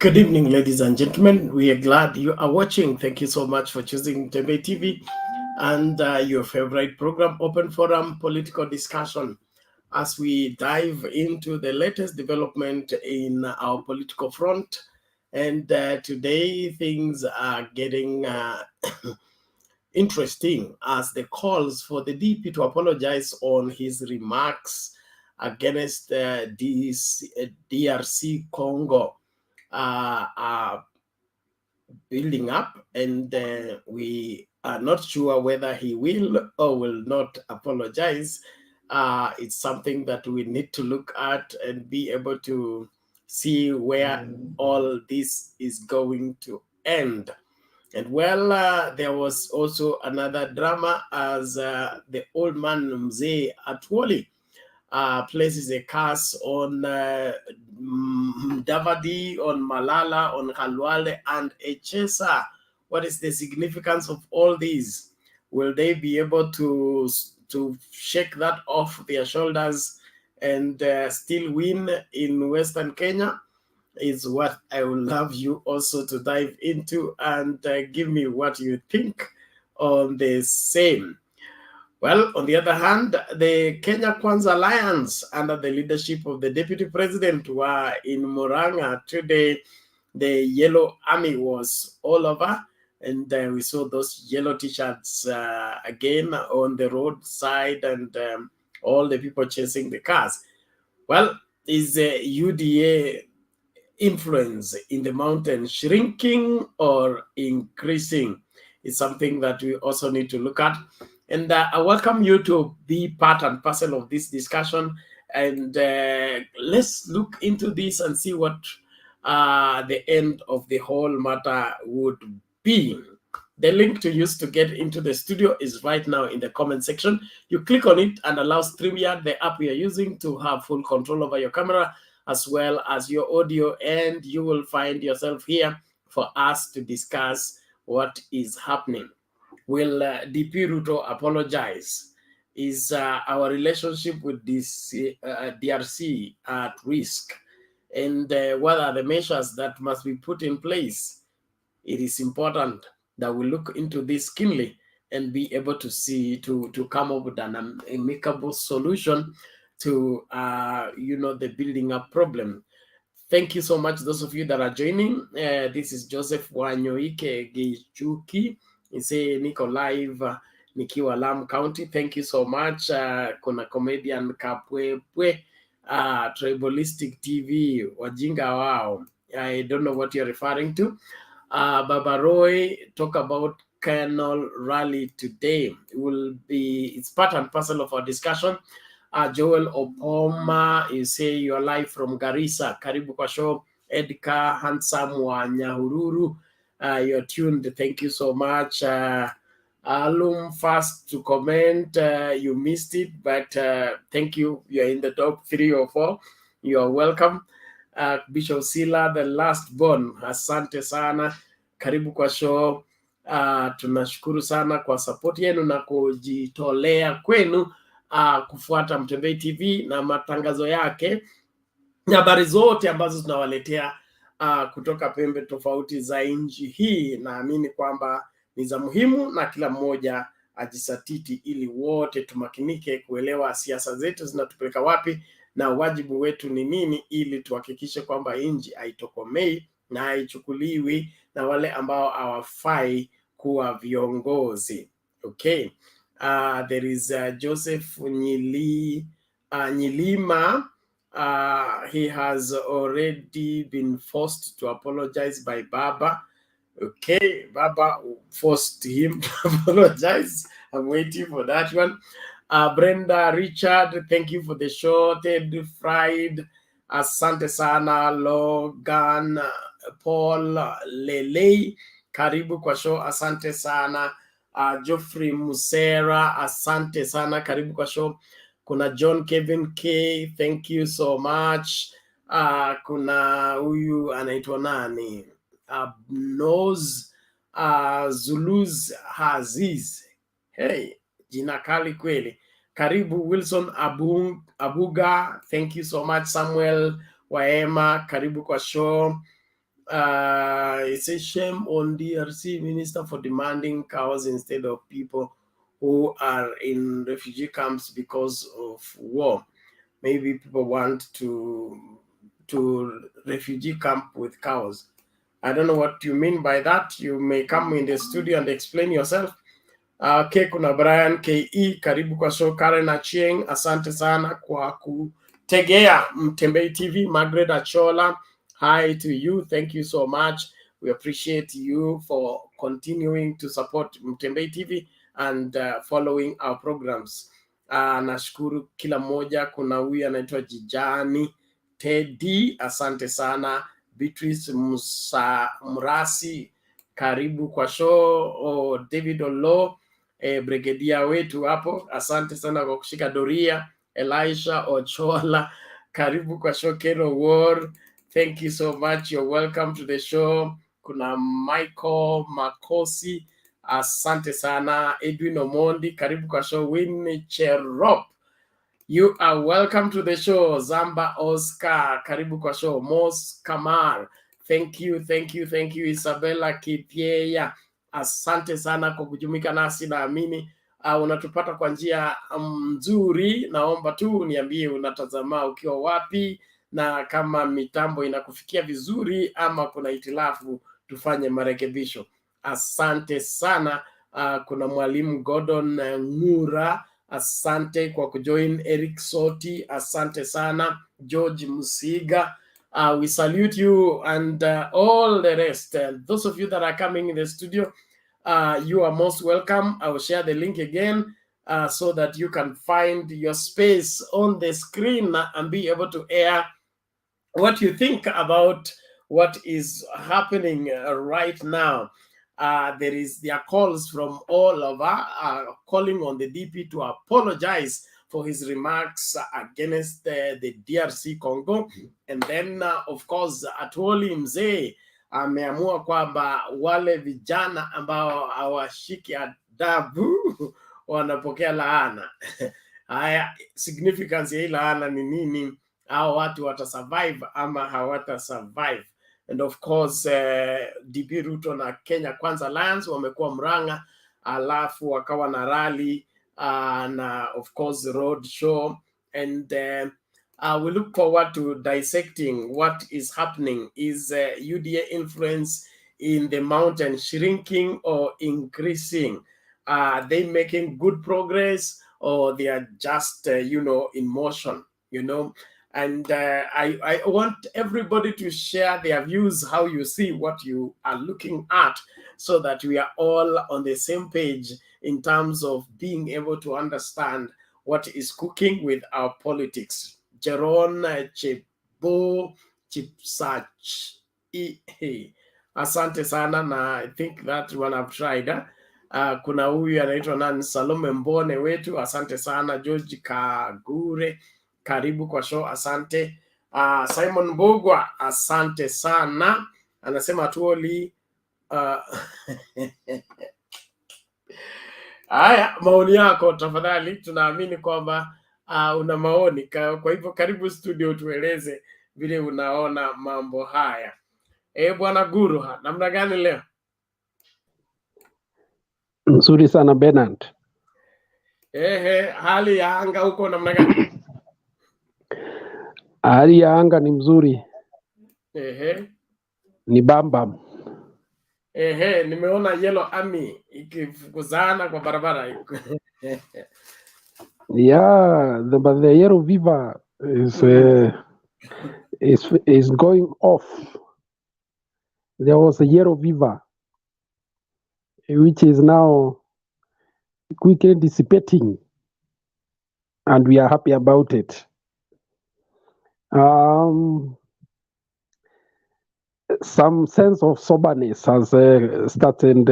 Good evening, ladies and gentlemen. We are glad you are watching. Thank you so much for choosing Tembe TV and your favorite program, Open Forum Political Discussion, as we dive into the latest development in our political front. And today things are getting interesting as the calls for the DP to apologize on his remarks against DRC Congo are building up, and we are not sure whether he will or will not apologize. It's something that we need to look at and be able to see where all this is going to end. And well, there was also another drama as the old man Mzee Atwoli places a curse on MADVD, on Malala, on Khalwale, and ECHESA. What is the significance of all these? Will they be able to shake that off their shoulders and still win in Western Kenya? Is what I would love you also to dive into and give me what you think on the same. Well, on the other hand, the Kenya Kwanza Alliance, under the leadership of the Deputy President, were in Muranga today. The Yellow Army was all over, and we saw those yellow T-shirts again on the roadside, and all the people chasing the cars. Well, is UDA influence in the mountain shrinking or increasing? It's something that we also need to look at. And I welcome you to be part and parcel of this discussion. And let's look into this and see what the end of the whole matter would be. The link to use to get into the studio is right now in the comment section. You click on it and allows StreamYard, the app we are using, to have full control over your camera as well as your audio, and you will find yourself here for us to discuss what is happening. Will DP Ruto apologize? Is our relationship with this DRC at risk? And what are the measures that must be put in place? It is important that we look into this keenly and be able to see, to come up with an amicable solution to, the building up problem. Thank you so much, those of you that are joining. This is Joseph Wanyoike Gichuki. Say niko live nikiwa Lamu County. Thank you so much. Kuna comedian Kapwepwe, Tribalistic TV, Wajinga Wow. I don't know what you're referring to. Baba Roy, talk about Colonel Rally today. It's part and parcel of our discussion. Joel Opoma, you say you're live from Garissa. Karibu kwa show. Edka Handsome wa Nyahururu, you're tuned. Thank you so much. Alum, first to comment. You missed it, but thank you. You're in the top 3 or 4. You're welcome. Bishop Sila, the last born. Asante sana. Karibu kwa show. Tunashukuru sana kwa support yenu na kujitolea kwenu kufuata Mtembei TV na matangazo yake na habari zote ambazo tunawaletea kutoka pembe tofauti za nchi hii. Naamini kwamba ni za muhimu na kila mmoja ajisatiti ili wote tumakinike kuelewa siasa zetu zinatupeleka wapi na wajibu wetu ni nini, ili tuhakikishe kwamba nchi haitokomei na haichukuliwi na wale ambao hawafai kuwa viongozi. Okay. There is Joseph Nyilima. He has already been forced to apologize by Baba. Okay, Baba forced him to apologize. I'm waiting for that one. Brenda Richard, thank you for the show. Ted Fried, asante sana. Logan Paul Lele, karibu kwa show, asante sana. Geoffrey Musera, asante sana, karibu kwa show. Kuna John Kevin K, thank you so much. Kuna huyu anaitwa nani? Nose Zuluz Haziz. Hey, jina kali kweli. Karibu Wilson Abuga, thank you so much. Samuel Waema, karibu kwa show. It's a shame on DRC minister for demanding cows instead of people who are in refugee camps because of war. Maybe people want to refugee camp with cows. I don't know what you mean by that. You may come in the studio and explain yourself. Kuna Brian KE, karibu kwa show. Karen Achieng, asante sana kwa kutegea Mtembei TV. Margaret Achola, hi to you. Thank you so much. We appreciate you for continuing to support Mtembei TV and following our programs. Nashukuru kila moja. Kuna huyu anaitwa Jijani Teddy, asante sana. Beatrice Murasi, karibu kwa show. David Olo, brigedia wetu hapo, asante sana kwa kushika doria. Elisha Ochola, karibu kwa show. Kero War, thank you so much, you're welcome to the show. Kuna Michael Makosi, asante sana. Edwin Omondi, karibu kwa show. Winnie Cherop, you are welcome to the show. Zamba Oscar, karibu kwa show. Mos Kamar, thank you. Isabella Kipieya, asante sana kwa kujumuika nasi. Naamini unatupata kwa njia nzuri. Naomba tu niambie unatazama ukiwa wapi, na kama mitambo inakufikia vizuri ama kuna hitilafu tufanye marekebisho. Asante sana. Kuna mwalimu Gordon Ngura, asante kwa kujoin. Eric Soti, asante sana. George Musiga, we salute you, and all the rest. Those of you that are coming in the studio, you are most welcome. I will share the link again so that you can find your space on the screen and be able to air what you think about what is happening right now. There are calls from all over calling on the DP to apologize for his remarks against the DRC Congo. And then, of course, Atwoli mzee ameamua kwamba wale vijana ambao hawashiki adabu wanapokea laana. Haya, significance ya hii laana ni nini? Hao watu watasurvive ama hawata survive? And of course, DP Ruto na Kenya Kwanza Alliance wamekuwa Muranga, alafu wakawa na rally na of course road show, and we look forward to dissecting what is happening. Is UDA influence in the mountain shrinking or increasing? Are they making good progress, or they are just in motion, And I want everybody to share their views, how you see what you are looking at, so that we are all on the same page in terms of being able to understand what is cooking with our politics. Jeron Chebo Chipsach, asante sana, na I think that one I've tried. Kuna huyu anaitwa nani, Salome Mbone wetu, asante sana. George Kagure, karibu kwa show, asante. Simon Mbogwa, asante sana, anasema Atwoli. Haya, maoni yako tafadhali, tunaamini kwamba una maoni, kwa hivyo karibu studio tueleze vile unaona mambo haya. Bwana Guru, namna gani leo? Nzuri sana Bernard. Hali ya anga huko namna gani? Hali ya anga ni mzuri. Ni bambam. Nimeona Yellow Army ikifukuzana kwa barabara. Yeah, the yellow fever is going off. There was a yellow fever which is now quickly dissipating, and we are happy about it. Some sense of soberness has started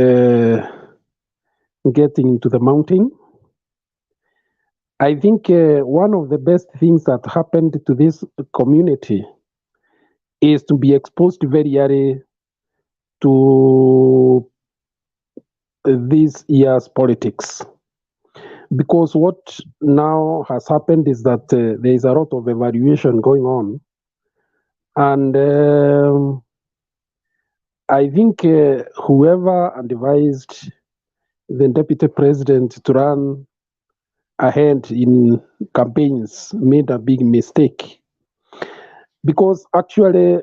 getting into the mountain. I think one of the best things that happened to this community is to be exposed very early to this year's politics. Because what now has happened is that there is a lot of evaluation going on, and I think whoever advised the deputy president to run ahead in campaigns made a big mistake, because actually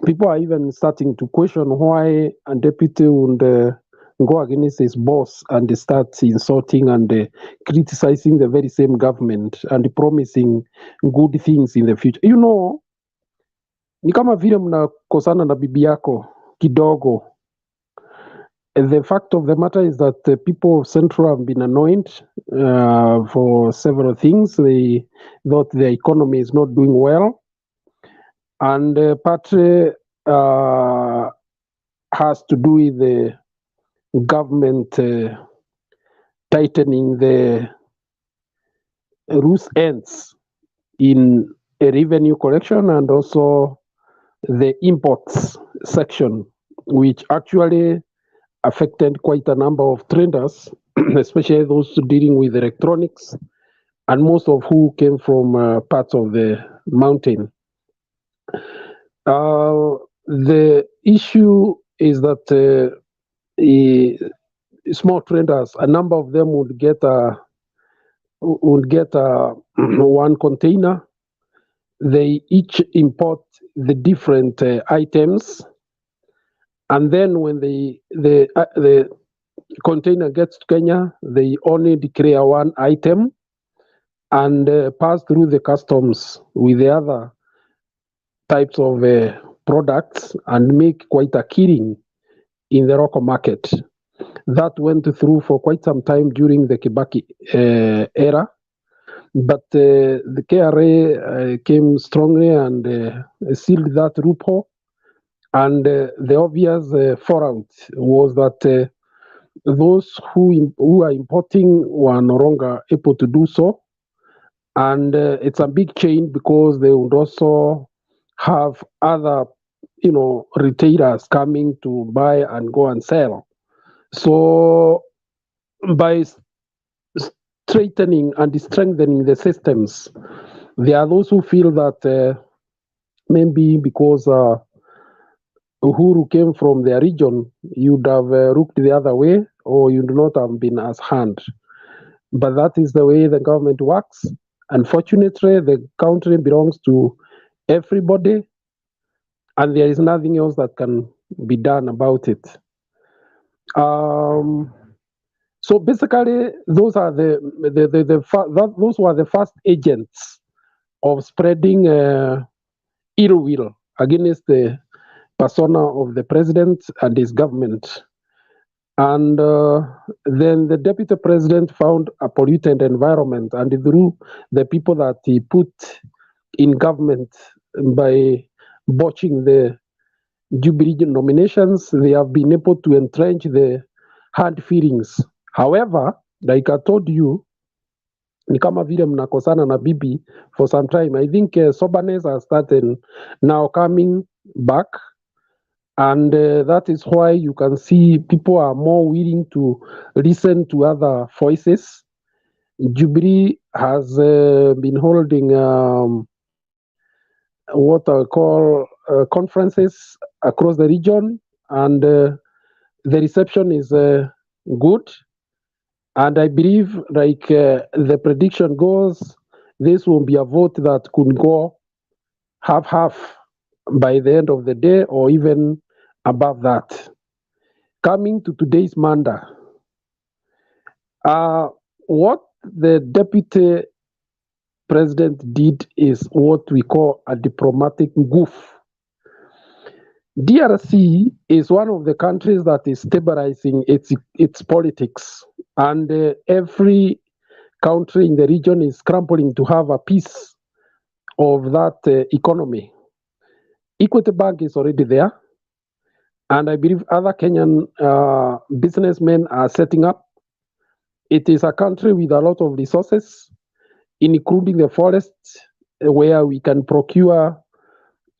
people are even starting to question why a deputy would go against his boss and start insulting and criticizing the very same government and promising good things in the future. You know, ni kama vile mnakosana na bibi yako kidogo. The fact of the matter is that the people of Central have been annoyed for several things. They thought the economy is not doing well, and part has to do with the government tightening the loose ends in a revenue collection and also the imports section, which actually affected quite a number of traders, especially those dealing with electronics, and most of who came from parts of the mountain. The issue is that small traders, a number of them would get one container. They each import the different items, and then when the container gets to Kenya, they only declare one item and pass through the customs with the other types of products and make quite a killing in the local market. That went through for quite some time during the Kibaki era, but the KRA came strongly and sealed that loophole. And the obvious fallout was that those who are importing were no longer able to do so. And it's a big change because they would also have other, retailers coming to buy and go and sell. So by straightening and strengthening the systems, there are those who feel that maybe because Uhuru came from their region, you'd have looked the other way or you'd not have been as hand. But that is the way the government works. Unfortunately, the country belongs to everybody, and there is nothing else that can be done about it. So basically, those are those were the first agents of spreading ill will against the persona of the president and his government. And then the deputy president found a polluted environment, and through the people that he put in government by botching the Jubilee nominations, they have been able to entrench the hard feelings. However, like I told you, ni kama vile mnakosana na bibi for some time. I think soberness has started now coming back. And that is why you can see people are more willing to listen to other voices. Jubilee has been holding what I call conferences across the region, and the reception is good. And I believe, like the prediction goes, this will be a vote that could go half-half by the end of the day, or even above that. Coming to today's Manda, what the deputy president did is what we call a diplomatic goof. DRC is one of the countries that is stabilizing its politics, and every country in the region is scrambling to have a piece of that economy. Equity Bank is already there, and I believe other Kenyan businessmen are setting up. It is a country with a lot of resources, including the forests, where we can procure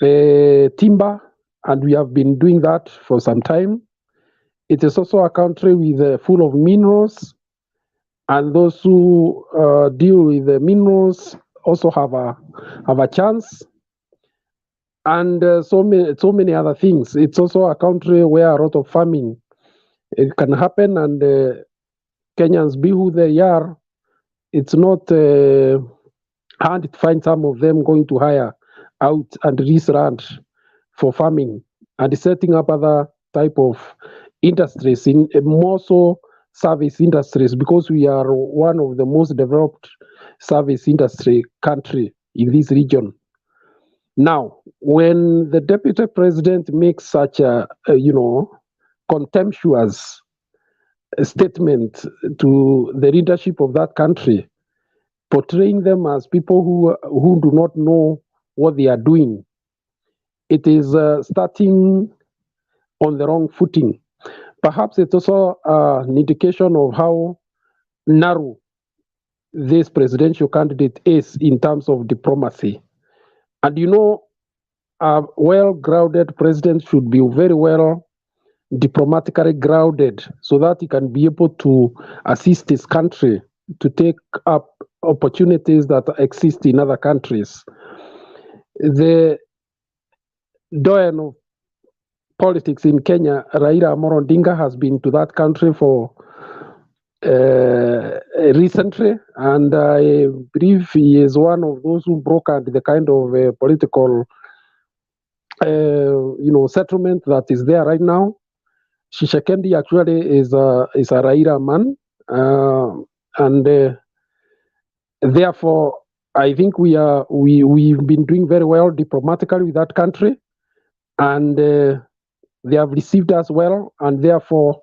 timber, and we have been doing that for some time. It is also a country with full of minerals, and those who deal with the minerals also have a chance. and so many other things. It's also a country where a lot of farming it can happen, and Kenyans, be who they are, it's not hard to find some of them going to hire out and lease land for farming and setting up other type of industries, in more so service industries, because we are one of the most developed service industry country in this region. Now, when the deputy president makes such a contemptuous statement to the leadership of that country, portraying them as people who do not know what they are doing, it is starting on the wrong footing. Perhaps it's also an indication of how narrow this presidential candidate is in terms of diplomacy. And a well-grounded president should be very well diplomatically grounded so that he can be able to assist his country to take up opportunities that exist in other countries. The doyen of politics in Kenya, Raila Amolo Odinga, has been to that country for recently, and I believe he is one of those who brokered the kind of political settlement that is there right now. Shishakendi actually is a Raila man, and therefore I think we've been doing very well diplomatically with that country, and they have received us well, and therefore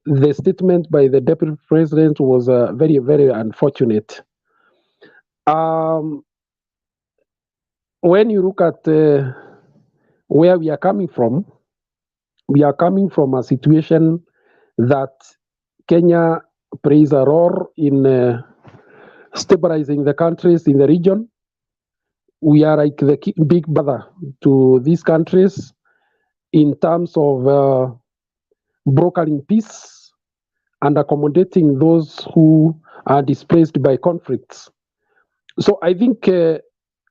the statement by the deputy president was very, very unfortunate. When you look at where we are coming from a situation that Kenya plays a role in stabilizing the countries in the region. We are like the big brother to these countries in terms of brokering peace and accommodating those who are displaced by conflicts. So I think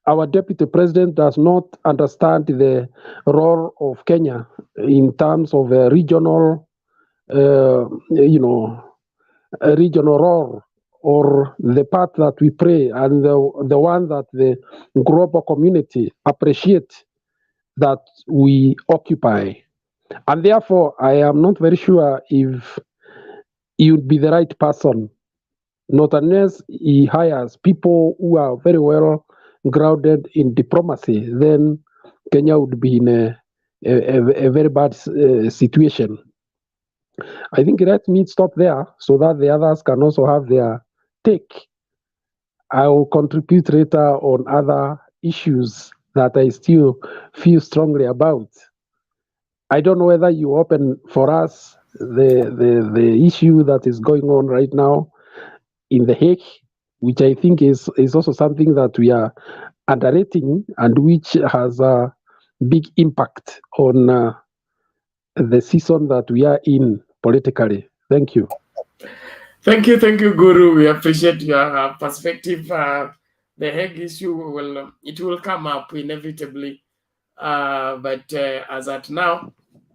our deputy president does not understand the role of Kenya in terms of a regional, regional role, or the part that we play, and the one that the global community appreciate that we occupy. And therefore, I am not very sure if he would be the right person, not unless he hires people who are very well grounded in diplomacy. Then Kenya would be in a very bad situation. I think let me stop there so that the others can also have their take. I will contribute later on other issues that I still feel strongly about. I don't know whether you open for us the issue that is going on right now in The Hague, which I think is also something that we are underrating and which has a big impact on the season that we are in politically. Thank you. Thank you, Guru. We appreciate your perspective. The Hague issue will come up inevitably, but as at now,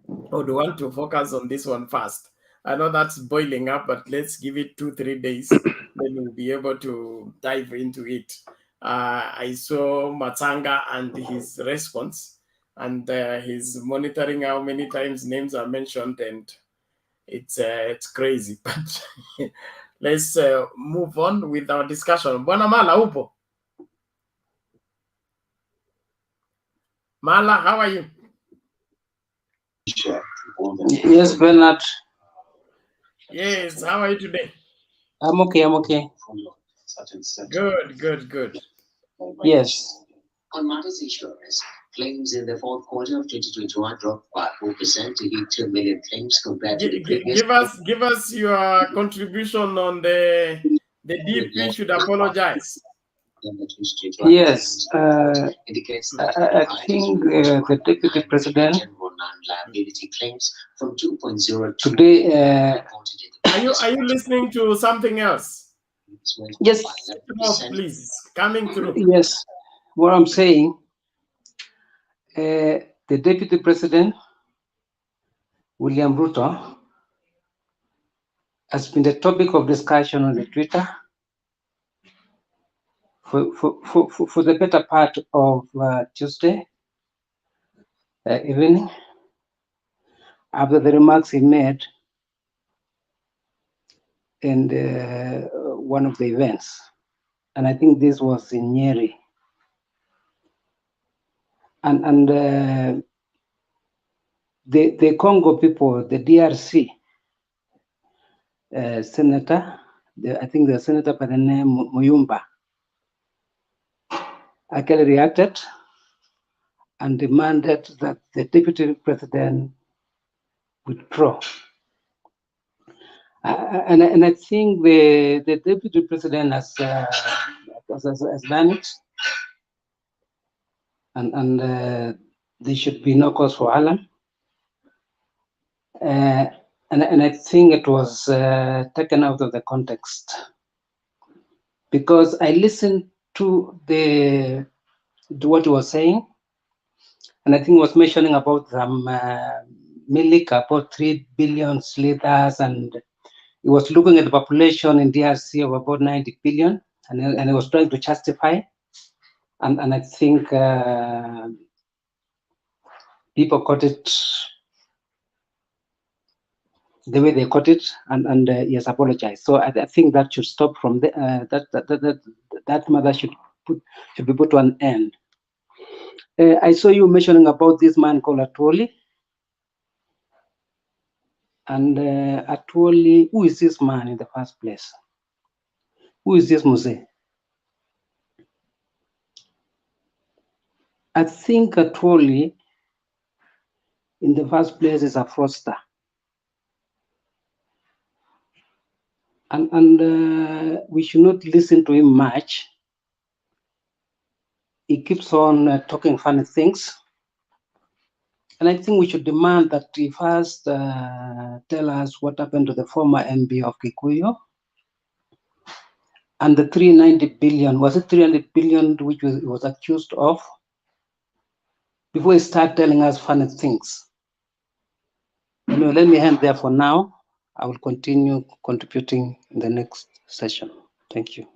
I would want to focus on this one first. I know that's boiling up, but let's give it 2-3 days, then we'll be able to dive into it. I saw Matanga and his response, and he's monitoring how many times names are mentioned, and it's crazy. But let's move on with our discussion. Bwana Mala, upo? Mala, how are you? Yes, Bernard. Yes, how are you today? I'm okay. Good. Yes. On matters insurance, claims in the fourth quarter of 2021 dropped by 4% to hit 2 million claims compared to the previous. Give us your contribution on the DP should apologize. Yes, I think the deputy president today. Are you listening to something else? Yes. Please, coming through. Yes, what I'm saying The Deputy President, William Ruto, has been the topic of discussion on the Twitter for the better part of Tuesday evening, after the remarks he made in one of the events. And I think this was in Nyeri. And the Congo people, the DRC senator, I think the senator by the name Muyumba, actually reacted and demanded that the deputy president withdraw. And I think the deputy president has done it, and there should be no cause for alarm. And I think it was taken out of the context, because I listened to what he was saying, and I think he was mentioning about milk, about 3 billion liters, and he was looking at the population in DRC of about 90 billion, and he was trying to justify. And I think people caught it the way they caught it, and he has apologized. So I think that should stop from that matter should be put to an end. I saw you mentioning about this man called Atwoli. And Atwoli, who is this man in the first place? Who is this Muse? I think Atwoli, in the first place, is a fraudster. And we should not listen to him much. He keeps on talking funny things. And I think we should demand that he first tell us what happened to the former MB of Kikuyu and the 390 billion, was it 300 billion which he was accused of, before he start telling us funny things. Anyway, let me end there for now. I will continue contributing in the next session. Thank you.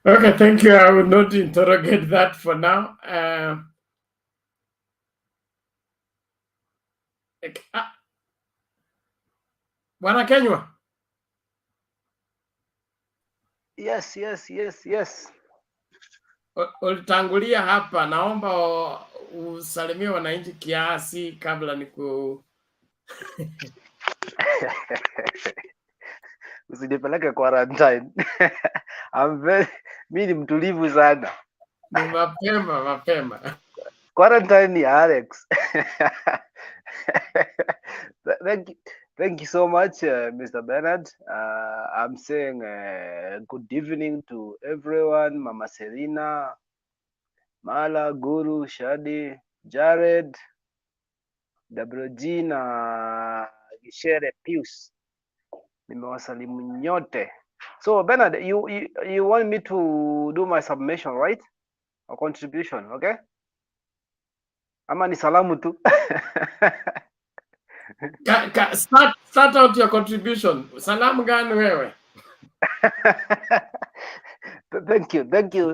Okay, thank you. I will not interrogate that for now. Bwana Kenywa. Yes. Ulitangulia hapa, naomba usalimie wananchi kiasi kabla niku Usinipeleke quarantine. Mimi ni mtulivu sana. Ni mapema. Quarantine ni Alex. Thank you so much, Mr. Bernard. I'm saying good evening to everyone. Mama Selina, Mala, Guru, Shadi, Jared, WG na Gishere Pius. Nimewasalimu nyote. So Bernard, you want me to do my submission, right? Or contribution, okay? Ama ni salamu tu. Start out your contribution. Salamu gani wewe?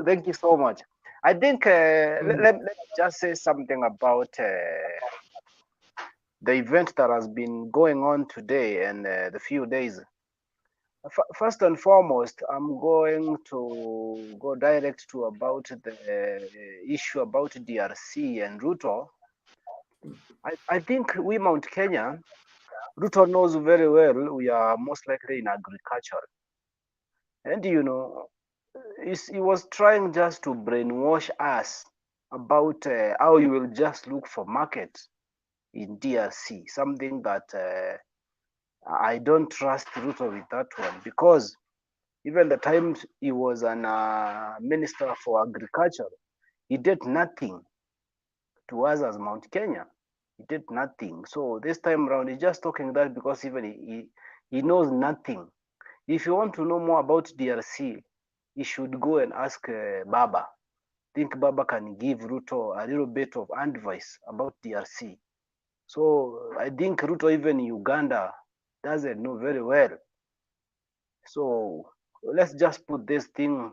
Thank you so much. I think let me just say something about the event that has been going on today and the few days. First and foremost, I'm going to go direct to about the issue about DRC and Ruto. I think we Mount Kenya, Ruto knows very well we are most likely in agriculture. And you know, he was trying just to brainwash us about how you will just look for market in DRC, something that I don't trust Ruto with that one, because even the time he was an minister for agriculture, he did nothing to us as Mount Kenya. He did nothing. So this time around, he's just talking that because even he knows nothing. If you want to know more about DRC, you should go and ask Baba. think Baba can give Ruto a little bit of advice about DRC. So I think Ruto, even in Uganda, doesn't know very well. So let's just put this thing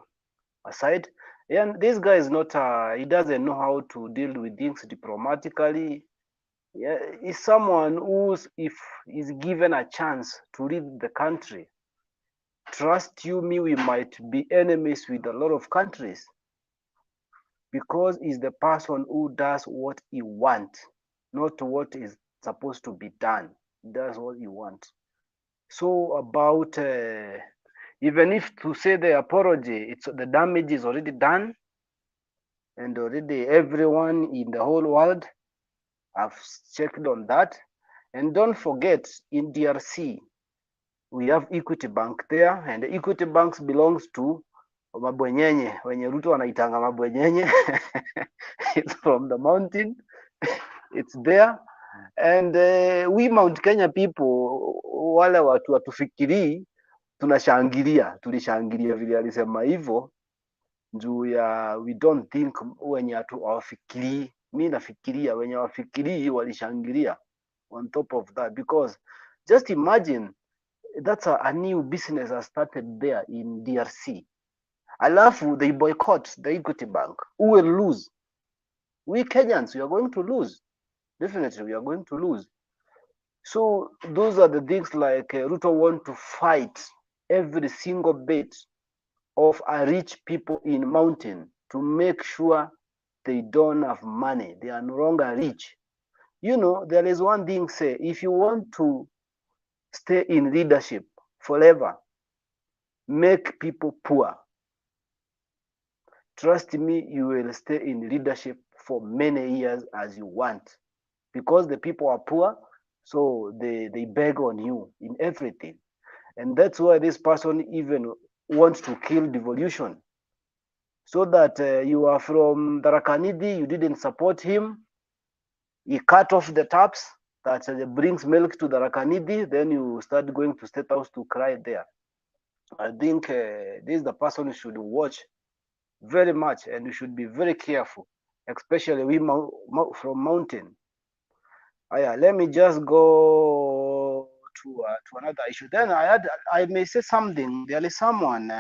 aside. And this guy is not, he doesn't know how to deal with things diplomatically. Yeah, he's someone who's, if he's given a chance to lead the country, trust you me, we might be enemies with a lot of countries, because he's the person who does what he wants, not what is supposed to be done. He does what he wants. So about even if to say the apology, it's the damage is already done, and already everyone in the whole world have checked on that. And don't forget, in DRC, we have Equity Bank there, and the Equity Bank belongs to mabwenyenye, wenye Ruto wanaitanga mabwenyenye. It's from the mountain. It's there. And we Mount Kenya people, wale watu watufikirii, tulishangilia vile alisema hivyo, juu ya we don't think wenye hawafikirii. Mi nafikiria wenye hawafikirii walishangilia on top of that, because just imagine that's a new business has started there in DRC. Alafu they boycott the Equity Bank. Who will lose? We Kenyans, we are going to lose. Definitely, we are going to lose. So those are the things like Ruto want to fight every single bit of a rich people in mountain to make sure they don't have money. They are no longer rich. You know, there is one thing say, if you want to stay in leadership forever, make people poor. Trust me, you will stay in leadership for many years as you want, because the people are poor, so they beg on you in everything. And that's why this person even wants to kill devolution, so that you are from Darakanidi, you didn't support him, he cut off the taps that brings milk to Darakanidi, then you start going to State House to cry there. I think this is the person you should watch very much, and you should be very careful, especially we from mountain. Let me just go to another issue. Then I may say something. There is someone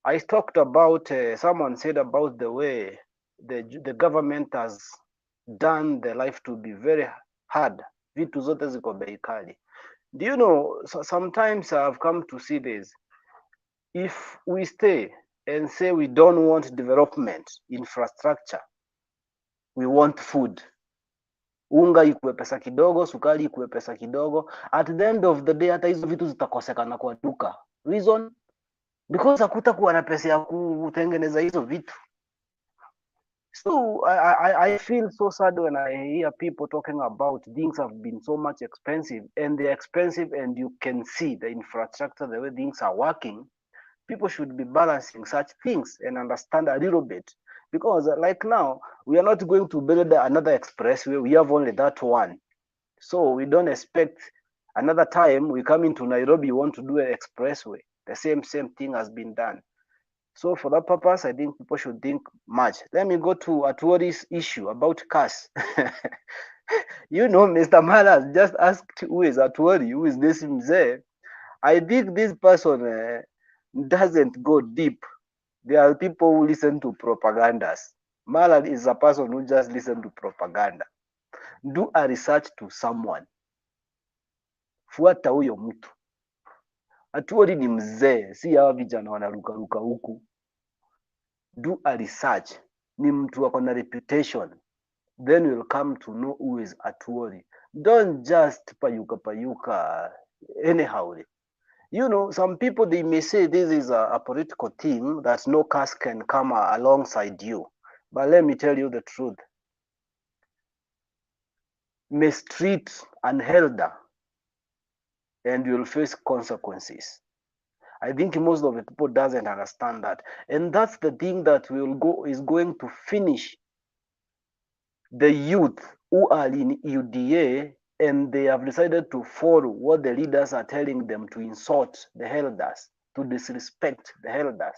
I talked about. Someone said about the way the government has done the life to be very hard. Vitu zote ziko bei kali. Do you know? So sometimes I've come to see this. If we stay and say we don't want development, infrastructure, we want food. Unga ikuwe pesa kidogo, sukari ikuwe pesa kidogo. At the end of the day, hata hizo vitu zitakosekana kwa duka. Reason? Because hakutakuwa na pesa ya kutengeneza hizo vitu. So I feel so sad when I hear people talking about things have been so much expensive, and they're expensive, and you can see the infrastructure, the way things are working. People should be balancing such things and understand a little bit, because like now we are not going to build another expressway. We have only that one, so we don't expect another time we come into Nairobi, we want to do an expressway. The same thing has been done. So for that purpose, I think people should think much. Let me go to Atwoli's issue about CAS. You know, Mr. Malala has just asked who is Atwoli, who is this mzee. I think this person doesn't go deep. There are people who listen to propagandas. Malala is a person who just listens to propaganda. Do a research to someone. Fuata huyo mtu. Atwoli ni mzee, si hawa vijana wanarukaruka huku. Do a research. Ni mtu wako na reputation. Then you'll come to know who is Atwoli. Don't just payuka anyhow. You know, some people, they may say this is a political team, that no CAS can come alongside you. But let me tell you the truth. Mistreat an elder and you'll face consequences. I think most of the people doesn't understand that. And that's the thing that is going to finish the youth who are in UDA, and they have decided to follow what the leaders are telling them, to insult the elders, to disrespect the elders.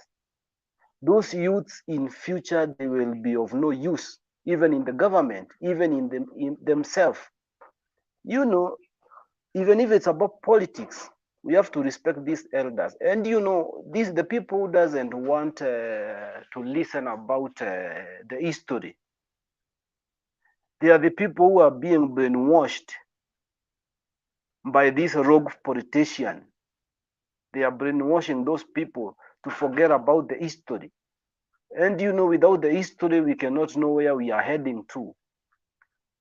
those youths in future, they will be of no use, even in the government, even in themselves. You know, even if it's about politics, we have to respect these elders. And you know, the people who doesn't want to listen about the history, they are the people who are being brainwashed by this rogue politician. They are brainwashing those people to forget about the history. And you know, without the history, we cannot know where we are heading to.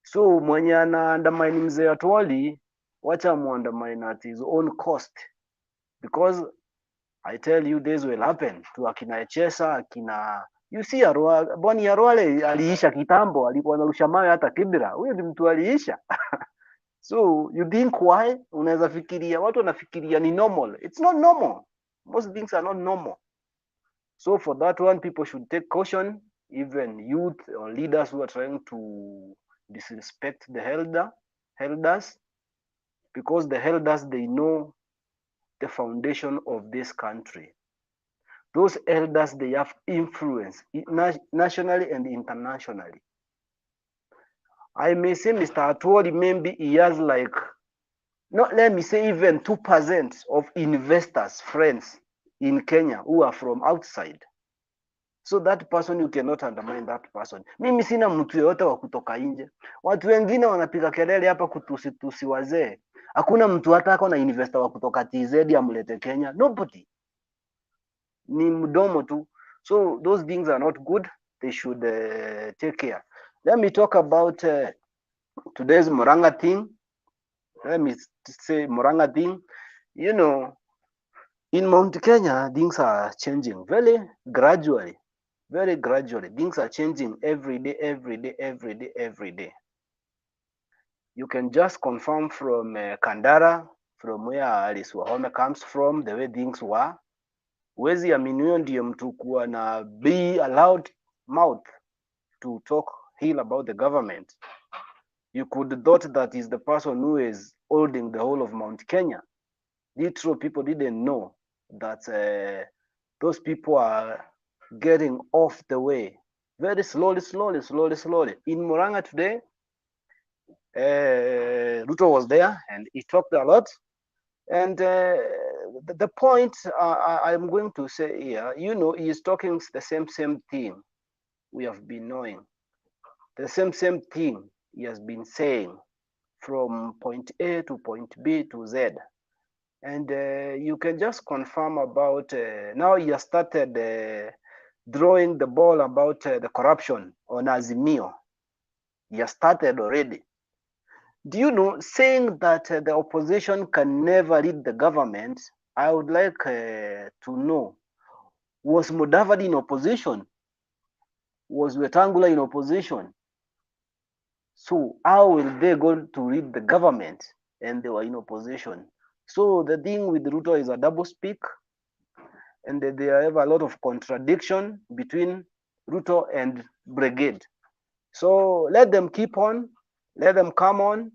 So mwenye anaandamani mzee Atwoli, wacha muandamani at his own cost, because I tell you, this will happen to akina ECHESA, akina, you see, Boni Arwale aliisha kitambo, alikuwa anarusha mawe hata Kibra. Huyo ni mtu aliisha. So you think why? Unaweza fikiria, watu wanafikiria ni normal. It's not normal. Most things are not normal. So for that one, people should take caution, even youth or leaders who are trying to disrespect the elders, because the elders, they know the foundation of this country. Those elders, they have influence nationally and internationally. I may say Mr. Atwoli, maybe he has like, not let me say even 2% of investors, friends in Kenya who are from outside. So that person, you cannot undermine that person. Mimi sina mtu yoyote wa kutoka nje. Watu wengine wanapiga kelele hapa kutusi wazee. Hakuna mtu hata ako na investor wa kutoka TZ amlete Kenya. Nobody. Ni mdomo tu. So those things are not good. They should take care. Let me talk about today's Muranga thing. Let me say Muranga thing. You know, in Mount Kenya, things are changing very gradually. Very gradually. Things are changing every day, every day, every day, every day. You can just confirm from Kandara, from where Alice Wahome comes from, the way things were. Wezi aminio ndiye mtu kuwa na be allowed mouth to talk ill about the government. You could thought that is the person who is holding the whole of Mount Kenya. Literal people didn't know that those people are getting off the way very slowly. In Muranga today, Ruto was there and he talked a lot. And the point I'm going to say here, you know, he is talking the same thing we have been knowing. The same thing he has been saying from point A to point B to Z. And you can just confirm about, now he has started drawing the ball about the corruption on Azimio. He has started already. Do you know, saying that the opposition can never lead the government, I would like to know, was Mudavadi in opposition? Was Wetangula in opposition? So how will they go to lead the government and they were in opposition? So the thing with Ruto is a double speak, and there have a lot of contradiction between Ruto and Brigade. So let them keep on, let them come on.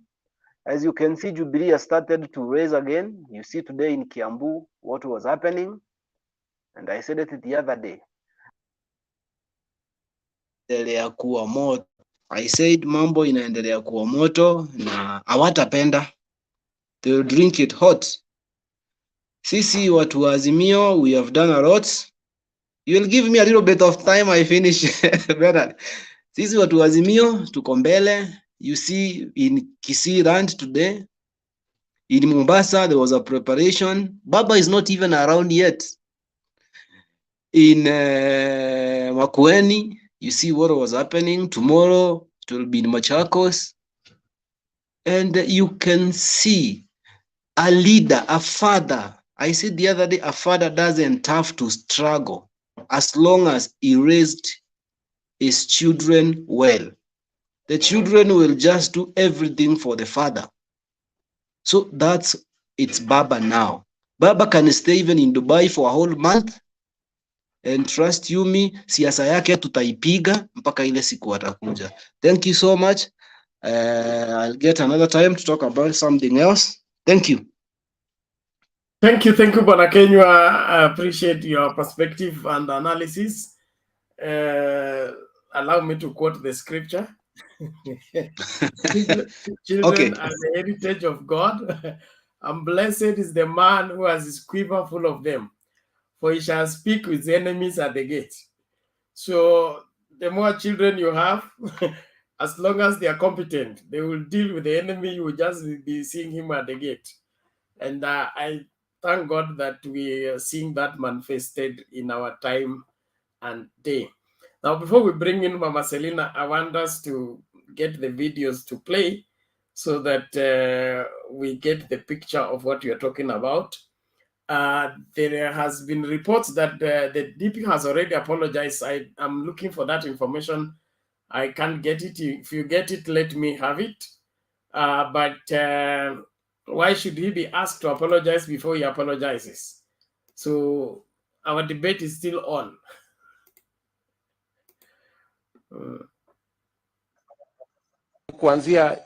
As you can see, Jubilee has started to raise again. You see today in Kiambu what was happening. And I said it the other day. I said mambo inaendelea kuwa moto na hawatapenda. They will drink it hot. Sisi watu wa Azimio, we have done a lot. You will give me a little bit of time, I finish better. Sisi watu wa Azimio, tuko mbele. You see in Kisii Rand today, in Mombasa, there was a preparation. Baba is not even around yet. In Makueni, you see what was happening. Tomorrow, it will be in Machakos. And you can see a leader, a father. I said the other day, a father doesn't have to struggle as long as he raised his children well. The children will just do everything for the father. So it's Baba now. Baba can stay even in Dubai for a whole month. And trust you me, siasa yake tutaipiga mpaka ile siku atakuja. Thank you so much. I'll get another time to talk about something else. Thank you. Thank you, Bwana Kenywa. I appreciate your perspective and analysis. allow me to quote the scripture. Children are the heritage of God, and blessed is the man who has his quiver full of them, for he shall speak with his enemies at the gate. So the more children you have, as long as they are competent, they will deal with the enemy. You will just be seeing him at the gate. And I thank God that we are seeing that manifested in our time and day. Now, before we bring in Mama Selina, I want us to get the videos to play so that we get the picture of what you're talking about. There has been reports that the DP has already apologized. I'm looking for that information. I can't get it. If you get it, let me have it. But why should he be asked to apologize before he apologizes? So our debate is still on. Kuanzia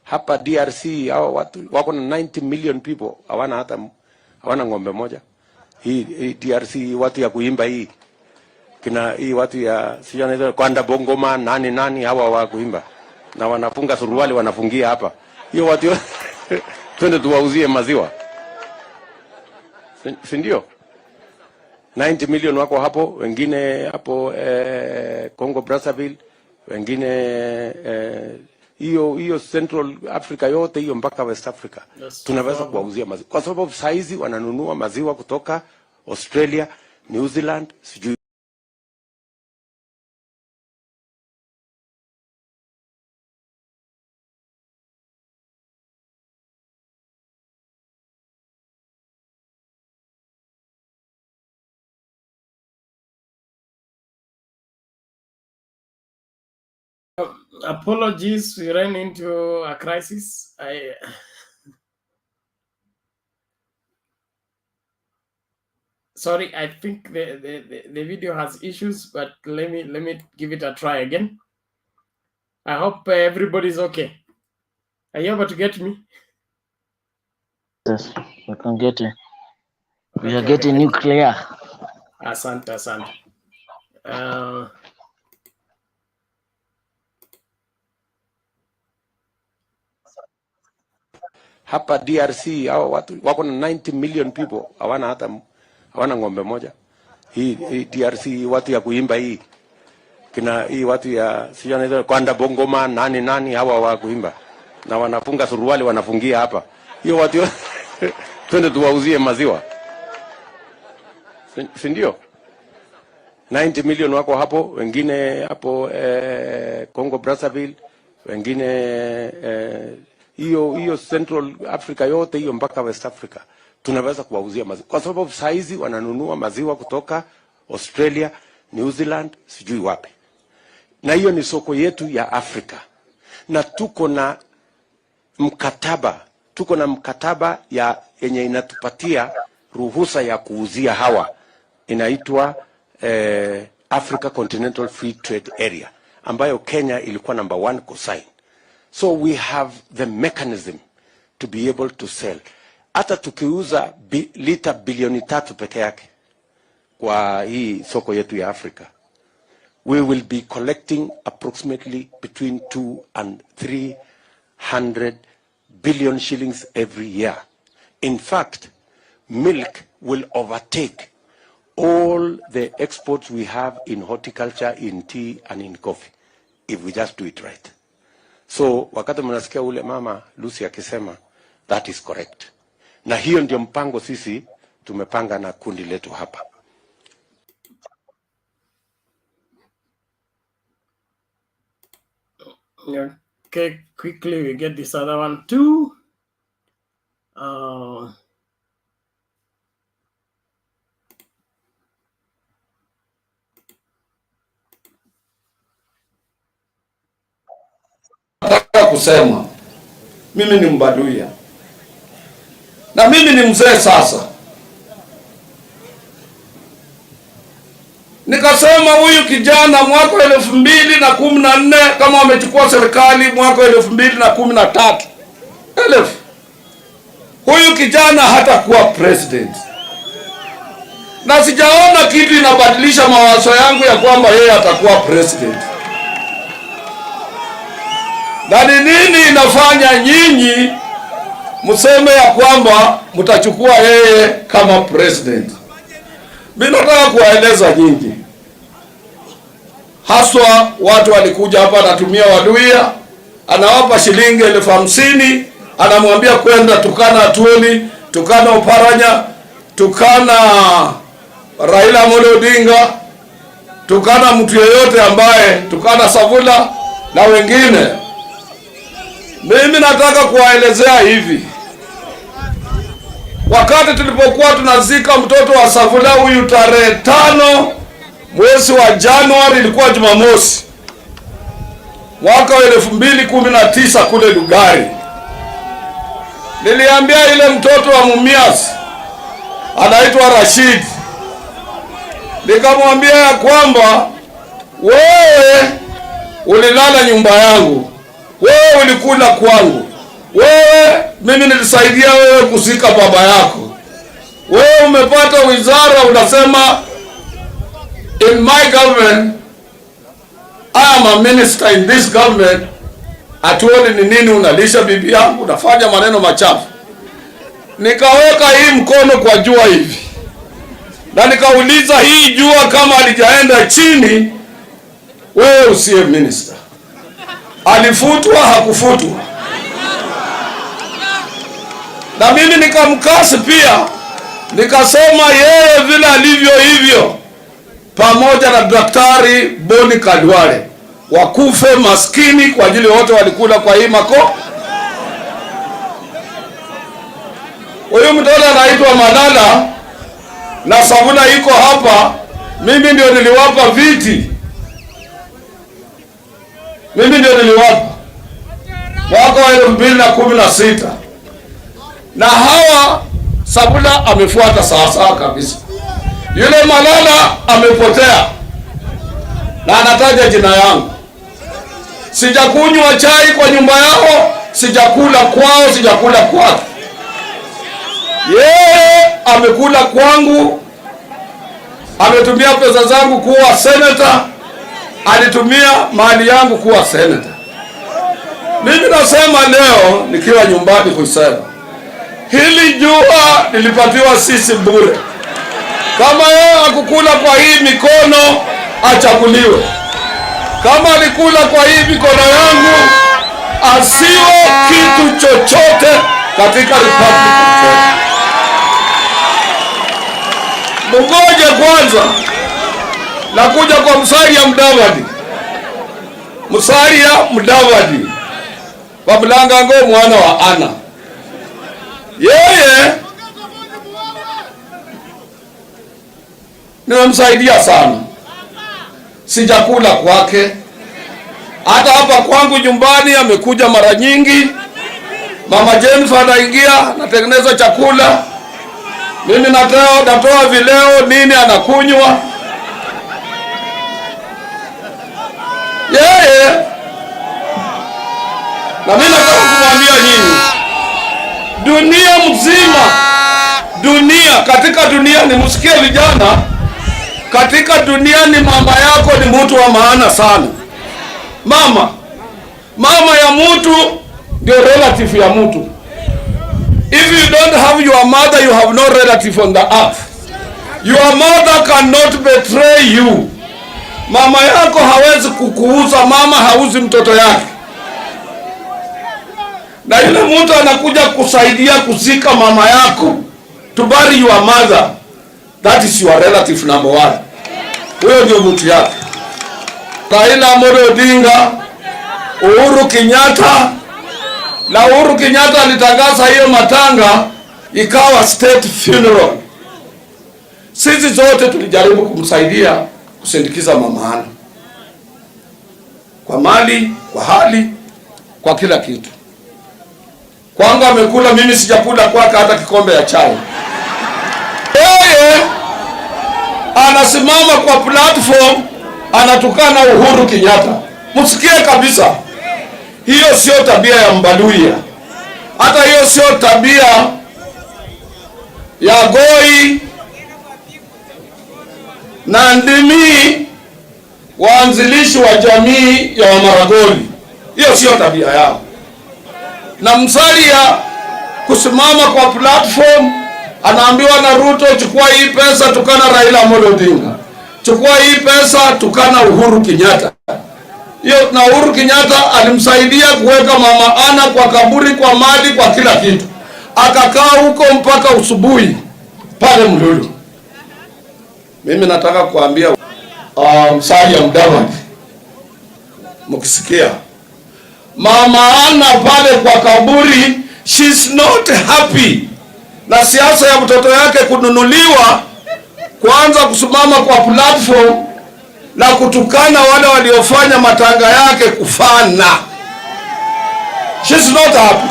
hapa DRC hao watu wako na 90 million people hawana ng'ombe moja. Hii DRC watu ya kuimba hii hii watu ya sijana kwanda bongoma nani hawa wa kuimba na wanafunga suruali wanafungia hapa. Hiyo watu twende tuwauzie maziwa. Si ndio? 90 million wako hapo, wengine hapo Congo Brazzaville, wengine hiyo Central Africa yote hiyo mpaka West Africa. Tunaweza kuwauzia maziwa. Kwa sababu saizi wananunua maziwa kutoka Australia, New Zealand, sijui Apologies, we ran into a crisis. Sorry, I think the video has issues, but let me give it a try again. I hope everybody's okay. Are you able to get me? Yes, we can get it. We are getting nuclear. Asante. hapa DRC hao watu wako na 90 million people hawana ng'ombe moja. Hii DRC watu ya kuimba hii hii watu ya sijana kwanda bongoma nani hawa wa kuimba na wanafunga suruali wanafungia hapa. Hiyo watu twende tuwauzie maziwa. Si ndio? 90 million wako hapo, wengine hapo Congo Brazzaville, wengine hiyo Central Africa yote hiyo mpaka West Africa. Tunaweza kuwauzia maziwa. Kwa sababu saizi wananunua maziwa kutoka Australia, New Zealand, sijui wapi. Na hiyo ni soko yetu ya Afrika. Na tuko na mkataba yenye inatupatia ruhusa ya kuuzia hawa. Inaitwa Africa Continental Free Trade Area, ambayo Kenya ilikuwa number 1 kusign. So we have the mechanism to be able to sell. Hata tukiuza lita bilioni 3 peke yake kwa hii soko yetu ya Afrika, we will be collecting approximately between 200 and 300 billion shillings every year. In fact, milk will overtake all the exports we have in horticulture, in tea and in coffee, if we just do it right. So wakati mnasikia ule mama Lucy akisema, that is correct. Na hiyo ndio mpango sisi tumepanga na kundi letu hapa. Okay, quickly we get this other one too. Nataka kusema mimi ni Mbaduya na mimi ni mzee sasa. Nikasema huyu kijana mwaka 2014 kama amechukua serikali mwaka 2013, huyu kijana hatakuwa president. na sijaona kitu inabadilisha mawazo yangu ya kwamba yeye atakuwa president. Na ni nini inafanya nyinyi mseme ya kwamba mtachukua yeye kama president? Mimi nataka kuwaeleza nyinyi, haswa watu walikuja hapa, anatumia Waluhya, anawapa shilingi 50,000, anamwambia kwenda tukana Atwoli, tukana Oparanya, tukana Raila Amolo Odinga, tukana mtu yeyote ambaye, tukana Savula na wengine. Mimi nataka kuwaelezea hivi, wakati tulipokuwa tunazika mtoto wa Savula huyu tarehe 5 mwezi wa Januari, ilikuwa Jumamosi mwaka wa 2019 kule Lugari, niliambia ile mtoto wa Mumias anaitwa Rashid, nikamwambia ya kwamba wewe ulilala nyumba yangu, wewe ulikula kwangu, wewe mimi nilisaidia wewe kuzika baba yako, wewe umepata wizara unasema in my government, I am a minister in this government. Atwoli ni nini unalisha bibi yangu, unafanya maneno machafu. Nikaweka hii mkono kwa jua hivi, na nikauliza hii jua kama alijaenda chini, wewe usiye minister, alifutwa hakufutwa? Na mimi nikamkasi pia, nikasema yeye vile alivyo hivyo, pamoja na Daktari Boni Khalwale, wakufe maskini kwa ajili wote walikula kwa hii mako. Huyu mtoto anaitwa Malala na Savula iko hapa, mimi ndio niliwapa viti, mimi ndio niliwapa mwaka wa 2016, na hawa Savula amefuata sawasawa kabisa. Yule Malala amepotea na anataja jina yangu. Sijakunywa chai kwa nyumba yao, sijakula kwao, sijakula kwake. Yeye amekula kwangu, ametumia pesa zangu kuwa senator, alitumia mali yangu kuwa senator. Mimi nasema leo nikiwa nyumbani kusema, hili jua nilipatiwa sisi bure. Kama yeye akukula kwa hii mikono, achaguliwe. Kama alikula kwa hii mikono yangu, asiwe kitu chochote katika Republic of Kenya. Mngoje kwanza, nakuja kwa Musalia Mudavadi. Musalia Mudavadi wa Muranga ngo mwana wa Ana, yeye nimemsaidia sana, sijakula kwake. Hata hapa kwangu nyumbani amekuja mara nyingi. Mama Jennifer anaingia, natengeneza chakula, mimi natoa vileo nini, anakunywa yeye. Na mimi nataka kumwambia nyinyi, dunia mzima, katika dunia ni msikie vijana, katika dunia ni mama yako ni mtu wa maana sana. Mama ya mtu ndio relative ya mtu. If you don't have your mother, you have no relative on the earth. Your mother cannot betray you. Mama yako hawezi kukuuza, mama hauzi mtoto yake. Na yule mtu anakuja kusaidia kuzika mama yako, to bury your mother, that is your relative number 1. Huyo ndio mtu yake. Raila Amolo Odinga, Uhuru Kenyatta, na Uhuru Kenyatta alitangaza hiyo matanga ikawa state funeral. Sisi zote tulijaribu kumsaidia kusindikiza mama Ana, kwa mali, kwa hali, kwa kila kitu. Kwangu amekula, mimi sijakula kwake hata kikombe ya chai. Yeye anasimama kwa platform anatukana Uhuru Kenyatta. Msikie kabisa, hiyo sio tabia ya Mbaluya. Hata hiyo sio tabia ya Goi na ndimi waanzilishi wa jamii ya Wamaragoli. Hiyo sio tabia yao. Na Musalia kusimama kwa platform, anaambiwa na Ruto, chukua hii pesa tukana Raila Amolo Odinga, chukua hii pesa tukana Uhuru Kenyatta. Hiyo na Uhuru Kenyatta alimsaidia kuweka Mama Ana kwa kaburi, kwa mali, kwa kila kitu. Akakaa huko mpaka usubuhi pale Mlulu. Mimi nataka kuambia Musalia Mudavadi, mkisikia Mama Ana pale kwa kaburi, she's not happy na siasa ya mtoto yake kununuliwa, kuanza kusimama kwa platform na kutukana wale waliofanya matanga yake kufana. She's not happy.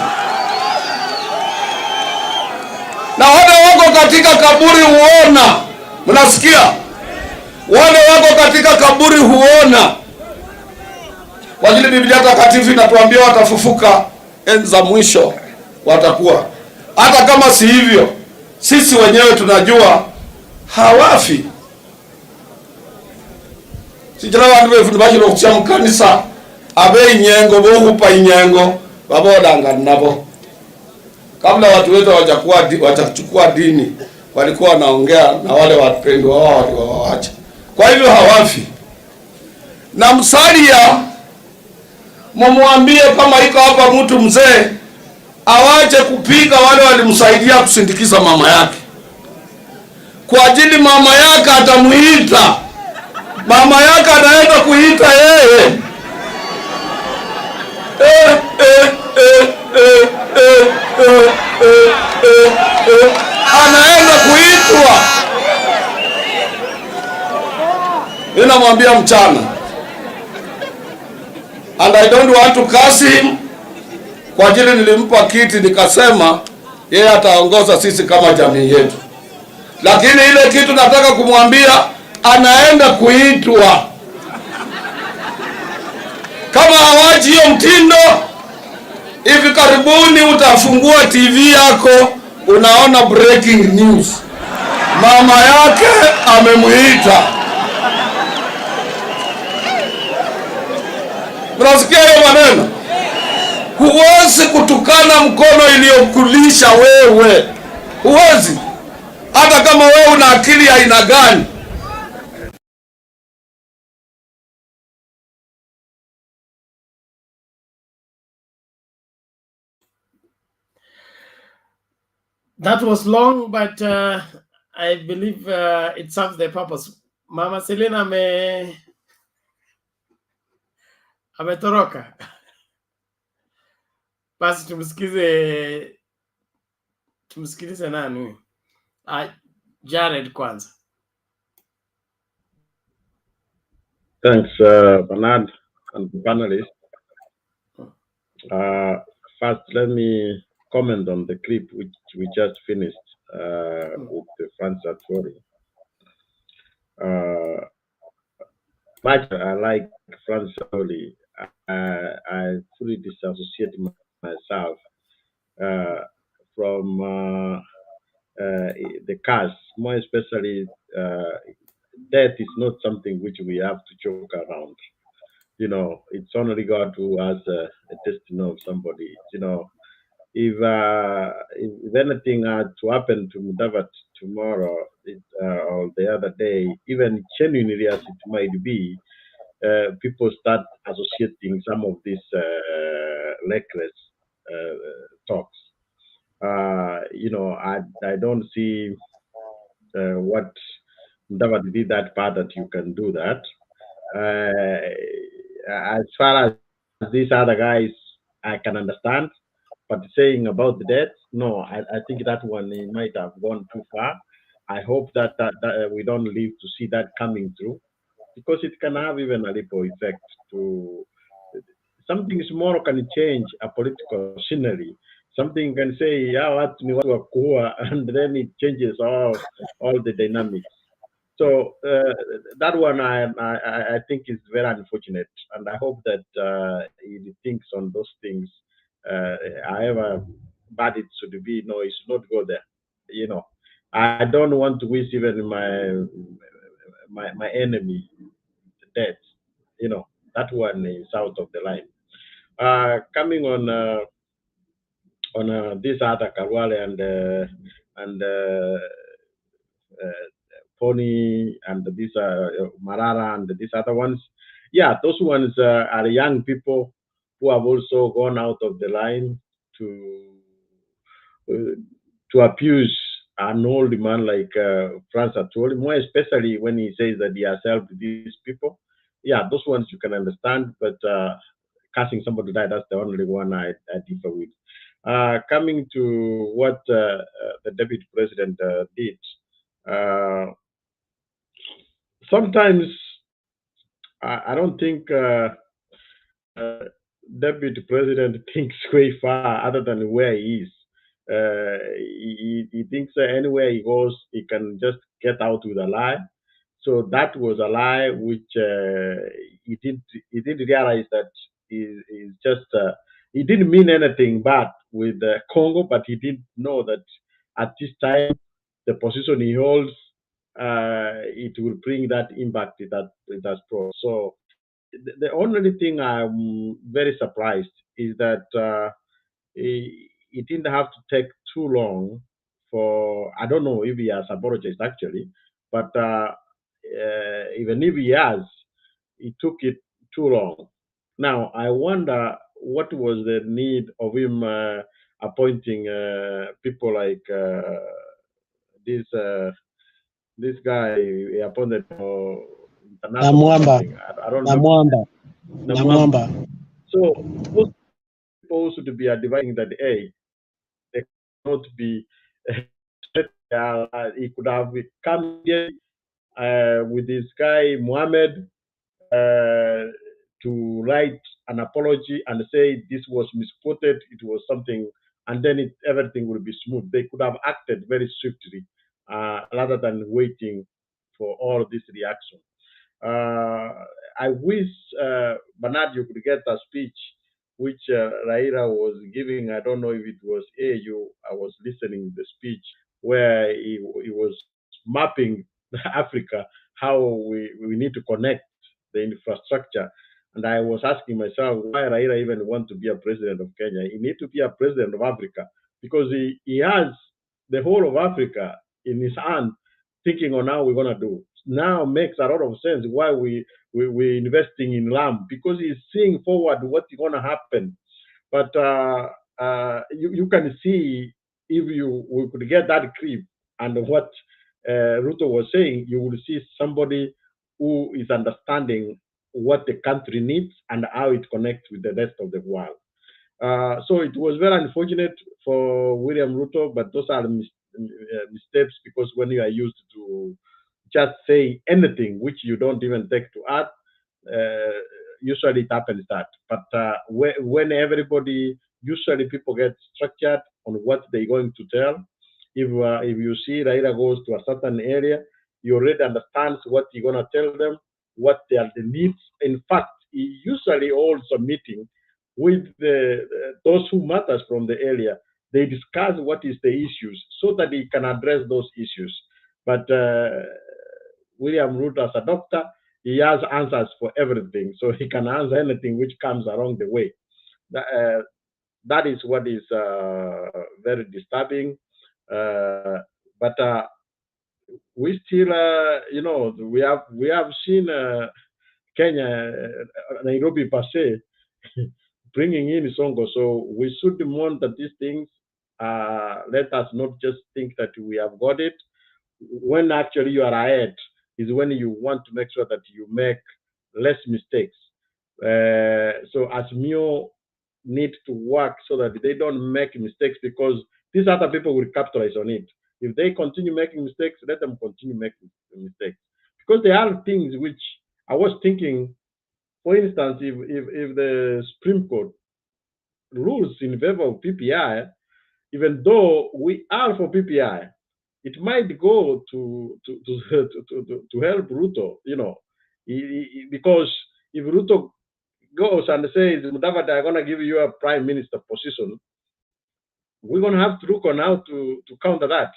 Na wale wako katika kaburi huona, mnasikia? Wale wako katika kaburi huona. Kwa ajili Biblia takatifu inatuambia watafufuka enzi za mwisho, watakuwa. Hata kama si hivyo, sisi wenyewe tunajua hawafi. Sijala wandu befu bashiro kutia mkanisa abe inyengo bohupa inyengo babodanga nabo. Kabla watu wetu wachachukua dini, walikuwa wanaongea na wale wapendwa wao waliowaacha. Kwa hivyo hawafi. Na Musalia mumwambie kama iko hapa mtu mzee awache kupiga wale walimsaidia kusindikiza mama yake. Kwa ajili mama yake atamuita. Mama yake anaenda kuita yeye. Anaenda kuitwa. Ninamwambia mchana. And I don't want to curse him. Kwa ajili nilimpa kiti nikasema yeye ataongoza sisi kama jamii yetu. Lakini ile kitu nataka kumwambia anaenda kuitwa. Kama hawaji hiyo mtindo, hivi karibuni utafungua TV yako unaona breaking news. Mama yake amemuita. Mnasikia hiyo maneno? Huwezi kutukana mkono iliyokulisha wewe. Huwezi. Hata kama wewe una akili ya aina gani. That was long, but I believe it serves the purpose. Mama Selina ametoroka. Basi tumsikize nani? Jared kwanza. Thanks, Bernard and the panelists. First, let me comment on the clip which we just finished with the Francis Atwoli. Much I like Francis Atwoli. I fully disassociate myself from the cause, more especially death is not something which we have to joke around. You know, it's only God who has a destiny of somebody. You know, if anything had to happen to Mudavadi tomorrow or the other day, even genuinely as it might be, people start associating some of these reckless talks. You know, I don't see what Mudavadi did that part that you can do that. As far as these other guys, I can understand, but saying about the death, no, I think that one might have gone too far. I hope that we don't live to see that coming through, because it can have even a ripple effect to something small can change a political scenery. Something can say, yeah, and then it changes all the dynamics. So that one I think is very unfortunate, and I hope that he thinks on those things. However bad it should be, no, it should not go there. You know, I don't want to wish even my enemy dead. You know, that one is out of the line. Coming on this other Khalwale and Pony and these Malala and these other ones. Yeah, those ones are young people who have also gone out of the line to abuse an old man like Franz Atwoli, more especially when he says that he has helped these people. Yeah, those ones you can understand, but casting somebody to die, that's the only one I differ with. Coming to what the deputy president did, sometimes I don't think deputy president thinks way far other than where he is. He thinks anywhere he goes, he can just get out with a lie. So that was a lie which he didn't realize that he's just he didn't mean anything bad with Congo, but he didn't know that at this time the position he holds it will bring that impact that it has brought. So the only thing I'm very surprised is that it didn't have to take too long for, I don't know if he has apologized actually, but even if he has, it took it too long. Now, I wonder what was the need of him appointing people like this guy he appointed for international Namwamba. I don't remember. Namwamba. So those supposed to be advising that they cannot be he could have come here with this guy Mohammed to write an apology and say this was misquoted, it was something, and then everything will be smooth. They could have acted very swiftly rather than waiting for all this reaction. I wish Bernard you could get a speech which Raila was giving. I don't know if it was AU. I was listening to the speech where he was mapping Africa, how we need to connect the infrastructure. And I was asking myself why Raila even want to be a president of Kenya. He need to be a president of Africa because he has the whole of Africa in his hand, thinking on how we're gonna do. Now makes a lot of sense why we're investing in land because he's seeing forward what's gonna happen. But you can see if we could get that clip and what Ruto was saying, you will see somebody who is understanding what the country needs and how it connects with the rest of the world. So it was very unfortunate for William Ruto, but those are mistakes because when you are used to just say anything which you don't even take to add, usually it happens that. But when everybody, usually people get structured on what they're going to tell. If you see Raila goes to a certain area, you already understands what you're gonna tell them, what they are the needs. In fact, he usually holds a meeting with those who matters from the area. They discuss what is the issues so that he can address those issues. But William Ruto, as a doctor, he has answers for everything, so he can answer anything which comes along the way. That is what is very disturbing. But we still, we have seen Kenya, Nairobi per se, bringing in Songo. So we should monitor these things. Let us not just think that we have got it. When actually you are ahead is when you want to make sure that you make less mistakes. So as Mio need to work so that they don't make mistakes because these other people will capitalize on it. If they continue making mistakes, let them continue making mistakes. Because there are things which I was thinking, for instance, if the Supreme Court rules in favor of PPI, even though we are for PPI, it might go to help Ruto, because if Ruto goes and says, Mudavadi, I'm going to give you a prime minister position, we're going to have to look on how to counter that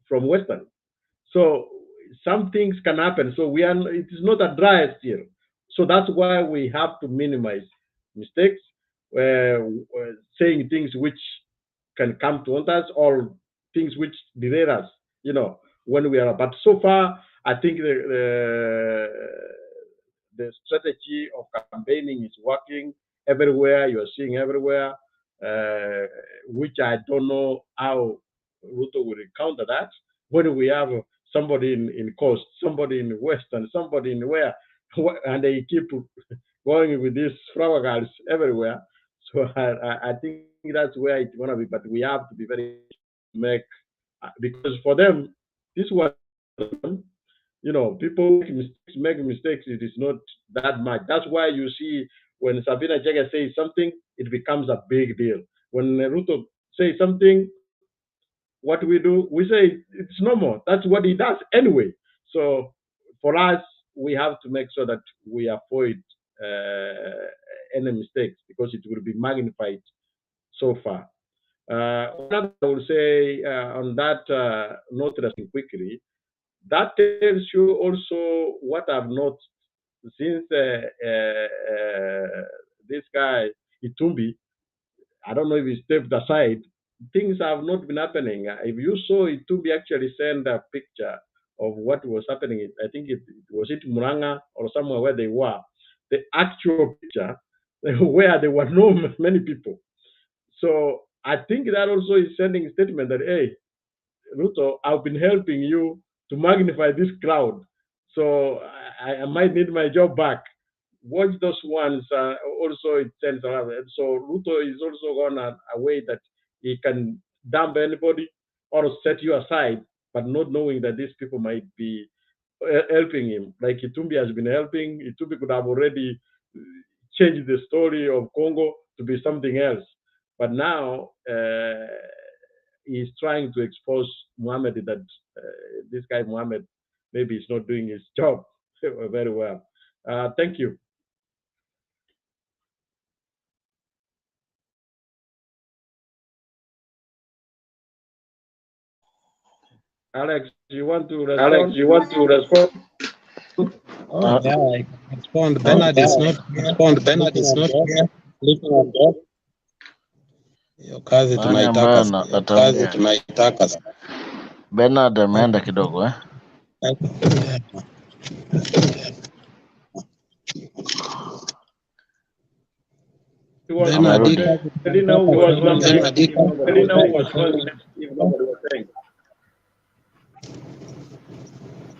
from Western. So some things can happen. So it is not a dry still. So that's why we have to minimize mistakes, saying things which can come to others or things which derail us, when we are. But so far, I think the strategy of campaigning is working everywhere. You're seeing everywhere, which I don't know how Ruto will encounter that when we have somebody in coast, somebody in west, and somebody in where, and they keep going with these flower girls everywhere. So I think that's where it's gonna be. But we have to be very because for them, this was, people make mistakes. It is not that much. That's why you see when Sabina Chege says something, it becomes a big deal. When Ruto says something, what do? We say it's normal. That's what he does anyway. So for us, we have to make sure that we avoid any mistakes because it will be magnified so far. What I will say on that note quickly, that tells you also what I've noticed since this guy Itumbi, I don't know if he stepped aside, things have not been happening. If you saw Itumbi actually send a picture of what was happening, I think it was Muranga or somewhere where they were, the actual picture where there were no many people. So I think that also is sending a statement that, hey, Ruto, I've been helping you to magnify this crowd. So I might need my job back. Watch those ones. Also, it sends around. So Ruto is also gone a way that he can dump anybody or set you aside, but not knowing that these people might be helping him. Like Itumbi has been helping. Itumbi could have already changed the story of Congo to be something else. But now he's trying to expose Mohammed that this guy Mohammed maybe is not doing his job very well. Thank you. Alex, you want to respond? Yeah, I can respond. Bernard is not respond. Bernard is not here. Hiyo kazi tunaitaka. Bernard ameenda kidogo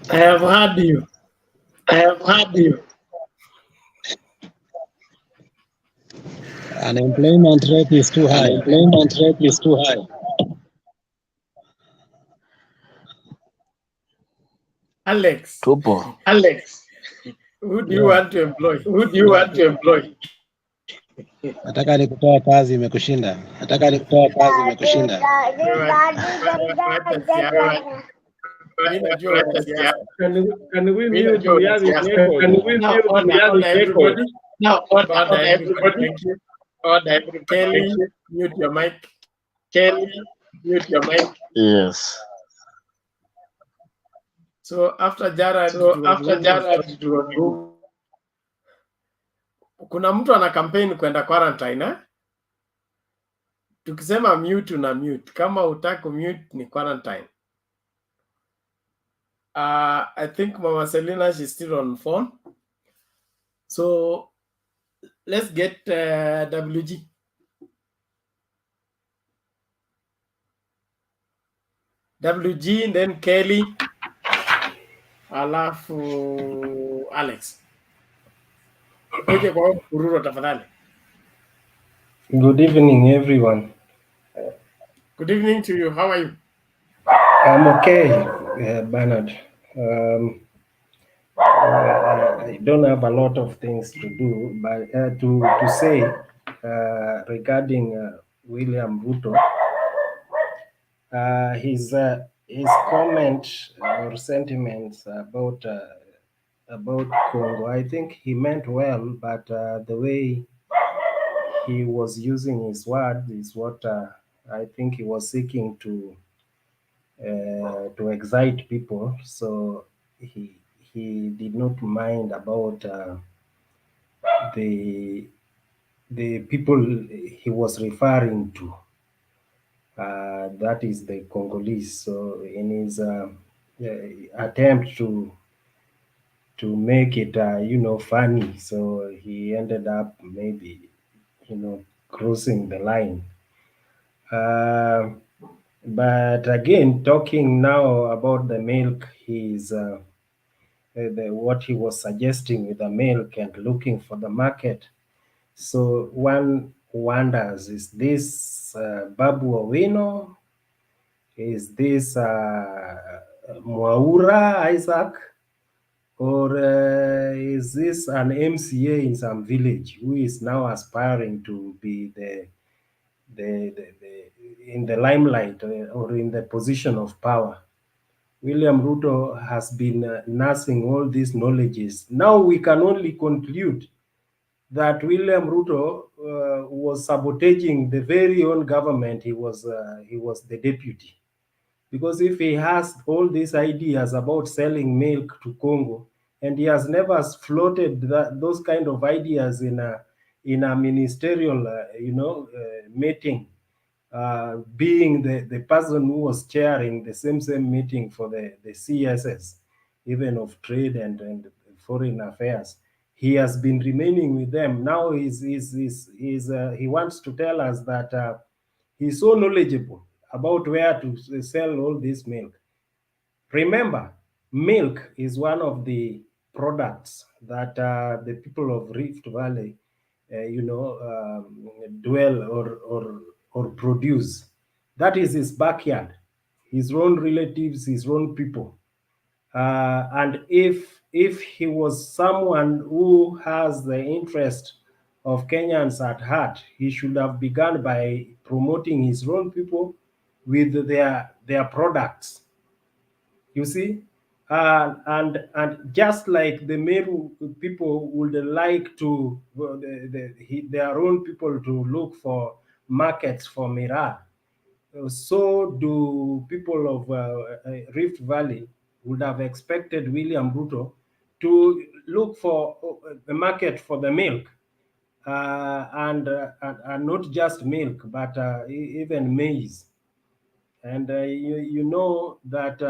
I have heard you. Unemployment rate is too high. Alex, tupo. who do you want to employ? Nataka nikutoa kazi imekushinda. Can we mute reality echo? Everybody? Now, order everybody. Thank you. Kelly, mute your mic. Yes. So after Jared, kuna mtu ana campaign kwenda quarantine Tukisema mute na mute, kama utaki mute ni quarantine. I think Mama Selina, she's still on phone. So let's get WG. WG, then Kelly, alafu Alex. Oje kwa kururo tafadhali. Good evening, everyone. Good evening to you. How are you? I'm okay, Bernard. I don't have a lot of things to do, but to say regarding William Ruto, his comment or sentiments about Congo, I think he meant well, but the way he was using his word is what I think he was seeking to excite people. So he did not mind about the people he was referring to. That is the Congolese. So in his attempt to make it funny, so he ended up maybe crossing the line. But again, talking now about the milk, what he was suggesting with the milk and looking for the market. So one wonders, is this Babu Owino? Is this Mwaura Isaac? Or is this an MCA in some village who is now aspiring to be in the limelight or in the position of power? William Ruto has been nursing all these knowledges. Now we can only conclude that William Ruto was sabotaging the very own government. He was the deputy. Because if he has all these ideas about selling milk to Congo, and he has never floated those kind of ideas in a ministerial, meeting, being the person who was chairing the same meeting for the CSS, even of trade and foreign affairs, he has been remaining with them. Now he wants to tell us that he's so knowledgeable about where to sell all this milk. Remember, milk is one of the products that the people of Rift Valley, dwell or produce. That is his backyard, his own relatives, his own people. And if he was someone who has the interest of Kenyans at heart, he should have begun by promoting his own people with their products. You see, and just like the Meru people would like to their own people to look for markets for miraa, so do people of Rift Valley would have expected William Ruto to look for a market for the milk, and not just milk, but even maize. And you know that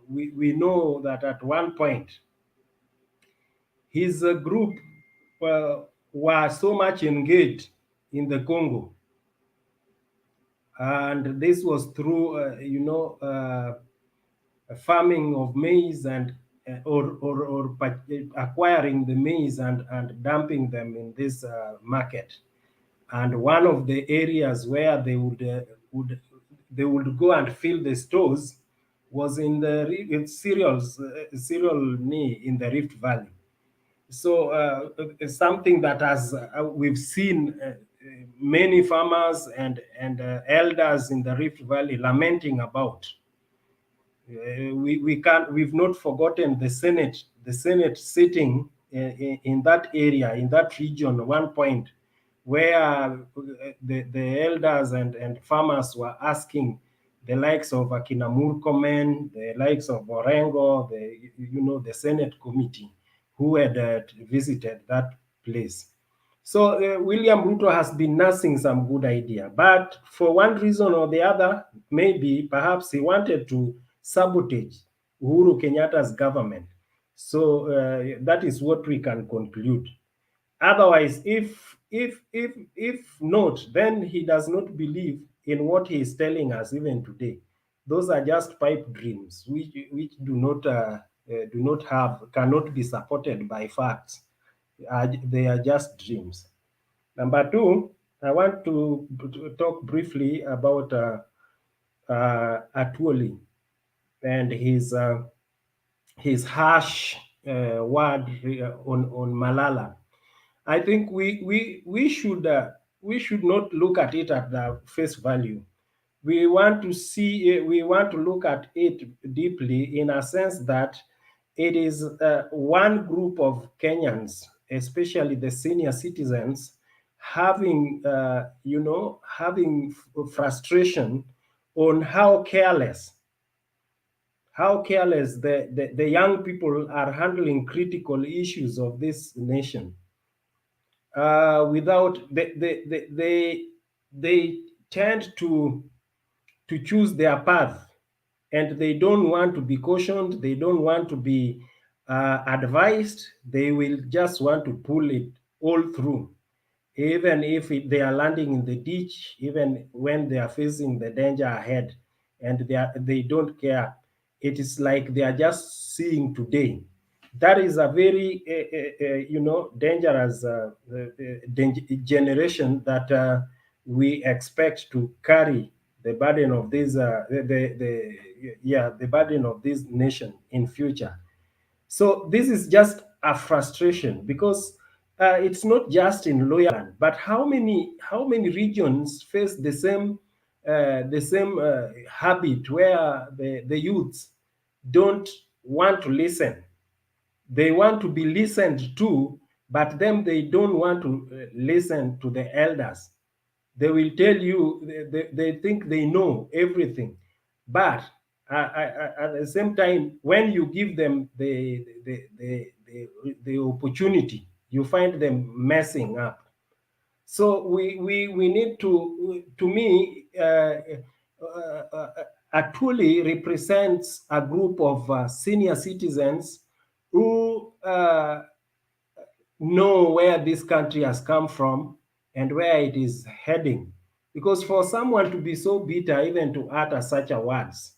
we know that at one point his group were so much engaged in the Congo, and this was through farming of maize and or acquiring the maize and dumping them in this market. And one of the areas where they would go and fill the stores was in the cereal knee in the Rift Valley. So something that has we've seen many farmers and elders in the Rift Valley lamenting about. We've not forgotten the Senate sitting in that area, in that region, one point where the elders and farmers were asking the likes of Akina Murkomen, the likes of Orengo, the Senate committee who had visited that place. So William Ruto has been nursing some good idea, but for one reason or the other, maybe perhaps he wanted to sabotage Uhuru Kenyatta's government. So that is what we can conclude. Otherwise, if not, then he does not believe in what he is telling us even today. Those are just pipe dreams, which cannot be supported by facts. They are just dreams. Number two, I want to talk briefly about Atwoli and his harsh word on Malala. I think we should not look at it at the face value. We want to look at it deeply, in a sense that it is one group of Kenyans, especially the senior citizens, having frustration on how careless how careless the young people are handling critical issues of this nation. Without they tend to choose their path, and they don't want to be cautioned, they don't want to be advised, they will just want to pull it all through, even if they are landing in the ditch, even when they are facing the danger ahead, and they don't care. It is like they are just seeing today. That is a very dangerous generation that we expect to carry the burden of this the burden of this nation in future. So this is just a frustration, because it's not just in Loyaland, but how many regions face the same habit, where the youths don't want to listen. They want to be listened to, but then they don't want to listen to the elders. They will tell you, they think they know everything, but at the same time, when you give them the opportunity, you find them messing up. So we need to me, Atwoli represents a group of senior citizens who know where this country has come from and where it is heading. Because for someone to be so bitter, even to utter such a words,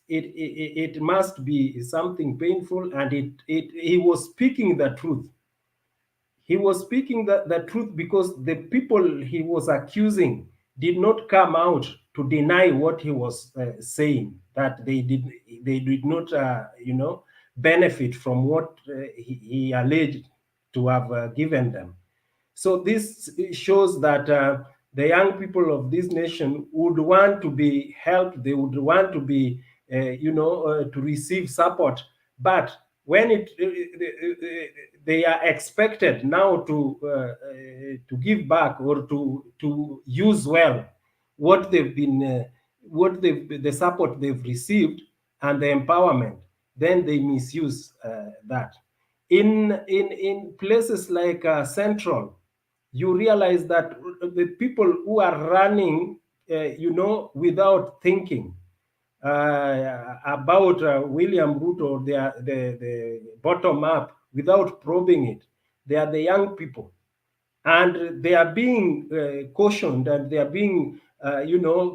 it must be something painful, and he was speaking the truth. He was speaking the truth, because the people he was accusing did not come out to deny what he was saying, that they did not benefit from what he alleged to have given them. So this shows that the young people of this nation would want to be helped. They would want to be, to receive support. But when they are expected now to give back, or to use well what they've been, the support they've received and the empowerment, then they misuse that. In places like Central, you realize that the people who are running, without thinking about William Ruto, the bottom up, without probing it, they are the young people, and they are being cautioned, and they are being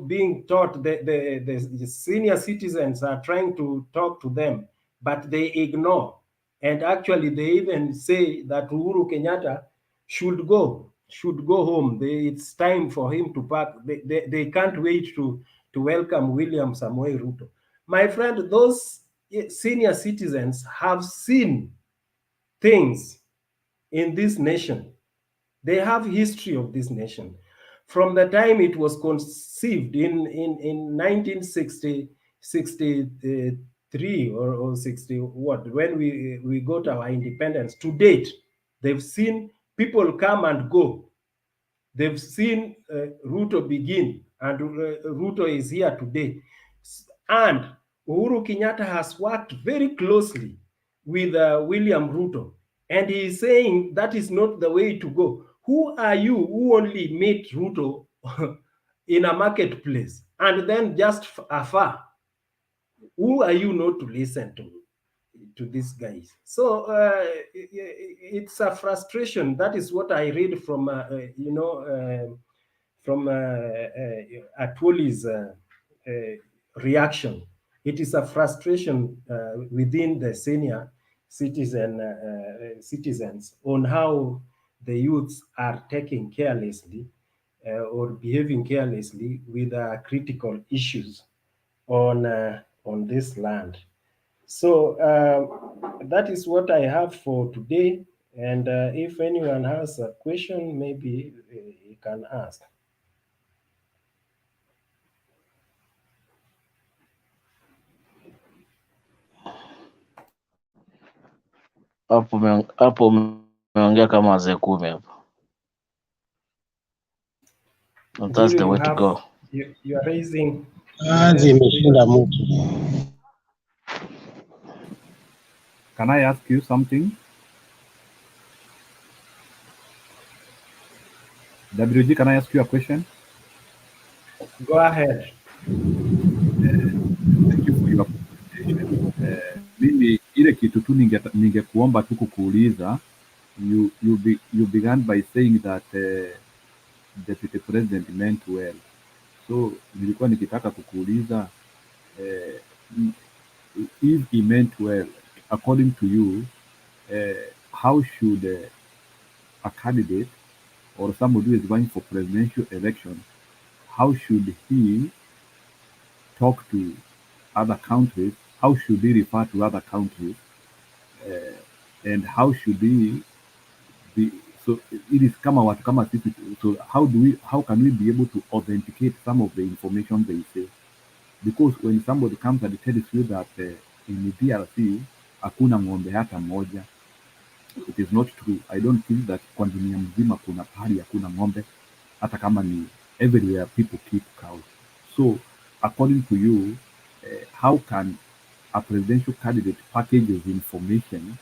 being taught. The senior citizens are trying to talk to them, but they ignore. And actually, they even say that Uhuru Kenyatta should go home. It's time for him to pack. They can't wait to welcome William Samoei Ruto. My friend, those senior citizens have seen things in this nation. They have history of this nation. From the time it was conceived in 1963 or 60, when we got our independence, to date, they've seen people come and go. They've seen Ruto begin, and Ruto is here today. And Uhuru Kenyatta has worked very closely with William Ruto, and he is saying that is not the way to go. Who are you who only meet Ruto in a marketplace and then just afar? Who are you not to listen to these guys? So it's a frustration. That is what I read from Atwoli's reaction. It is a frustration within the senior citizens on how the youths are taking carelessly or behaving carelessly with critical issues on this land. So that is what I have for today. And if anyone has a question, maybe you can ask. Hapo umeongea kama wazee 10 hapo. That's the way to go. You are raising Kazi imeshinda mtu. Can I ask you something? WG, can I ask you a question? Go ahead. Thank you for your presentation. Mimi ile kitu tu ningekuomba tu kukuuliza, you began by saying that Deputy President meant well. So nilikuwa nikitaka kukuuliza if he meant well, according to you, how should a candidate or somebody who is going for presidential election, how should he talk to other countries? How should he refer to other countries? And how should he be? So it is kama sisi. So how can we be able to authenticate some of the information they say? Because when somebody comes and tells you that in the DRC hakuna ng'ombe hata moja, it is not true. I don't think that kwa dunia mzima kuna pahali hakuna ng'ombe, hata kama ni everywhere people keep cows. So according to you, how can a presidential candidate package his information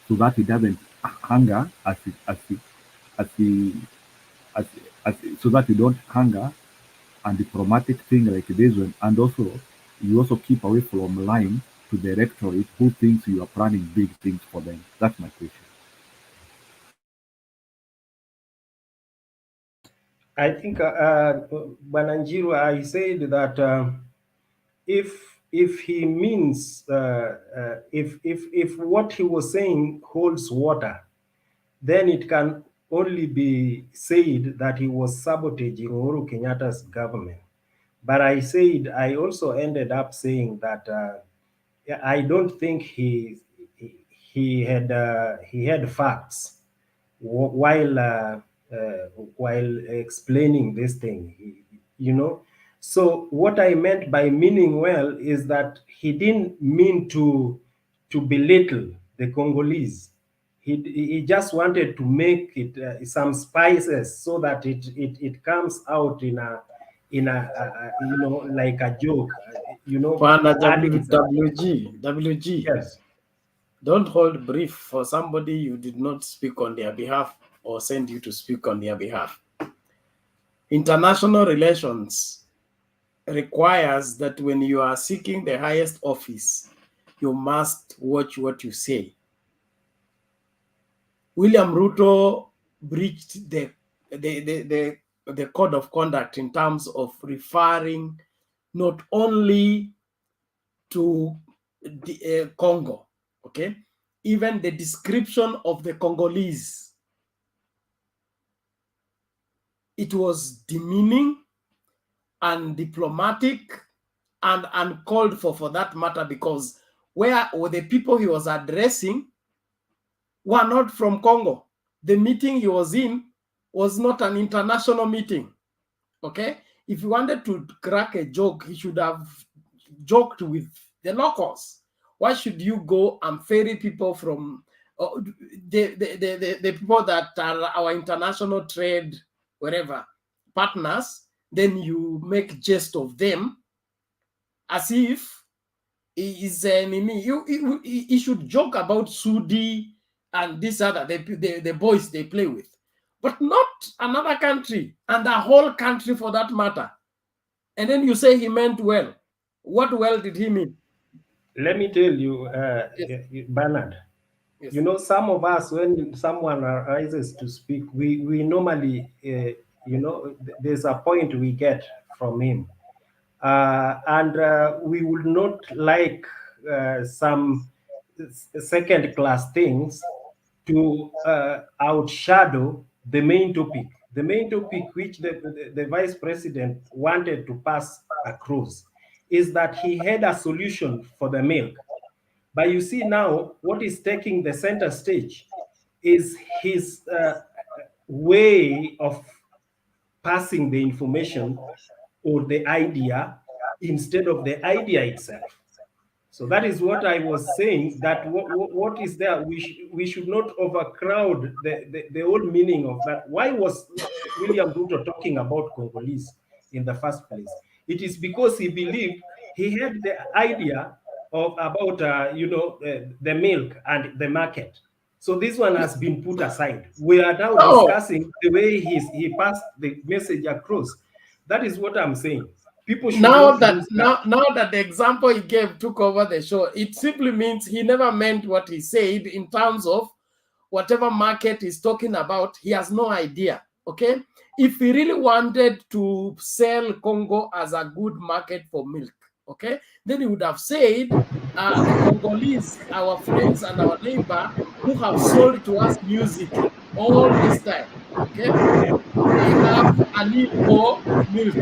so that he doesn't hunger so that you don't hunger and diplomatic thing like this one, and also you also keep away from lying to the electorate who thinks you are planning big things for them? That's my question. I think, Bananjiru, I said that if he means if what he was saying holds water, then it can only be said that he was sabotaging Uhuru Kenyatta's government. But I also ended up saying that I don't think he had facts while explaining this thing, So what I meant by meaning well is that he didn't mean to belittle the Congolese. He just wanted to make it some spices so that it comes out in a like a joke, WG. Yes. Don't hold brief for somebody you did not speak on their behalf or send you to speak on their behalf. International relations requires that when you are seeking the highest office, you must watch what you say. William Ruto breached the code of conduct in terms of referring not only to the Congo, okay, even the description of the Congolese, it was demeaning and diplomatic and uncalled for that matter, because where the people he was addressing were not from Congo. The meeting he was in was not an international meeting, okay? If he wanted to crack a joke, he should have joked with the locals. Why should you go and ferry people from the people that are our international trade, whatever, partners, then you make jest of them as if he is an enemy. He should joke about Sudi and this other, the boys they play with, but not another country and the whole country for that matter. And then you say he meant well. What well did he mean? Let me tell you, Bernard, yes. Some of us, when someone arises to speak, we normally, there's a point we get from him. And we would not like some second-class things to outshadow the main topic. The main topic which the vice president wanted to pass across is that he had a solution for the milk. But you see now, what is taking the center stage is his way of passing the information or the idea instead of the idea itself. So that is what I was saying, that what is there, we should not overcrowd the whole meaning of that. Why was William Ruto talking about Congolese in the first place? It is because he believed he had the idea of about the milk and the market. So this one has been put aside. We are now discussing the way he passed the message across. That is what I'm saying. People should now not that lose that. now that the example he gave took over the show, it simply means he never meant what he said in terms of whatever market he's talking about. He has no idea. Okay, if he really wanted to sell Congo as a good market for milk, okay, then he would have said the Congolese, our friends and our neighbor, who have sold to us music all this time, okay, they have a need for milk.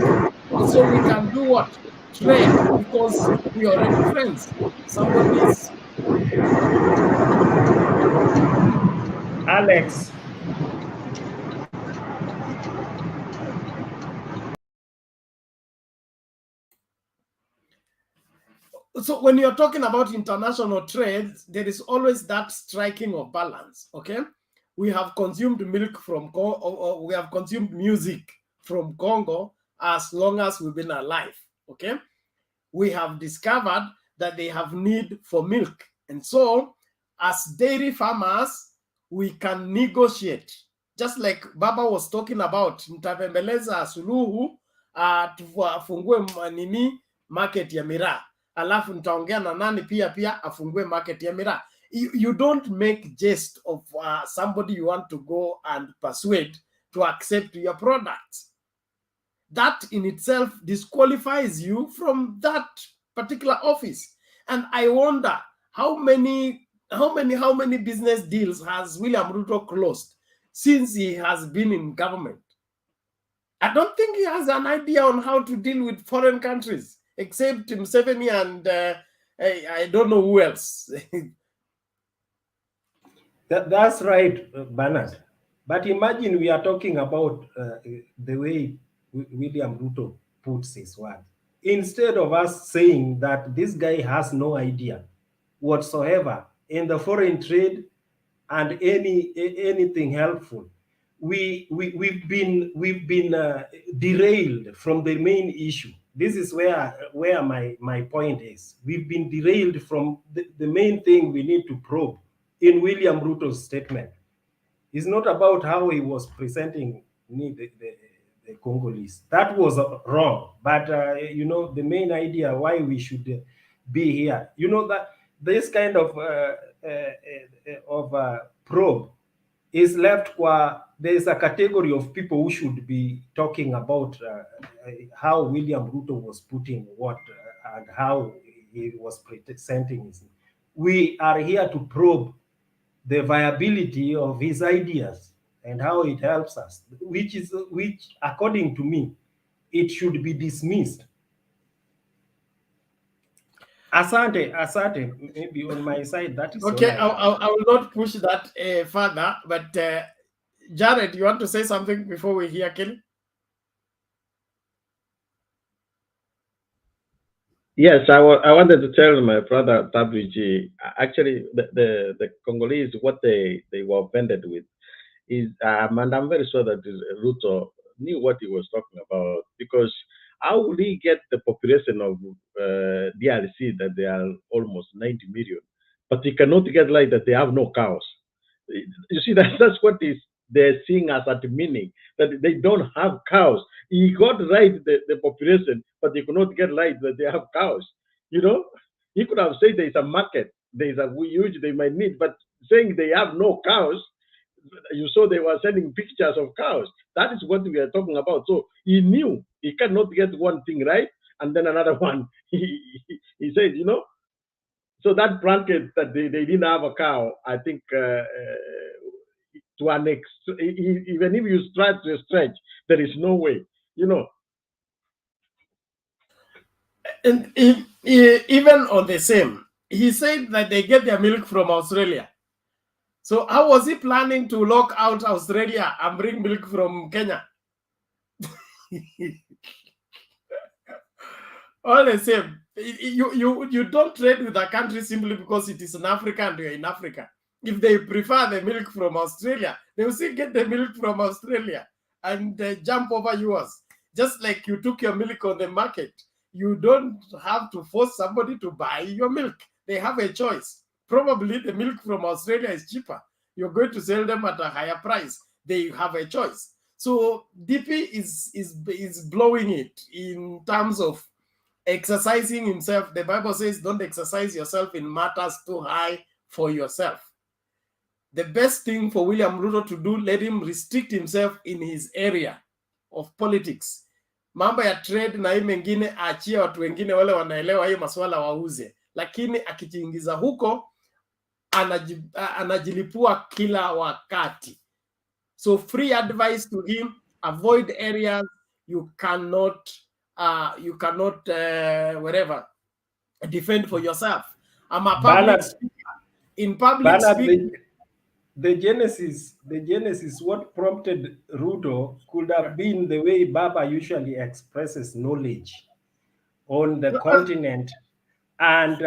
So we can do what? Trade, because we are already friends. Somebody's Alex. So when you're talking about international trade, there is always that striking of balance. Okay, we have consumed milk from Congo, or we have consumed music from Congo as long as we've been alive. Okay, we have discovered that they have need for milk, and so as dairy farmers, we can negotiate. Just like Baba was talking about, mtavembeleza suluhu tufungue nini market ya miraa, alafu nitaongea na nani pia afungue market ya miraa. You don't make jest of somebody you want to go and persuade to accept your product. That in itself disqualifies you from that particular office. And I wonder how many business deals has William Ruto closed since he has been in government? I don't think he has an idea on how to deal with foreign countries, except Museveni and I don't know who else. That's right, Bernard. But imagine we are talking about the way William Ruto puts his word. Instead of us saying that this guy has no idea whatsoever in the foreign trade and anything helpful, we've been derailed from the main issue. This is where my point is. We've been derailed from the main thing we need to probe in William Ruto's statement. It's not about how he was presenting the Congolese. That was wrong. But the main idea why we should be here, that this kind of probe is left qua there's a category of people who should be talking about how William Ruto was putting what and how he was presenting his. We are here to probe the viability of his ideas and how it helps us, which according to me, it should be dismissed. Asante, maybe on my side, that is okay. I will not push that further, but Jared, you want to say something before we hear Kelly? Yes, I wanted to tell my brother WG, actually the Congolese, what they were offended with is, and I'm very sure that Ruto knew what he was talking about, because how would he get the population of DRC that they are almost 90 million, but he cannot get like that they have no cows? You see, that's what they're seeing as at meaning, that they don't have cows. He got right the population, but he could not get right that they have cows. He could have said there's a market, there's a huge they might need, but saying they have no cows, you saw they were sending pictures of cows. That is what we are talking about. So he knew he cannot get one thing right, and then another one. He said, so that blanket that they didn't have a cow, I think to an even if you try to stretch, there is no way, And even on the same, he said that they get their milk from Australia. So how was he planning to lock out Australia and bring milk from Kenya? All the same, you don't trade with a country simply because it is in Africa and you're in Africa. If they prefer the milk from Australia, they will still get the milk from Australia and jump over yours. Just like you took your milk on the market, you don't have to force somebody to buy your milk. They have a choice. Probably the milk from Australia is cheaper. You're going to sell them at a higher price. They have a choice. So DP is blowing it in terms of exercising himself. The Bible says, don't exercise yourself in matters too high for yourself. The best thing for William Ruto to do, let him restrict himself in his area of politics. Mambo ya trade na hii mengine achie watu wengine wale wanaelewa hiyo masuala wauze, lakini akijiingiza huko anajilipua kila wakati. So free advice to him, avoid areas you cannot whatever defend for yourself. I'm a public speaker. In public speaking, the genesis, what prompted Ruto could have been the way Baba usually expresses knowledge on the continent, and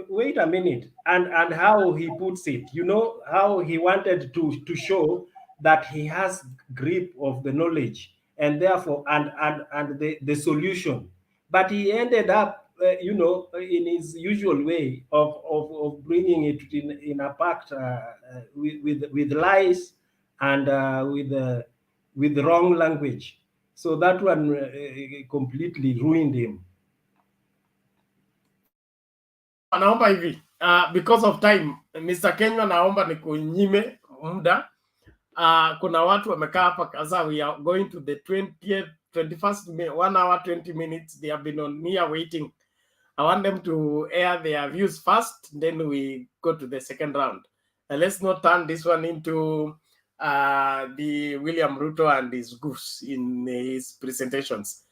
wait a minute, and how he puts it, you know, how he wanted to show that he has grip of the knowledge and therefore and the solution, but he ended up you know, in his usual way of bringing it in a pact with lies and with wrong language. So that one completely ruined him. Naomba hivi because of time, Mr. Kenya, naomba nikunyime muda. Kuna watu wamekaa hapa kaza. We are going to the 21st May, 1 hour 20 minutes. They have been on here waiting. I want them to air their views first, then we go to the second round. Let's not turn this one into the William Ruto and his goose in his presentations.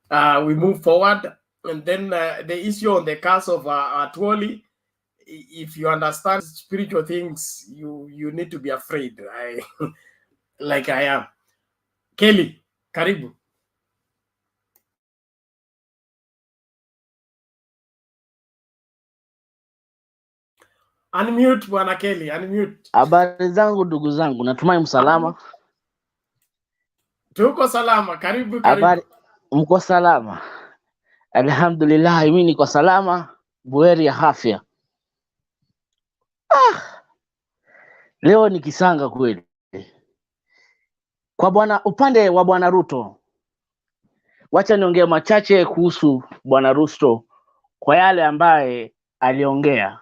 We move forward, and then the issue on the case of Atwoli. If you understand spiritual things, you need to be afraid. Like I am. Kelly, karibu. Unmute Bwana Kelly, unmute. Habari zangu ndugu zangu, natumai msalama. Tuko salama, karibu. Habari, mko salama? Alhamdulillah, mimi niko salama, buheri ya afya. Leo ni kisanga kweli. Kwa upande wa Bwana Ruto, wacha niongee machache kuhusu Bwana Ruto kwa yale ambaye aliongea.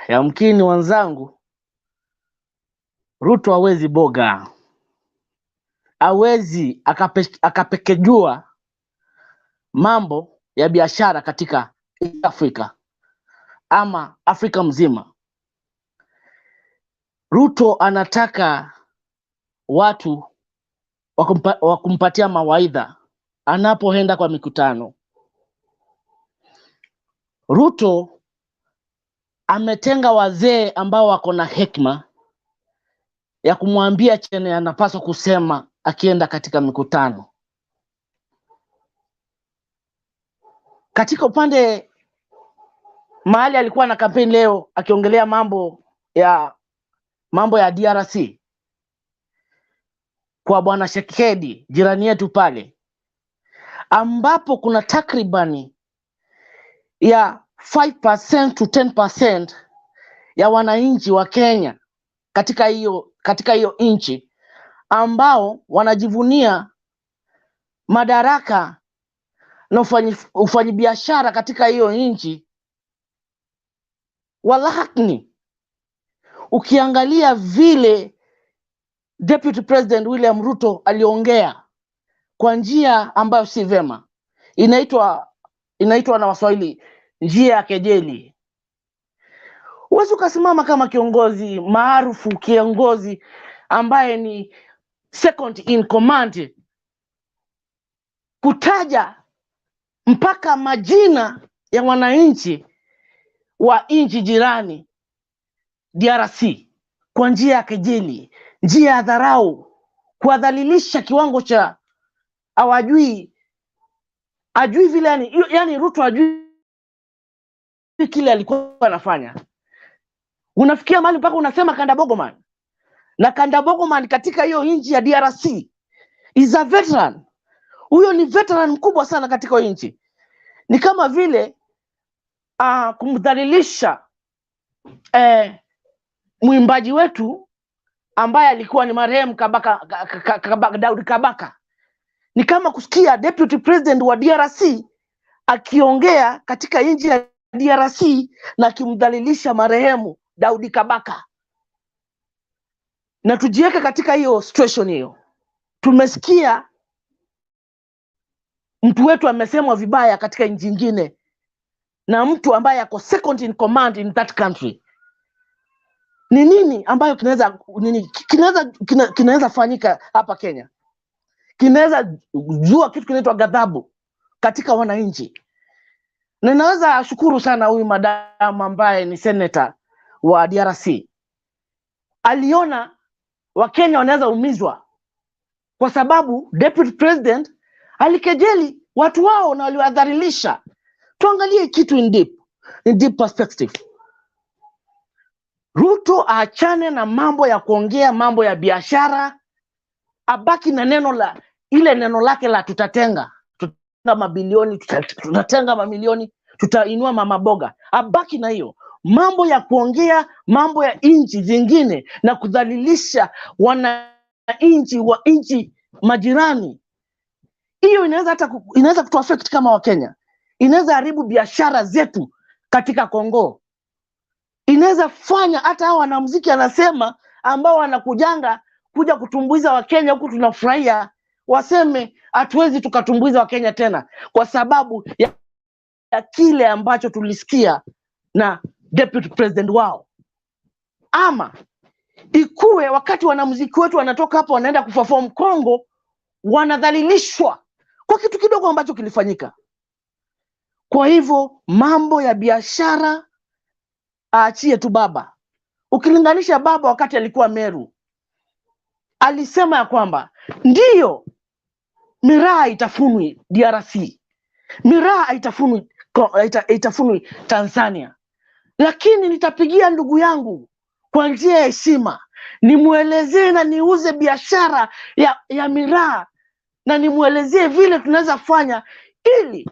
Yamkini wanzangu, Ruto hawezi boga, hawezi akapekejua mambo ya biashara katika Afrika ama Afrika mzima. Ruto anataka watu wakumpatia mawaidha anapoenda kwa mikutano. Ruto ametenga wazee ambao wako na hekima ya kumwambia chenye anapaswa kusema akienda katika mikutano. Katika upande mahali alikuwa na kampeni leo akiongelea mambo ya DRC kwa Bwana Shekedi, jirani yetu pale, ambapo kuna takribani ya 5% to 10% ya wananchi wa Kenya katika hiyo nchi ambao wanajivunia madaraka na ufanyibiashara katika hiyo nchi. Walakini ukiangalia vile Deputy President William Ruto aliongea kwa njia ambayo si vema, inaitwa na Waswahili njia ya kejeli. Huwezi ukasimama kama kiongozi maarufu, kiongozi ambaye ni second in command, kutaja mpaka majina ya wananchi wa nchi jirani DRC kwa njia ya kejeli, njia ya dharau, kuwadhalilisha kiwango cha ajui vile yani Ruto ajui kile alikuwa anafanya. Unafikia mahali mpaka unasema kanda bogo man. na Kandabogoman katika hiyo nchi ya DRC is a veteran. Huyo ni veteran mkubwa sana katika hiyo nchi. Ni kama vile kumdhalilisha mwimbaji wetu ambaye alikuwa ni marehemu Daudi Kabaka. Ni kama kusikia deputy president wa DRC akiongea katika nchi ya DRC na kimdhalilisha marehemu Daudi Kabaka. Na tujiweke katika hiyo situation hiyo. Tumesikia mtu wetu amesemwa vibaya katika nchi nyingine na mtu ambaye ako second in command in that country. Ni nini ambayo kinaweza fanyika hapa Kenya? Kinaweza zua kitu kinaitwa ghadhabu katika wananchi. Na naweza shukuru sana huyu madam ambaye ni senator wa DRC. Aliona Wakenya wanaweza umizwa kwa sababu deputy president alikejeli watu wao na waliwadhalilisha. Tuangalie kitu in deep perspective. Ruto aachane na mambo ya kuongea mambo ya biashara, abaki na neno lake la tutatenga mabilioni, tutatenga mamilioni, tutainua mama boga. Abaki na hiyo mambo ya kuongea mambo ya nchi zingine na kudhalilisha wananchi wa nchi majirani. Hiyo inaweza kutuaffect kama Wakenya. Inaweza haribu biashara zetu katika Kongo. Inaweza fanya hata hao wanamuziki anasema ambao wanakujanga kuja kutumbuiza Wakenya huku tunafurahia, waseme hatuwezi tukatumbuiza Wakenya tena kwa sababu ya kile ambacho tulisikia na deputy president wao. Ama ikuwe wakati wanamuziki wetu wanatoka hapo wanaenda kuperform Kongo, wanadhalilishwa kwa kitu kidogo ambacho kilifanyika. Kwa hivyo mambo ya biashara aachie tu baba. Ukilinganisha baba wakati alikuwa Meru, alisema ya kwamba ndiyo miraa itafunwi DRC, miraa itafunwi Tanzania, lakini nitapigia ndugu yangu kwa njia ya heshima, nimuelezee na niuze biashara ya miraa, na nimuelezee vile tunaweza fanya ili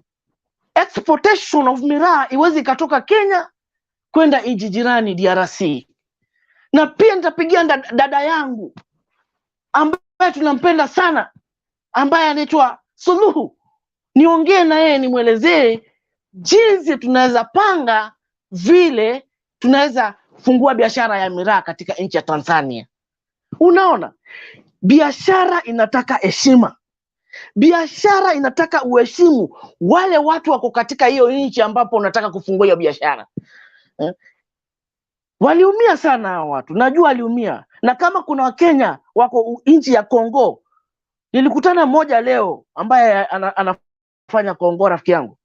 exportation of miraa iweze ikatoka Kenya kwenda nchi jirani DRC. Na pia nitapigia dada yangu ambaye tunampenda sana, ambaye anaitwa Suluhu, niongee na yeye nimuelezee jinsi tunaweza panga vile tunaweza fungua biashara ya miraa katika nchi ya Tanzania. Unaona, biashara inataka heshima. Biashara inataka uheshimu wale watu wako katika hiyo nchi ambapo unataka kufungua hiyo biashara. Waliumia sana hao watu, najua waliumia. Na kama kuna Wakenya wako nchi ya Kongo, nilikutana mmoja leo ambaye anafanya Kongo, rafiki yangu,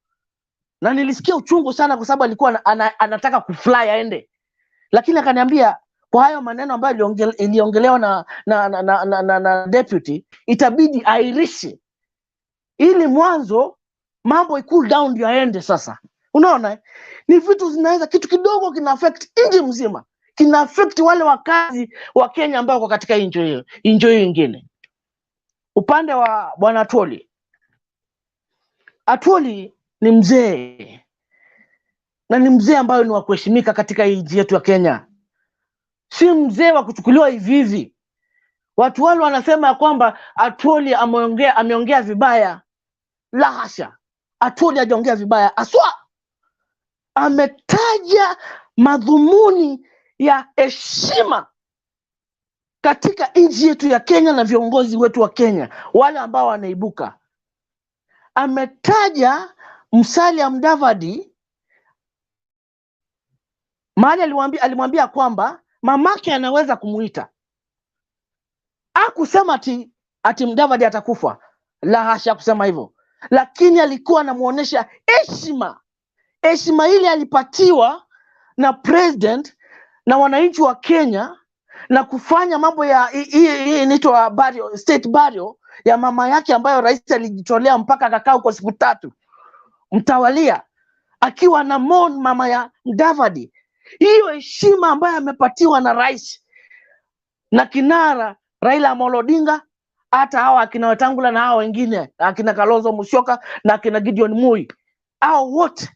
na nilisikia uchungu sana kwa sababu alikuwa anataka kufly aende, lakini akaniambia kwa hayo maneno ambayo iliongelewa na deputy, itabidi airishe ili mwanzo mambo cool down ndio aende sasa. Unaona, ni vitu zinaweza, kitu kidogo kina affect nchi mzima, kina affect wale wakazi wa Kenya ambao wako katika nchi hiyo nyingine. Upande wa bwana Atwoli, Atwoli ni mzee, na ni mzee ambayo ni wa kuheshimika katika nchi yetu ya Kenya. Si mzee wa kuchukuliwa hivi hivi. Watu wale wanasema ya kwamba Atwoli ameongea vibaya. La hasha, Atwoli hajaongea vibaya. Aswa ametaja madhumuni ya heshima katika nchi yetu ya Kenya na viongozi wetu wa Kenya wale ambao wanaibuka. Ametaja Musalia Mudavadi, mahali alimwambia kwamba mamake anaweza kumuita. Hakusema ati Mudavadi atakufa. La hasha, kusema hivyo. Lakini alikuwa anamuonesha heshima. Heshima ile alipatiwa na president na wananchi wa Kenya, na kufanya mambo ya hii inaitwa burial, state burial ya mama yake ambayo rais alijitolea mpaka akakaa kwa siku 3 mtawalia akiwa na mama ya Mudavadi. Hiyo heshima ambayo amepatiwa na rais na kinara Raila Amolo Odinga, hata hawa akina Wetangula na hawa wengine akina Kalonzo Musyoka na akina Gideon Moi, hao wote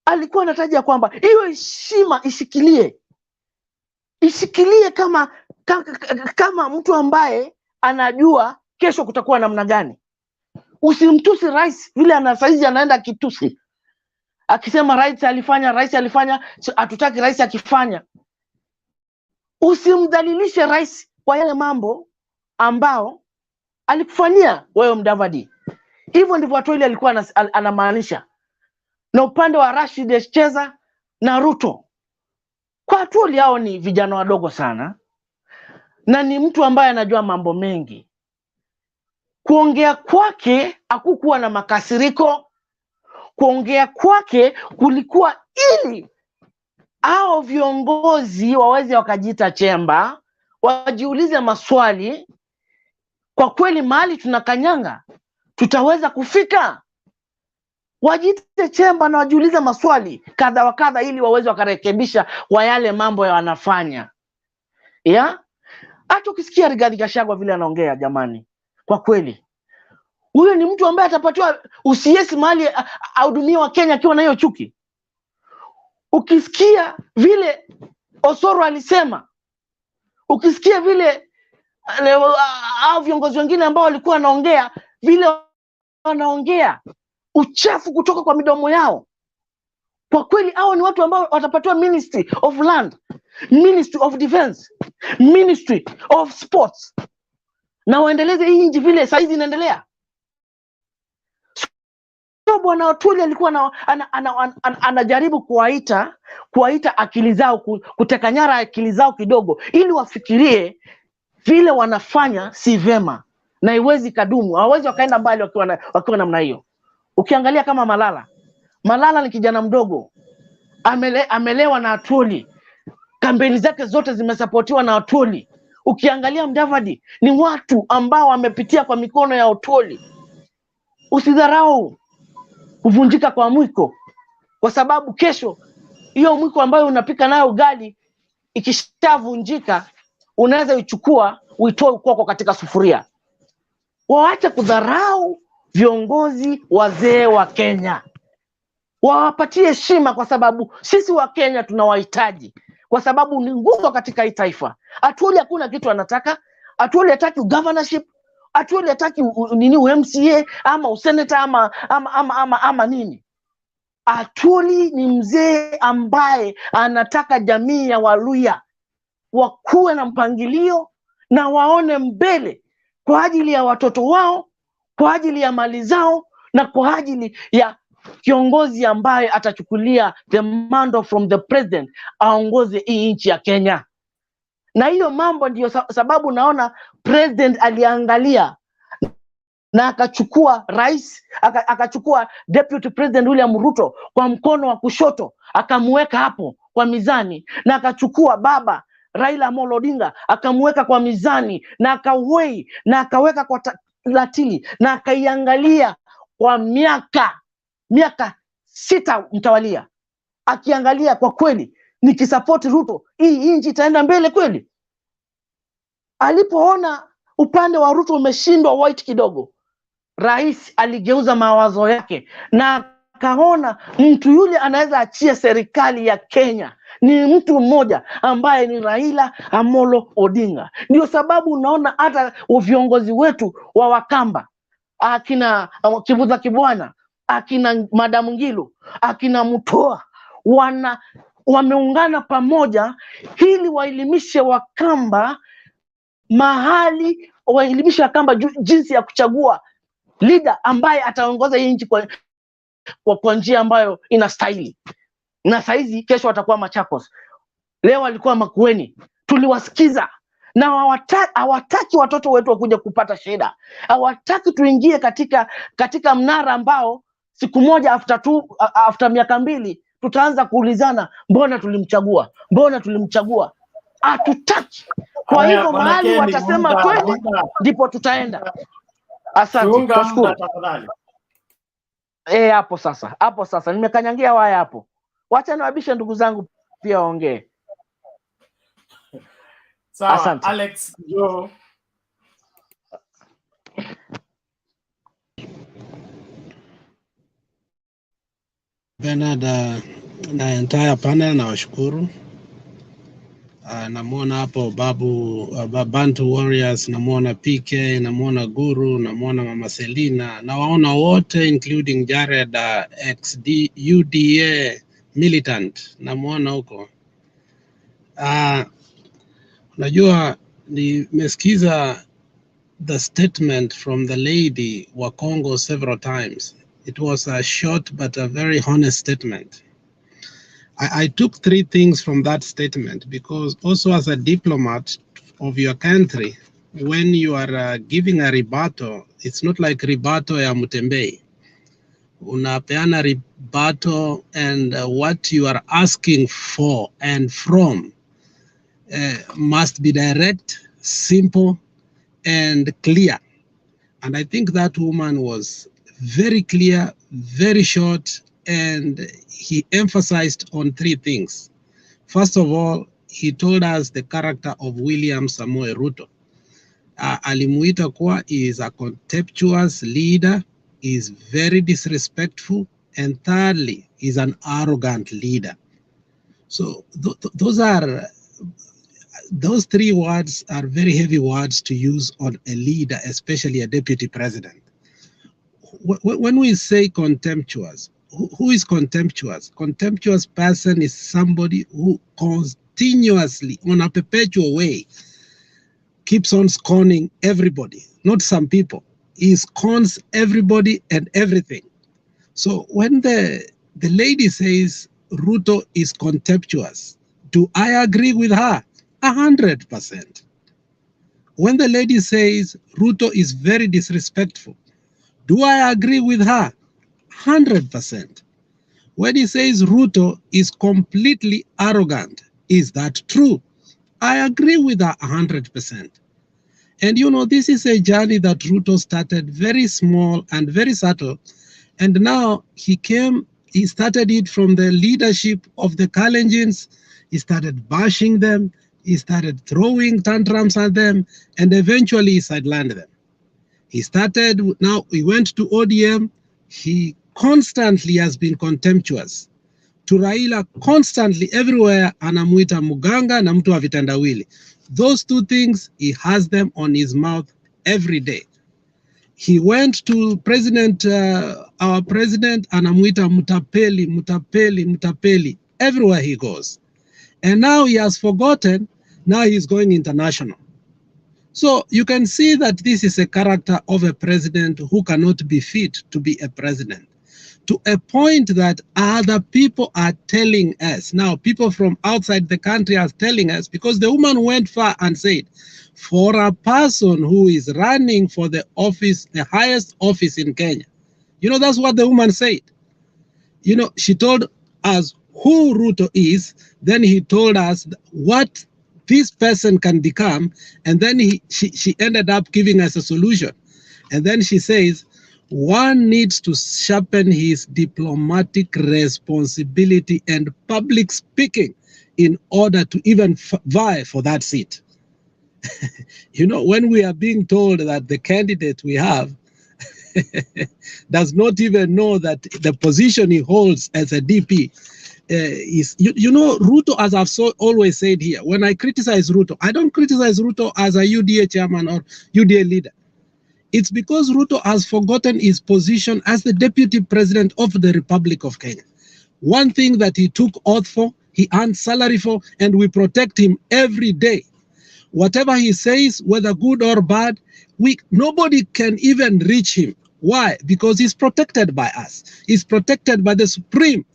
alikuwa anataja kwamba hiyo heshima ishikilie kama mtu ambaye anajua kesho kutakuwa namna gani. Usimtusi rais vile saizi anaenda kitusi akisema rais alifanya, hatutaki rais akifanya. Usimdhalilishe rais kwa yale mambo ambao alikufanyia wewe Mudavadi. Hivyo ndivyo Atwoli alikuwa anamaanisha. Na upande wa Rashid ECHESA na Ruto, kwa Atwoli hao ni vijana wadogo sana, na ni mtu ambaye anajua mambo mengi. Kuongea kwake hakukuwa na makasiriko. Kuongea kwake kulikuwa ili hao viongozi waweze wakajiita chemba, wajiulize maswali, kwa kweli mahali tunakanyanga tutaweza kufika? Wajiite chemba na wajiulize maswali kadha wa kadha ili waweze wakarekebisha kwa yale mambo ya wanafanya. Hata ukisikia Rigathi Gachagua vile anaongea, jamani, kwa kweli huyo ni mtu ambaye atapatiwa usiesi mahali ahudumia wa Kenya akiwa na hiyo chuki. Ukisikia vile Osoro alisema, ukisikia vile au viongozi wengine ambao walikuwa wanaongea vile wanaongea uchafu kutoka kwa midomo yao, kwa kweli hao ni watu ambao watapatiwa Ministry of Land, Ministry of Defense, Ministry of Sports, na waendeleze hii nchi vile saizi inaendelea. So bwana Atwoli alikuwa anajaribu kuwaita akili zao, kuteka nyara akili zao kidogo, ili wafikirie vile wanafanya si vema na iwezi kadumu. Hawezi wakaenda mbali wakiwa namna hiyo. Ukiangalia kama Malala ni kijana mdogo, amelewa na Atwoli, kampeni zake zote zimesapotiwa na Atwoli. Ukiangalia Mudavadi ni watu ambao wamepitia kwa mikono ya Atwoli. Usidharau kuvunjika kwa mwiko, kwa sababu kesho hiyo mwiko ambayo unapika nayo ugali ikishavunjika, unaweza ichukua uitoe ukoko katika sufuria. Waache kudharau viongozi wazee wa Kenya, wawapatie heshima, kwa sababu sisi wa Kenya tunawahitaji, kwa sababu ni nguzo katika hii taifa. Atwoli hakuna kitu anataka. Atwoli hataki governorship, Atwoli hataki nini MCA ama useneta ama nini. Atwoli ni mzee ambaye anataka jamii ya Waluya wakuwe na mpangilio na waone mbele kwa ajili ya watoto wao, kwa ajili ya mali zao, na kwa ajili ya kiongozi ambaye atachukulia the mantle from the president aongoze hii nchi ya Kenya. Na hiyo mambo ndiyo sababu naona president aliangalia na akachukua rais, akachukua deputy president William Ruto kwa mkono wa kushoto, akamweka hapo kwa mizani, na akachukua baba Raila Amolo Odinga akamweka kwa mizani, na akawei na akaweka kwa latili, na akaiangalia kwa miaka 6 mtawalia, akiangalia kwa kweli nikisupport Ruto hii nchi itaenda mbele kweli. Alipoona upande wa Ruto umeshindwa white kidogo, rais aligeuza mawazo yake na akaona mtu yule anaweza achia serikali ya Kenya ni mtu mmoja ambaye ni Raila Amolo Odinga. Ndio sababu unaona hata viongozi wetu wa Wakamba, akina Kivuza Kibwana, akina Madamu Ngilu, akina Mutoa, wameungana pamoja ili waelimishe Wakamba mahali, waelimishe Wakamba jinsi ya kuchagua leader ambaye ataongoza hii nchi kwa njia ambayo inastahili. Na saizi kesho watakuwa Machakos, leo walikuwa Makueni, tuliwasikiza. Na hawataki watoto wetu wakuja kupata shida. Hawataki tuingie katika mnara ambao siku moja after miaka 2 tutaanza kuulizana mbona tulimchagua. Hatutaki. Kwa hivyo mahali watasema twende ndipo tutaenda. Asante, tashukuru. Hapo sasa nimekanyangia waya hapo. Wacha niwabishe ndugu zangu pia waongee. Sawa, Asante. Alex Joe. Bernard na entire panel na washukuru. Namwona hapo Babu Bantu Warriors, namwona PK, namwona Guru, namwona Mama Selina, nawaona wote including Jared XD UDA militant, namwona huko. Najua nimesikiza the statement from the lady wa Congo several times. It was a short but a very honest statement. I took three things from that statement, because also as a diplomat of your country, when you are giving a rebuttal, it's not like rebuttal ya Mutembei. Unapeana rebuttal, and what you are asking for and from must be direct, simple, and clear. And I think that woman was very clear, very short, and he emphasized on three things. First of all, he told us the character of William Samoei Ruto. Alimuita kuwa is a contemptuous leader, is very disrespectful, and thirdly, is an arrogant leader. So those three words are very heavy words to use on a leader, especially a deputy president. When we say contemptuous, who is contemptuous? Contemptuous person is somebody who continuously, on a perpetual way, keeps on scorning everybody, not some people. He scorns everybody and everything. So when the lady says Ruto is contemptuous, do I agree with her? 100%. When the lady says Ruto is very disrespectful, do I agree with her? 100%. When he says Ruto is completely arrogant, is that true? I agree with her 100%. And you know, this is a journey that Ruto started very small and very subtle. And now he started it from the leadership of the Kalenjins. He started bashing them. He started throwing tantrums at them, and eventually he sidelined them. Now he went to ODM. He constantly has been contemptuous. To Raila, constantly, everywhere, anamuita muganga na mtu wa vitendawili. Those two things, he has them on his mouth every day. He went to our president, anamuita mutapeli, mutapeli, mutapeli, everywhere he goes. And now he has forgotten, now he's going international. So you can see that this is a character of a president who cannot be fit to be a president. To a point that other people are telling us, now people from outside the country are telling us, because the woman went far and said, for a person who is running for the office, the highest office in Kenya, you know, that's what the woman said. You know, she told us who Ruto is, then he told us what this person can become, and then she ended up giving us a solution. And then she says, one needs to sharpen his diplomatic responsibility and public speaking in order to even vie for that seat. You know, when we are being told that the candidate we have does not even know that the position he holds as a DP is, you know, Ruto, as I've always said here, when I criticize Ruto, I don't criticize Ruto as a UDA chairman or UDA leader. It's because Ruto has forgotten his position as the deputy president of the Republic of Kenya. One thing that he took oath for, he earned salary for, and we protect him every day. Whatever he says, whether good or bad, nobody can even reach him. Why? Because he's protected by us. He's protected by the Supreme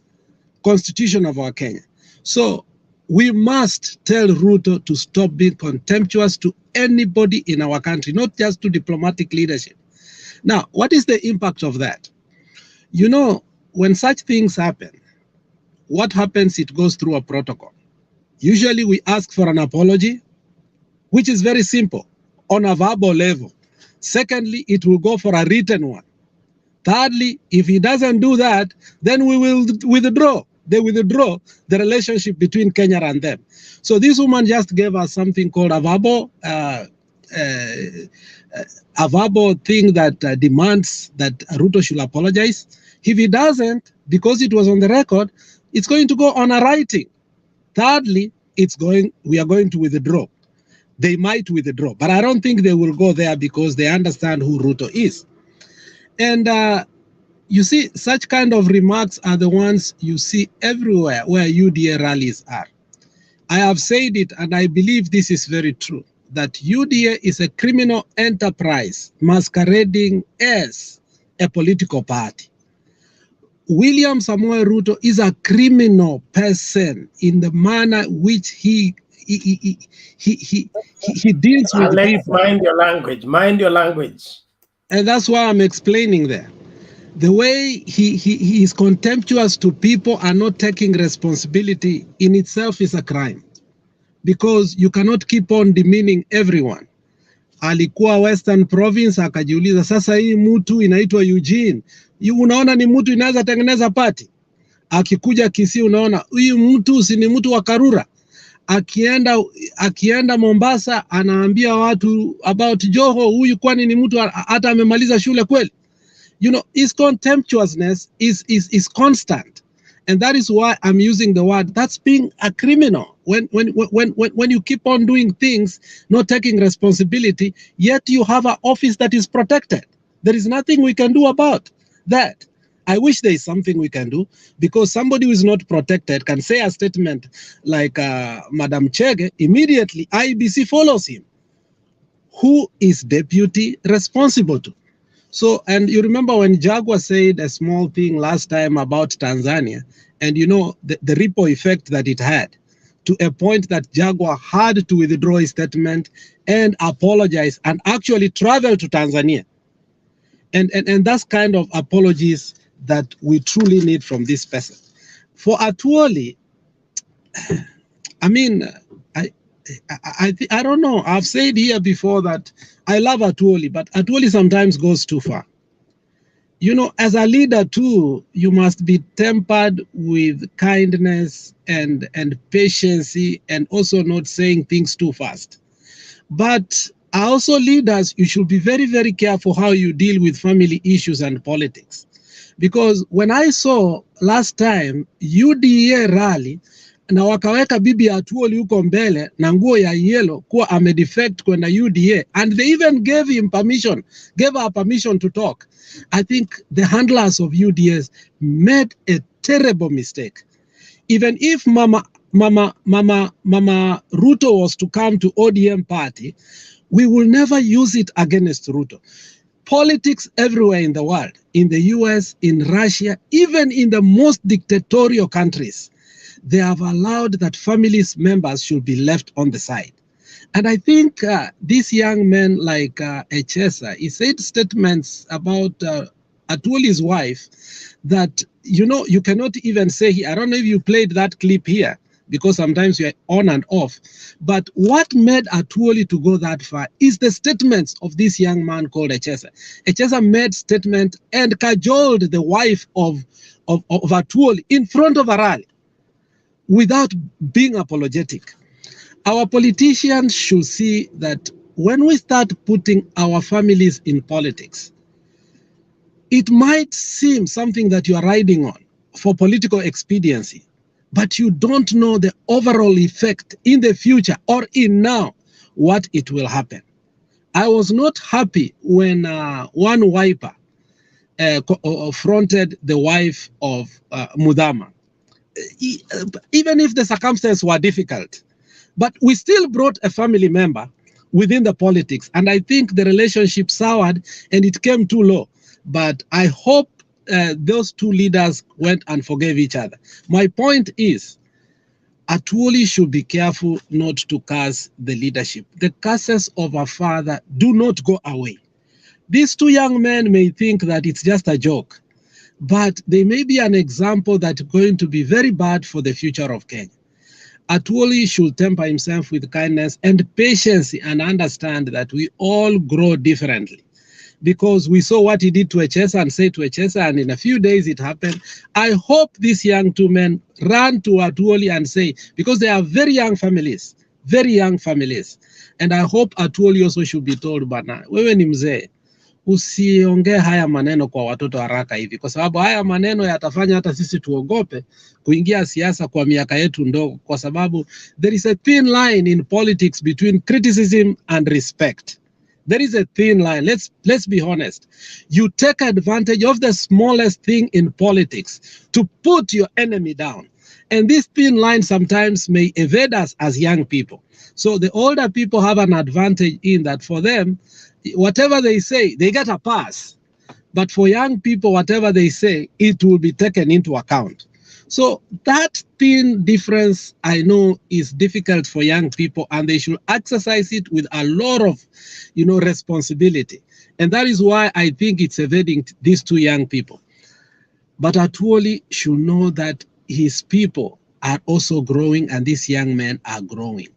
Constitution of our Kenya. So we must tell Ruto to stop being contemptuous to anybody in our country, not just to diplomatic leadership. Now, what is the impact of that? You know, when such things happen, what happens? It goes through a protocol. Usually we ask for an apology, which is very simple, on a verbal level. Secondly, it will go for a written one. Thirdly, if he doesn't do that, then we will withdraw. they withdraw the relationship between Kenya and them. So this woman just gave us something called a verbal thing that demands that Ruto should apologize. If he doesn't, because it was on the record, it's going to go on a writing. Thirdly, we are going to withdraw. They might withdraw, but I don't think they will go there because they understand who Ruto is. And you see, such kind of remarks are the ones you see everywhere where UDA rallies are. I have said it, and I believe this is very true, that UDA is a criminal enterprise masquerading as a political party. William Samoei Ruto is a criminal person in the manner which he deals with people. Mind your language. Mind your language. And that's why I'm explaining there. The way he is contemptuous to people and not taking responsibility in itself is a crime, because you cannot keep on demeaning everyone. Alikuwa Western Province akajiuliza, sasa hii mtu inaitwa Eugene, unaona ni mtu inaweza tengeneza party? Akikuja Kisii unaona huyu mtu si ni mtu wa Karura. Akienda Mombasa anaambia watu about Joho, huyu kwani ni mtu hata amemaliza shule kweli? You know, his contemptuousness is constant, and that is why I'm using the word. That's being a criminal. When you keep on doing things, not taking responsibility, yet you have an office that is protected. There is nothing we can do about that. I wish there is something we can do, because somebody who is not protected can say a statement like Madam Chege, immediately IBC follows him. Who is deputy responsible to? So, and you remember when Jaguar said a small thing last time about Tanzania, and you know the ripple effect that it had, to a point that Jaguar had to withdraw his statement and apologize and actually travel to Tanzania. And that's kind of apologies that we truly need from this person. For Atwoli, I mean, I don't know. I've said here before that I love Atwoli, but Atwoli sometimes goes too far. You know, as a leader too, you must be tempered with kindness and patience, and also not saying things too fast. But also leaders, you should be very, very careful how you deal with family issues and politics. Because when I saw last time UDA rally, na wakaweka bibi Atwoli huko mbele na nguo ya yellow kuwa amedefect kwenda UDA, and they even gave him permission, gave her permission to talk. I think the handlers of UDAs made a terrible mistake. Even if Mama Ruto was to come to ODM party, we will never use it against Ruto. Politics everywhere in the world, in the US, in Russia, even in the most dictatorial countries, they have allowed that families members should be left on the side. And I think this young man like ECHESA, he said statements about Atwoli's wife that, you know, you cannot even say, I don't know if you played that clip here, because sometimes you're on and off. But what made Atwoli to go that far is the statements of this young man called ECHESA. ECHESA made statement and cajoled the wife of Atwoli in front of a rally without being apologetic. Our politicians should see that when we start putting our families in politics, it might seem something that you are riding on for political expediency, but you don't know the overall effect in the future or in now, what it will happen. I was not happy when one wiper fronted the wife of Mudama, even if the circumstances were difficult. But we still brought a family member within the politics, and I think the relationship soured and it came too low. But I hope those two leaders went and forgave each other. My point is, Atwoli should be careful not to curse the leadership. The curses of our father do not go away. These two young men may think that it's just a joke, but they may be an example that's going to be very bad for the future of Kenya. Atwoli should temper himself with kindness and patience and understand that we all grow differently. because we saw what he did to ECHESA and said to ECHESA, and in a few days it happened. I hope these young two men run to Atwoli and say, because they are very young families, and I hope Atwoli also should be told, bana, wewe ni mzee, usiongee haya maneno kwa watoto haraka hivi, kwa sababu haya maneno yatafanya hata sisi tuogope kuingia siasa kwa miaka yetu ndogo, kwa sababu there is a thin line in politics between criticism and respect. There is a thin line. Let's be honest. You take advantage of the smallest thing in politics to put your enemy down. And this thin line sometimes may evade us as young people. So the older people have an advantage in that for them, whatever they say, they get a pass. But for young people, whatever they say, it will be taken into account. So that thin difference, I know, is difficult for young people, and they should exercise it with a lot of, responsibility. And that is why I think it's evading these two young people. But Atwoli should know that his people are also growing, and these young men are growing.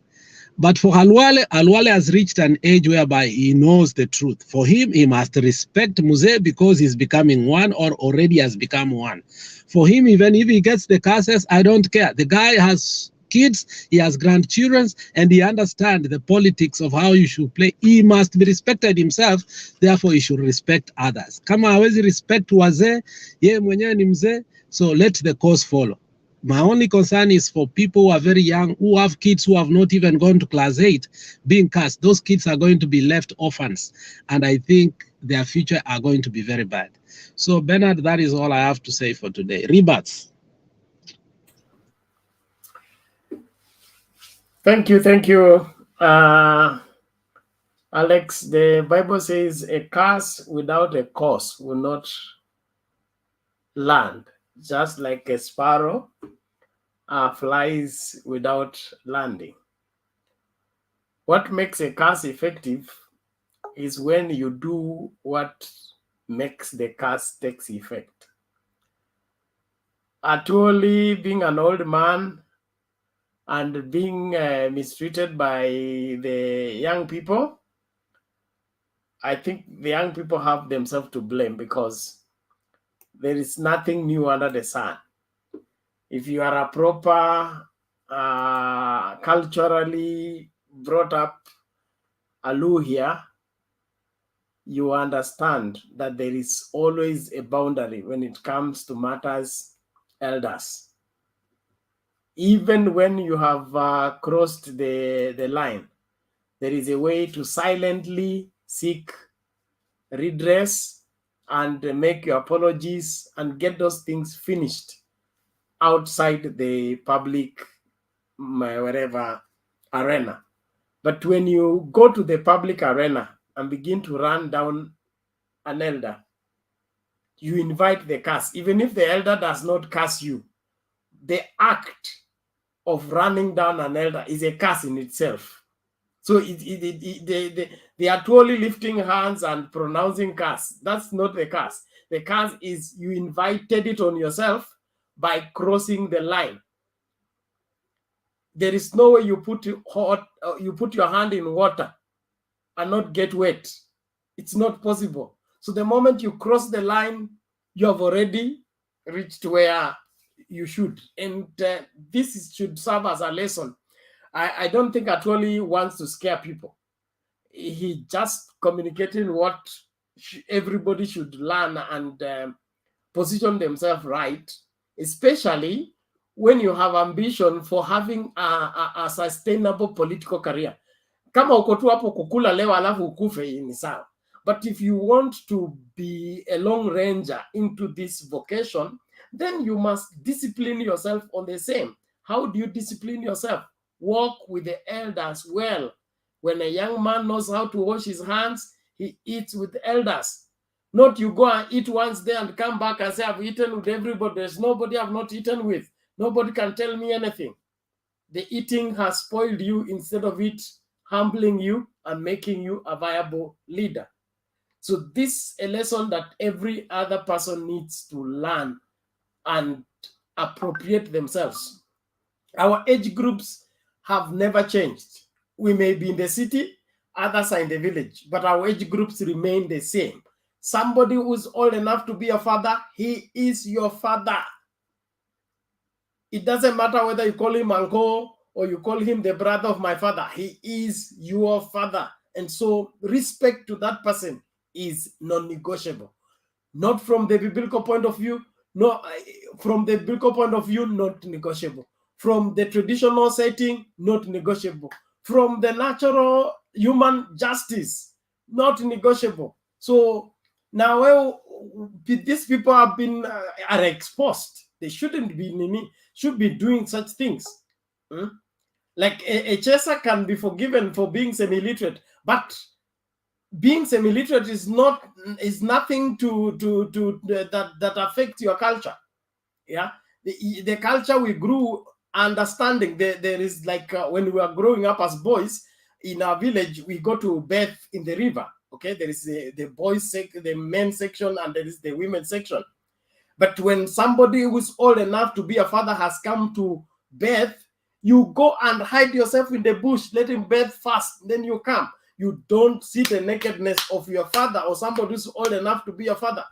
But for Khalwale has reached an age whereby he knows the truth. For him, he must respect Muze because he's becoming one or already has become one. For him, even if he gets the curses, I don't care. The guy has kids, he has grandchildren, and he understands the politics of how you should play. He must be respected himself, therefore he should respect others. Kama hawezi respect wazee, yeye mwenyewe ni mzee, so let the cause follow. My only concern is for people who are very young, who have kids who have not even gone to class 8, being cast. Those kids are going to be left orphans, and I think their future are going to be very bad. So, Bernard, that is all I have to say for today. Rebats. Thank you. Alex, the Bible says a curse without a cause will not land, just like a sparrow flies without landing. What makes a curse effective is when you do what makes the curse takes effect. Atwoli, being an old man and being mistreated by the young people, I think the young people have themselves to blame, because there is nothing new under the sun. If you are a proper, culturally brought up Aluhia, you understand that there is always a boundary when it comes to matters elders. Even when you have crossed the line, there is a way to silently seek redress and make your apologies and get those things finished outside the public, wherever, arena. But when you go to the public arena and begin to run down an elder, you invite the curse. Even if the elder does not curse you, the act of running down an elder is a curse in itself. So they are totally lifting hands and pronouncing curse. That's not the curse. The curse is you invited it on yourself by crossing the line. There is no way you put your hand in water and not get wet. It's not possible. So the moment you cross the line, you have already reached where you should. And this should serve as a lesson. I don't think Atwoli wants to scare people. He just communicating what everybody should learn and position themselves right, especially when you have ambition for having a sustainable political career. Kama uko tu hapo kukula leo alafu ukufe ni sawa. But if you want to be a long ranger into this vocation, then you must discipline yourself on the same. How do you discipline yourself? Walk with the elders well. When a young man knows how to wash his hands, he eats with the elders. Not you go and eat once there and come back and say, I've eaten with everybody. There's nobody I've not eaten with. Nobody can tell me anything. The eating has spoiled you instead of it humbling you and making you a viable leader. So this is a lesson that every other person needs to learn and appropriate themselves. Our age groups have never changed. We may be in the city, others are in the village, but our age groups remain the same. Somebody who's old enough to be a father, he is your father. It doesn't matter whether you call him uncle or you call him the brother of my father. He is your father. And so respect to that person is non-negotiable. Not from the biblical point of view, no, from the biblical point of view, not negotiable. From the traditional setting, not negotiable. From the natural human justice, not negotiable. So now, well, these people have been are exposed. They shouldn't be should be doing such things. Like ECHESA can be forgiven for being semi-literate, but being semi-literate is nothing that affects your culture. Yeah, the culture we grew understanding. There is like when we were growing up as boys in our village, we go to bathe in the river. Okay, there is the boys the men's section, and there is the women's section. But when somebody who's old enough to be a father has come to bathe, you go and hide yourself in the bush, let him bathe first, then you come. You don't see the nakedness of your father or somebody who's old enough to be a father.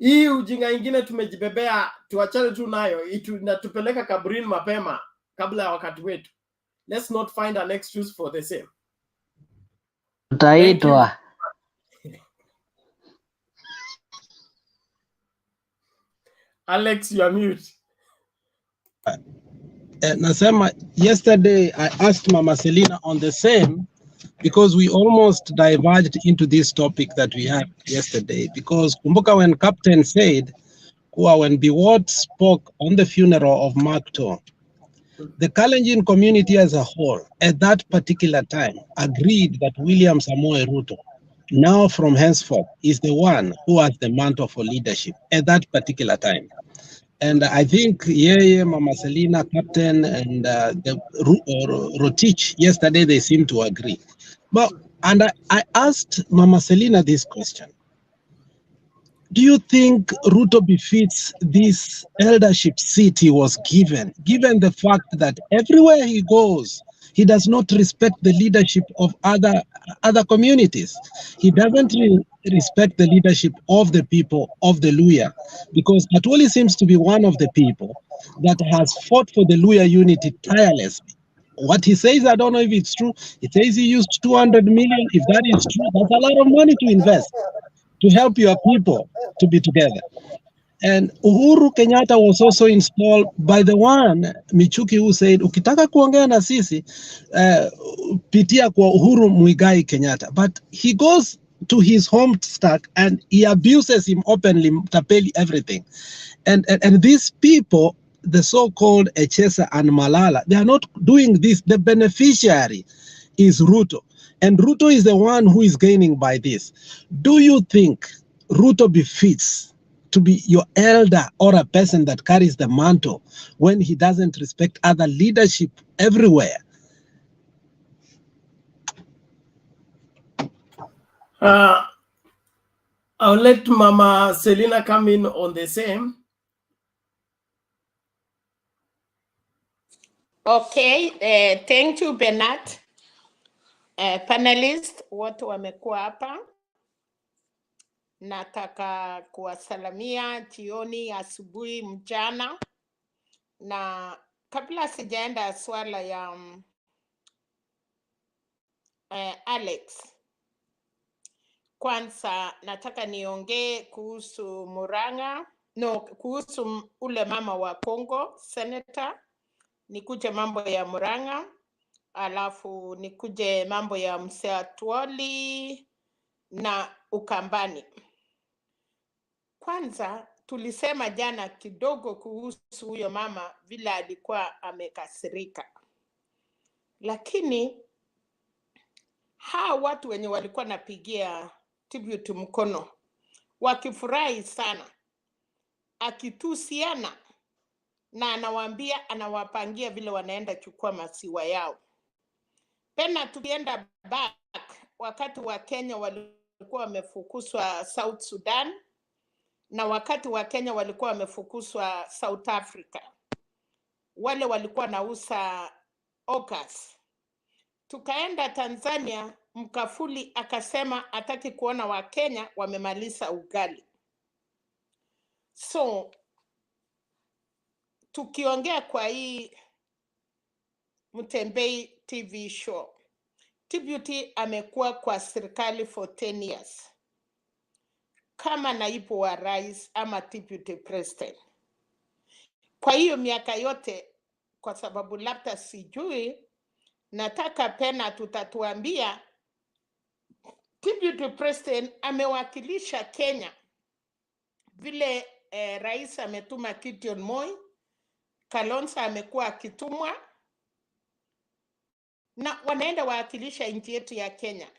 Hii ujinga ingine tumejibebea, tuachane tu nayo, inatupeleka kaburini mapema kabla ya wakati wetu. Let's not find an excuse for the same. Thank you. Alex, you are mute. Nasema, yesterday I asked Mama Selina on the same, because we almost diverged into this topic that we had yesterday. Because kumbuka, when Captain said, when Biwott spoke on the funeral of Mark II, the Kalenjin community as a whole at that particular time agreed that William Samoei Ruto, now from henceforth, is the one who has the mantle for leadership at that particular time. And I think Mama Selina, Captain, and Rotich yesterday, they seem to agree. But I asked Mama Selina this question: do you think Ruto befits this eldership seat he was given the fact that everywhere he goes, he does not respect the leadership of other communities? He doesn't respect the leadership of the people of the Luya, because Atwoli seems to be one of the people that has fought for the Luya unity tirelessly. What he says, I don't know if it's true. He says he used 200 million. If that is true, that's a lot of money to invest to help your people to be together. And Uhuru Kenyatta was also installed by the one Michuki, who said, ukitaka kuongea na sisi, pitia kwa Uhuru Muigai Kenyatta. But he goes to his home stack and he abuses him openly, tapeli everything. And these people, the so-called ECHESA and Malala, they are not doing this. The beneficiary is Ruto. And Ruto is the one who is gaining by this. Do you think Ruto befits to be your elder or a person that carries the mantle when he doesn't respect other leadership everywhere? I'll let Mama Selina come in on the same. Okay, thank you, Bernard. Panelist wote wamekuwa hapa. Nataka kuwasalamia jioni, asubuhi, mchana. Na kabla sijaenda swala ya Alex, kwanza nataka niongee kuhusu Muranga, kuhusu ule mama wa Congo, senator. Nikuje mambo ya Muranga, alafu nikuje mambo ya mzee Atwoli na Ukambani. Kwanza tulisema jana kidogo kuhusu huyo mama vile alikuwa amekasirika. Lakini hawa watu wenye walikuwa napigia tribute mkono wakifurahi sana, akitusiana na anawaambia, anawapangia vile wanaenda chukua masiwa yao. Pena tukienda back, wakati wa Kenya walikuwa wamefukuzwa South Sudan, na wakati wa Kenya walikuwa wamefukuzwa South Africa. Wale walikuwa nausa okas. Tukaenda Tanzania, Mkafuli akasema hataki kuona Wakenya wamemaliza ugali. So tukiongea kwa hii Mtembei TV show, Deputy amekuwa kwa serikali for 10 years kama naibu wa rais ama deputy president. Kwa hiyo miaka yote, kwa sababu labda sijui, nataka Pena tutatuambia deputy president amewakilisha Kenya vile rais ametuma Gideon Moi, Kalonzo amekuwa akitumwa, na wanaenda wakilisha nchi yetu ya Kenya.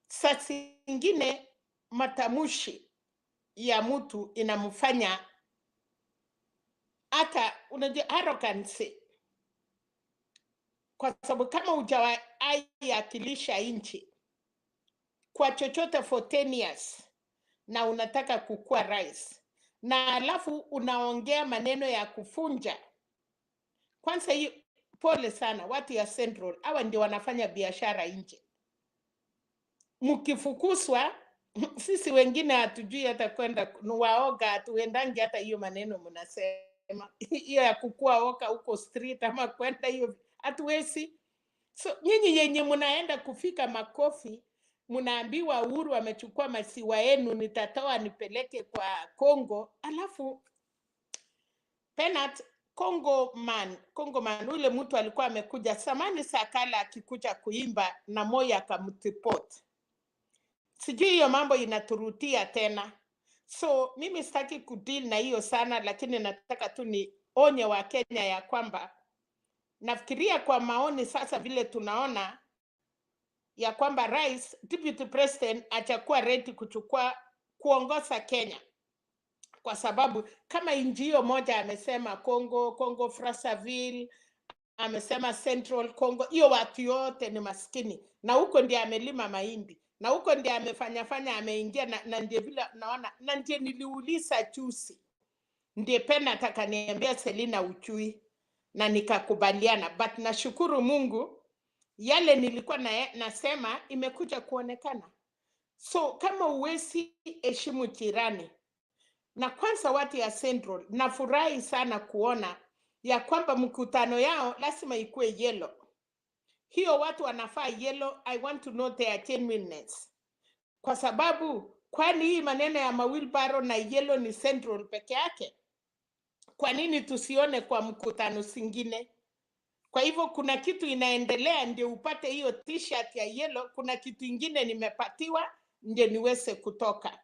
Sasa ingine matamushi ya mtu inamfanya hata unajua arrogance, kwa sababu kama hujawakilisha nchi kwa chochote for 10 years na unataka kukua rais, na alafu unaongea maneno ya kufunja. Kwanza hiyo, pole sana watu ya Central, hawa ndio wanafanya biashara nje. Mkifukuzwa sisi wengine hatujui hata kwenda, waoga hatuendangi hata hiyo maneno mnasema hiyo ya kukua oka huko street ama kwenda hiyo hatuwezi. So nyinyi yenye mnaenda kufika makofi, mnaambiwa Uhuru amechukua masiwa yenu, nitatoa nipeleke kwa Congo. Alafu Penat Congo man ule mtu alikuwa amekuja samani Sakala akikuja kuimba na Moi akamtipot. Sijui hiyo mambo inaturutia tena. So mimi sitaki kudeal na hiyo sana, lakini nataka tu ni onye wa Kenya ya kwamba nafikiria kwa maoni sasa vile tunaona ya kwamba rais deputy president atakuwa ready kuongoza Kenya, kwa sababu kama nchi hiyo moja amesema Congo Brazzaville, amesema Central Congo, hiyo watu yote ni maskini, na huko ndiye amelima mahindi, na huko ndiye amefanya ameingia, na ndiye vile naona, na ndiye niliuliza juzi, ndiye Pena atakaniambia Selina uchui, na nikakubaliana. But nashukuru Mungu yale nilikuwa nasema imekuja kuonekana. So kama uwezi heshimu jirani, na kwanza watu ya Central, nafurahi sana kuona ya kwamba mkutano yao lazima ikuwe yellow. Hiyo watu wanafaa yellow. I want to know their genuineness. Kwa sababu kwani hii maneno ya mawilbaro na yellow ni Central peke yake? Kwa nini tusione kwa mkutano zingine? Kwa hivyo kuna kitu inaendelea ndio upate hiyo t-shirt ya yellow, kuna kitu ingine nimepatiwa ndio niweze kutoka.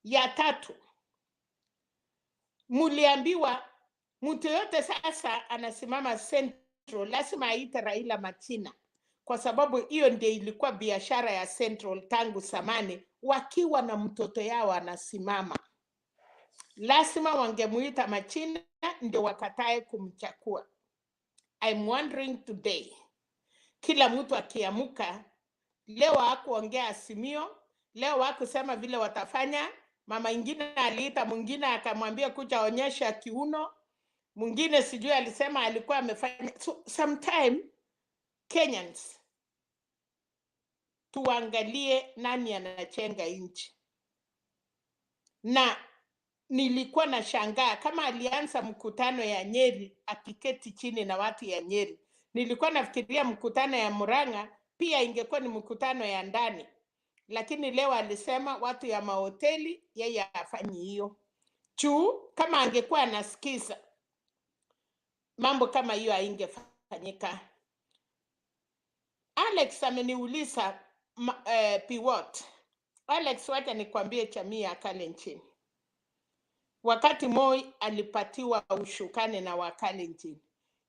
Ya tatu, muliambiwa mtu yote sasa anasimama Central lazima aite Raila Machina, kwa sababu hiyo ndio ilikuwa biashara ya Central tangu zamani. Wakiwa na mtoto yao anasimama, lazima wangemuita Machina ndio wakatae kumchakua. I'm wondering today, kila mtu akiamuka leo hakuongea Azimio, leo hakusema vile watafanya. Mama ingine aliita mwingine akamwambia kuja onyesha kiuno, mwingine sijui alisema alikuwa amefanya. So sometime Kenyans tuangalie nani anachenga nchi. Na nilikuwa na shangaa kama alianza mkutano ya Nyeri akiketi chini na watu ya Nyeri. Nilikuwa nafikiria mkutano ya Muranga pia ingekuwa ni mkutano ya ndani, lakini leo alisema watu ya mahoteli yeye afanyi hiyo. Kama angekuwa anasikiza mambo kama hiyo haingefanyika. Alex ameniuliza pivot. Alex, wacha nikwambie jamii ya Kalenjin. Wakati Moi alipatiwa ushukani na Wakalenjin,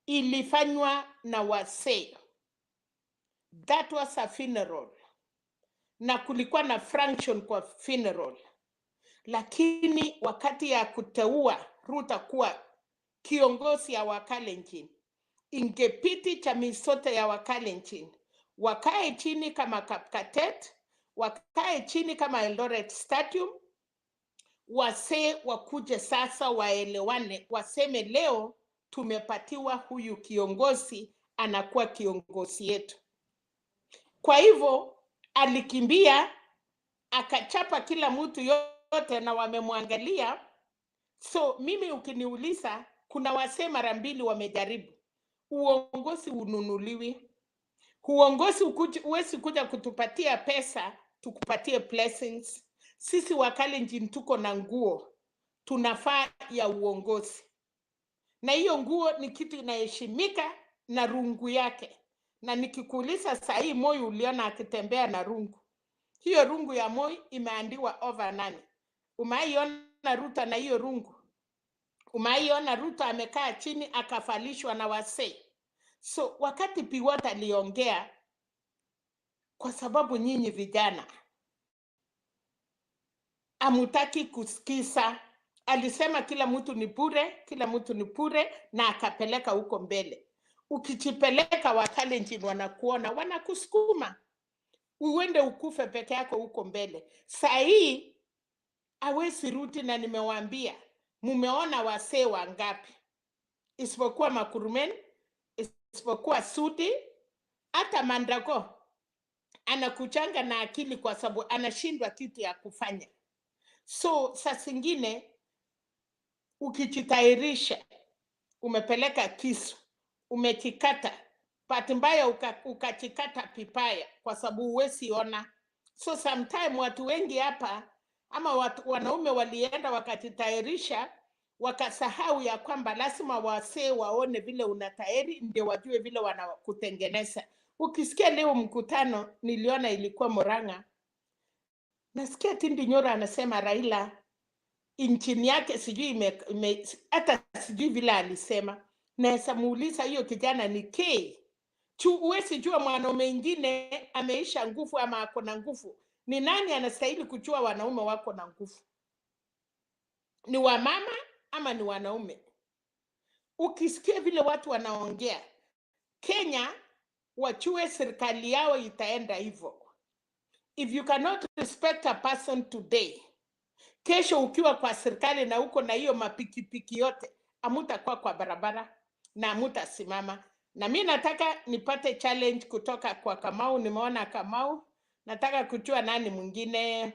ilifanywa na wasee. That was a funeral. Na kulikuwa na function kwa funeral. Lakini wakati ya kuteua Ruto kuwa kiongozi ya Wakalenjin, ingepiti jamii sote ya Wakalenjin wakae chini kama Kapkatet, wakae chini kama Eldoret Stadium, wasee wakuje sasa waelewane, waseme leo tumepatiwa huyu kiongozi anakuwa kiongozi yetu. Kwa hivyo alikimbia akachapa kila mtu yote na wamemwangalia. So mimi ukiniuliza, kuna wasee mara mbili wamejaribu. Uongozi ununuliwi. Uongozi huwezi kuja kutupatia pesa tukupatie blessings. Sisi Wakalenjin tuko na nguo tunafaa ya uongozi, na hiyo nguo ni kitu inaheshimika na rungu yake. Na nikikuuliza saa hii Moi uliona akitembea na rungu, hiyo rungu ya Moi imeandiwa over nani? Umaiona Ruto na hiyo rungu? Umaiona Ruto amekaa chini akafalishwa na wasee? So wakati Piwot aliongea, kwa sababu nyinyi vijana amutaki kusikiza, alisema kila mtu ni bure, kila mtu ni bure, na akapeleka huko mbele. Ukijipeleka Wakalenjin wanakuona, wanakusukuma uende ukufe peke yako huko mbele. Saa hii hawezi rudi, na nimewaambia, mumeona wasee wangapi isipokuwa Makurumen, isipokuwa Sudi, hata Mandago anakuchanga na akili kwa sababu anashindwa kitu ya kufanya. So saa zingine ukijitayarisha, umepeleka kisu, umekikata, bahati mbaya ukachikata pipaya kwa sababu huwezi ona. So sometime watu wengi hapa ama wanaume walienda wakajitayarisha, wakasahau ya kwamba lazima wasee waone vile unatayari ndio wajue vile wanakutengeneza. Ukisikia leo mkutano niliona ilikuwa Muranga, nasikia Tindi Nyoro anasema Raila inchini yake sijui hata sijui vile alisema. Naweza muuliza hiyo kijana ni K. Uwezi jua mwanaume mwingine ameisha nguvu ama ako na nguvu. Ni nani anastahili kujua wanaume wako na nguvu? Ni wamama ama ni wanaume? Ukisikia vile watu wanaongea, Kenya wachue serikali yao itaenda hivyo. If you cannot respect a person today, kesho ukiwa kwa serikali na uko na hiyo mapikipiki yote, amutakuwa kwa barabara na amutasimama. Na mimi nataka nipate challenge kutoka kwa Kamau. Nimeona Kamau, nataka kujua nani mwingine.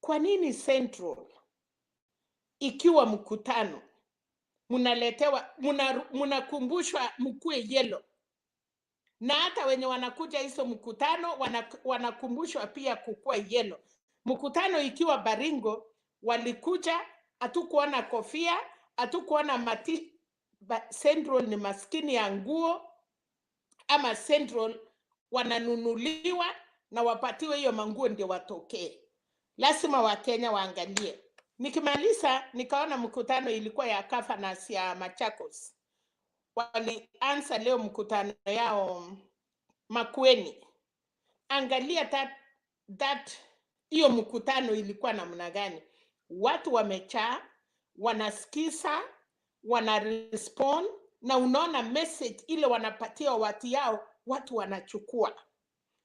Kwa nini Central ikiwa mkutano munaletewa munakumbushwa mkue yellow, na hata wenye wanakuja hizo mkutano wanakumbushwa pia kukua yellow? Mkutano ikiwa Baringo walikuja, hatukuona kofia, hatukuona mati. Central ni maskini ya nguo ama Central wananunuliwa na wapatiwe hiyo manguo ndio watokee? Lazima Wakenya waangalie. Nikimaliza nikaona mkutano ilikuwa ya Kafanas ya Machakos. Walianza leo mkutano yao Makueni. Angalia hiyo mkutano ilikuwa namna gani? Watu wamechaa, wanasikiza, wanarespond, na unaona message ile wanapatia watu yao, watu wanachukua.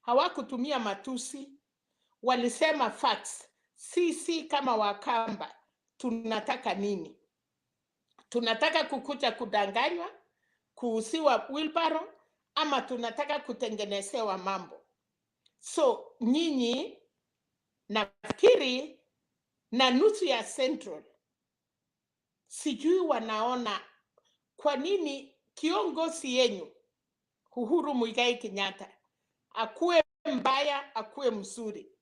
Hawakutumia matusi, walisema facts. Sisi kama Wakamba tunataka nini? Tunataka kukuja kudanganywa, kuusiwa wheelbarrow, ama tunataka kutengenezewa mambo? So nyinyi nafikiri na nusu ya Central sijui wanaona kwa nini kiongozi yenyu Uhuru Muigai Kenyatta akuwe mbaya akuwe mzuri,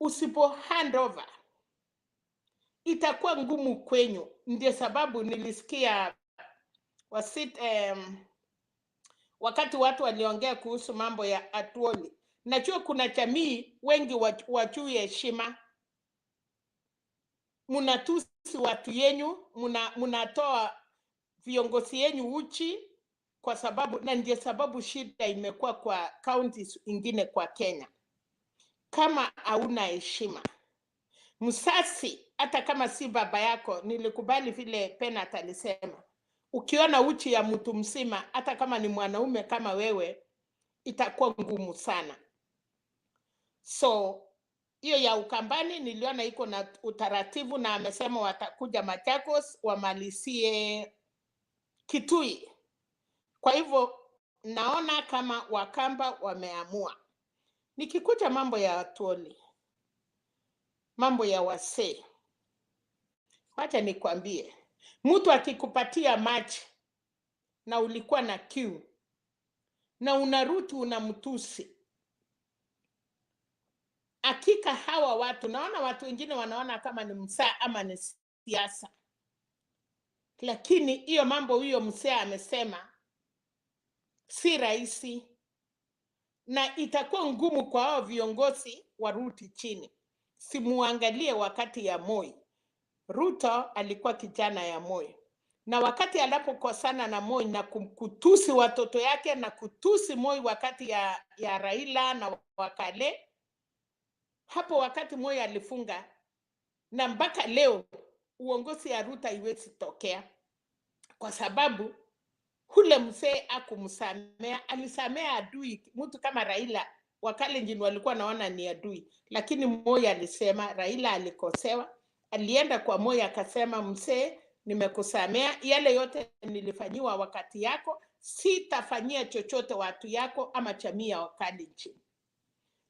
usipo hand over itakuwa ngumu kwenyu. Ndio sababu nilisikia wakati watu waliongea kuhusu mambo ya Atwoli. Najua kuna jamii wengi wajui heshima. Munatusi watu yenyu, munatoa viongozi yenyu uchi kwa sababu, na ndio sababu shida imekuwa kwa counties ingine kwa Kenya. Kama hauna heshima, msasi hata kama si baba yako, nilikubali vile Penat alisema, ukiona uchi ya mtu mzima hata kama ni mwanaume kama wewe itakuwa ngumu sana. So hiyo ya Ukambani niliona iko na utaratibu, na amesema watakuja Machakos wamalizie Kitui. Kwa hivyo naona kama Wakamba wameamua. Nikikuja mambo ya Atwoli, mambo ya wasee, wacha nikwambie, mtu akikupatia maji na ulikuwa na kiu na unarudi unamtusi, hakika hawa watu, naona watu wengine wanaona kama ni msaa ama ni siasa, lakini hiyo mambo huyo msee amesema si rahisi, na itakuwa ngumu kwa hao viongozi warudi chini. Simuangalie wakati ya Moi. Ruto alikuwa kijana ya Moi, na wakati alipokosana na Moi na kutusi watoto yake na kutusi Moi wakati ya Raila na Wakale, hapo wakati Moi alifunga, na mpaka leo uongozi ya Ruto haiwezi tokea, kwa sababu hule mzee akumsamea, alisamea adui. Mtu kama Raila, Wakalenjin walikuwa naona ni adui, lakini Moi alisema Raila alikosewa, alienda kwa Moi akasema, mzee, nimekusamea yale yote nilifanyiwa wakati yako, sitafanyia chochote watu yako ama jamii ya Wakalenjin.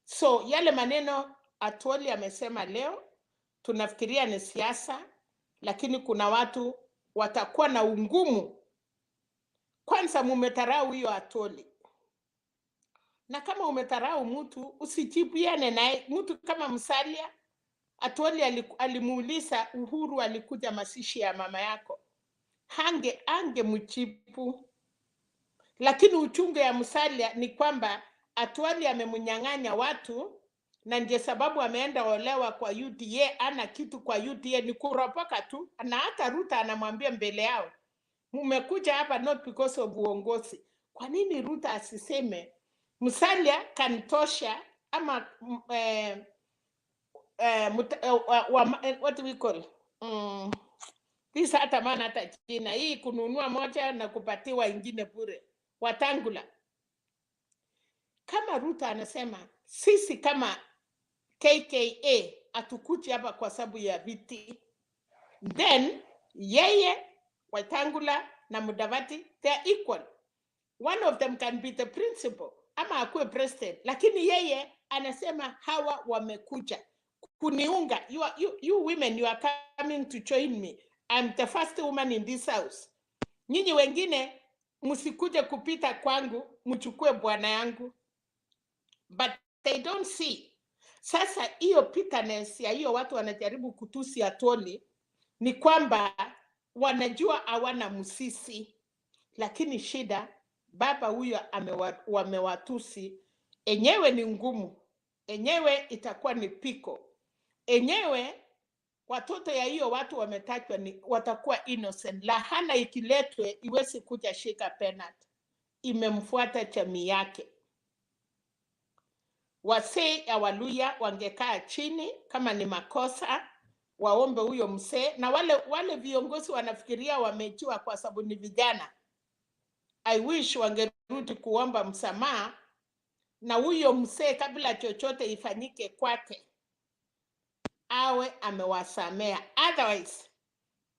So yale maneno Atwoli amesema leo, tunafikiria ni siasa, lakini kuna watu watakuwa na ungumu. Kwanza mumetarau hiyo Atwoli, na kama umetarau mtu usijibiane naye. Mtu kama Musalia, Atwoli alimuuliza Uhuru alikuja masishi ya mama yako, ange mchipu. Lakini uchungu ya Musalia ni kwamba Atwoli amemnyang'anya watu, na ndio sababu ameenda olewa kwa UDA. Ana kitu kwa UDA, ni kuropoka tu, na hata Ruto anamwambia mbele yao, mmekuja hapa not because of uongozi. Kwa nini Ruto asiseme Musalia kanitosha ama what do we call this, hata maana hata jina hii kununua moja na kupatiwa ingine bure, Watangula. Kama Ruto anasema sisi kama KKA atukuchi hapa kwa sababu ya viti, then yeye, Watangula na Mudavadi, they are equal. One of them can be the principal ama akuwe president, lakini yeye anasema hawa wamekuja kuniunga. You women, you are coming to join me. I'm the first woman in this house. Nyinyi wengine msikuje kupita kwangu, mchukue bwana yangu. But they don't see. Sasa hiyo bitterness ya hiyo watu wanajaribu kutusi Atwoli ni kwamba wanajua hawana msisi, lakini shida baba huyo wamewatusi. Enyewe ni ngumu, enyewe itakuwa ni piko, enyewe watoto ya hiyo watu wametajwa ni watakuwa innocent. Lahana ikiletwe iwezi kuja shika penalty, imemfuata jamii yake. Wasee ya Waluya wangekaa chini, kama ni makosa waombe huyo msee, na wale viongozi wanafikiria wamejua kwa sababu ni vijana. I wish wangerudi kuomba msamaha na huyo msee kabla chochote ifanyike kwake awe amewasamea. Otherwise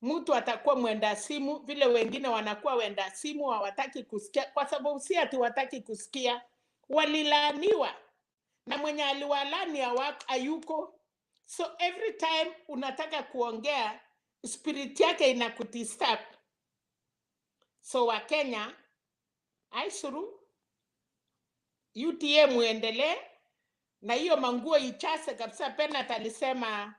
mtu atakuwa mwenda simu, vile wengine wanakuwa wenda simu, hawataki kusikia, kwa sababu si ati wataki kusikia, walilaaniwa na mwenye aliwalani hayuko. So every time unataka kuongea, spirit yake inakudisturb. So Wakenya, aisuru UTA muendelee na hiyo manguo ichase kabisa. Penat alisema,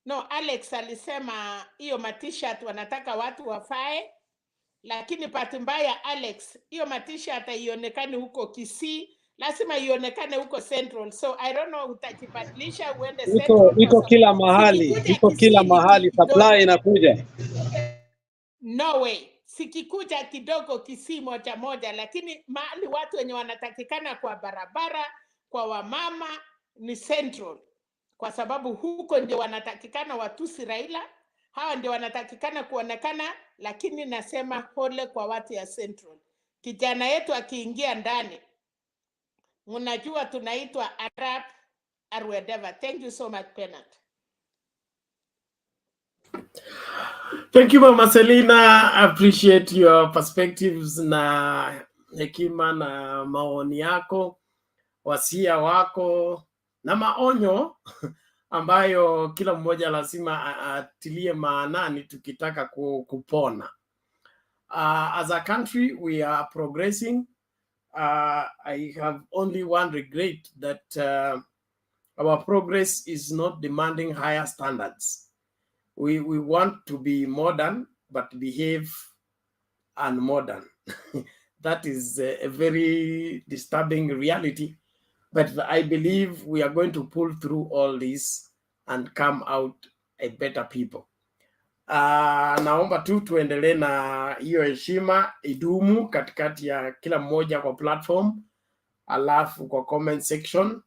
no, Alex alisema hiyo t-shirt wanataka watu wafae, lakini bahati mbaya Alex, hiyo t-shirt haionekani huko Kisii, lazima ionekane huko Central. So I don't know, utajibadilisha uende Central. Iko kila mahali, iko kila mahali, supply inakuja. No way. Sikikuja kidogo Kisii moja moja, lakini mahali watu wenye wanatakikana kwa barabara, kwa wamama ni Central, kwa sababu huko ndio wanatakikana watusi Raila, hawa ndio wanatakikana kuonekana. Lakini nasema pole kwa watu ya Central. Kijana yetu akiingia ndani, mnajua tunaitwa Arab or whatever. Thank you so much, Penat. Thank you, Mama Selina. I appreciate your perspectives. Na hekima na maoni yako, wasia wako na maonyo ambayo kila mmoja lazima atilie maanani tukitaka kupona. As a country, we are progressing. I have only one regret, that our progress is not demanding higher standards. We want to be modern, but behave unmodern. That is a very disturbing reality. But I believe we are going to pull through all this and come out a better people. Naomba tu tuendelee na hiyo heshima idumu katikati ya kila mmoja kwa platform, alafu kwa comment section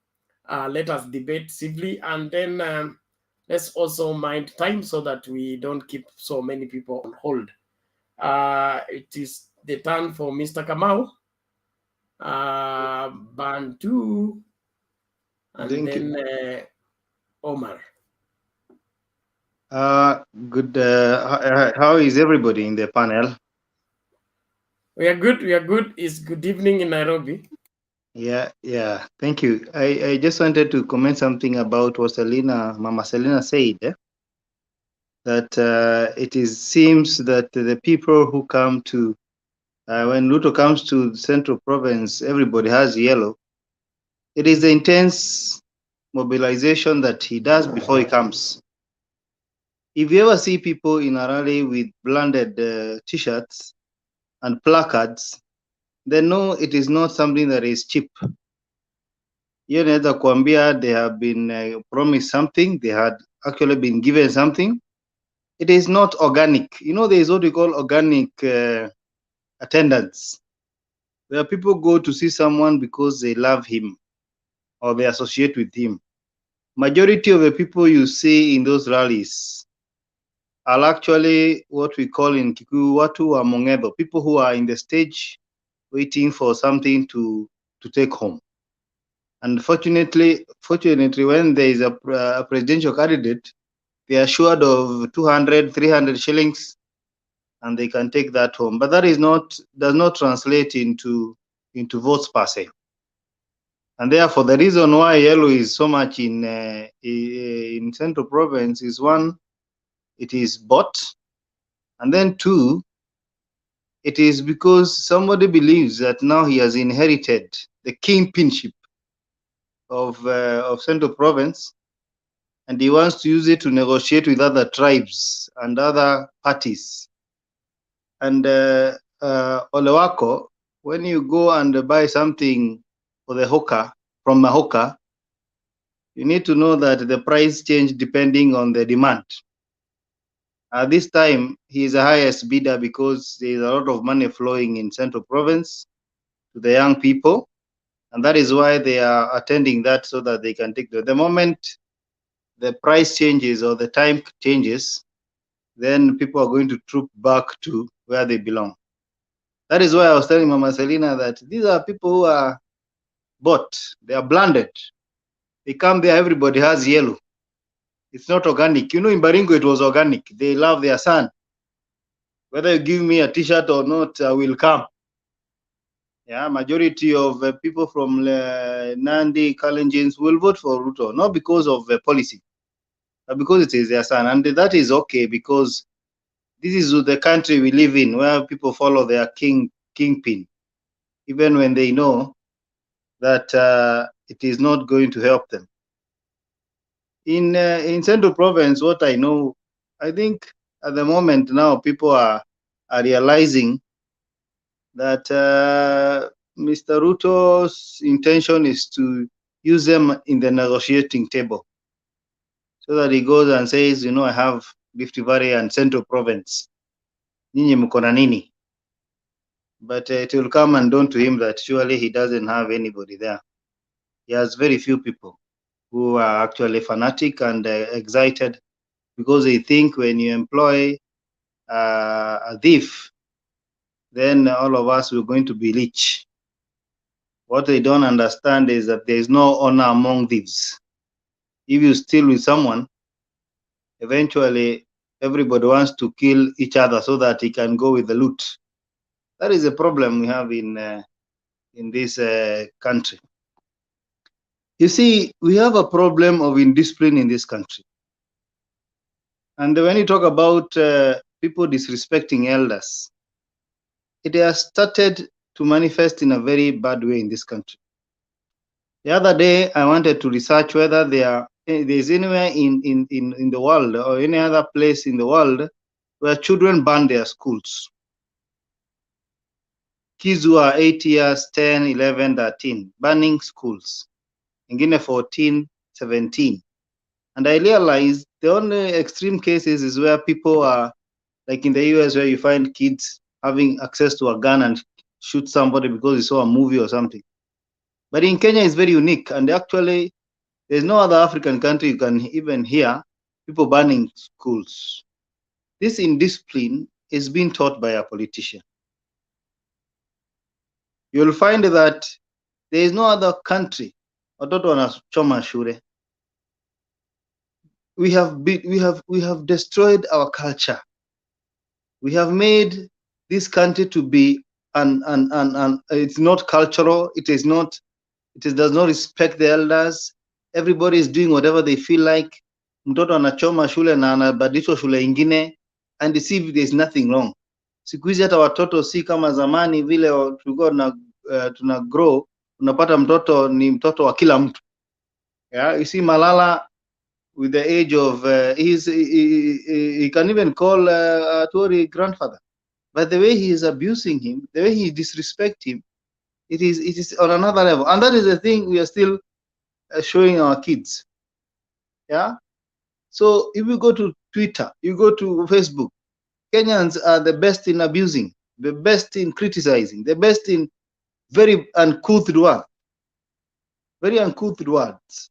let us debate civilly, and then let's also mind time so that we don't keep so many people on hold. It is the turn for Mr. Kamau, Bantu, and Thank then Omar. Good. How is everybody in the panel? We are good. We are good. It's good evening in Nairobi. Yeah. Thank you. I just wanted to comment something about what Mama Selina said. That it seems that the people who come to when Ruto comes to the Central Province, everybody has yellow. It is the intense mobilization that he does before he comes. If you ever see people in a rally with blended t-shirts and placards, then no, it is not something that is cheap. You know, the Kwambia, they have been promised something, they had actually been given something. It is not organic. You know, there is what we call organic attendance. Where people go to see someone because they love him or they associate with him. Majority of the people you see in those rallies are actually what we call in Kikuyu watu wa mongedo, people who are in the stage waiting for something to take home. And fortunately, when there is a presidential candidate, they are assured of 200, 300 shillings, and they can take that home. But that does not translate into votes per se. And therefore, the reason why yellow is so much in Central Province is, one, it is bought, and then two, it is because somebody believes that now he has inherited the kingpinship of Central Province, and he wants to use it to negotiate with other tribes and other parties. And Olewako, when you go and buy something for the hawker, from a hawker, you need to know that the price change depending on the demand. This time, he is the highest bidder because there is a lot of money flowing in Central Province to the young people, and that is why they are attending that, so that they can take the moment the price changes or the time changes, then people are going to troop back to where they belong. That is why I was telling Mama Selina that these are people who are bought, they are blended. They come there, everybody has yellow. It's not organic. You know, in Baringo, it was organic. They love their son. Whether you give me a t-shirt or not, I will come. Yeah, majority of people from Nandi, Kalenjins will vote for Ruto, not because of the policy, but because it is their son. And that is okay, because this is the country we live in, where people follow their kingpin, even when they know that it is not going to help them. In Central Province, what I know, I think at the moment now people are realizing that Mr. Ruto's intention is to use them in the negotiating table, so that he goes and says, you know, I have Rift Valley and Central Province. Nyinyi mko na nini? But it will come and dawn to him that surely he doesn't have anybody there. He has very few people who are actually fanatic and excited, because they think when you employ a thief, then all of us are going to be rich. What they don't understand is that there is no honor among thieves. If you steal with someone, eventually everybody wants to kill each other so that he can go with the loot. That is a problem we have in in this country. You see, we have a problem of indiscipline in this country. And when you talk about people disrespecting elders, it has started to manifest in a very bad way in this country. The other day, I wanted to research whether there's anywhere in the world or any other place in the world where children burn their schools. Kids who are 8 years, 10, 11, 13, burning schools. Ingine 14, 17. And I realized the only extreme cases is where people are, like in the US, where you find kids having access to a gun and shoot somebody because they saw a movie or something. But in Kenya, it's very unique. And actually, there's no other African country you can even hear people burning schools. This indiscipline is being taught by a politician. You'll find that there is no other country. Watoto wanachoma shule. We have destroyed our culture. We have made this country to be it's not cultural. It does not respect the elders. Everybody is doing whatever they feel like. Mtoto anachoma shule na anabadilishwa shule ingine, and they see there's nothing wrong. Siku hizi hata watoto si kama zamani vile tulikuwa tuna grow, unapata mtoto ni mtoto wa kila mtu. Yeah, you see Malala with the age of he can even call Atwoli grandfather, but the way he is abusing him, the way he disrespects him, it is on another level, and that is the thing we are still showing our kids. Yeah. So if you go to Twitter, you go to Facebook, Kenyans are the best in abusing, the best in criticizing, the best in very uncouth words. Very uncouth words.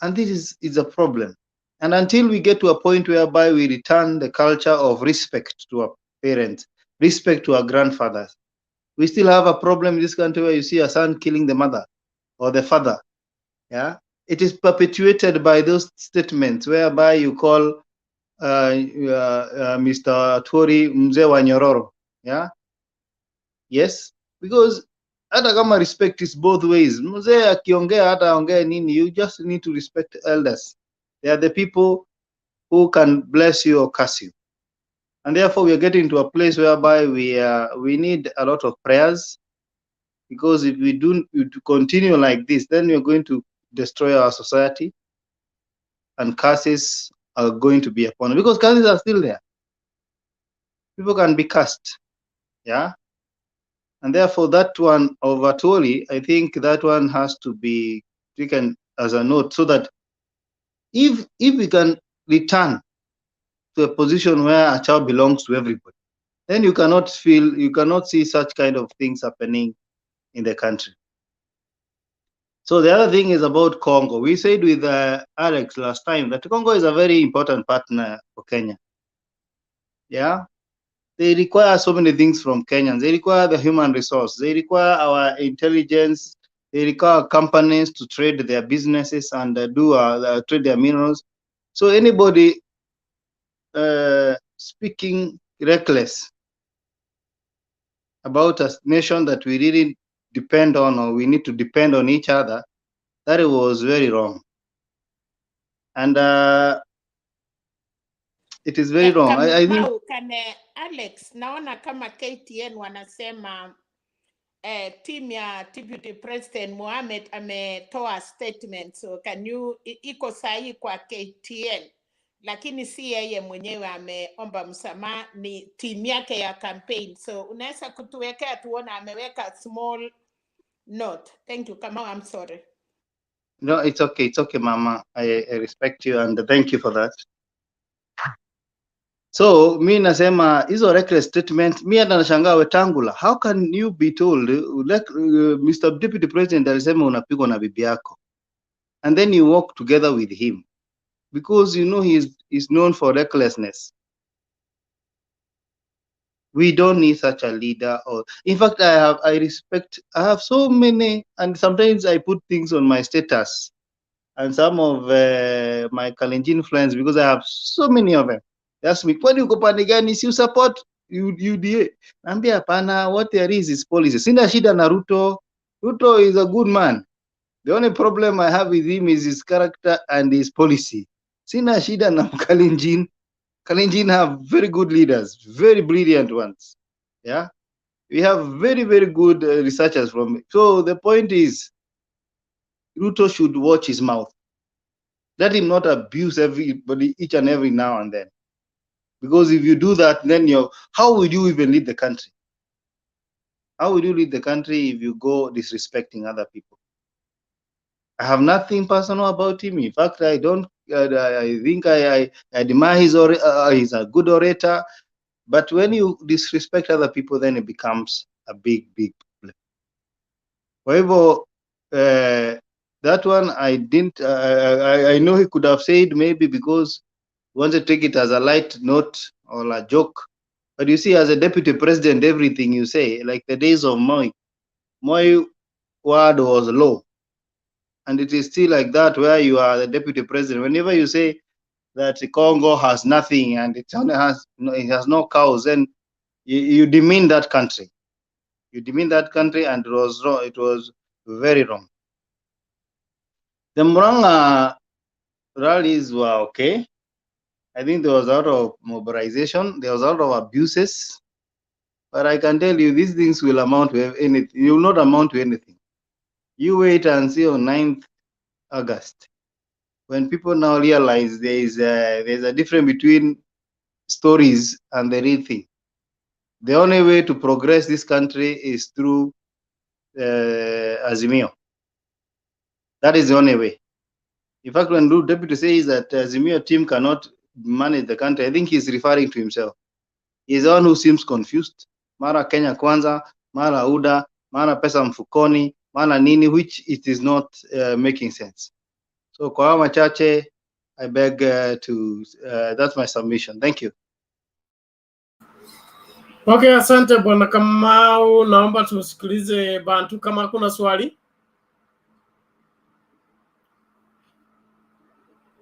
And this is a problem. And until we get to a point whereby we return the culture of respect to our parents, respect to our grandfathers, we still have a problem in this country where you see a son killing the mother or the father. Yeah, it is perpetuated by those statements whereby you call Mr. Atwoli mzee wa nyororo. Yeah, yes, because hata kama respect is both ways. Mzee akiongea hata aongee nini, you just need to respect elders. They are the people who can bless you or curse you. And therefore, we are getting to a place whereby we need a lot of prayers, because if we do continue like this, then we are going to destroy our society, and curses are going to be upon us, because curses are still there. People can be cursed. Yeah. And therefore, that one of Atwoli, I think that one has to be taken as a note, so that if we can return to a position where a child belongs to everybody, then you cannot see such kind of things happening in the country. So the other thing is about Congo. We said with Alex last time that Congo is a very important partner for Kenya. Yeah. They require so many things from Kenyans. They require the human resource. They require our intelligence. They require companies to trade their businesses and trade their minerals. So anybody speaking reckless about a nation that we really depend on, or we need to depend on each other, that was very wrong. And it is very wrong. I think Alex, naona kama KTN wanasema team ya Deputy President Mohamed ametoa statement, so can you iko sahihi kwa KTN, lakini si yeye mwenyewe ameomba msamaha, ni team yake ya campaign. So unaweza kutuwekea tuona ameweka small note. Thank you. Kamau, I'm sorry. No, it's okay. It's okay, Mama. I respect you and thank you for that. So mi nasema hizo reckless statement, mi hata nashangaa Wetangula, how can you be told like Mr. Deputy President alisema unapigwa na bibi yako, and then you walk together with him because you know he is known for recklessness. We don't need such a leader. Or in fact, I have so many, and sometimes I put things on my status and some of my Kalenjin friends, because I have so many of them. They ask me, kwani uko pande gani? Si support UDA. Naambia hapana, what there is policy. Sina shida na Ruto. Ruto is a good man. The only problem I have with him is his character and his policy. Sina shida na Kalenjin. Kalenjin have very good leaders, very brilliant ones. Yeah, we have very, very good researchers from. So the point is, Ruto should watch his mouth. Let him not abuse everybody each and every now and then. Because if you do that, then how will you even lead the country? How will you lead the country if you go disrespecting other people? I have nothing personal about him. In fact, I don't. I think I admire he's a good orator. But when you disrespect other people, then it becomes a big problem. However, that one I didn't. I know he could have said maybe because he wanted to take it as a light note or a joke. But you see, as a deputy president, everything you say, like the days of Moi word was low. And it is still like that where you are the deputy president. Whenever you say that Congo has nothing and it has no cows, then you demean that country. You demean that country, and it was wrong. It was very wrong. The Muranga rallies were okay. I think there was a lot of mobilization. There was a lot of abuses. But I can tell you, these things will amount to anything. You will not amount to anything. You wait and see on 9th August. When people now realize there's a difference between stories and the real thing. The only way to progress this country is through Azimio. That is the only way. In fact, when the deputy says that Azimio team cannot manage the country, I think he's referring to himself. He's the one who seems confused. Mara Kenya Kwanza, Mara UDA, Mara pesa mfukoni, Mara nini, which it is not making sense. So kwa hayo machache, I beg that's my submission. Thank you. Okay, asante bwana Kamau, naomba tusikilize Bantu kama kuna swali.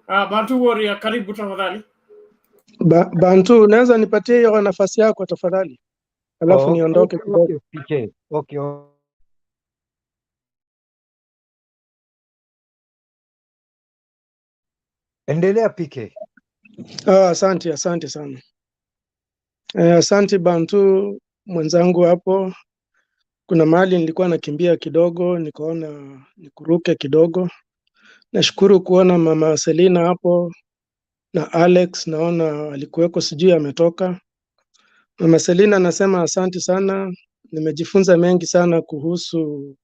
Bantu Warrior, karibu tafadhali. Bantu, unaweza nipatie hiyo nafasi yako tafadhali? Alafu niondoke kidogo. Okay. Endelea PK. Asante sana. Asante Bantu mwenzangu hapo. Kuna mahali nilikuwa nakimbia kidogo, nikaona nikuruke kidogo. Nashukuru kuona Mama Selina hapo na Alex, naona alikuweko, sijui ametoka. Mama Selina anasema asante sana, nimejifunza mengi sana kuhusu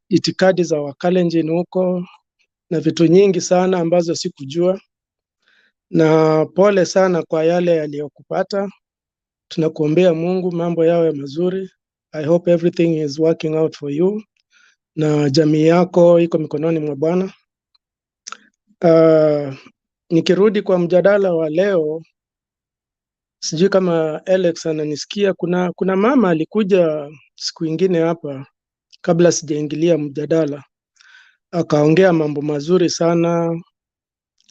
itikadi za Wakalenjin huko na vitu nyingi sana ambazo sikujua, na pole sana kwa yale yaliyokupata. Tunakuombea Mungu mambo yawe mazuri. I hope everything is working out for you na jamii yako iko mikononi mwa Bwana. Nikirudi kwa mjadala wa leo, sijui kama Alex ananisikia. Kuna mama alikuja siku ingine hapa kabla sijaingilia mjadala, akaongea mambo mazuri sana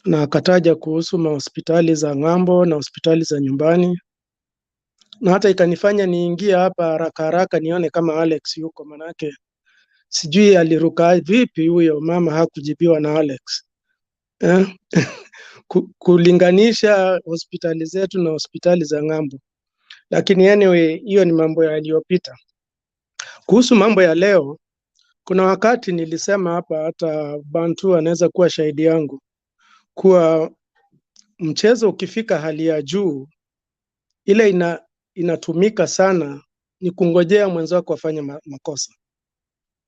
na akataja kuhusu mahospitali za ng'ambo na hospitali za nyumbani, na hata ikanifanya niingie hapa haraka nione kama Alex yuko, manake sijui aliruka vipi huyo mama hakujibiwa na Alex. Kulinganisha hospitali zetu na hospitali za ng'ambo. Lakini anyway, hiyo ni mambo yaliyopita. Kuhusu mambo ya leo, kuna wakati nilisema hapa, hata Bantu anaweza kuwa shahidi yangu, kuwa mchezo ukifika hali ya juu, ile inatumika sana ni kungojea mwenzako afanye makosa.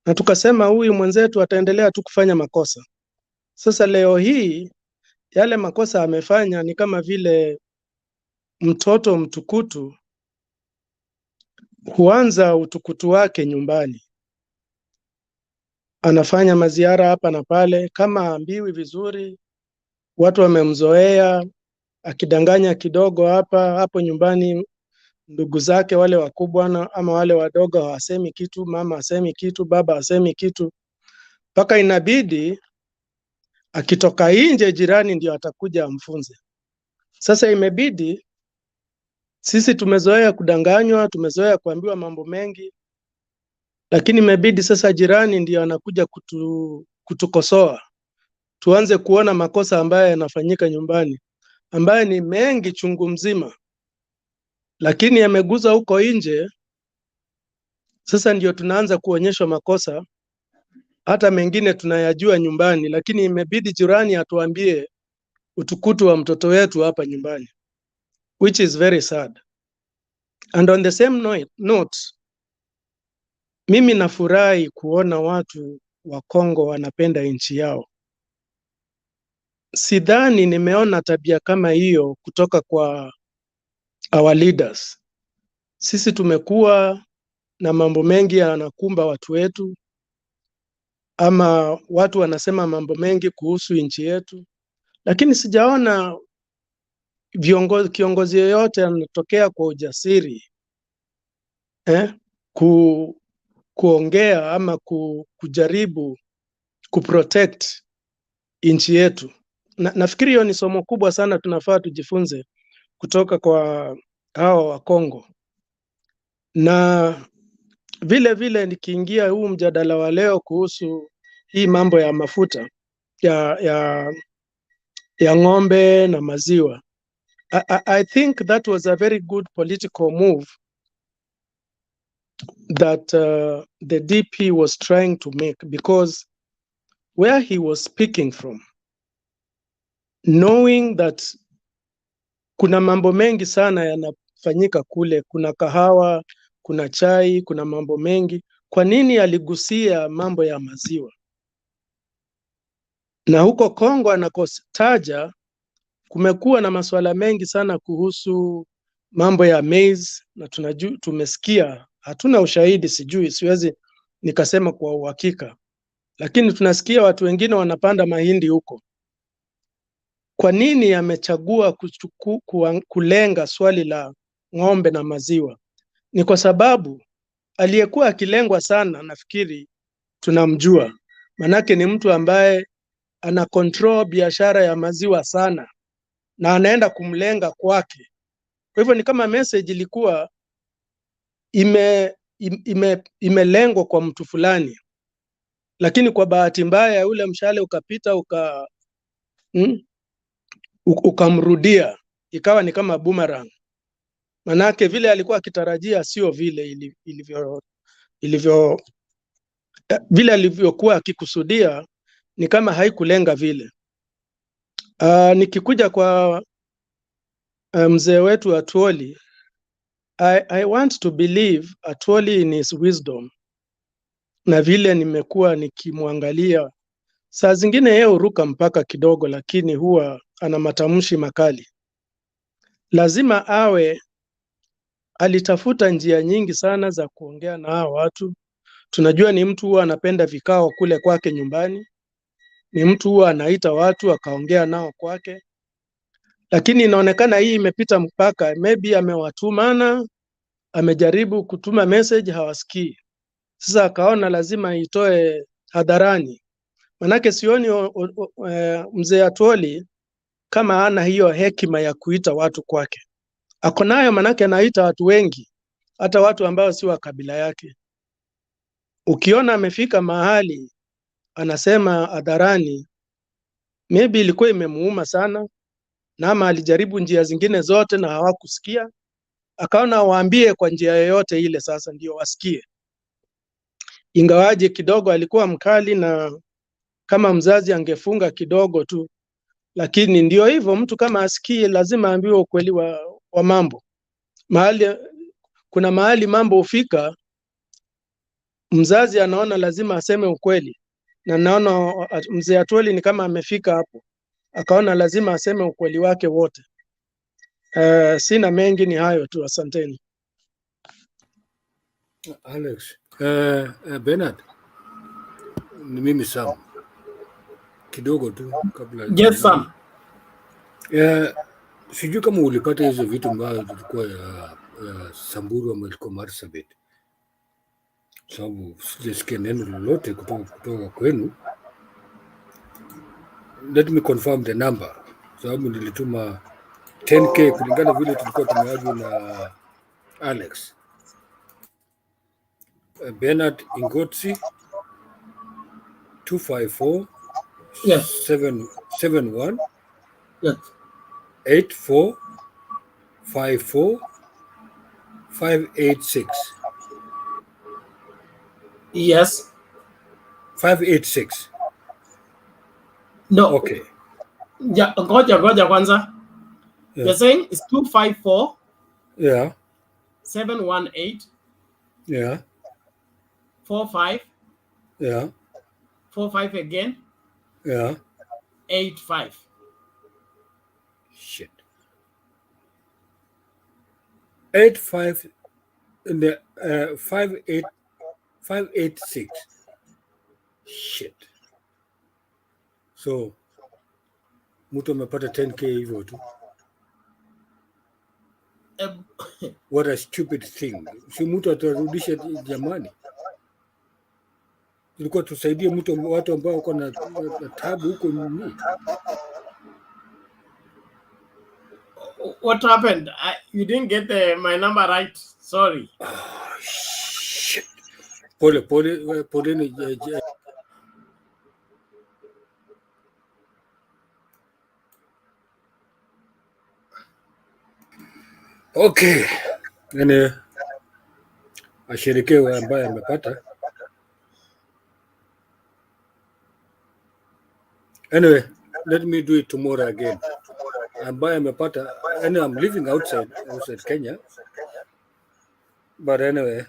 Na tukasema huyu mwenzetu ataendelea tu kufanya makosa. Sasa leo hii yale makosa amefanya ni kama vile mtoto mtukutu huanza utukutu wake nyumbani. Anafanya maziara hapa na pale, kama ambiwi vizuri, watu wamemzoea, akidanganya kidogo hapo nyumbani, ndugu zake wale wakubwa ama wale wadogo hawasemi kitu, mama hasemi kitu, baba hasemi kitu, mpaka inabidi akitoka nje jirani ndio atakuja amfunze. Sasa imebidi Sisi tumezoea kudanganywa, tumezoea kuambiwa mambo mengi, lakini imebidi sasa jirani ndio anakuja kutukosoa. Tuanze kuona makosa ambayo yanafanyika nyumbani, ambayo ni mengi chungu mzima, lakini yameguza huko nje. Sasa ndio tunaanza kuonyeshwa makosa, hata mengine tunayajua nyumbani, lakini imebidi jirani atuambie utukutu wa mtoto wetu hapa nyumbani, which is very sad. And on the same note, mimi nafurahi kuona watu wa Kongo wanapenda nchi yao. Sidhani nimeona tabia kama hiyo kutoka kwa our leaders. Sisi tumekuwa na mambo mengi yanakumba watu wetu, ama watu wanasema mambo mengi kuhusu nchi yetu, lakini sijaona kiongozi yoyote anatokea kwa ujasiri kuongea ama kujaribu kuprotect nchi yetu. Nafikiri hiyo ni somo kubwa sana tunafaa tujifunze kutoka kwa hao wa Kongo. Na vile vile nikiingia huu mjadala wa leo kuhusu hii mambo ya mafuta ya ng'ombe na maziwa, I think that was a very good political move that the DP was trying to make, because where he was speaking from, knowing that kuna mambo mengi sana yanafanyika kule, kuna kahawa, kuna chai, kuna mambo mengi. Kwa nini aligusia mambo ya maziwa? Na huko Kongo anakotaja kumekuwa na masuala mengi sana kuhusu mambo ya maize, na tumesikia, hatuna ushahidi, siwezi nikasema kwa uhakika, lakini tunasikia watu wengine wanapanda mahindi huko. Kwa nini amechagua kulenga swali la ng'ombe na maziwa? Ni kwa sababu aliyekuwa akilengwa sana, nafikiri tunamjua, manake ni mtu ambaye ana control biashara ya maziwa sana, na anaenda kumlenga kwake. Kwa hivyo ni kama message ilikuwa imelengwa kwa mtu fulani, lakini kwa bahati mbaya ule mshale ukapita ukamrudia, ikawa ni kama boomerang. Manake vile alikuwa akitarajia sio vile vile alivyokuwa akikusudia, ni kama haikulenga vile. Nikikuja kwa mzee wetu Atwoli, I want to believe Atwoli in his wisdom, na vile nimekuwa nikimwangalia, saa zingine yeye huruka mpaka kidogo, lakini huwa ana matamshi makali. Lazima alitafuta njia nyingi sana za kuongea na hao watu. Tunajua ni mtu huwa anapenda vikao kule kwake nyumbani, ni mtu huwa anaita watu akaongea nao kwake, lakini inaonekana hii imepita mpaka. Maybe amewatumana, amejaribu kutuma message, hawasikii. Sasa akaona lazima itoe hadharani, manake sioni mzee Atwoli kama ana hiyo hekima ya kuita watu kwake. Ako nayo, manake anaita watu wengi, hata watu ambao si wa kabila yake. Ukiona amefika mahali anasema hadharani, maybe ilikuwa imemuuma sana, na ama alijaribu njia zingine zote na hawakusikia, akaona waambie kwa njia yoyote ile, sasa ndio wasikie. Ingawaje kidogo alikuwa mkali, na kama mzazi angefunga kidogo tu, lakini ndio hivyo, mtu kama asikie lazima aambiwe ukweli wa mambo. Kuna mahali mambo hufika, mzazi anaona lazima aseme ukweli, na naona mzee Atwoli ni kama amefika hapo, akaona lazima aseme ukweli wake wote. Sina mengi, ni hayo tu, asanteni. Alex, Bernard, ni mimi Sam. Kidogo tu kabla. Yes, Sam. Sijui kama ulipata hizo vitu ambazo zilikuwa ya Samburu ama ilikuwa Marsabit, sababu sijasikia neno lolote kutoka kwenu. Let me confirm the number, sababu nilituma 10K kulingana vile tulikuwa tumeaju na Alex. Bernard Ingotsi 254 Yes. 771 Yes. 84 54 586. Yes. 586. No. Okay. Yeah, ngoja kwanza. Yeah. You're saying it's 254. Yeah. 718. Yeah. 45. Yeah. 45 again. Yeah. 85. Shit. 85 in the 586. Shit. So mtu amepata 10K hivyo tu. What a stupid thing. Si mtu atarudisha jamani. Tulikuwa tusaidie watu ambao wako na tabu huko nini. What happened? You didn't get my number right. Sorry. Oh, shit. Pole ni okay. Nene asherekewe ambaye amepata. Anyway, let me do it tomorrow again. Ambaye amepata, and I'm living outside Kenya. But anyway.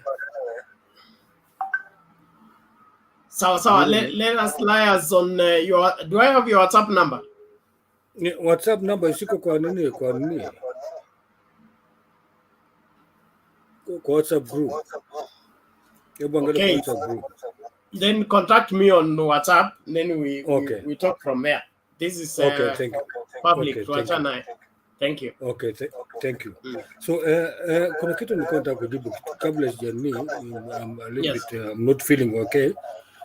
So let us liars on your. Do I have your WhatsApp number? WhatsApp number isiko kwa nini? Kwa WhatsApp group. Okay. WhatsApp group. Then contact me on WhatsApp. Then we talk from there. This is okay. Thank you. Public. Okay, thank you. Okay, thank you. So kuna kitu nilikuwa nataka kujibu kabla sijani. I'm a little bit I'm not feeling okay.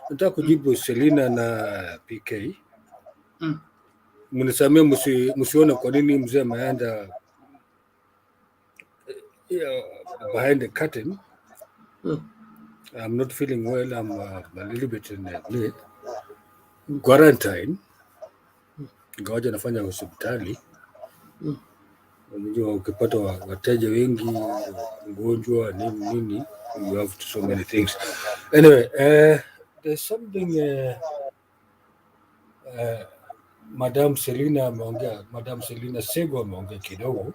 Nataka kujibu Selina na PK. Mnisamee msione kwa nini mzee ameenda behind the curtain. I'm not feeling well. I'm a little bit in quarantine. Ngoja nafanya hospitali. Unajua ukipata wateja wengi, mgonjwa nini, you have so many things. Anyway, there's something Madam Selina Sego ameongea kidogo.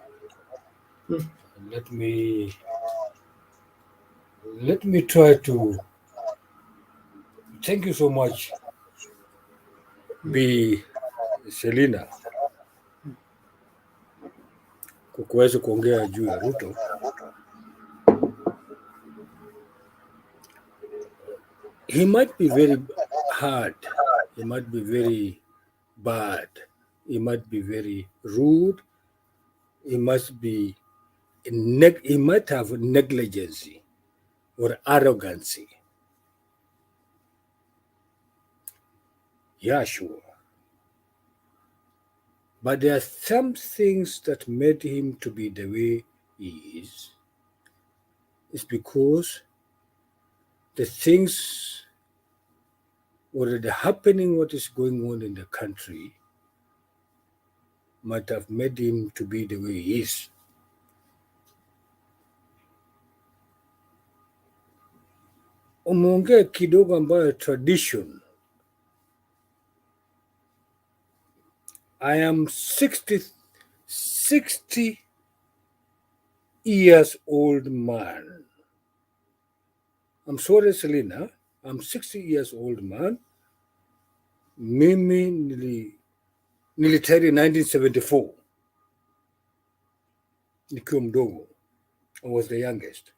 Let me try to thank you so much, Bi Selina, kwa kuweza kuongea juu ya Ruto. He might be very hard, he might be very bad, he might be very rude, he might have negligence or arrogancy. Yeah, sure. But there are some things that made him to be the way he is. It's because the things already happening, what is going on in the country, might have made him to be the way he is. Umeongea kidogo ambayo tradition. I am 60 years old man. I'm sorry, Selina. I'm 60 years old man. Mimi nilitari 1974. Nikiwa mdogo. I was the youngest.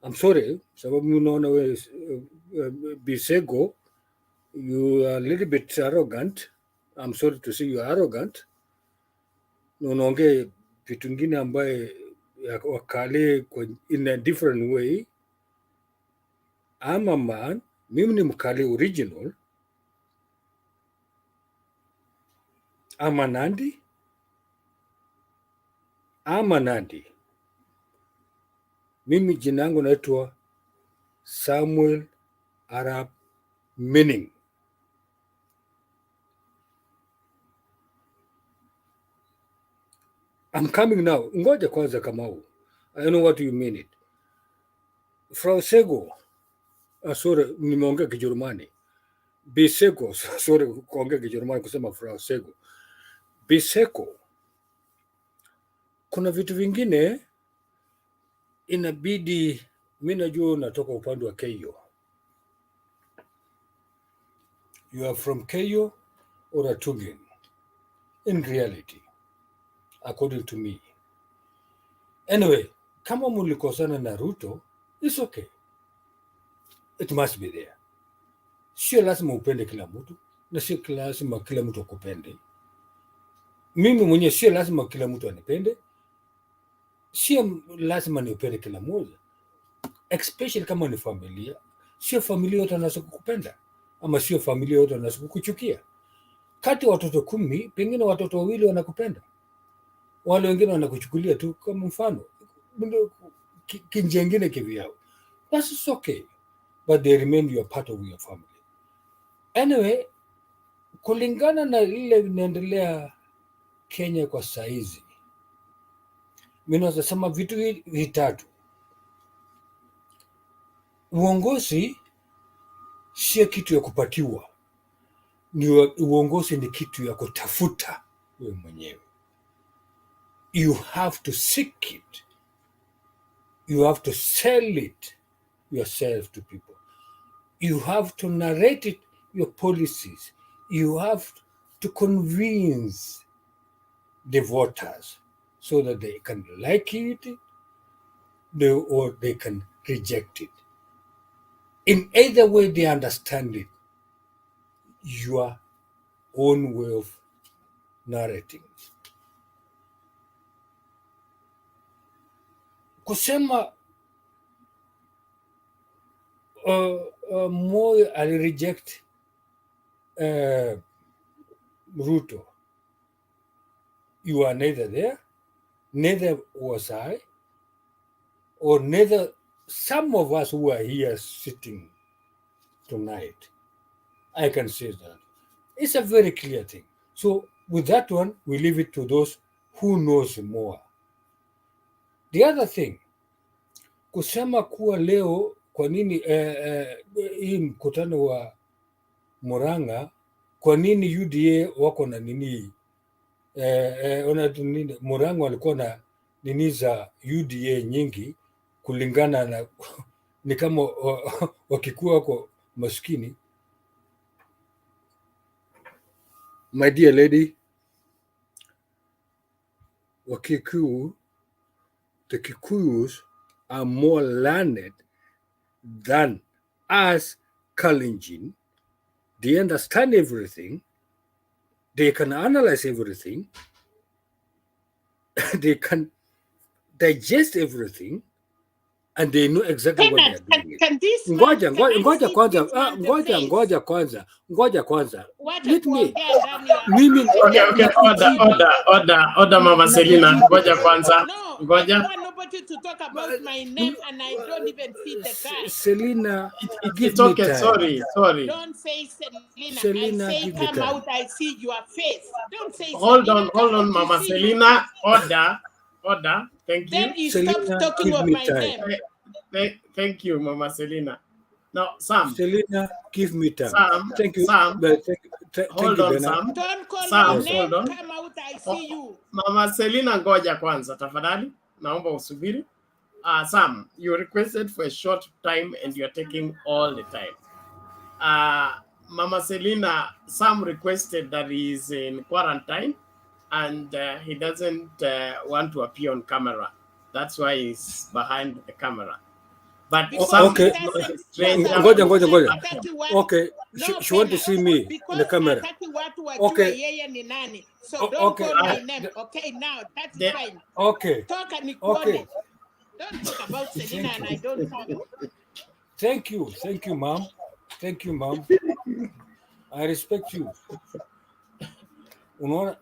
I'm sorry, sababu unaona wewe Bisego, you are a little bit arrogant. I'm sorry to say you are arrogant. Unaongea vitu vingine ambaye wakale in a different way. I'm a man, mimi ni mkale original. I'm a Nandi. ama Nandi. Mimi jina yangu naitwa Samuel Arap Meaning. I'm coming now. Ngoja kwanza Kamau. I know what you mean it. Frau Sego. Sorry, nimeongea Kijerumani. Biseko, sorry kuongea Kijerumani kusema Frau Sego. Biseko. Kuna vitu vingine inabidi, mimi najua unatoka upande wa Keio. You are from Keio or Atugen. In reality, according to me. Anyway, kama mulikosana na Ruto, it's okay. It must be there. Sio lazima upende kila mtu, na sio lazima kila mtu akupende. Mimi mwenyewe sio lazima kila mtu anipende. Sio lazima niupende kila mmoja. Especially kama ni familia. Sio familia yote wanaweza kukupenda. Ama sio familia yote wanaweza kukuchukia. Kati watoto 10, pengine watoto 2 wanakupenda. Wale wengine wanakuchukulia tu kama mfano. Kinjengine kivyao. That's okay. But they remain your part of your family. Anyway, kulingana na ile inaendelea Kenya kwa saizi, mimi naweza sema vitu vitatu. Uongozi sio kitu ya kupatiwa. Uongozi ni kitu ya kutafuta wewe mwenyewe. You have to seek it. You have to sell it yourself to people. You have to narrate it, your policies. You have to convince the voters so that they can like it or they can reject it. In either way they understand it, your own way of narrating. Kusema Moi alireject Ruto. You are neither there, neither was I, or neither some of us who are here sitting tonight. I can say that. It's a very clear thing. So with that one, we leave it to those who knows more. The other thing, kusema kuwa leo kwa nini hii mkutano wa Muranga, kwa nini UDA wako na nini Muranga walikuwa na nini za UDA nyingi kulingana na ni kama wakikuwa wako maskini. My dear lady, Wakikuyu, the Kikuyus are more learned than us Kalenjin. They understand everything. They can analyze everything. They can digest everything. And they know exactly what they are doing. Ngoja kwanza. Let me. Order, Mama Selina. Ngoja kwanza. Ngoja. I want nobody to talk about my name, and I don't even feed the guy. Selina, it's okay. Time. Sorry. Don't say Selina. I say come out. I see your face. Don't say. Hold on, Mama Selina. Order. Thank you. Then you stop talking of my name. Thank you, Mama Selina. Now, Sam. Selina, give me time. Sam. Thank you. Sam. Hold on, Sam. Don't call Sam, my name. Come out. I see you. Mama Selina, ngoja kwanza tafadhali. Naomba usubiri. Sam, you requested for a short time and you're taking all the time. Mama Selina, Sam requested that he is in quarantine and he doesn't want to appear on camera. That's why he's behind the camera. But okay. Okay. She want to see me in the camera. Okay. So don't call my name. Okay, now that's fine. Okay. Talk and okay. Don't talk about Selina and I don't talk. Thank you, ma'am. I respect you. Unaona,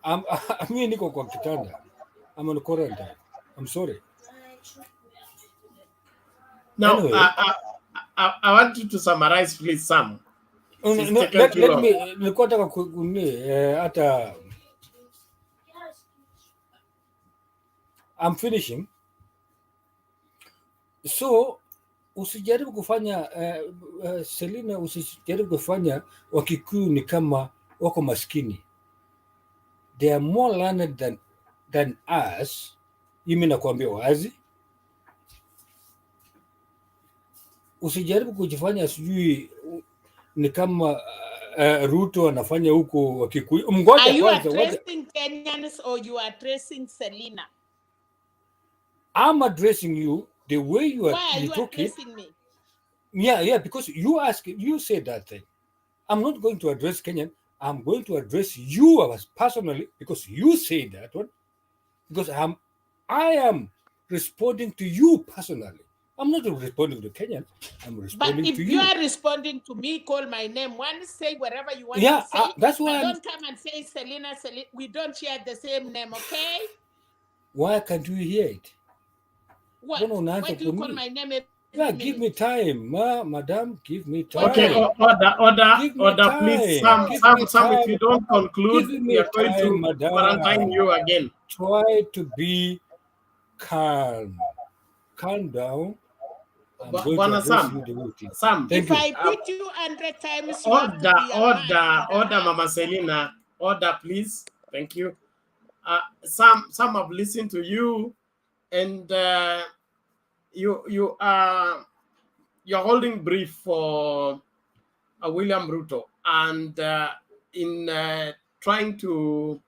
mimi niko kwa kitanda. I'm on quarantine. I'm sorry. Now, Anyway, I want you to summarize, please, Sam. It's no, taken let too long. me nilikuwa nataka hata I'm finishing. So usijaribu kufanya Selina, usijaribu kufanya Wakikuyu ni kama wako maskini. They are more learned than us. Mimi nakwambia wazi. Usijaribu kujifanya sijui ni kama Ruto anafanya huko Wakikuyu. Are Ngoja you kwanza, addressing Kenyans or you are addressing Selina? I'm addressing you the way you are Why are you talking. addressing me? Yeah, because you said that thing. I'm not going to address Kenyan. I'm going to address you as personally because you said that one. Because I am responding to you personally. I'm not responding to Kenyan. I'm But responding if to you you. are responding to me, call my name. One, say whatever you want Yeah, to say. that's But why don't come and say Selina. We don't share the same name, okay? Why can't you hear it? What? Don't Why answer do you for call me. my name every Yeah, minute? give me time, madam. Give me time. Okay, Give me order, time. please. Give me Sam, if time. you don't conclude, Give we me are going time, to madam. quarantine you again. Try to be calm. Calm down. I'm going to Bwana address Sam, you the way it is. Sam, Thank If you. I beat you 100 times, you have to be a man in the order, house. Mama Selina, order, please. Thank you. Sam, I've listened to you, and you're holding brief for William Ruto, and in trying to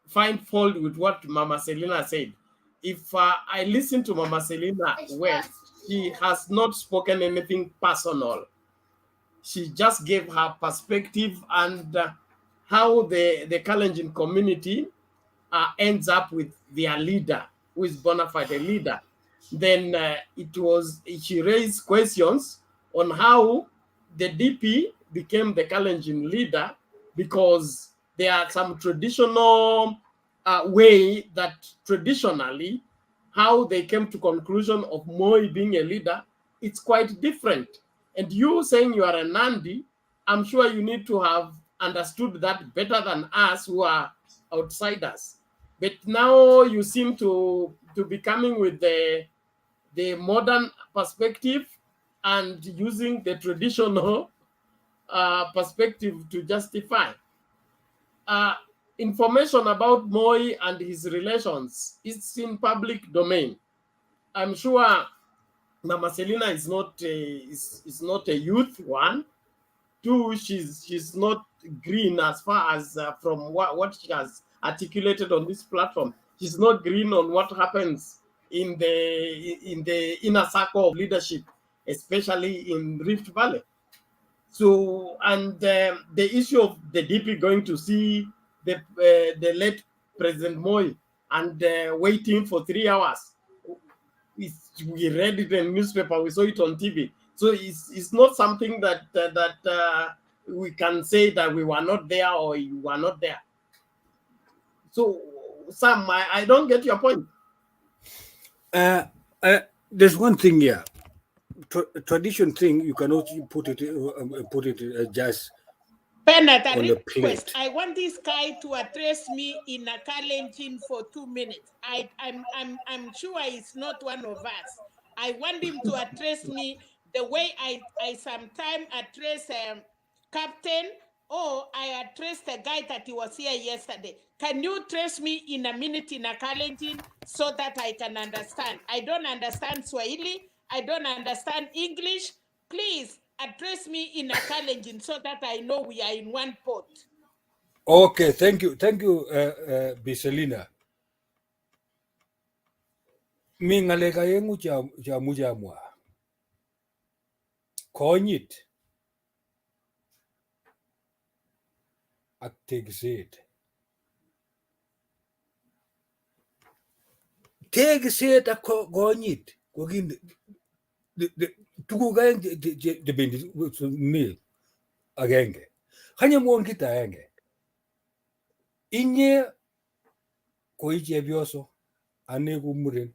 find fault with what Mama Selina said. If I listen to Mama Selina well, she has not spoken anything personal. She just gave her perspective and how the Kalenjin community ends up with their leader, who is bona fide leader. Then she raised questions on how the DP became the Kalenjin leader, because there are some traditional way that traditionally how they came to conclusion of Moi being a leader, it's quite different. And you saying you are a Nandi, I'm sure you need to have understood that better than us who are outsiders. But now you seem to be coming with the modern perspective and using the traditional perspective to justify. Information about Moi and his relations is in public domain. I'm sure Mama Selina is not a youth, one. Two, she's not green as far as from what she has articulated on this platform. She's not green on what happens in the inner circle of leadership, especially in Rift Valley. So, and the issue of the DP going to see the late President Moi and waiting for 3 hours. We read it in the newspaper, we saw it on TV. So it's not something that we can say that we were not there or you were not there. So, Sam, I don't get your point. There's one thing here. Tradition thing, you cannot put it just Bernard, a on a request. plate. I want this guy to address me in a Kalenjin for 2 minutes. I'm sure he's not one of us. I want him to address me the way I sometimes address Captain, or I address the guy that he was here yesterday. Can you address me in a minute in a Kalenjin so that I can understand? I don't understand Swahili. I don't understand English. Please address me in a Kalenjin so that I know we are in one pot. Okay, thank you, Biselina. Mingalega yengu cha mujamwa. Konyit. Aktegset. Tegset ak konyit. Kogin tugugain de bendi ni agenge. Kanya mon kita agenge. Inye koi chepyoso ane ko muren.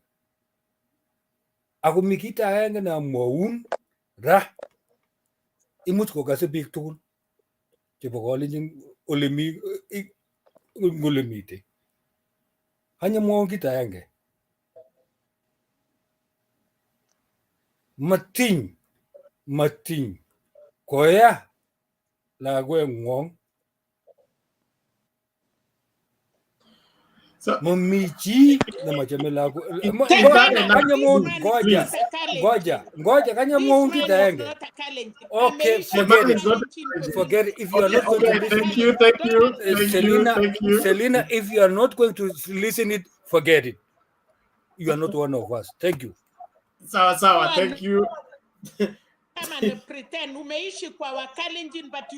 Ako mi kit agenge namwaun ra imuch kokase biik tugul chebo Kalenjin ole mite. Anyamwaun kit agenge. Matiny koya lakweng'wong mami chi nemachame lakwet. Ngoja kanyamwaun kit agenge. Okay, forget it. Forget it. If you are not going to listen, Thank you. Selina, if you are not going to listen it, forget it. You are not one of us. Thank you. Sawa, thank you. Come and pretend umeishi kwa Wakalenjin, but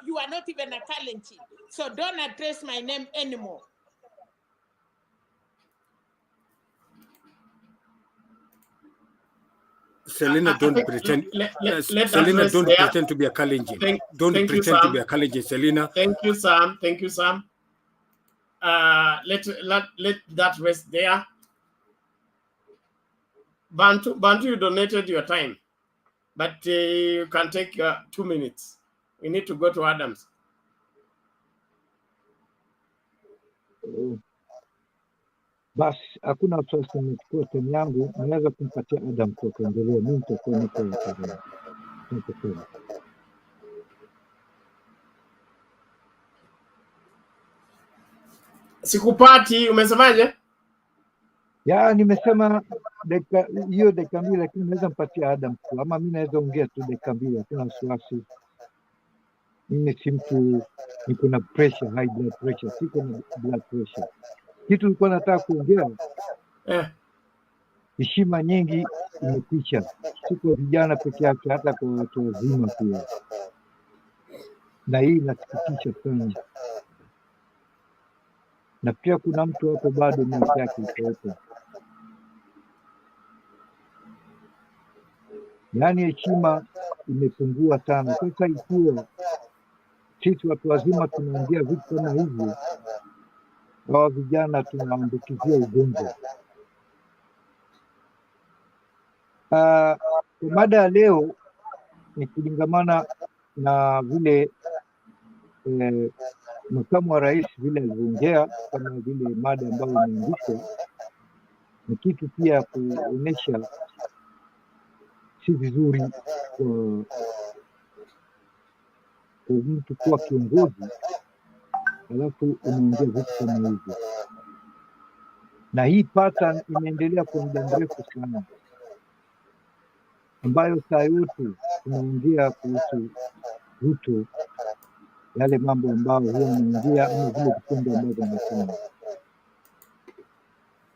you are not even a Kalenjin. So don't address my name anymore. Selina, don't pretend. Selina, don't pretend to be a Kalenjin. Don't pretend to be a Kalenjin, Selina. Thank you, Sam. Thank you, Sam. Let that rest there. Bantu, you donated your time, but you can take 2 minutes. We need to go to Adams. Basi hakuna wasiwasi, nimechukua time yangu, naweza kumpatia Adam kwa kuendelea. Mimi nitakuwa niko hapa. Sikupati, umesemaje? Ya, nimesema hiyo dakika mbili, lakini naweza mpatia Adam tu, ama mimi naweza ongea tu dakika mbili, hakuna wasiwasi. Mimi si mtu niko na pressure, high blood pressure, siko na blood pressure. Kitu nilikuwa nataka kuongea, heshima nyingi imekwisha, si kwa vijana peke yake, hata kwa watu wazima pia, na hii inasikitisha sana. Na pia kuna mtu hapo bado maisha yake iko. Yaani heshima imepungua sana. Sasa ikiwa sisi watu wazima tunaongea vitu kama hivyo, hawa vijana tunaambukizia ugonjwa. Mada ya leo ni kulingamana na vile makamu wa rais vile alivyoongea, kama vile mada ambayo imeandikwa, ni kitu pia kuonesha si vizuri kwa mtu kuwa kiongozi alafu unaongea vitu kama hivyo. Na hii pattern imeendelea kwa muda mrefu sana, ambayo saa yote tunaongea kuhusu Ruto, yale mambo ambayo huwa anaongea ama vile vitendo ambavyo anafanya.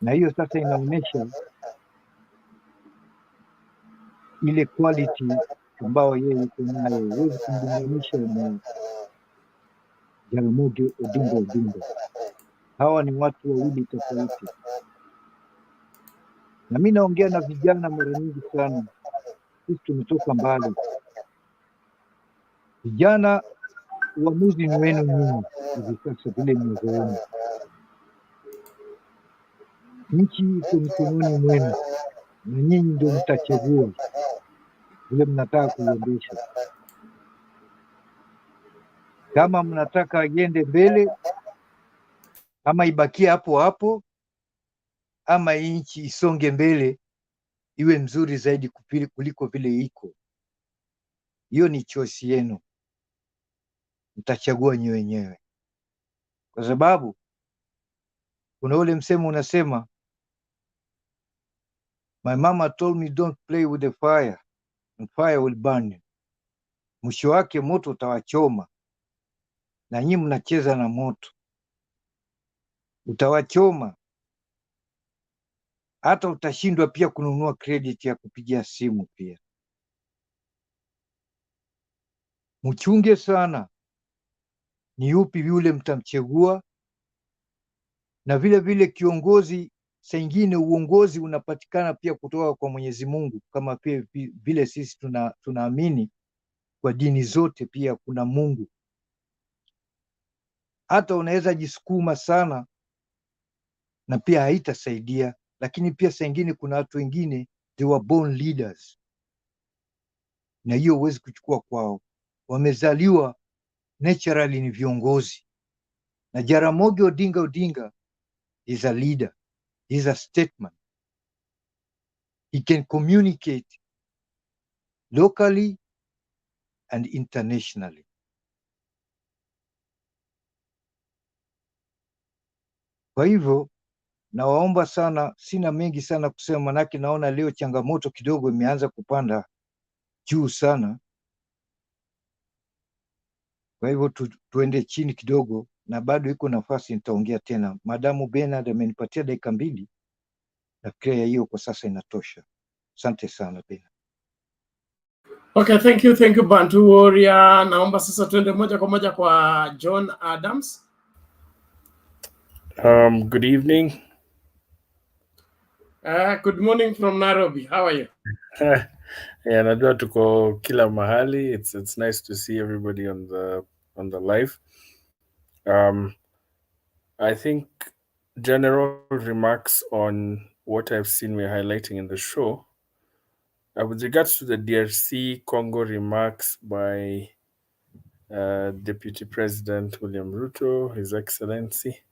Na hiyo sasa inaonyesha ile quality ambayo yeye yuko nayo. Huwezi kumlinganisha na Jaramogi Odinga. Hawa ni watu wawili tofauti. Na mimi naongea na vijana mara nyingi sana, sisi tumetoka mbali. Vijana, uamuzi ni wenu nyinyi hivi sasa, vile mnavyoona. Nchi iko mikononi mwenu, na nyinyi ndio mtachagua vile mnataka kuiendesha. Kama mnataka iende mbele, ama ibakie hapo hapo, ama nchi isonge mbele iwe mzuri zaidi kuliko vile iko. Hiyo ni choice yenu, mtachagua nyi wenyewe. Kwa sababu kuna ule msemo unasema, my mama told me don't play with the fire and fire will burn you. Mwisho wake moto utawachoma, na nyinyi mnacheza na moto, utawachoma. Hata utashindwa pia kununua credit ya kupigia simu pia. Mchunge sana ni yupi yule mtamchagua, na vile vile kiongozi, saa nyingine uongozi unapatikana pia kutoka kwa Mwenyezi Mungu, kama pia vile sisi tunaamini kwa dini zote pia kuna Mungu. Hata unaweza jisukuma sana na pia haitasaidia. Lakini pia saa ingine kuna watu wengine they were born leaders, na hiyo huwezi kuchukua kwao, wamezaliwa naturally ni viongozi. Na Jaramogi Odinga Odinga is a leader, is a statesman. He can communicate locally and internationally. Kwa hivyo nawaomba sana, sina mengi sana kusema, manake naona leo changamoto kidogo imeanza kupanda juu sana. Kwa hivyo tuende chini kidogo, na bado iko nafasi nitaongea tena. Madamu Bernard amenipatia dakika 2, nafikiria hiyo kwa sasa inatosha. Asante sana Bernard. Okay, thank you Bantu Warrior. Naomba sasa tuende moja kwa moja kwa John Adams. Good evening. Good morning from Nairobi. How are you? Yeah, najua tuko kila mahali. It's nice to see everybody on the live. I think general remarks on what I've seen we're highlighting in the show. With regards to the DRC Congo remarks by Deputy President William Ruto, His Excellency,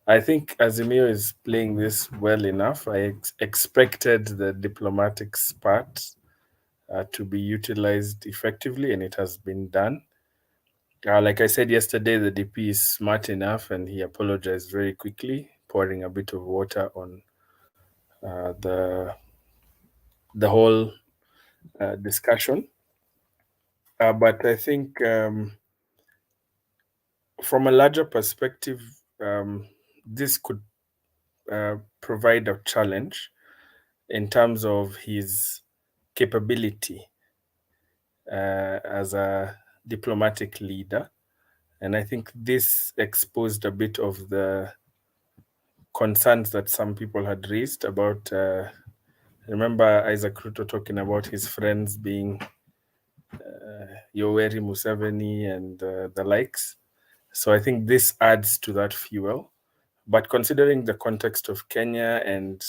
I think Azimio is playing this well enough. I expected the diplomatic part to be utilized effectively, and it has been done. Like I said yesterday, the DP is smart enough, and he apologized very quickly, pouring a bit of water on the whole discussion. But I think from a larger perspective, this could provide a challenge in terms of his capability as a diplomatic leader. And I think this exposed a bit of the concerns that some people had raised about, remember Isaac Ruto talking about his friends being Yoweri Museveni and the likes. So I think this adds to that fuel. But considering the context of Kenya and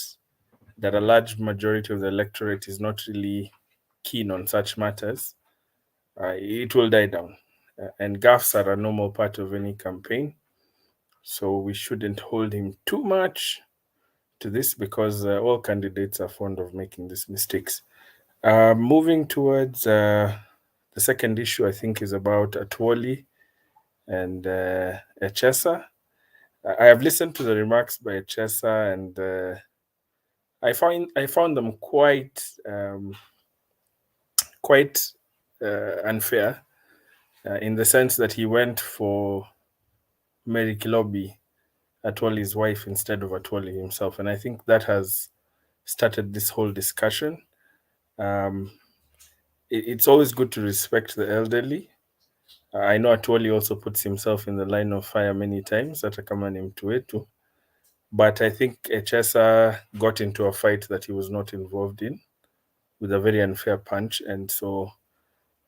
that a large majority of the electorate is not really keen on such matters, it will die down. And gaffes are a normal part of any campaign. So we shouldn't hold him too much to this, because all candidates are fond of making these mistakes. Moving towards the second issue, I think, is about Atwoli and ECHESA. I have listened to the remarks by ECHESA, and I found them quite unfair, in the sense that he went for Mary Kilobi, Atwoli's wife, instead of Atwoli himself, and I think that has started this whole discussion. It's always good to respect the elderly. I know Atwoli also puts himself in the line of fire many times, hata kama ni mtu wetu. But I think ECHESA got into a fight that he was not involved in with a very unfair punch. And so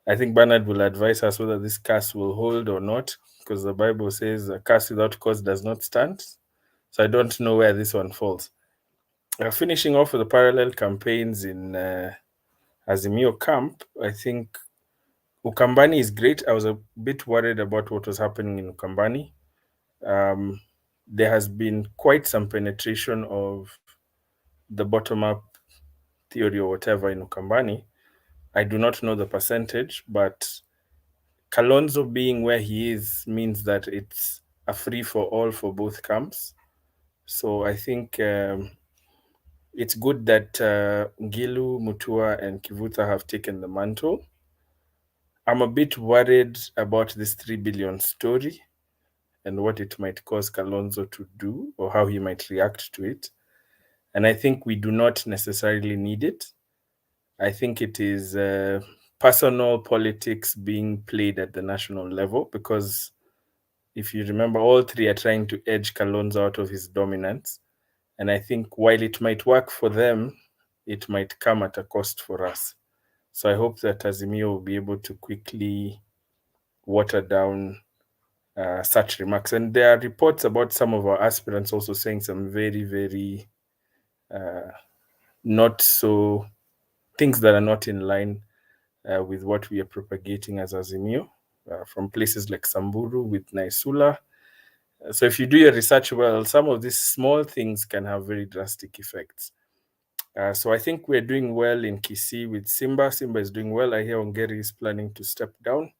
I think Bernard will advise us whether this case will hold or not, because the Bible says a case without cause does not stand. So I don't know where this one falls. Finishing off with the parallel campaigns in Azimio camp, I think Ukambani is great. I was a bit worried about what was happening in Ukambani. There has been quite some penetration of the bottom-up theory or whatever in Ukambani. I do not know the percentage, but Kalonzo being where he is means that it's a free-for-all for both camps. So I think it's good that Ngilu, Mutua, and Kivuta have taken the mantle. I'm a bit worried about this 3 billion story and what it might cause Kalonzo to do, or how he might react to it. And I think we do not necessarily need it. I think it is personal politics being played at the national level, because if you remember, all three are trying to edge Kalonzo out of his dominance. And I think while it might work for them, it might come at a cost for us. So I hope that Azimio will be able to quickly water down such remarks. And there are reports about some of our aspirants also saying some very, very not so things that are not in line with what we are propagating as Azimio from places like Samburu with Naisula. So if you do your research well, some of these small things can have very drastic effects. So I think we're doing well in Kisii with Simba. Simba is doing well. I hear Ongeri is planning to step down.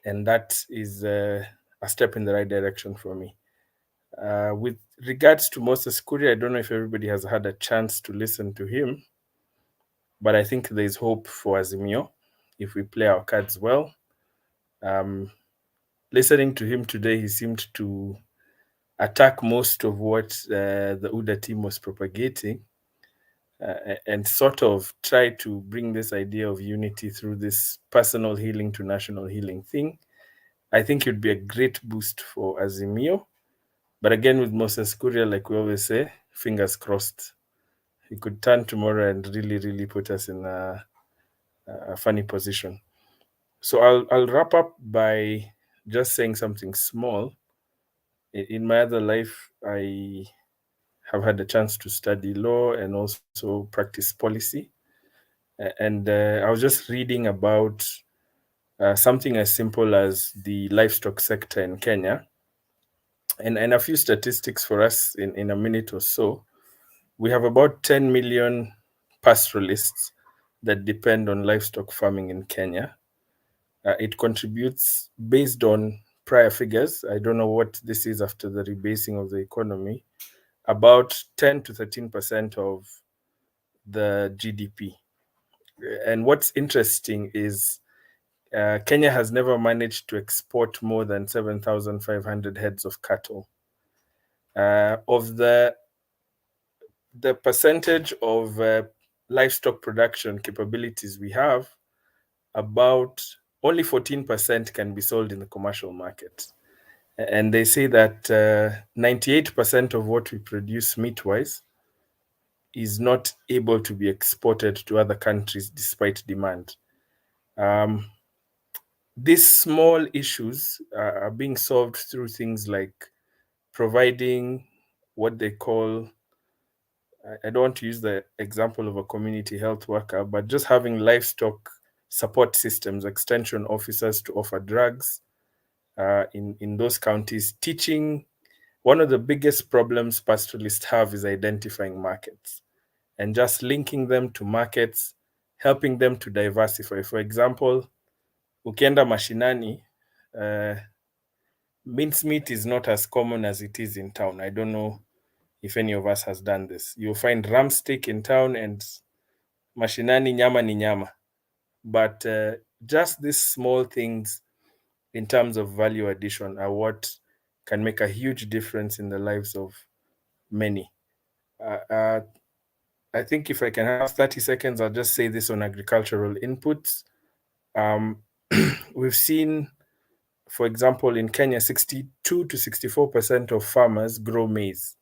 And that is a step in the right direction for me. With regards to Moses Kuria, I don't know if everybody has had a chance to listen to him, but I think there's hope for Azimio if we play our cards well. Listening to him today, he seemed to attack most of what the UDA team was propagating and sort of try to bring this idea of unity through this personal healing to national healing thing. I think it would be a great boost for Azimio. But again, with Moses Kuria, like we always say, fingers crossed. He could turn tomorrow and really, really put us in a funny position. So I'll wrap up by just saying something small. In my other life, I have had the chance to study law and also practice policy. And I was just reading about something as simple as the livestock sector in Kenya. And a few statistics for us in a minute or so. We have about 10 million pastoralists that depend on livestock farming in Kenya. It contributes, based on prior figures, I don't know what this is after the rebasing of the economy, about 10 to 13% of the GDP. And what's interesting is Kenya has never managed to export more than 7,500 heads of cattle. Of the percentage of livestock production capabilities we have, about only 14% can be sold in the commercial market. And they say that 98% of what we produce meat-wise is not able to be exported to other countries despite demand. These small issues are being solved through things like providing what they call, I don't want to use the example of a community health worker, but just having livestock support systems, extension officers to offer drugs in those counties, teaching. One of the biggest problems pastoralists have is identifying markets and just linking them to markets, helping them to diversify. For example, ukienda mashinani, mincemeat is not as common as it is in town. I don't know if any of us has done this. You'll find ram steak in town and mashinani nyama ni nyama. But just these small things in terms of value addition are what can make a huge difference in the lives of many. I think if I can have 30 seconds, I'll just say this on agricultural inputs. We've seen, for example, in Kenya, 62 to 64% of farmers grow maize.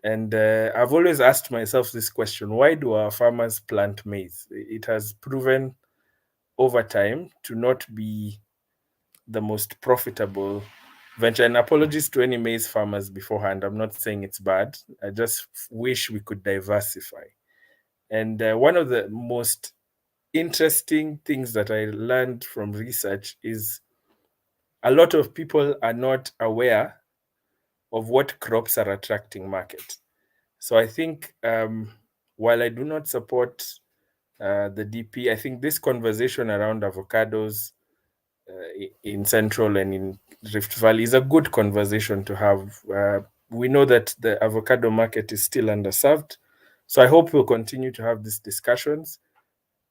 And I've always asked myself this question: why do our farmers plant maize? It has proven over time to not be the most profitable venture. And apologies to any maize farmers beforehand. I'm not saying it's bad. I just wish we could diversify. And one of the most interesting things that I learned from research is a lot of people are not aware of what crops are attracting market. So I think while I do not support the DP, I think this conversation around avocados in Central and in Rift Valley is a good conversation to have. We know that the avocado market is still underserved. So I hope we'll continue to have these discussions.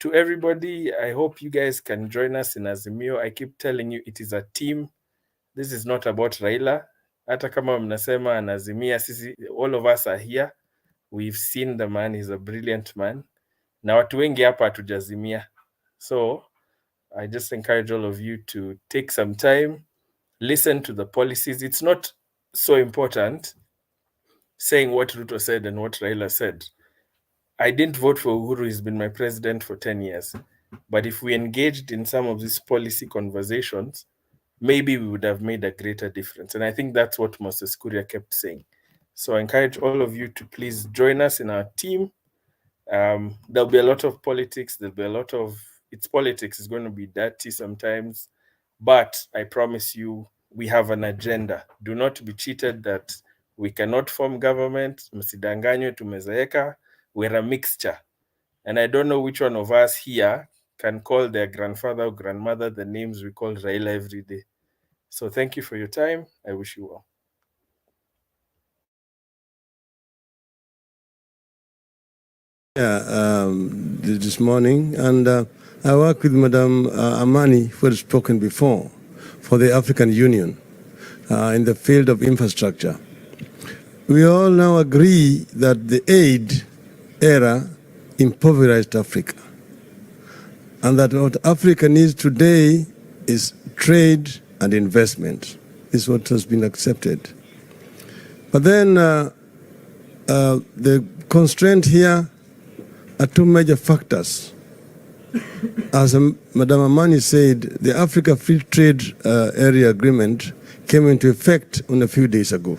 To everybody, I hope you guys can join us in Azimio. I keep telling you, it is a team. This is not about Raila. Hata kama mnasema anazimia, sisi, all of us are here. We've seen the man, he's a brilliant man. Na watu wengi hapa hatujazimia. So I just encourage all of you to take some time, listen to the policies. It's not so important saying what Ruto said and what Raila said. I didn't vote for Uhuru, he's been my president for 10 years. But if we engaged in some of these policy conversations, maybe we would have made a greater difference. And I think that's what Moses Kuria kept saying. So I encourage all of you to please join us in our team. There'll be a lot of politics. There'll be a lot of, it's politics. It's going to be dirty sometimes. But I promise you, we have an agenda. Do not be cheated that we cannot form government. Msidanganywe tumezeeka. We're a mixture. And I don't know which one of us here can call their grandfather or grandmother the names we call Raila every day. So thank you for your time. I wish you well. This morning, and I work with Madam Amani, who has spoken before, for the African Union in the field of infrastructure. We all now agree that the aid era impoverished Africa, and that what Africa needs today is trade and investment. This is what has been accepted. But then the constraint here are two major factors. As Madam Amani said, the Africa Free Trade Area Agreement came into effect a few days ago.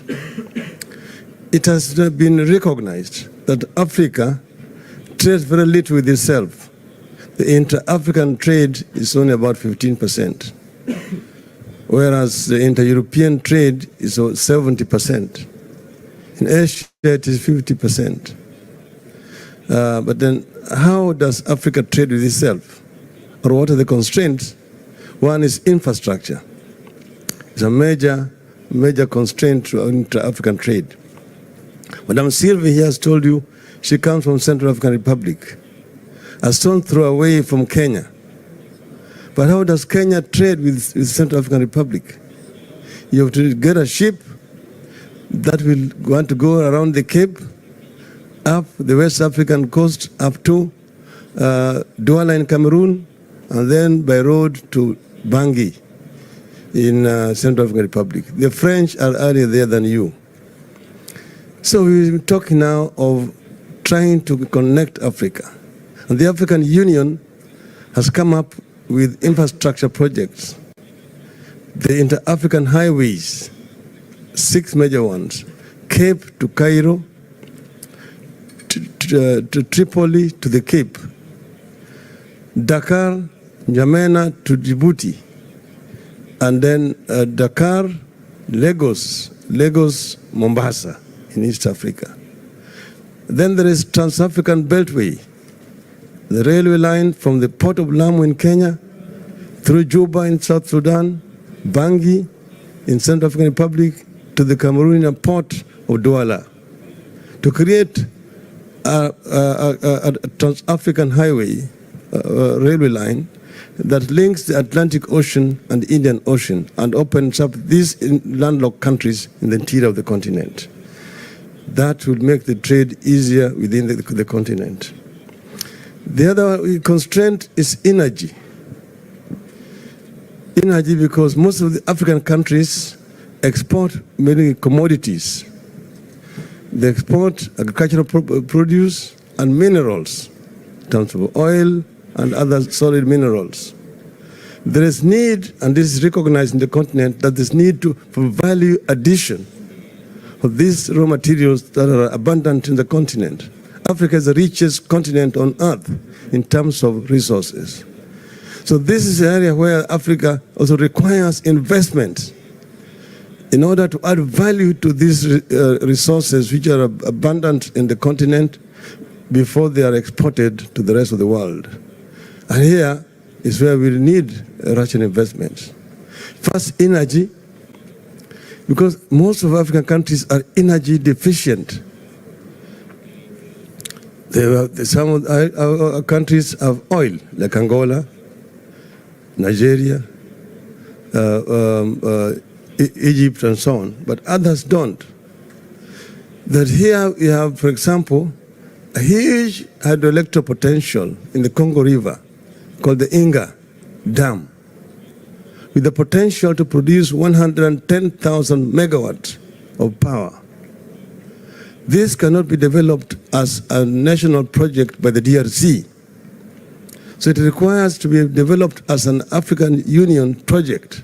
It has been recognized that Africa trades very little with itself. The inter-African trade is only about 15%, whereas the inter-European trade is 70%. In Asia, it is 50%. But then how does Africa trade with itself? Or what are the constraints? One is infrastructure. It's a major constraint to inter-African trade. Madam Sylvie here has told you she comes from Central African Republic, a stone's throw away from Kenya. But how does Kenya trade with Central African Republic? You have to get a ship that will want to go around the Cape, up the West African coast, up to Douala in Cameroon, and then by road to Bangui in Central African Republic. The French are earlier there than you. So we're talking now of trying to connect Africa. And the African Union has come up with infrastructure projects. The inter-African highways, 6 major ones, Cape to Cairo, to Tripoli to the Cape, Dakar, N'Djamena to Djibouti, and then Dakar, Lagos, Mombasa in East Africa. Then there is Trans-African Beltway, the railway line from the port of Lamu in Kenya, through Juba in South Sudan, Bangui in Central African Republic, to the Cameroonian port of Douala, to create a Trans-African highway, railway line that links the Atlantic Ocean and the Indian Ocean and opens up these landlocked countries in the interior of the continent. That will make the trade easier within the continent. The other constraint is energy. Energy, because most of the African countries export many commodities. They export agricultural produce and minerals, in terms of oil and other solid minerals. There is need, and this is recognized in the continent, that there's need for value addition of these raw materials that are abundant in the continent. Africa is the richest continent on earth in terms of resources. So this is an area where Africa also requires investment in order to add value to these resources which are abundant in the continent before they are exported to the rest of the world. And here is where we need Russian investments. First, energy, because most of African countries are energy deficient. Some of our countries have oil, like Angola, Nigeria, Egypt, and so on, but others don't. That here we have, for example, a huge hydroelectric potential in the Congo River called the Inga Dam, with the potential to produce 110,000 megawatts of power. This cannot be developed as a national project by the DRC. So it requires to be developed as an African Union project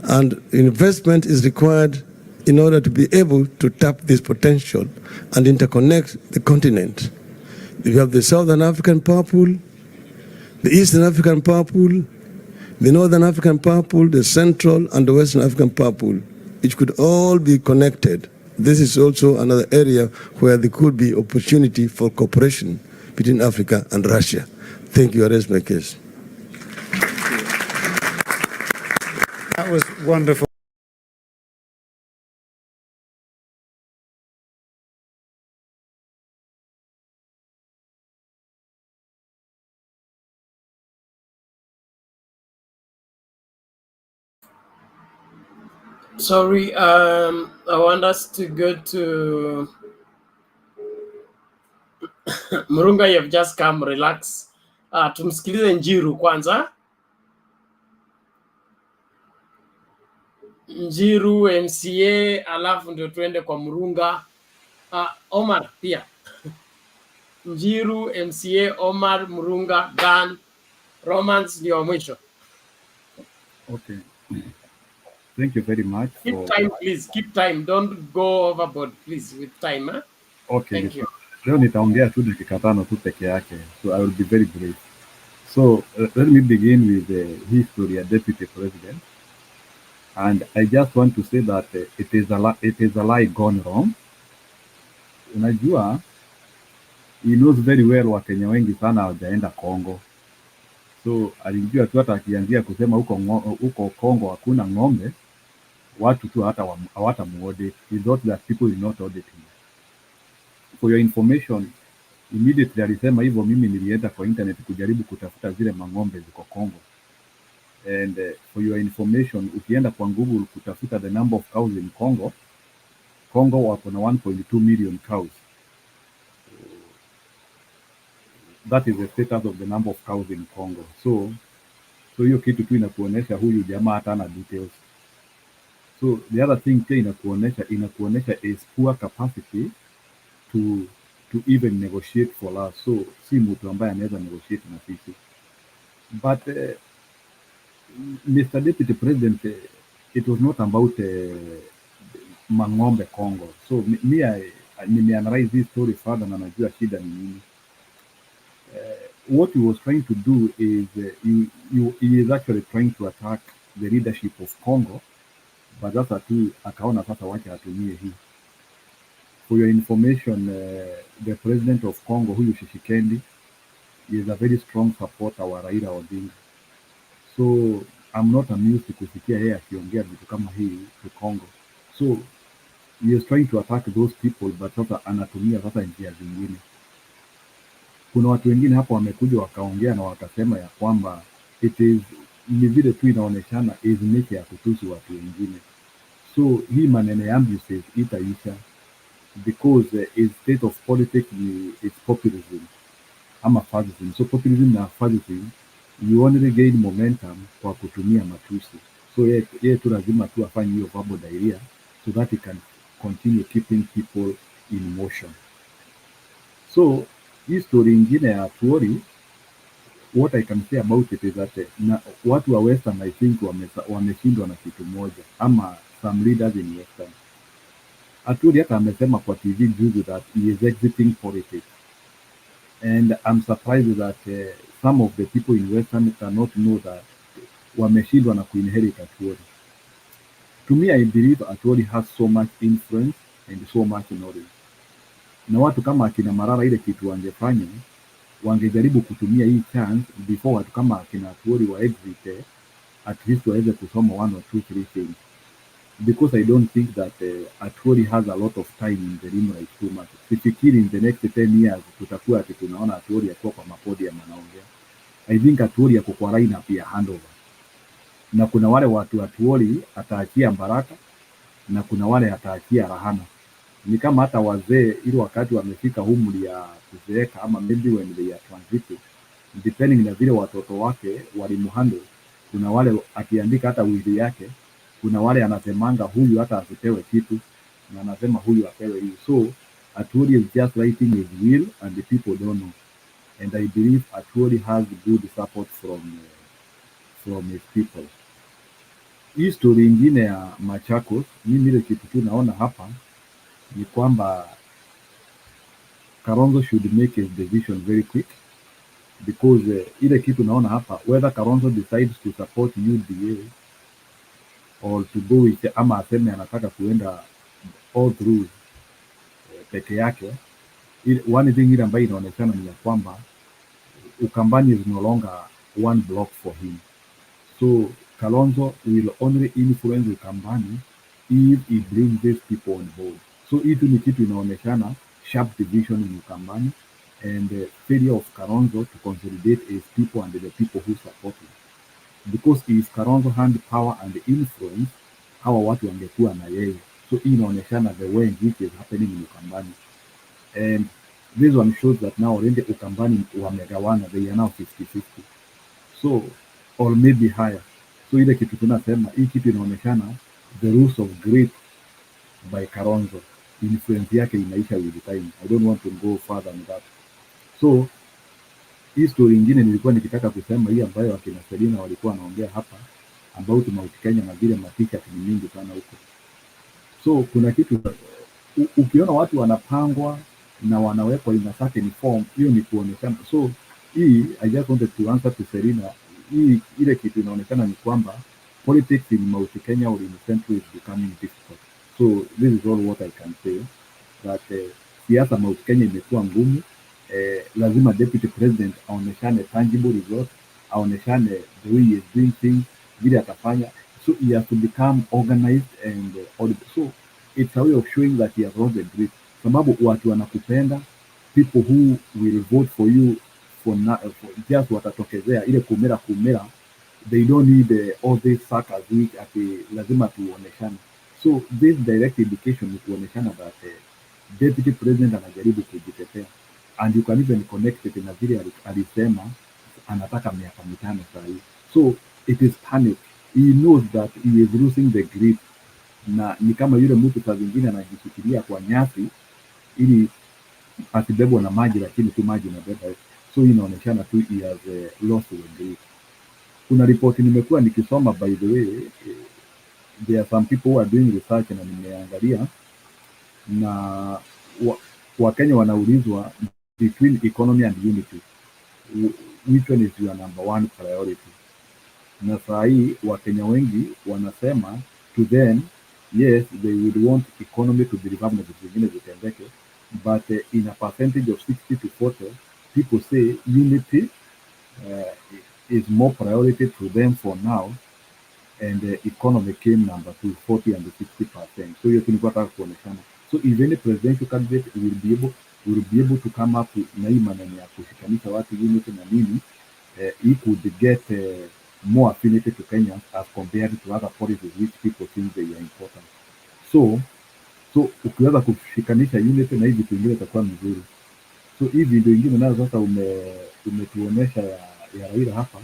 And investment is required in order to be able to tap this potential and interconnect the continent. You have the Southern African Power Pool, the Eastern African Power Pool, the Northern African Power Pool, the Central and the Western African Power Pool. It could all be connected. This is also another area where there could be opportunity for cooperation between Africa and Russia. Thank you. I raise my case. That was wonderful. Sorry, I want us to go to Muranga. You've just come, relax. Tumsikilize Njiru kwanza. Njiru MCA, alafu ndio tuende kwa Muranga. Omar pia. Njiru MCA, Omar, Muranga, Dan, Romans ndio mwisho. Okay. Thank you very much. Keep time, please. Keep time. Don't go overboard, please, with time. Huh? Okay. Thank you. Leo nitaongea tu dakika 5 tu peke yake. So I will be very brief. So let me begin with the history of Deputy President. And I just want to say that it is a lie gone wrong. Unajua, he knows very well Wakenya wengi sana hawajaenda Congo. So alijua tu hata akianzia kusema huko Congo hakuna ng'ombe, watu tu hata hawatamuaudit. He thought that people will not audit him. For your information, immediately alisema hivyo, mimi nilienda kwa internet kujaribu kutafuta zile mang'ombe ziko Congo. And for your information, ukienda kwa Google kutafuta the number of cows in Congo wako na 1.2 million cows. That is the status of the number of cows in Congo. So hiyo kitu tu inakuonesha huyu jamaa hata ana details. So the other thing pia inakuonesha is poor capacity to even negotiate for us. So si mtu ambaye anaweza negotiate na sisi. But Mr. Deputy President, it was not about mang'ombe Congo. So nimeanalyze this story further na najua shida ni nini. What he was trying to do is he is actually trying to attack the leadership of Congo, but sasa tu akaona sasa wacha atumie hii. For your information, the president of Congo, huyu Tshisekedi, is a very strong supporter wa Raila Odinga. So I'm not amused kusikia yeye akiongea vitu kama hii to Congo. So he is trying to attack those people, but sasa anatumia sasa njia zingine. Kuna watu wengine hapo wamekuja wakaongea na wakasema ya kwamba ni vile tu inaoneshana is nature ya kutusi watu wengine. So hii maneno ya abuses itaisha because is state of politics is populism ama fascism. So populism na fascism, you only gain momentum kwa kutumia matusi. So yeye tu lazima tu afanye hiyo verbal diarrhea so that he can continue keeping people in motion. So hii story ingine ya Atwoli, what I can say about it is that watu wa Western I think wameshindwa na kitu moja, ama some leaders in Western. Atwoli hata amesema kwa TV juzi that he is exiting politics, and I'm surprised that some of the people in Western cannot know that wameshindwa na kuinherit Atwoli. To me, I believe Atwoli has so much influence and so much knowledge. Na watu kama akina Malala ile kitu wangefanya, wangejaribu kutumia hii chance before watu kama akina Atwoli wa exit, at least waweze kusoma 1 or 2, 3 things. Because I don't think that Atwoli has a lot of time in the limelight too much. Sifikiri in the next 10 years tutakuwa ati tunaona Atwoli akiwa kwa mapodium anaongea. I think Atwoli yako kwa lineup ya handover. Na kuna wale watu Atwoli ataachia Baraka na kuna wale ataachia Rahana. Ni kama hata wazee ili wakati wamefika umri ya kuzeeka ama maybe when they are transiting, depending na vile watoto wake walimuhandle, kuna wale akiandika hata wili yake, kuna wale anasemanga huyu hata asipewe kitu na anasema huyu apewe hii. So Atwoli is just writing his will and the people don't know, and I believe Atwoli has good support from his people. hii story ingine ya Machakos, mimi ile kitu tu naona hapa ni kwamba Kalonzo should make his decision very quick, because ile kitu naona hapa, whether Kalonzo decides to support UDA or to go with, ama aseme anataka kuenda all through peke yake, one thing ile ambayo inaonekana ni ya kwamba Ukambani is no longer one block for him. So Kalonzo will only influence Ukambani if he brings these people on board. So itu ni kitu inaonekana sharp division in Ukambani and the failure of Kalonzo to consolidate his people and the people who support him. Because if Kalonzo had power and influence, hawa watu wangekuwa na yeye. So hii inaonekana the way in which is happening in Ukambani. And this one shows that now already Ukambani wamegawana, they are now 50-50. So, or maybe higher. So ile kitu tunasema, hii kitu inaonekana the rules of greed by Kalonzo. Influence yake inaisha with time. I don't want to go further than that. So, hii story ingine nilikuwa nikitaka kusema, hii ambayo akina Selina walikuwa wanaongea hapa, about Mount Kenya na vile matisha ni mingi sana huko. So, kuna kitu, ukiona watu wanapangwa na wanawekwa in a certain form, hiyo ni kuonekana. So hii, I just wanted to answer to Selina, hii ile kitu inaonekana ni kwamba politics in Mount Kenya or in Central is becoming difficult. So this is all what I can say, that siasa Mount Kenya imekuwa ngumu. Lazima deputy president aoneshane tangible result, aoneshane the way he is doing things, vile atafanya. So he has to become organized and audible. So it's a way of showing that he has lost the grip. Sababu watu wanakupenda, people who will vote for you for just watatokezea ile kumera, they don't need all these suckers which ati lazima tuoneshane. So this direct indication ni kuoneshana that deputy president anajaribu kujitetea, and you can even connect it na vile alisema anataka miaka 5 saa hii. So it is panic. He knows that he is losing the grip, na ni kama yule mtu saa zingine anajishikilia kwa nyasi ili asibebwa na maji, lakini tu maji inabeba. So inaonekana tu he has lost the grip. Kuna ripoti nimekuwa nikisoma, by the way, there are some people who are doing research na nimeangalia, na Wakenya wanaulizwa between economy and unity, which one is your number one priority? Na saa hii Wakenya wengi wanasema to them, yes, they would want economy to be revamped na vitu vingine vitendeke, but in a percentage of 60 to 40, people say unity is more priority to them for now, and the economy came number 2, 40 and 60%. So hiyo tulikuwa nataka kuonekana. So if any presidential candidate will be able to come up with na hii maneno ya kushikanisha watu unity na nini, he could get more affinity to Kenyans as compared to other policies which people think they are important. So ukiweza kushikanisha unity na hivi vitu vingine itakuwa mzuri. So hivi ndio ingine nayo sasa umetuonesha ya Raila hapa,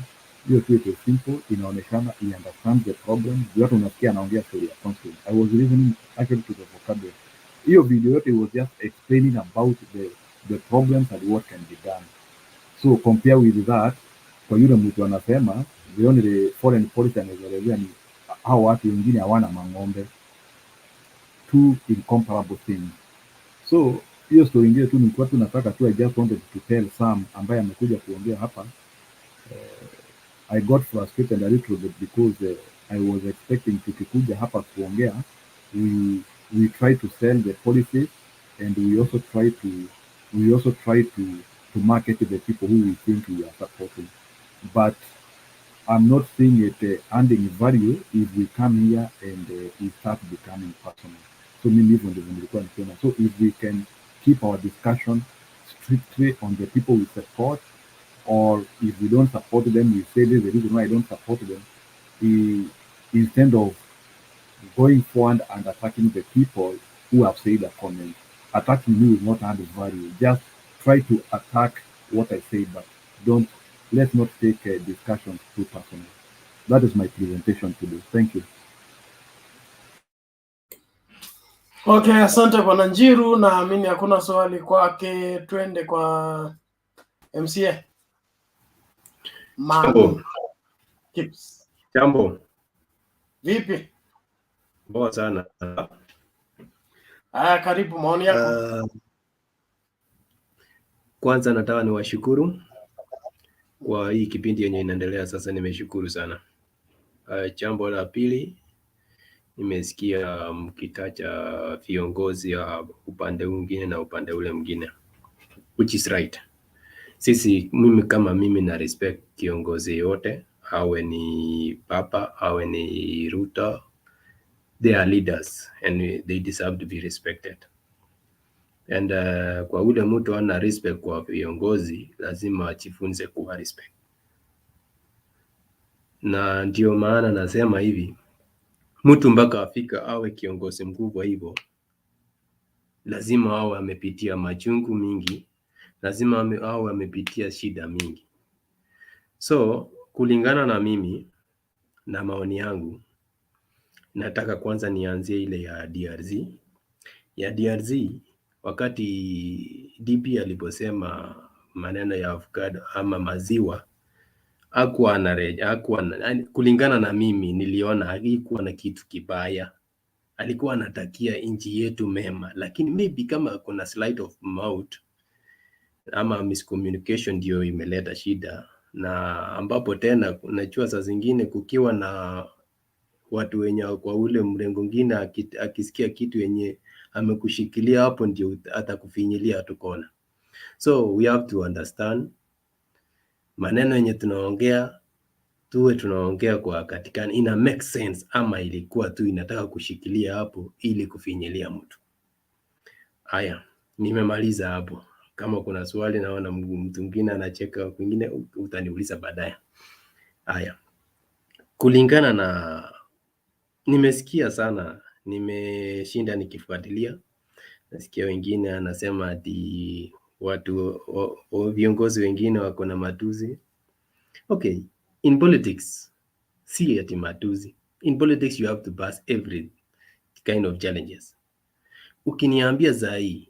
hiyo tu iko simple, inaonekana he understands the problem. Watu unasikia anaongea story ya conflict. I was listening actually to the vocabulary. Hiyo video yote was just explaining about the problems and what can be done. So compare with that, kwa yule mtu anasema the only foreign policy anazoelezea ni hao watu wengine hawana mang'ombe. Two incomparable things. So hiyo story ingine tu nilikuwa tunataka tu, I just wanted to tell Sam ambaye amekuja kuongea hapa. I got frustrated a little bit because I was expecting tukikuja hapa kuongea, we try to sell the policies, and we also try to market the people who we think we are supporting. But I'm not seeing it adding value if we come here and we start becoming personal. So mimi hivyo ndivyo nilikuwa nisema. So if we can keep our discussion strictly on the people we support, or if we don't support them, we say this is the reason why I don't support them, instead of going forward and attacking the people who have said a comment. Attacking me will not add value. Just try to attack what I say, but let's not take discussions too personal. That is my presentation today. Thank you. Okay, asante Bwana Njiru, naamini hakuna swali kwake. Twende kwa MCA. Jambo. Vipi? Poa sana. Karibu, maoni yako. Kwanza nataka niwashukuru kwa hii kipindi yenye inaendelea sasa, nimeshukuru sana. Jambo la pili, nimesikia mkitaja viongozi ya upande mwingine na upande ule mwingine, which is right. Mimi na respect kiongozi yote, awe ni Papa, awe ni Ruto, they are leaders and they deserve to be respected. And kwa ule mtu ana respect kwa viongozi, lazima ajifunze kuwa respect. Na ndio maana nasema hivi, mtu mpaka afika awe kiongozi mkubwa hivyo, lazima awe amepitia machungu mingi, lazima awe amepitia shida mingi. So kulingana na mimi na maoni yangu, nataka kwanza nianzie ile ya DRC. Ya DRC, wakati DP aliposema maneno ya avocado ama maziwa, kulingana na mimi niliona alikuwa na kitu kibaya, alikuwa anatakia nchi yetu mema, lakini maybe kama kuna slide of mouth ama miscommunication ndio imeleta shida. Na ambapo tena unajua saa zingine kukiwa na watu wenye kwa ule mrengo mwingine, akisikia kitu yenye amekushikilia hapo ndio atakufinyilia tukona. So we have to understand maneno yenye tunaongea, tuwe tunaongea kwa katikani, ina make sense ama ilikuwa tu inataka kushikilia hapo ili kufinyilia mtu. Haya, nimemaliza hapo. Kama kuna swali naona mtu mwingine anacheka, kwingine utaniuliza baadaye. Haya, kulingana na nimesikia sana, nimeshinda nikifuatilia, nasikia wengine anasema ati watu viongozi wengine wako na matuzi. Okay, in politics si ati matuzi. In politics you have to pass every kind of challenges. Ukiniambia zaidi,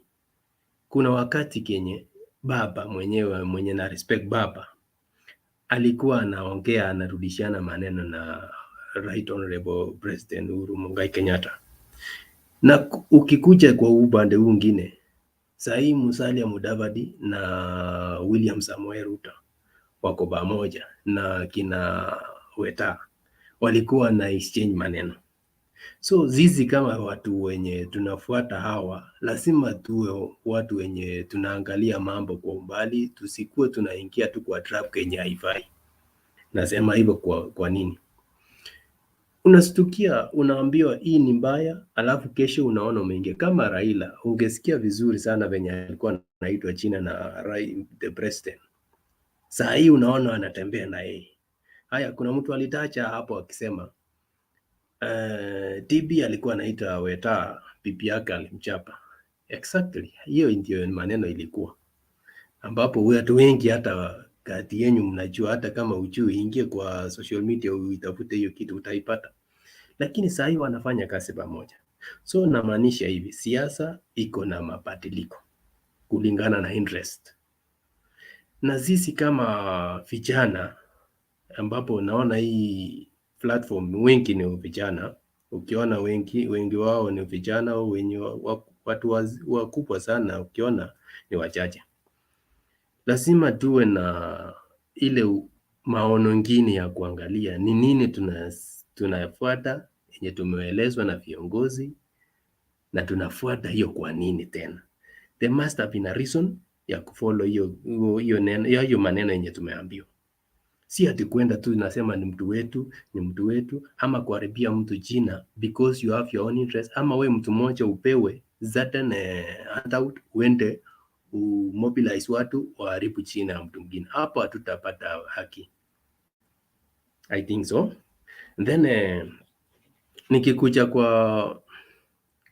kuna wakati kenye baba mwenyewe mwenye na respect baba alikuwa anaongea, anarudishana maneno na Right Honorable President Uhuru Muigai Kenyatta. Na ukikuja kwa upande mwingine, sahi Musalia Mudavadi na William Samoei Ruto wako pamoja na kina Weta, walikuwa na exchange maneno. So zizi kama watu wenye tunafuata hawa, lazima tuwe watu wenye tunaangalia mambo kwa umbali, tusikuwe tunaingia tu kwa trap kenye haifai. Nasema hivyo kwa nini? Unastukia, unaambiwa hii ni mbaya, alafu kesho unaona umeingia. Kama Raila, ungesikia vizuri sana venye alikuwa anaitwa China na the president. Saa hii unaona anatembea na yeye. Haya, kuna mtu alitacha hapo akisema TB alikuwa anaita Weta, pipi yake alimchapa. Exactly, hiyo ndio maneno ilikuwa. Ambapo watu wengi hata kati yenu mnajua, hata kama ujui, ingie kwa social media uitafute hiyo kitu utaipata. Lakini saa hii wanafanya kazi pamoja. So namaanisha hivi, siasa iko na mabadiliko kulingana na interest. Na sisi kama vijana, ambapo naona hii platform wengi ni vijana, ukiona wengi wao ni vijana, au wenye watu wakubwa sana ukiona ni wachache. Lazima tuwe na ile maono ngine ya kuangalia ni nini tunafuata yenye tumeelezwa na viongozi, na tunafuata hiyo kwa nini tena. There must have been a reason ya kufollow hiyo maneno yenye tumeambiwa. Si ati kwenda tu nasema ni mtu wetu, ama kuharibia mtu jina because you have your own interest, ama we mtu mmoja upewe certain handout uende mobilize watu waharibu jina ya mtu mwingine. Hapo hatutapata haki. I think so. Then nikikuja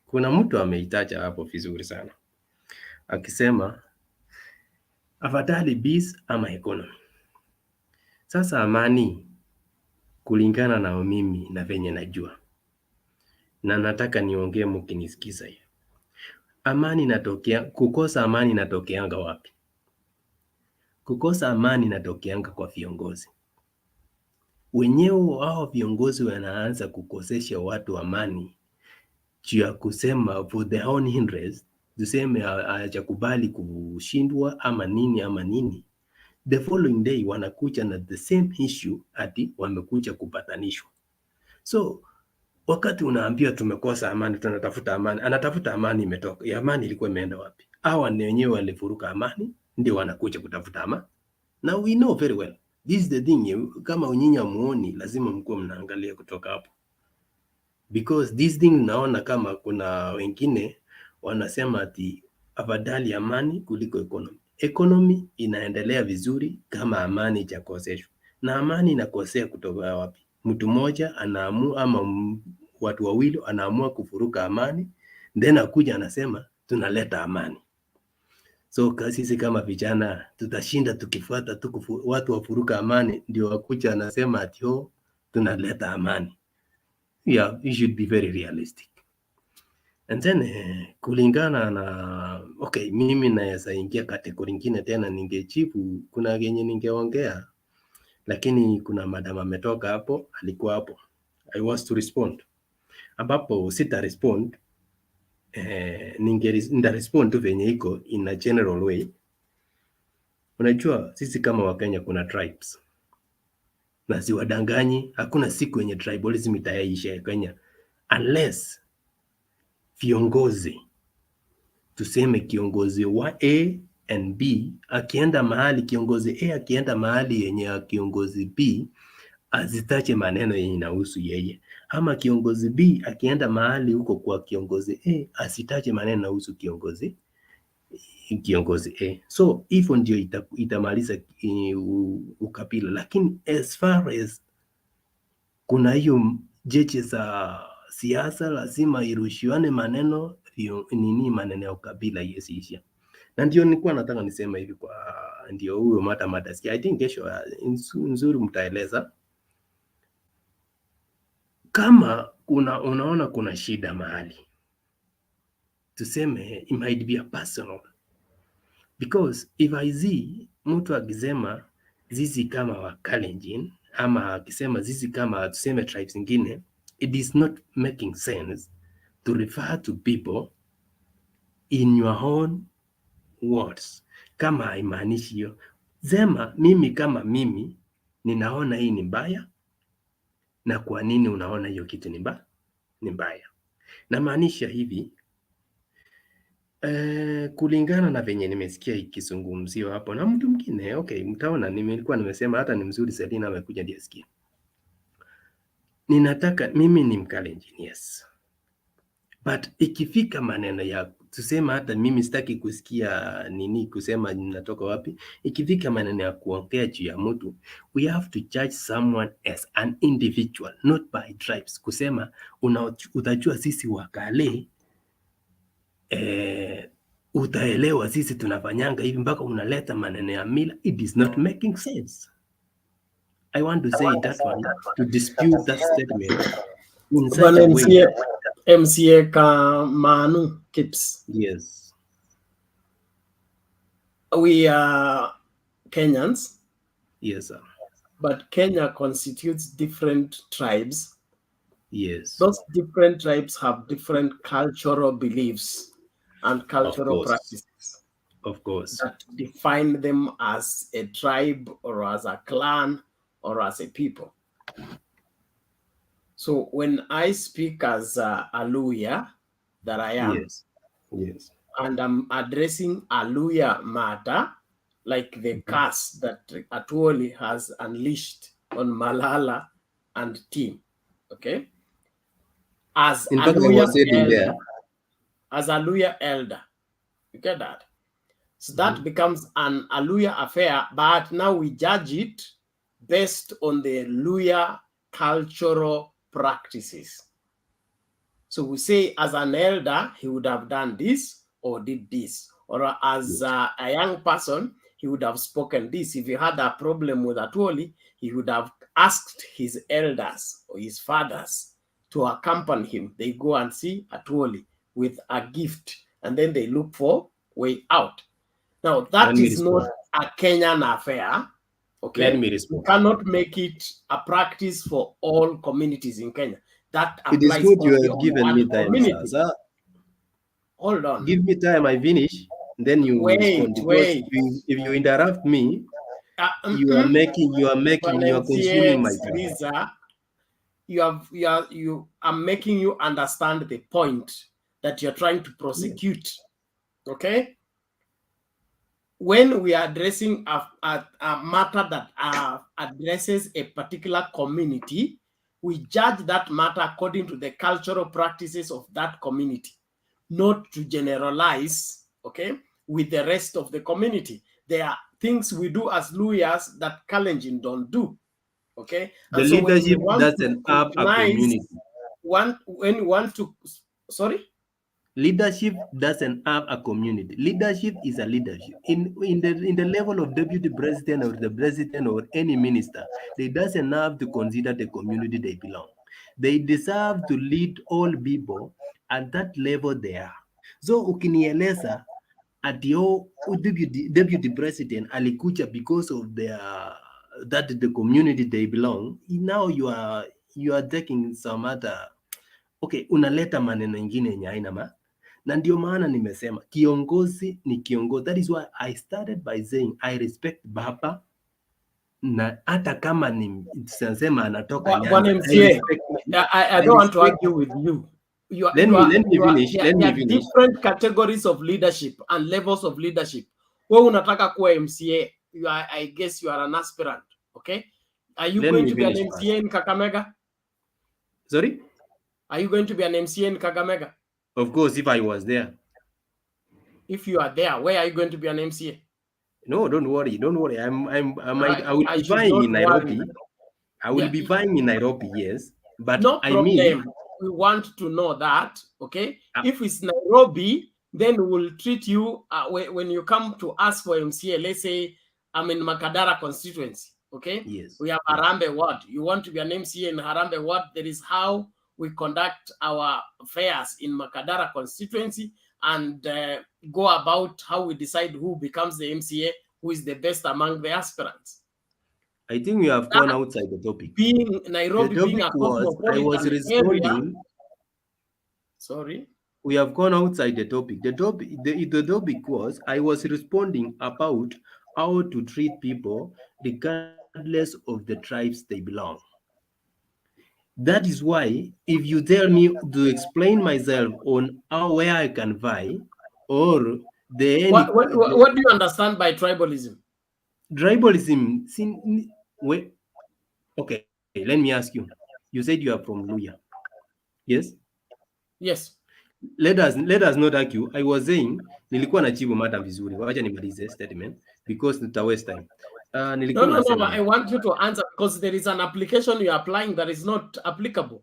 kuna mtu ameitaja hapo vizuri sana akisema afadhali peace ama economy. Sasa amani, kulingana na mimi na venye najua, na nataka niongee mkinisikiza hiyo, amani inatokea, kukosa amani inatokeanga wapi? Kukosa amani inatokeanga kwa viongozi. wenyewe hao viongozi wanaanza kukosesha watu amani juu ya kusema for their own interest, tuseme hajakubali kushindwa ama nini. The following day wanakuja na the same issue ati wamekuja kupatanishwa. So wakati unaambiwa tumekosa amani, tunatafuta amani, anatafuta amani, imetoka amani ilikuwa imeenda wapi? Hawa ni wenyewe walifuruka amani, ndio wanakuja kutafuta amani. Now we know very well this is the thing. Kama nyinyi muoni, lazima mkuwe mnaangalia kutoka hapo, because this thing naona kama kuna wengine wanasema ati afadhali amani kuliko economy. Economy inaendelea vizuri kama amani ijakoseshwa, na amani inakosea kutoka wapi? Mtu mmoja anaamua ama watu wawili anaamua kufuruka amani, then akuja anasema tunaleta amani. So sisi kama vijana tutashinda tukifuata watu wafuruka amani, ndio wakuja anasema ati tunaleta amani. Yeah, you should be very realistic. And then kulingana na mimi naweza ingia kategori nyingine tena, ningejibu kuna genye ningeongea, lakini kuna madam ametoka hapo, alikuwa hapo, I was to respond, ambapo sita respond, nita respond tu venye iko in a general way. Unajua sisi kama Wakenya kuna tribes, na siwadanganyi, hakuna siku yenye tribalism itaisha Kenya unless viongozi, tuseme kiongozi wa A and B akienda mahali, kiongozi A akienda mahali yenye kiongozi B azitache maneno yenye inahusu yeye, ama kiongozi B akienda mahali huko kwa kiongozi A asitache maneno inahusu kiongozi A. So hivyo ndio itamaliza ukabila. Lakini as far as kuna hiyo jeje za siasa, lazima irushiwane maneno maneno ya ukabila yesiisha. Na ndio nilikuwa nataka nisema hivi, kwa ndio huyo mata sikia, I think kesho nzuri mtaeleza kama unaona kuna shida mahali, tuseme it might be a personal, because if I see mtu akisema zizi kama wa Kalenjin ama akisema zizi kama tuseme tribes zingine, it is not making sense to refer to people in your own words. Kama haimaanishi hiyo, sema mimi kama mimi ninaona hii ni mbaya, na kwa nini unaona hiyo kitu ni mbaya. Na maanisha hivi, kulingana na venye nimesikia ikizungumziwa hapo na mtu mwingine, mtaona nilikuwa nimesema hata ni mzuri Selina amekuja ndiye asikie. Ninataka mimi ni Mkalenjin, yes. But ikifika maneno ya tusema, hata mimi sitaki kusikia kusema ninatoka wapi. Ikifika maneno ya kuongea juu ya mtu, we have to judge someone as an individual, not by tribes. Kusema utajua sisi Wakale, utaelewa sisi tunafanyanga hivi, mpaka unaleta maneno ya mila. It is not making sense. I want to say that one to dispute that statement in such a way. MCA Kamanu Kips. Yes. We are Kenyans. Yes, sir. But Kenya constitutes different tribes. Yes. Those different tribes have different cultural beliefs and cultural practices. Of course. That define them as a tribe or as a clan or as a people. So when I speak as Aluya, that I am, yes, and I'm addressing Aluya matter, like the curse that Atwoli has unleashed on Malala and team, okay? As Aluya elder, you get that? So that becomes an Aluya affair, but now we judge it based on the Luya cultural practices. So we say as an elder, he would have done this or did this, or as a young person, he would have spoken this. If he had a problem with Atwoli, he would have asked his elders or his fathers to accompany him. They go and see Atwoli with a gift, and then they look for way out. Now, that is not a Kenyan affair. Okay, Let me you respond. cannot make it a practice for all communities in Kenya. That It is applies good you only have on given me one time, community. sir. Hold on. Give me time, I finish, then you respond. Because if you interrupt me, you are consuming my time. Lisa, I'm making you understand the point that you're trying to prosecute. Okay? When we are addressing a matter that addresses a particular community, we judge that matter according to the cultural practices of that community, not to generalize, okay, with the rest of the community. There are things we do as lawyers that Kalenjin don't do, okay? The And so when we leadership want doesn't to have a scrutinize, community. when we want to, sorry? Leadership doesn't have a community. Leadership is a leadership. In the level of deputy president or the president or any minister, they doesn't have to consider the community they belong. They deserve to lead all people at that level they are. So ukinieleza ati deputy president alikuja because of that the community they belong, now you are taking some other, okay, unaleta maneno ingine yenye haina na ndio maana nimesema kiongozi ni kiongozi. That is why I started by saying I respect baba, na hata kama ni sema anatoka Nyanza, I don't want to argue with you. Let me finish. There are different categories of leadership and levels of leadership. Wewe unataka kuwa MCA, I guess you are an aspirant, okay? Are you going to be an MCA in Kakamega? Sorry? Are you going to be an MCA in Kakamega? Of course, if I was there. If you are there, where are you going to be an MCA? No, don't worry. I will be fine in Nairobi. I will be fine in Nairobi, yes. But no I problem. mean, we want to know that, okay? If it's Nairobi, then we'll treat you when you come to ask for MCA. Let's say I'm in Makadara constituency, okay? Yes. We have Harambe Ward. You want to be an MCA in Harambe Ward? That is how we conduct our affairs in Makadara constituency and go about how we decide who becomes the MCA, who is the best among the aspirants. I think we have gone outside the topic. Being Nairobi, the topic being a was, I was responding. Area, sorry. We have gone outside the topic. The topic was, I was responding about how to treat people regardless of the tribes they belong. That is why, if you tell me to explain myself on where I can vie, or what do you understand by tribalism? Tribalism, okay, let me ask you. You said you are from Luya. Yes? Yes. Let us not argue. I was saying, nilikuwa najibu mada vizuri. Wacha nimalize statement because nita waste time. No, I want you to answer because there is an application you are applying that is not applicable.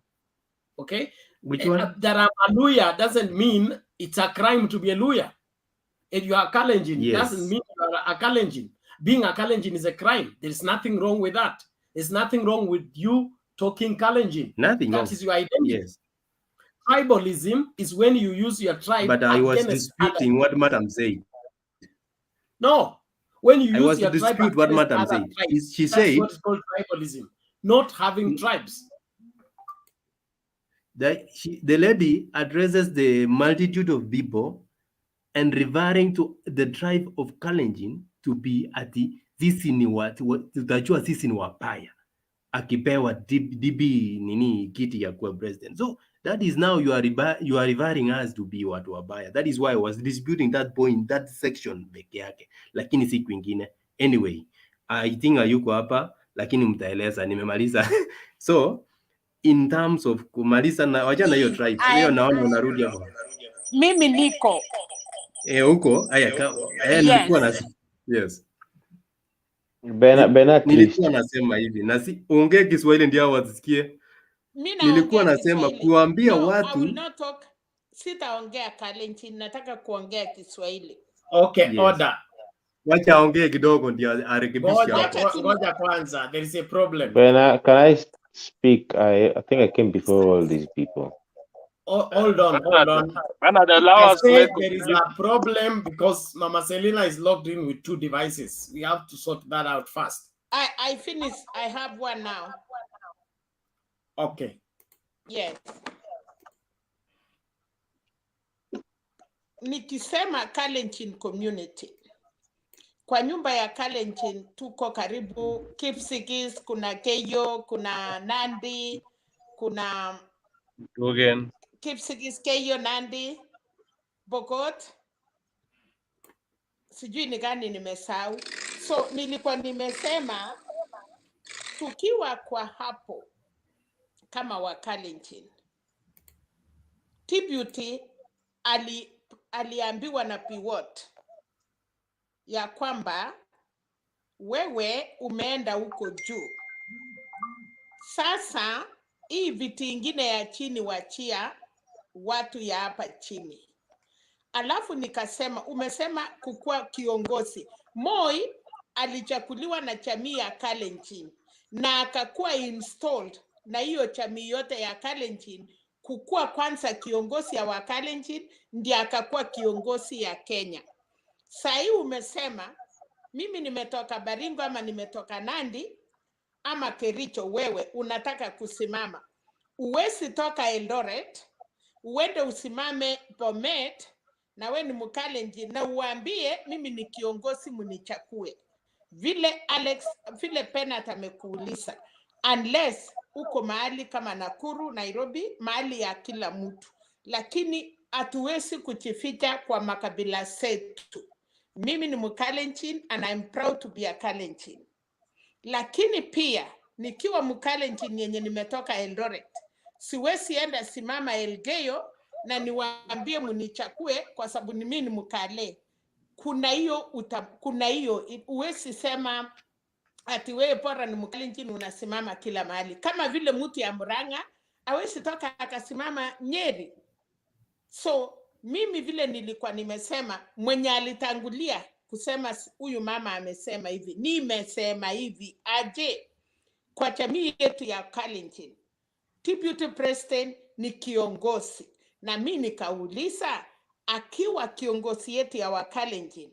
Okay? Which one? That I'm a Luya doesn't mean it's a crime to be a Luya. If you are a Kalenjin, yes, doesn't mean you are a Kalenjin. Being a Kalenjin is a crime. There's nothing wrong with that. There's nothing wrong with you talking Kalenjin. Nothing wrong. That is your identity. Yes. Tribalism is when you use your tribe. But I was disputing what Madam said. No. When you use your tribe, what Madam said. She that's said what is called tribalism, not having tribes. The lady addresses the multitude of people and referring to the tribe of Kalenjin to be ati sisi ni tutajua sisi ni wapaya akipewa DB nini kiti ya kuwa president. So that is now you are referring us to be watu wabaya. That is why I was disputing that point, that section peke yake, lakini si kwingine. Anyway, I think hayuko hapa, lakini mtaeleza, nimemaliza. So in terms of kumaliza na wajana hiyo tribe, hiyo naona unarudi hapo. Mimi niko huko nilikuwa na yes. Nilikuwa nasema hivi na si ongee Kiswahili ndio wasikie. Nilikuwa nasema kuambia watu sitaongea Kalenjin, nataka kuongea Kiswahili. Okay, yes. Order. Wacha ongee kidogo ndio arekebishe hapo. Ngoja kwanza, there is a problem. Can I speak? I think I came before all these people. Hold on. I said there is a problem because Mama Selina is logged in with 2 devices. We have to sort that out first. I finished. I have one now. Okay. Yes. Nikisema Kalenjin community, kwa nyumba ya Kalenjin tuko karibu Kipsigis, kuna Keyo, kuna Nandi, kuna Again. Kipsigis, Keyo, Nandi, Bogot. Sijui ni gani nimesahau. So nilikuwa nimesema tukiwa kwa hapo kama wa Kalenjin, T-Beauty aliambiwa na Piwot ya kwamba wewe umeenda huko juu. Sasa hii viti ingine ya chini wachia watu ya hapa chini. Alafu nikasema, umesema kukuwa kiongozi. Moi alichakuliwa na jamii ya Kalenjin na akakuwa installed na hiyo jamii yote ya Kalenjin kukuwa kwanza kiongozi ya wa Kalenjin, ndiye akakuwa kiongozi ya Kenya. Sasa umesema mimi nimetoka Baringo ama nimetoka Nandi ama Kericho, wewe unataka kusimama. Uwezi toka Eldoret, uende usimame Bomet na we ni Mkalenjin na uambie mimi ni kiongozi munichakue. Vile Penat amekuuliza. Unless uko mahali kama Nakuru, Nairobi, mahali ya kila mtu. Lakini hatuwezi kujificha kwa makabila zetu. Mimi ni Mkalenjin and I'm proud to be a Kalenjin. Lakini pia nikiwa Mkalenjin yenye nimetoka Eldoret, siwezi enda simama Elgeyo na niwaambie munichakue kwa sababu mimi ni Mkale. Kuna hiyo uwezi sema ati wewe bora ni Mkalenjin unasimama kila mahali. Kama vile mtu ya Muranga hawezi toka akasimama Nyeri. So mimi vile nilikuwa nimesema, mwenye alitangulia kusema huyu mama amesema hivi, nimesema hivi, aje kwa jamii yetu ya Kalenjin, T-Beauty President ni kiongozi. Na mimi nikauliza, akiwa kiongozi yetu ya Wakalenjin,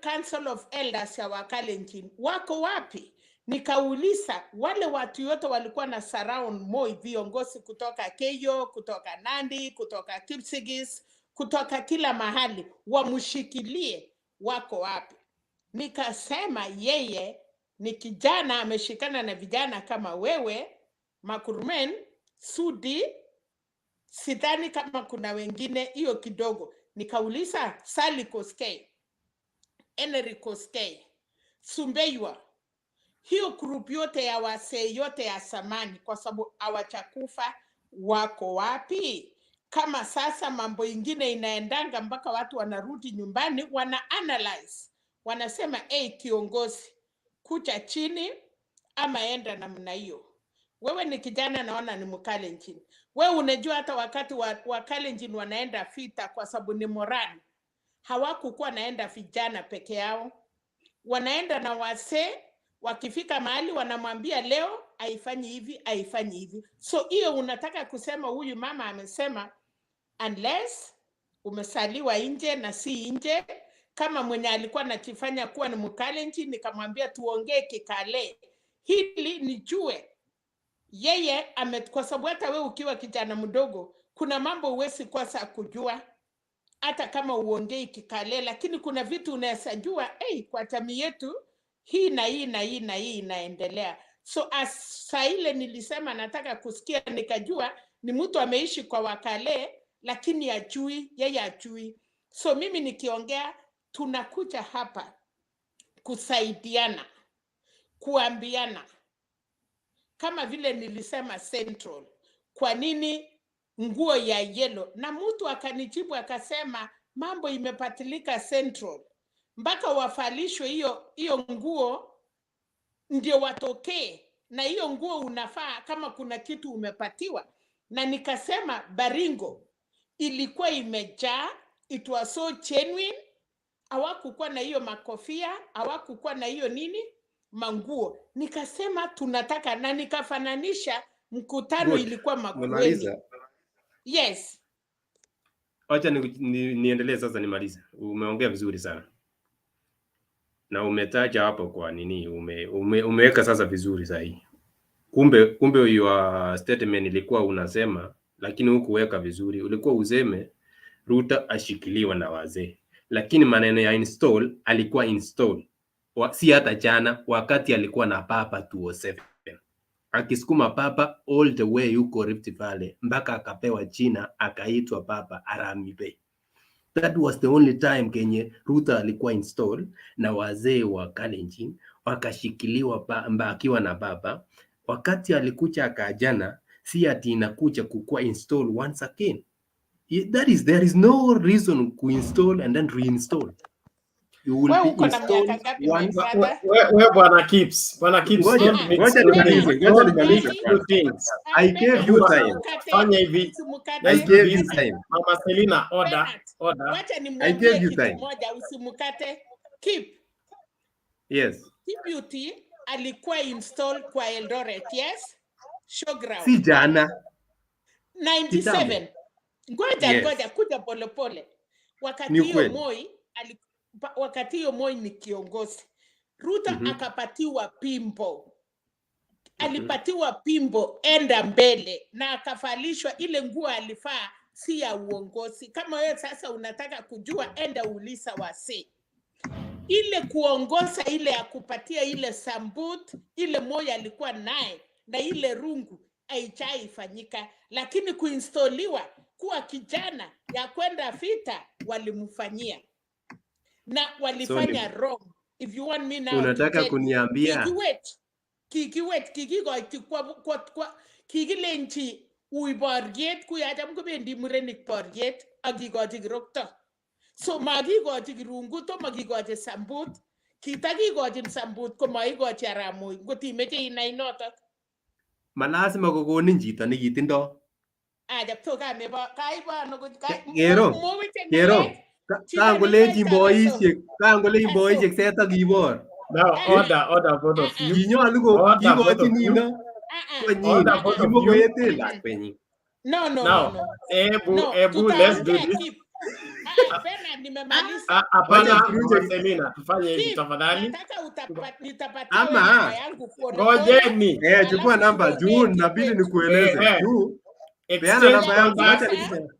Council of Elders ya Wakalenjin wako wapi? Nikauliza wale watu yote walikuwa na surround Moi, viongozi kutoka Keyo, kutoka Nandi, kutoka Kipsigis, kutoka kila mahali, wamshikilie, wako wapi? Nikasema yeye ni kijana ameshikana na vijana kama wewe, Makurmen, Sudi, sidhani kama kuna wengine hiyo kidogo. Nikauliza Sally Koskei, Henry Koskei, Sumbeywa, hiyo group yote ya wasee yote ya samani, kwa sababu hawachakufa, wako wapi? Kama sasa mambo ingine inaendanga mpaka watu wanarudi nyumbani, wana analyze, wanasema kiongozi kucha chini ama enda namna hiyo. Wewe ni kijana, naona ni Mkalenjin. Wewe unajua hata wakati wa Kalenjin wanaenda vita kwa sababu ni morani, hawakukuwa naenda vijana peke yao, wanaenda na wasee. Wakifika mahali wanamwambia leo haifanyi hivi, haifanyi hivi. So hiyo unataka kusema huyu mama amesema unless umesaliwa nje na si nje. Kama mwenye alikuwa anajifanya kuwa ni Mkalenjin, nikamwambia tuongee Kikale hili nijue yeye kwa sababu hata wewe ukiwa kijana mdogo kuna mambo huwezi kosa kujua, hata kama uongei Kikale, lakini kuna vitu unaweza jua, kwa jamii yetu hii na hii na hii na hii inaendelea. So saa ile nilisema nataka kusikia, nikajua ni mtu ameishi kwa Wakale lakini ajui, yeye ajui. So mimi nikiongea, tunakuja hapa kusaidiana, kuambiana. Kama vile nilisema Central, kwa nini nguo ya yellow? Na mtu akanijibu akasema mambo imepatilika Central, mpaka wafalishwe hiyo nguo ndio watokee, na hiyo nguo unafaa kama kuna kitu umepatiwa. Na nikasema Baringo ilikuwa imejaa, it was so genuine, hawakukuwa na hiyo makofia, hawakukuwa na hiyo nini manguo. Nikasema tunataka, na nikafananisha mkutano ilikuwa Makueni. Yes. Acha niendelee sasa, nimalize. Umeongea vizuri sana. na umetaja hapo kwa nini umeweka sasa vizuri zaidi. Kumbe your statement ilikuwa unasema, lakini hukuweka vizuri. Ulikuwa useme Ruto ashikiliwa na wazee, lakini maneno ya install alikuwa install si hata jana, wakati alikuwa na papa 207 akisukuma papa all the way huko Rift Valley mpaka akapewa jina akaitwa Papa Harambee Bey. That was the only time Kenye Ruto alikuwa install na wazee wa Kalenjin wakashikiliwa akiwa na baba. Wakati alikuja akajana, si ati inakuja kukua install once again. There is no reason to install and then reinstall. You will be installed once. Where Bwana Kips? Bwana Kips, don't mix two things. I gave you time. Fanya hivi. I gave you time. Mama Selina, order. Wacha I nimwambie gave you kitu time. moja, usimkate. Keep. Yes. Beauty alikuwa install kwa Eldoret, yes? Showground. Si jana. 97. Ngoja Yes. ngoja kuja pole pole. Wakati Ni hiyo kweli. Moi ni kiongozi. Ruto akapatiwa pimbo. Alipatiwa pimbo enda mbele na akafalishwa ile nguo alifaa si ya uongozi. Kama wewe sasa unataka kujua, enda ulisa wase. Ile kuongoza ile ya kupatia ile sambut, ile moja alikuwa naye na ile rungu haijaifanyika, lakini kuinstoliwa kuwa kijana ya kwenda vita walimfanyia na walifanya wrong. If you want me now Unataka kuniambia kikilenchi uiboriet kuyacha mkobendi murenik boriet akikochi kirokto. So makikochi kirungut to makikochi sambut. Kitakikochin sambut ko maikochi Aramoi ngotimeche inai notok. Malazima kokonin chito nekitindo. Aja to kamebo kaibano Kero. Kangolenjin boisiek set akibor. Now order both of you. Kinyolu kikochin nino. Kimokoete lakwenyi. No. Ebu, let's do this. Pena nimemaliza. Hapana, Selina, tufanye hivi tafadhali. Nataka nitapatia Ama yangu kwa ngojeni. Chukua namba juu nabidi nikueleze. Juu peana namba yangu acha nikisema.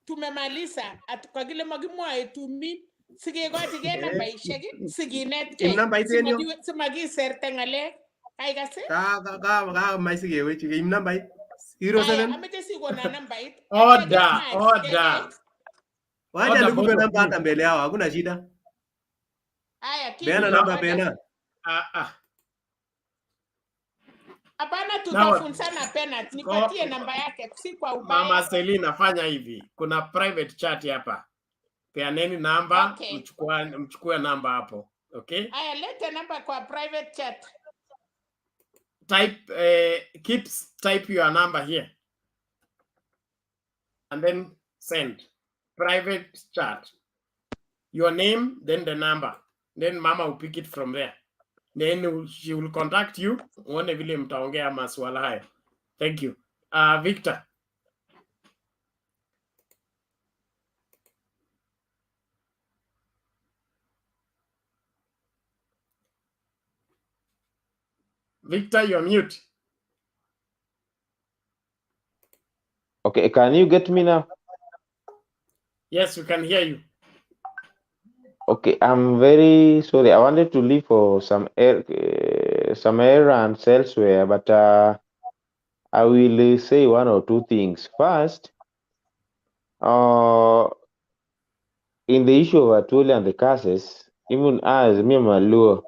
Tumemaliza kwa kile magimwae tumi sigegochi ge namba isheki siginet ke. Namba itenyo. Simagiserte ngale. Kaigase? Ka maisigewechi ke namba 07. Ameche sigona namba it. Order. Wacha nikupe namba hata mbele yao, hakuna shida. Haya, peana namba peana. Hapana, tutafunzana penalty. Nipatie namba yake si kwa ubaya. Mama Selina, fanya hivi. Kuna private chat hapa. Peaneni namba, mchukue namba hapo. Okay? Haya, lete namba kwa private chat. Type your number here. And then send. Private chat. Your name, then the number. Then Mama will pick it from there. Then she will contact you. Uone vile mtaongea masuala hayo. Thank you. Victor. Victor, you're mute. Okay, can you get me now? Yes, we can hear you. Okay, I'm very sorry. I wanted to leave for some errands elsewhere, but I will say one or two things. First, in the issue of Atwoli and the cases, even as Maluo,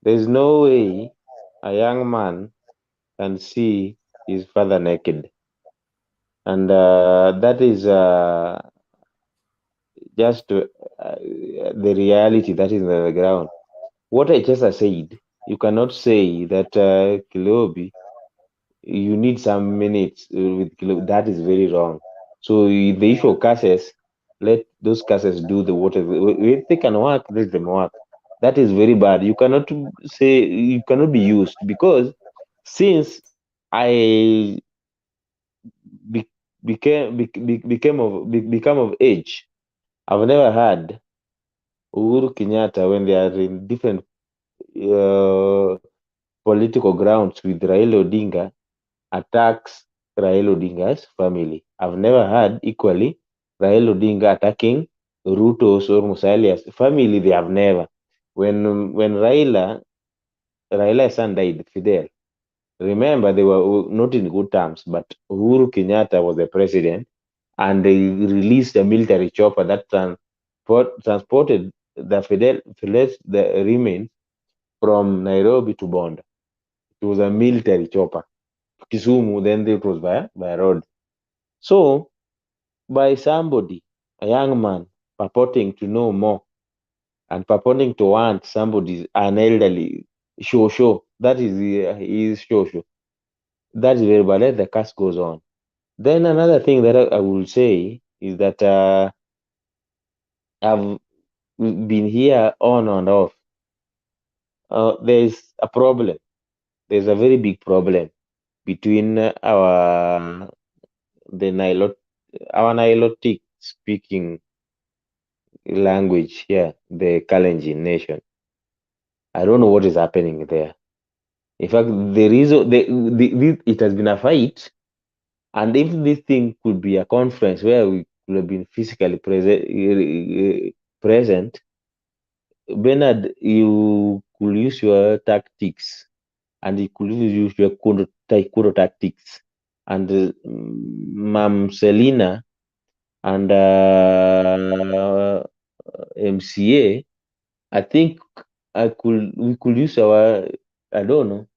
there's no way a young man can see his father naked. And that is just the reality that is on the ground. What ECHESA said, you cannot say that Kilobi, you need some minutes with Kilobi. That is very wrong. So the issue of cases, let those cases do the whatever. If they can work, let them work. That is very bad. You cannot say, you cannot be used, because since I become of age, I've never heard Uhuru Kenyatta, when they are in different political grounds with Raila Odinga, attacks Raila Odinga's family. I've never heard equally Raila Odinga attacking Ruto's or Musalia's family. They have never. When Raila's son died, Fidel. Remember, they were not in good terms, but Uhuru Kenyatta was the president, and they released a military chopper that transported the remains from Nairobi to Bonda. It was a military chopper. Kisumu, then it was by road. So, by somebody, a young man, purporting to know more and purporting to want somebody, an elderly, show, that is show. That is very bad. Let the cast goes on. Then another thing that I will say is that I've been here on and off. There's a problem. There's a very big problem between our Nilotic speaking language here, the Kalenjin nation. I don't know what is happening there. In fact, it has been a fight, and if this thing could be a conference where we could have been physically present, Bernard, you could use your tactics, and you could use your taekwondo tactics, and Mam Selina and MCA. I think we could use our, I don't know.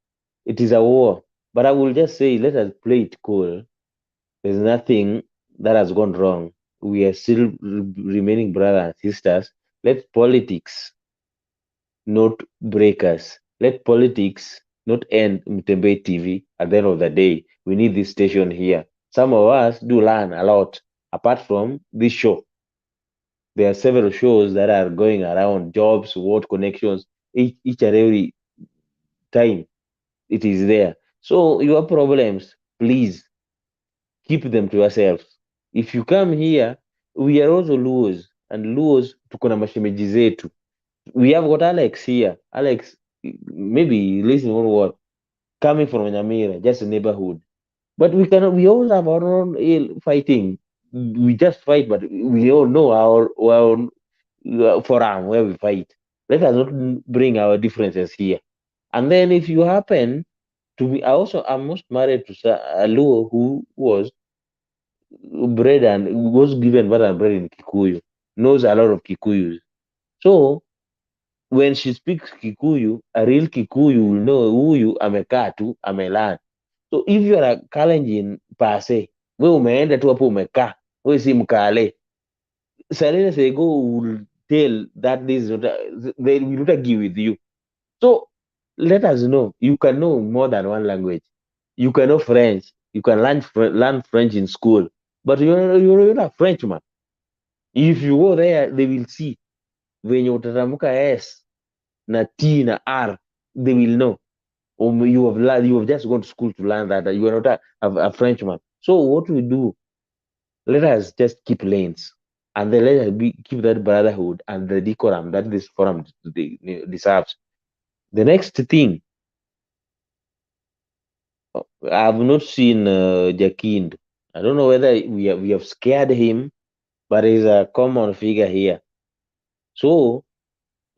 It is a war, but I will just say let us play it cool. There's nothing that has gone wrong. We are still remaining brothers and sisters. Let politics not break us. Let politics not end Mtembe TV at the end of the day. We need this station here. Some of us do learn a lot apart from this show. There are several shows that are going around, jobs, work connections, each and every time it is there. So your problems, please keep them to yourselves. If you come here, we are also Luos, and Luos tuko na mashemeji zetu. We have got Alex here. Alex, maybe listen or what, coming from Nyamira, just a neighborhood. But we all have our own fighting. We just fight, but we all know our forum where we fight. Let us not bring our differences here. And then if you happen to be, I'm most married to a Luo who was bred and was given birth and bred in Kikuyu, knows a lot of Kikuyus. So when she speaks Kikuyu, a real Kikuyu will know huyu amekaa tu amelearn. So if you are a Kalenjin per se, we umeenda tu hapo umekaa, we si mkale. Selena Sego will tell that this is not they will not agree with you. So let us know. You can know more than one language. You can know French. You can learn French in school. But you're not a Frenchman. If you go there, they will see. When you utatamuka S na T na R, they will know. Or you have just gone to school to learn that you are not a Frenchman. So what we do, let us just keep lanes. And then let us keep that brotherhood and the decorum that this forum deserves. The next thing, I have not seen Jakind. I don't know whether we have scared him, but he's a common figure here. So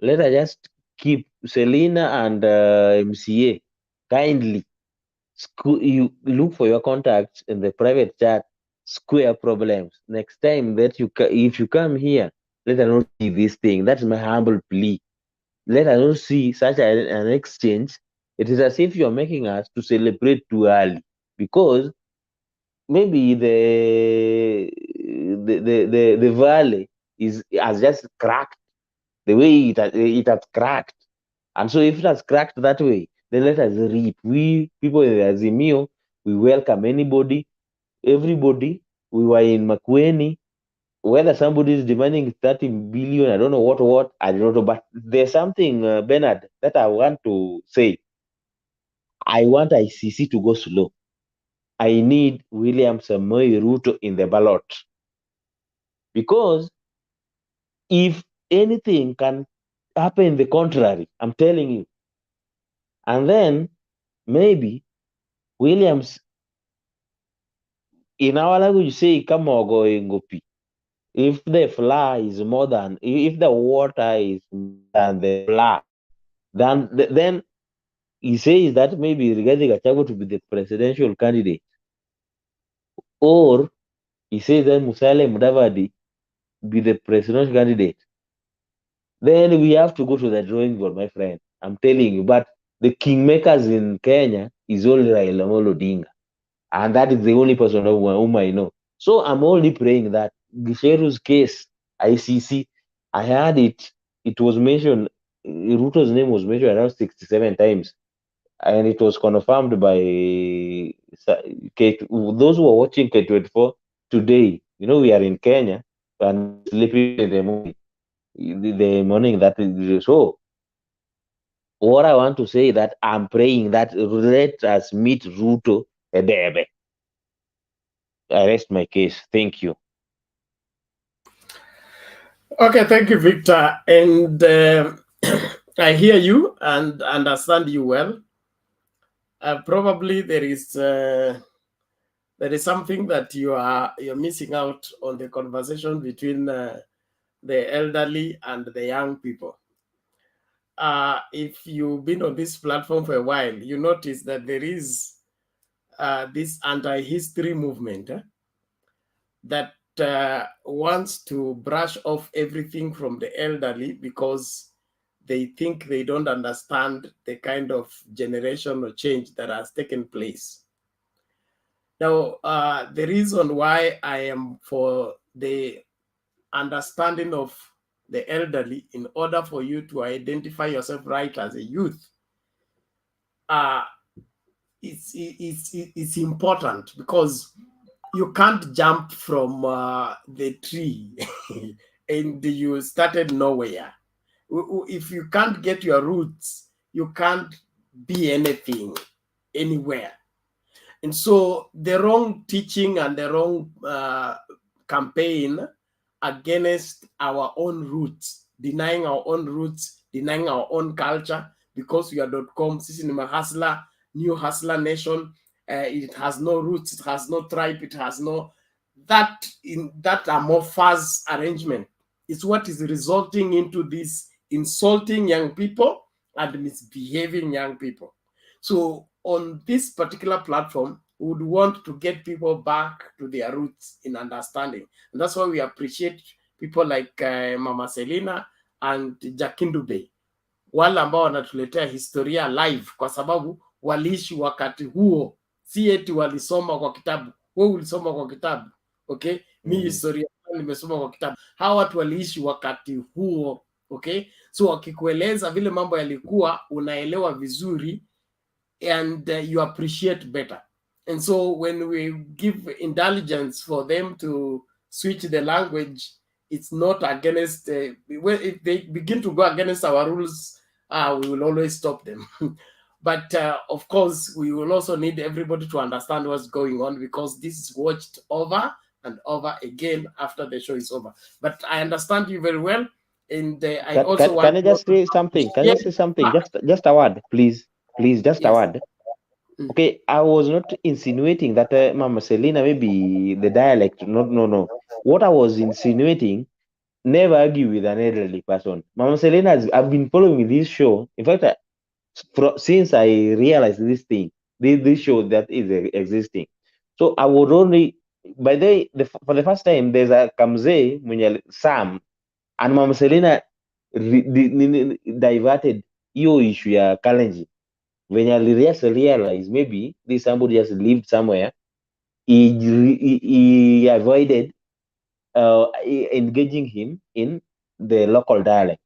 let us just keep Selena and MCA kindly. You look for your contacts in the private chat. Square problems. Next time that if you come here, let us not see this thing. That's my humble plea. Let us not see such an exchange. It is as if you are making us to celebrate too early, because maybe the valley has just cracked the way it has cracked, and so if it has cracked that way, then let us reap. We people in Azimio, we welcome anybody, everybody. We were in Makueni. Whether somebody is demanding 30 billion, I don't know what, I don't know. But there's something, Bernard, that I want to say. I want ICC to go slow. I need William Samoei Ruto in the ballot. Because if anything can happen the contrary. I'm telling you. And then maybe Williams, in our language, say kamogo ngopi. If the flour is more than, if the water is more than the flour, then he says that maybe Rigathi Gachagua to be the presidential candidate, or he says that Musalia Mudavadi be the presidential candidate. Then we have to go to the drawing board, my friend. I'm telling you. But the kingmakers in Kenya is only Raila Amolo Odinga, and that is the only person whom I know. So I'm only praying that Gisheru's case, ICC, I heard it. It was mentioned. Ruto's name was mentioned around 67 times, and it was confirmed by those who are watching K24 today. You know, we are in Kenya and sleeping in the morning. The morning that is so. What I want to say that I'm praying that let us meet Ruto Edebe. I rest my case. Thank you. Okay, thank you, Victor. And I hear you and understand you well. Probably there is something that you're missing out on the conversation between the elderly and the young people. If you've been on this platform for a while, you notice that there is this anti-history movement that wants to brush off everything from the elderly because they think they don't understand the kind of generational change that has taken place. Now, the reason why I am for the understanding of the elderly, in order for you to identify yourself right as a youth, it's important because you can't jump from the tree and you started nowhere. If you can't get your roots, you can't be anything, anywhere. And so the wrong teaching and the wrong campaign against our own roots, denying our own roots, denying our own culture, because we are .com, sisi ni mahasla, new hustler nation, it has no roots, it has no tribe, it has no, that amorphous arrangement is what is resulting into this insulting young people and misbehaving young people. So on this particular platform, we would want to get people back to their roots in understanding. And that's why we appreciate people like Mama Selina and Jakindube, wale ambao wanatuletea historia live, kwa sababu waliishi wakati huo, si eti walisoma kwa kitabu. Wewe ulisoma kwa kitabu, okay? Mi historia nimesoma kwa kitabu. Hawa watu waliishi wakati huo, okay? So wakikueleza vile mambo yalikuwa, unaelewa vizuri and you appreciate better. And so when we give indulgence for them to switch the language, it's not against, if they begin to go against our rules, we will always stop them. But of course, we will also need everybody to understand what's going on, because this is watched over and over again after the show is over. But I understand you very well. And I also want Can I just say something? Can I say something? Just a word, please. Please, just a word. Okay, I was not insinuating that Mama Selina maybe the dialect. No. What I was insinuating, never argue with an elderly person. Mama Selina, I've been following this show. In fact, since I realized this thing, this show that is existing. So I would only, for the first time, there's a Kamze, Sam, and Mama Selina diverted your issue ya Kalenji. When I realized maybe this somebody just lived somewhere, he avoided engaging him in the local dialect.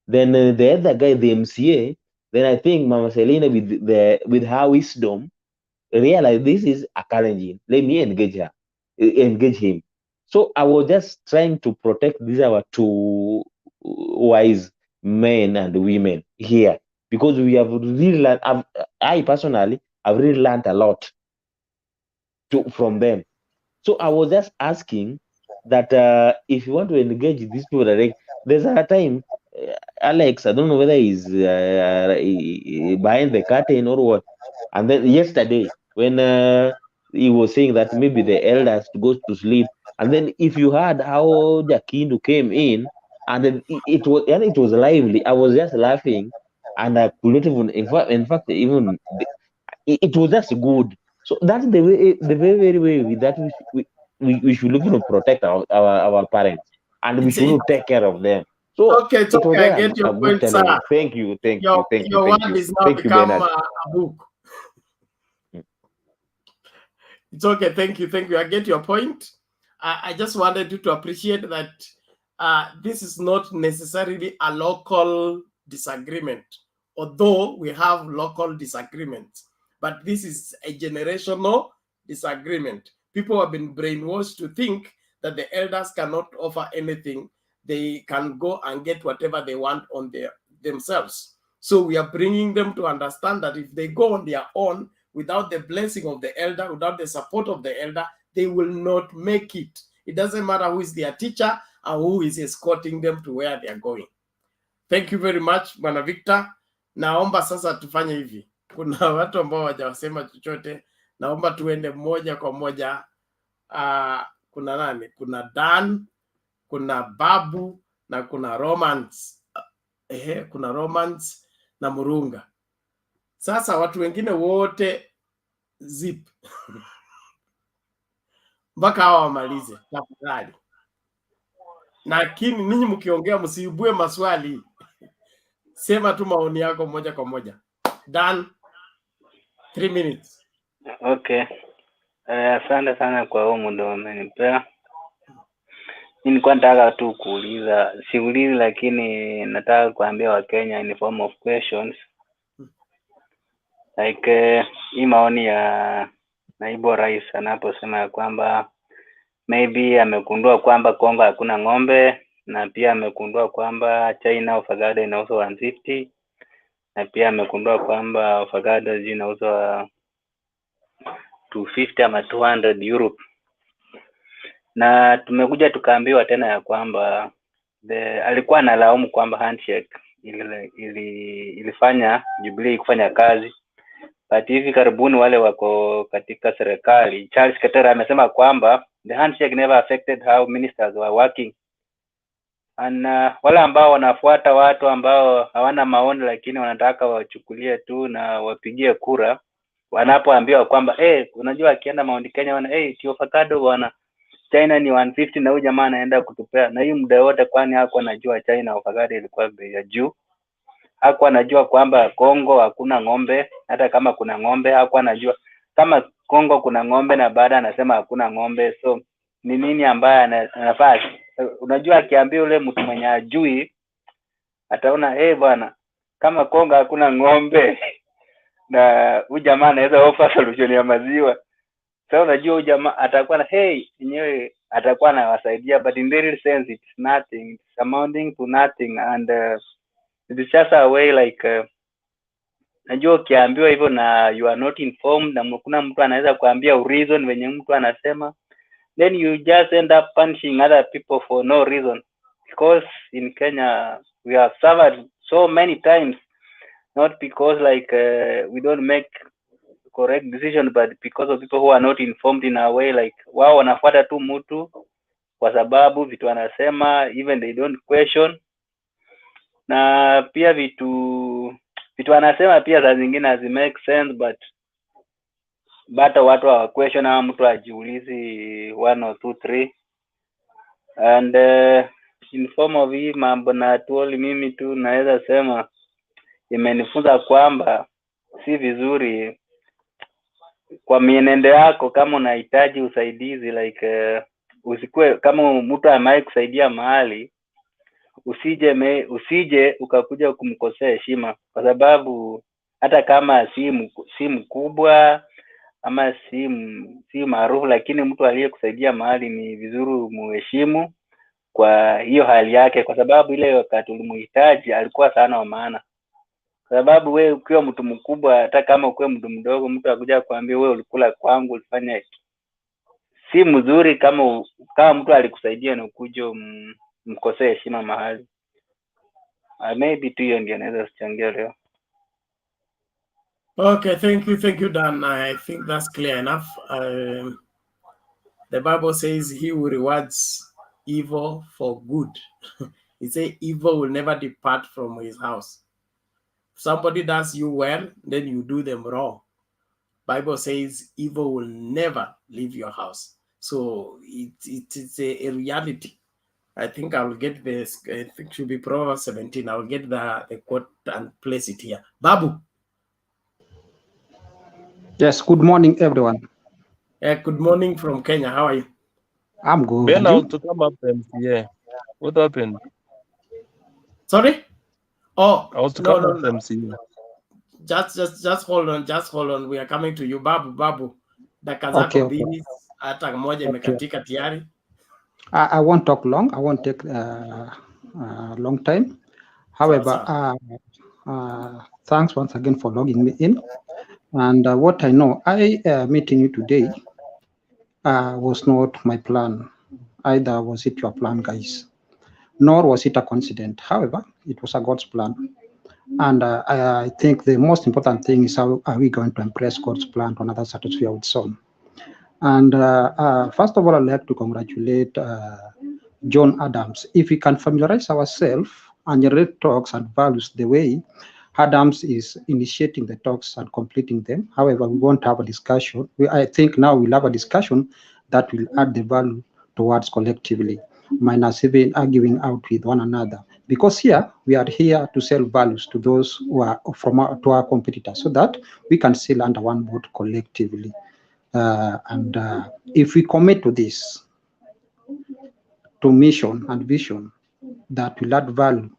Then the other guy, the MCA, then I think Mama Selina with her wisdom realized this is a Kalenjin. Let me engage him. So I was just trying to protect these our two wise men and women here, because we have really learned, I personally have really learned a lot from them. So I was just asking that if you want to engage these people direct, there's a time, Alex, I don't know whether he's behind the curtain or what. And then yesterday, when he was saying that maybe the elders go to sleep, and then if you heard how Jakindu came in, and then it was lively. I was just laughing, and I could not even, in fact, even it was just good. So that's the way, the very way that we should look to protect our parents, and we should take care of them. So it's it was okay. I just get your a good point, sir. challenge. Thank you. Your word is now Thank you, become Bernard. a book. It's okay. Thank you. I get your point. I just wanted you to appreciate that this is not necessarily a local disagreement, although we have local disagreements, but this is a generational disagreement. People have been brainwashed to think that the elders cannot offer anything. They can go and get whatever they want on themselves. So we are bringing them to understand that if they go on their own, without the blessing of the elder, without the support of the elder, they will not make it. It doesn't matter who is their teacher or who is escorting them to where they are going. Thank you very much, Bwana Victor. Naomba sasa tufanye hivi. Kuna watu ambao hawajasema chochote. Naomba tuende moja kwa moja. Kuna nani? Kuna Dan, kuna Babu na kuna Romance. Kuna Romance na Muranga. Sasa watu wengine wote zip mpaka hawa wamalize tafadhali, lakini ninyi mkiongea msiibue maswali, sema tu maoni yako moja kwa moja. Dan, 3 minutes. Okay. Asante sana kwa huo muda umenipea. Nilikuwa nataka tu kuuliza, siulizi lakini nataka kuambia Wakenya in form of questions. Like hii maoni ya naibu rais anaposema ya kwamba maybe amegundua kwamba Kongo hakuna ng'ombe, na pia amegundua kwamba China avocado inauzwa 150, na pia amegundua kwamba avocado inauzwa 250 ama 200 euro. Na tumekuja tukaambiwa tena ya kwamba alikuwa analaumu kwamba handshake ilifanya Jubilee kufanya kazi. But hivi karibuni wale wako katika serikali, Charles Ketera amesema kwamba the handshake never affected how ministers were working. And wale ambao wanafuata watu ambao hawana maoni lakini wanataka wachukulie tu na wapigie kura, wanapoambiwa kwamba unajua akienda Mount Kenya wana avocado bwana China ni 150 na huyu jamaa anaenda kutupea, na hii muda wote kwani hakuwa anajua China avocado ilikuwa bei ya juu. Hakuwa anajua kwamba Kongo hakuna ng'ombe, hata kama kuna ng'ombe hakuwa anajua kama Kongo kuna ng'ombe, na baada anasema hakuna ng'ombe. So ni nini ambaye anafaa? Unajua akiambia yule mtu mwenye ajui ataona bwana kama Kongo hakuna ng'ombe na huyu jamaa anaweza offer solution ya maziwa. So unajua huyu jamaa atakuwa na yenyewe atakuwa anawasaidia, but in real sense it's nothing, it's amounting to nothing. And it's just a way like najua ukiambiwa hivyo na you are not informed, na kuna mtu anaweza kuambia reason wenye mtu anasema, then you just end up punishing other people for no reason. Because in Kenya we have suffered so many times, not because like we don't make correct decision, but because of people who are not informed in a way like wao wanafuata tu mtu kwa sababu vitu anasema, even they don't question. Na pia vitu anasema pia saa zingine hazi make sense, but watu wa question au mtu ajiulizi 1 or 2 3. And in form of hii mambo na Atwoli, mimi tu naweza sema imenifunza kwamba si vizuri kwa mienendo yako, kama unahitaji usaidizi like usikue kama mtu ambaye kusaidia mahali, usije ukakuja kumkosea heshima, kwa sababu hata kama si mkubwa ama si maarufu, lakini mtu aliyekusaidia mahali ni vizuri muheshimu kwa hiyo hali yake, kwa sababu ile wakati ulimhitaji alikuwa sana wa maana. Kwa sababu wewe ukiwa mtu mkubwa, hata kama ukiwa mtu mdogo, mtu akuja kuambia wewe ulikula kwangu, ulifanya si mzuri kama mtu alikusaidia na ukuje mkosee heshima mahali. Maybe tu hiyo ndio naweza kuchangia leo. Okay, thank you, Dan. I think that's clear enough. The Bible says he who rewards evil for good. It says evil will never depart from his house. If somebody does you well, then you do them wrong. Bible says evil will never leave your house. So it's a reality. I think I will get this. I think it should be Proverbs 17. I will get the quote and place it here. Babu. Yes, good morning, everyone. Good morning from Kenya. How are you? I'm good. Ben, And I you? want to come up MCA. What happened? Sorry? Oh, I want to no, come no, up no. MCA. Just hold on. Just hold on. We are coming to you. Babu. Dakika Okay, zako okay. mbili, hata moja imekatika tayari. I won't talk long. I won't take long time. However, thanks once again for logging me in. And what I know, meeting you today was not my plan. Either was it your plan, guys, nor was it a coincidence. However, it was a God's plan. And I think the most important thing is how are we going to embrace God's plan to another stratosphere with some. And first of all, I'd like to congratulate John Adams. If we can familiarize ourselves and generate talks and values the way Adams is initiating the talks and completing them. However, we won't have a discussion. I think now we'll have a discussion that will add the value towards collectively, minus even arguing out with one another. Because here, we are here to sell values to those who are to our competitors so that we can sail under one boat collectively. And if we commit to this, to mission and vision that will add value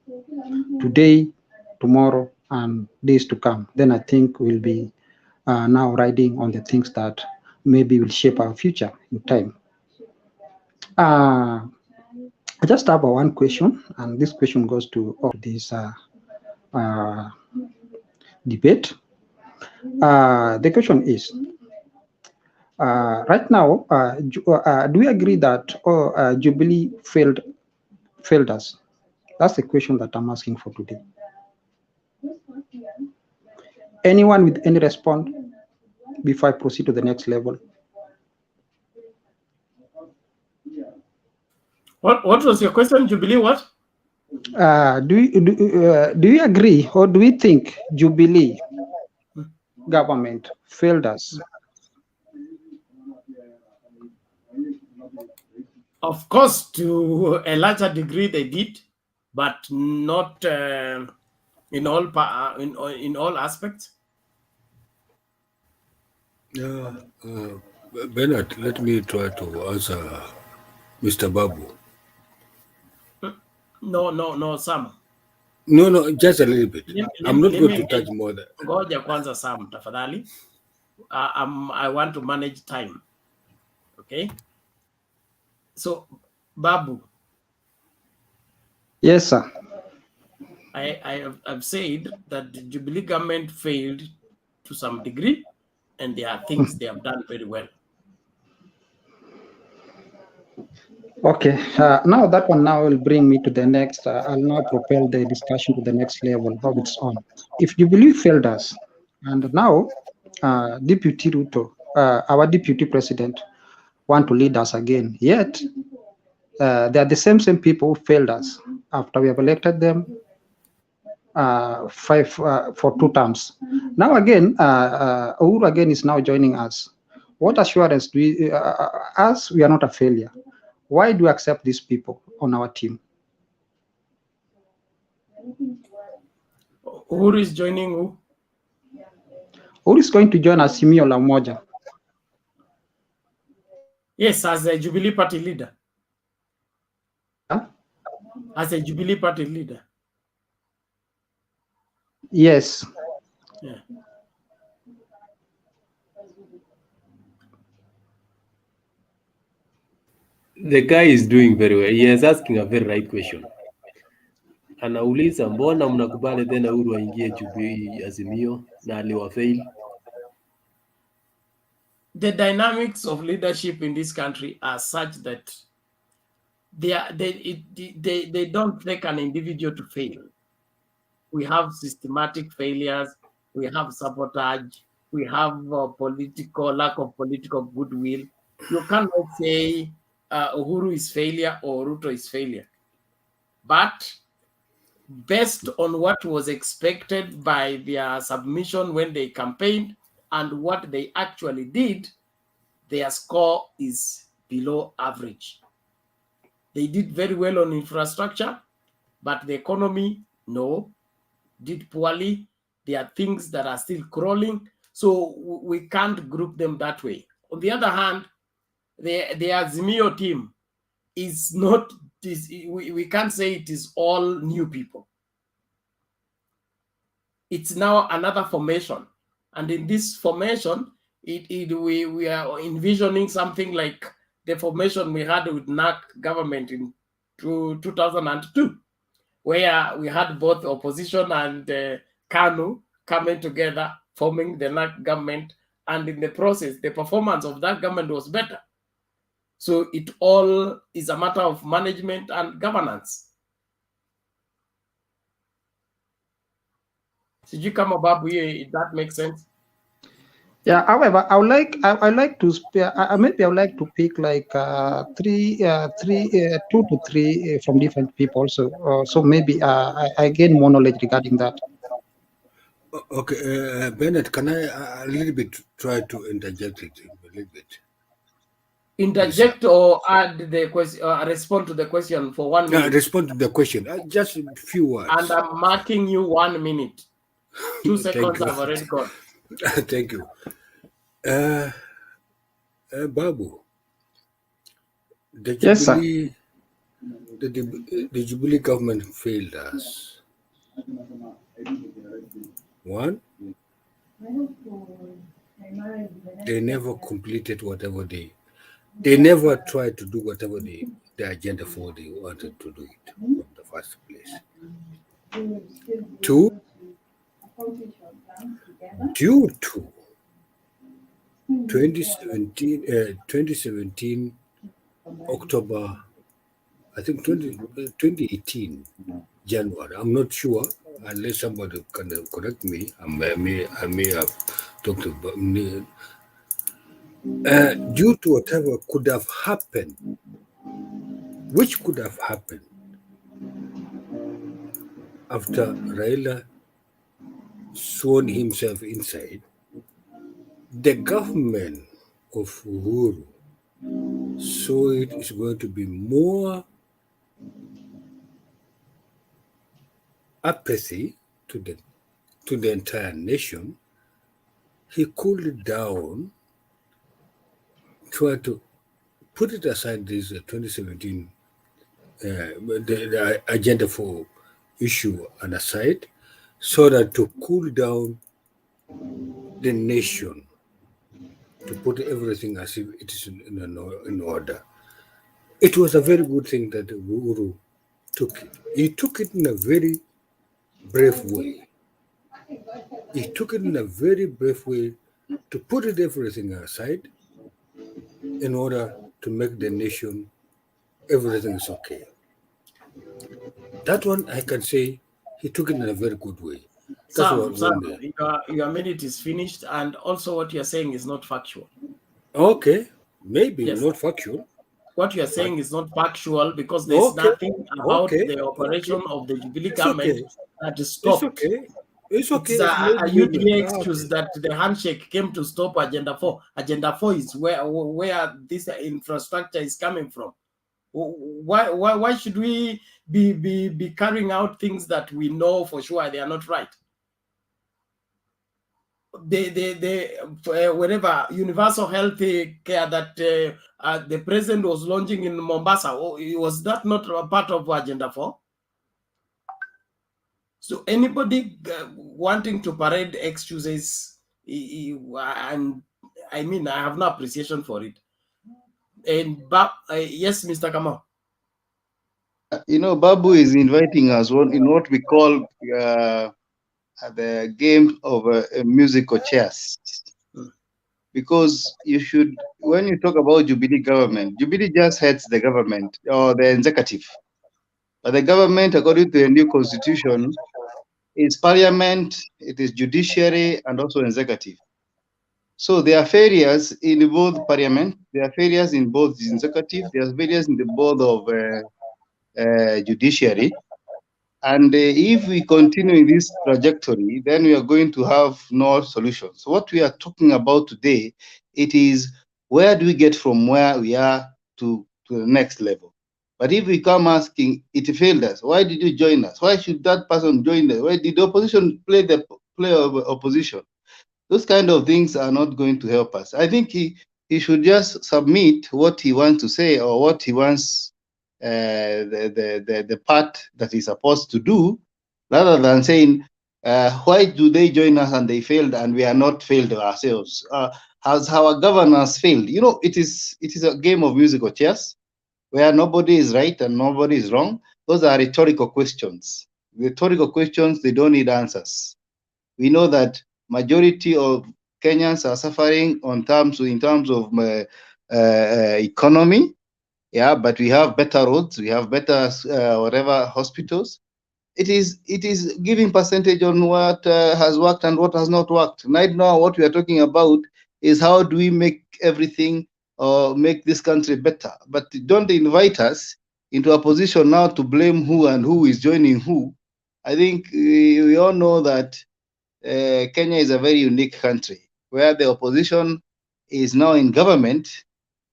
today, tomorrow, and days to come, then I think we'll be now riding on the things that maybe will shape our future in time. I just have one question, and this question goes to all this debate. The question is, right now, do we agree that Jubilee failed us? That's the question that I'm asking for today. Anyone with any response before I proceed to the next level? What was your question, Jubilee? What? Do you agree, or do we think Jubilee government failed us? Of course, to a larger degree they did, but not in all aspects. Bernard, let me try to answer Mr. Babu. No, Sam. No, just a little bit. I'm not going to touch more than. Ngoja kwanza, Sam, tafadhali. I want to manage time. Okay. So, Babu. Yes, sir. I've said that the Jubilee government failed to some degree, and there are things they have done very well. Okay, now that one now will bring me to the next. I'll now propel the discussion to the next level of its own. If Jubilee failed us, and now Deputy Ruto, our Deputy President, want to lead us again, yet they are the same people who failed us after we have elected them for 2 terms. Now again, Uhuru again is now joining us. What assurance do we, as we are not a failure? Why do we accept these people on our team? Who is joining who? Who is going to join us, Simio Lamoja? Yes, as a Jubilee Party leader. Huh? As a Jubilee Party leader. Yes. Yeah. The guy is doing very well. He is asking a very right question. Anauliza, mbona mnakubali tena Uhuru aingie Jubilee Azimio na aliwafail? the dynamics of leadership in this country are such that they don't take an individual to fail. We have systematic failures. We have sabotage. We have lack of political goodwill. You cannot say Uhuru is failure or Ruto is failure. But based on what was expected by their submission when they campaigned and what they actually did, their score is below average. They did very well on infrastructure, but the economy, no, did poorly. There are things that are still crawling, so we can't group them that way. On the other hand, the Azimio team is not, we can't say it is all new people. It's now another formation. And in this formation, we are envisioning something like the formation we had with NAC government in 2002, where we had both opposition and KANU coming together, forming the NAC government. And in the process, the performance of that government was better. So it all is a matter of management and governance. Did you come about here? If that makes sense. Yeah. However, I would like to maybe I would like to pick like 2 to 3 from different people. So maybe I gain more knowledge regarding that. Okay, Bennett, can I a little bit try to interject it a little bit? Interject or add the question, respond to the question for 1 minute. Respond to the question. Just a few words. And I'm marking you 1 minute. 2 seconds have already gone. Thank you. Babu, the Jubilee, the Jubilee government failed us. One, they never completed whatever they never tried to do whatever the agenda for they wanted to do it from the first place. Two, due to 2017 October, I think 2018 January. I'm not sure, unless somebody can correct me. I may have talked about due to whatever could have happened, which could have happened after Raila sworn himself inside, the government of Uhuru saw it is going to be more apathy to the entire nation. He cooled it down, tried to put it aside this 2017 the agenda for issue and aside, so that to cool down the nation, to put everything as if it is in order. It was a very good thing that Uhuru took it. He took it in a very brave way. He took it in a very brave way to put everything aside in order to make the nation, everything is okay. That one I can say he took it in a very good way. Sam, your minute is finished, and also what you're saying is not factual. Okay, maybe not factual. What you're saying is not factual because there's nothing about the operation of the Jubilee government that is stopped. It's okay. It's a UDA excuse that the handshake came to stop Agenda 4. Agenda 4 is where this infrastructure is coming from. Why should we be carrying out things that we know for sure they are not right? Whatever universal health care that the president was launching in Mombasa, was that not a part of Agenda 4? So anybody wanting to parade excuses, and I mean, I have no appreciation for it. And yes, Mr. Kamau. You know, Babu is inviting us in what we call the game of musical chairs. because you should, when you talk about Jubilee government, Jubilee just heads the government or the executive. But the government, according to the new constitution, is parliament, it is judiciary, and also executive. So there are failures in both parliament, there are failures in both the executive, there are failures in the board of judiciary. And if we continue in this trajectory, then we are going to have no solutions. So what we are talking about today, it is where do we get from where we are to the next level? But if we come asking, it failed us. Why did you join us? Why should that person join us? Why did the opposition play of opposition? Those kind of things are not going to help us. I think he should just submit what he wants to say or what he wants the part that he's supposed to do, rather than saying, why do they join us and they failed and we are not failed ourselves? Has our governance failed? You know, it is a game of musical chairs where nobody is right and nobody is wrong. Those are rhetorical questions. Rhetorical questions, they don't need answers. We know that majority of Kenyans are suffering in terms of economy. Yeah, but we have better roads, we have better whatever hospitals. It is giving percentage on what has worked and what has not worked. Right now, what we are talking about is how do we make everything or make this country better. But don't invite us into a position now to blame who and who is joining who. I think we all know that Kenya is a very unique country where the opposition is now in government,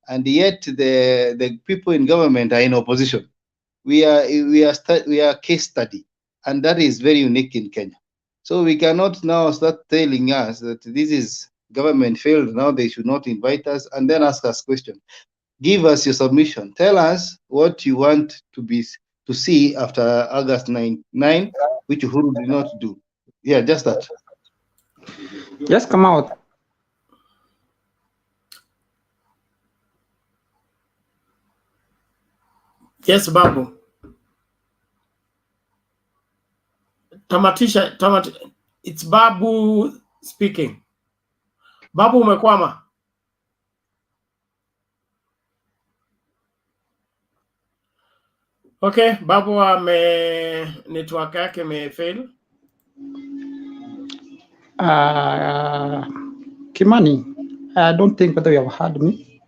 and yet the people in government are in opposition. We are case study, and that is very unique in Kenya. So we cannot now start telling us that this is government failed, now they should not invite us, and then ask us questions. Give us your submission. Tell us what you want to see after August 9, which Uhuru did not do. Yeah, just that. Just come out. Yes, Babu. It's Babu speaking. Babu umekwama. Okay, Babu network yake fail. Kimani, I don't think whether you have heard me.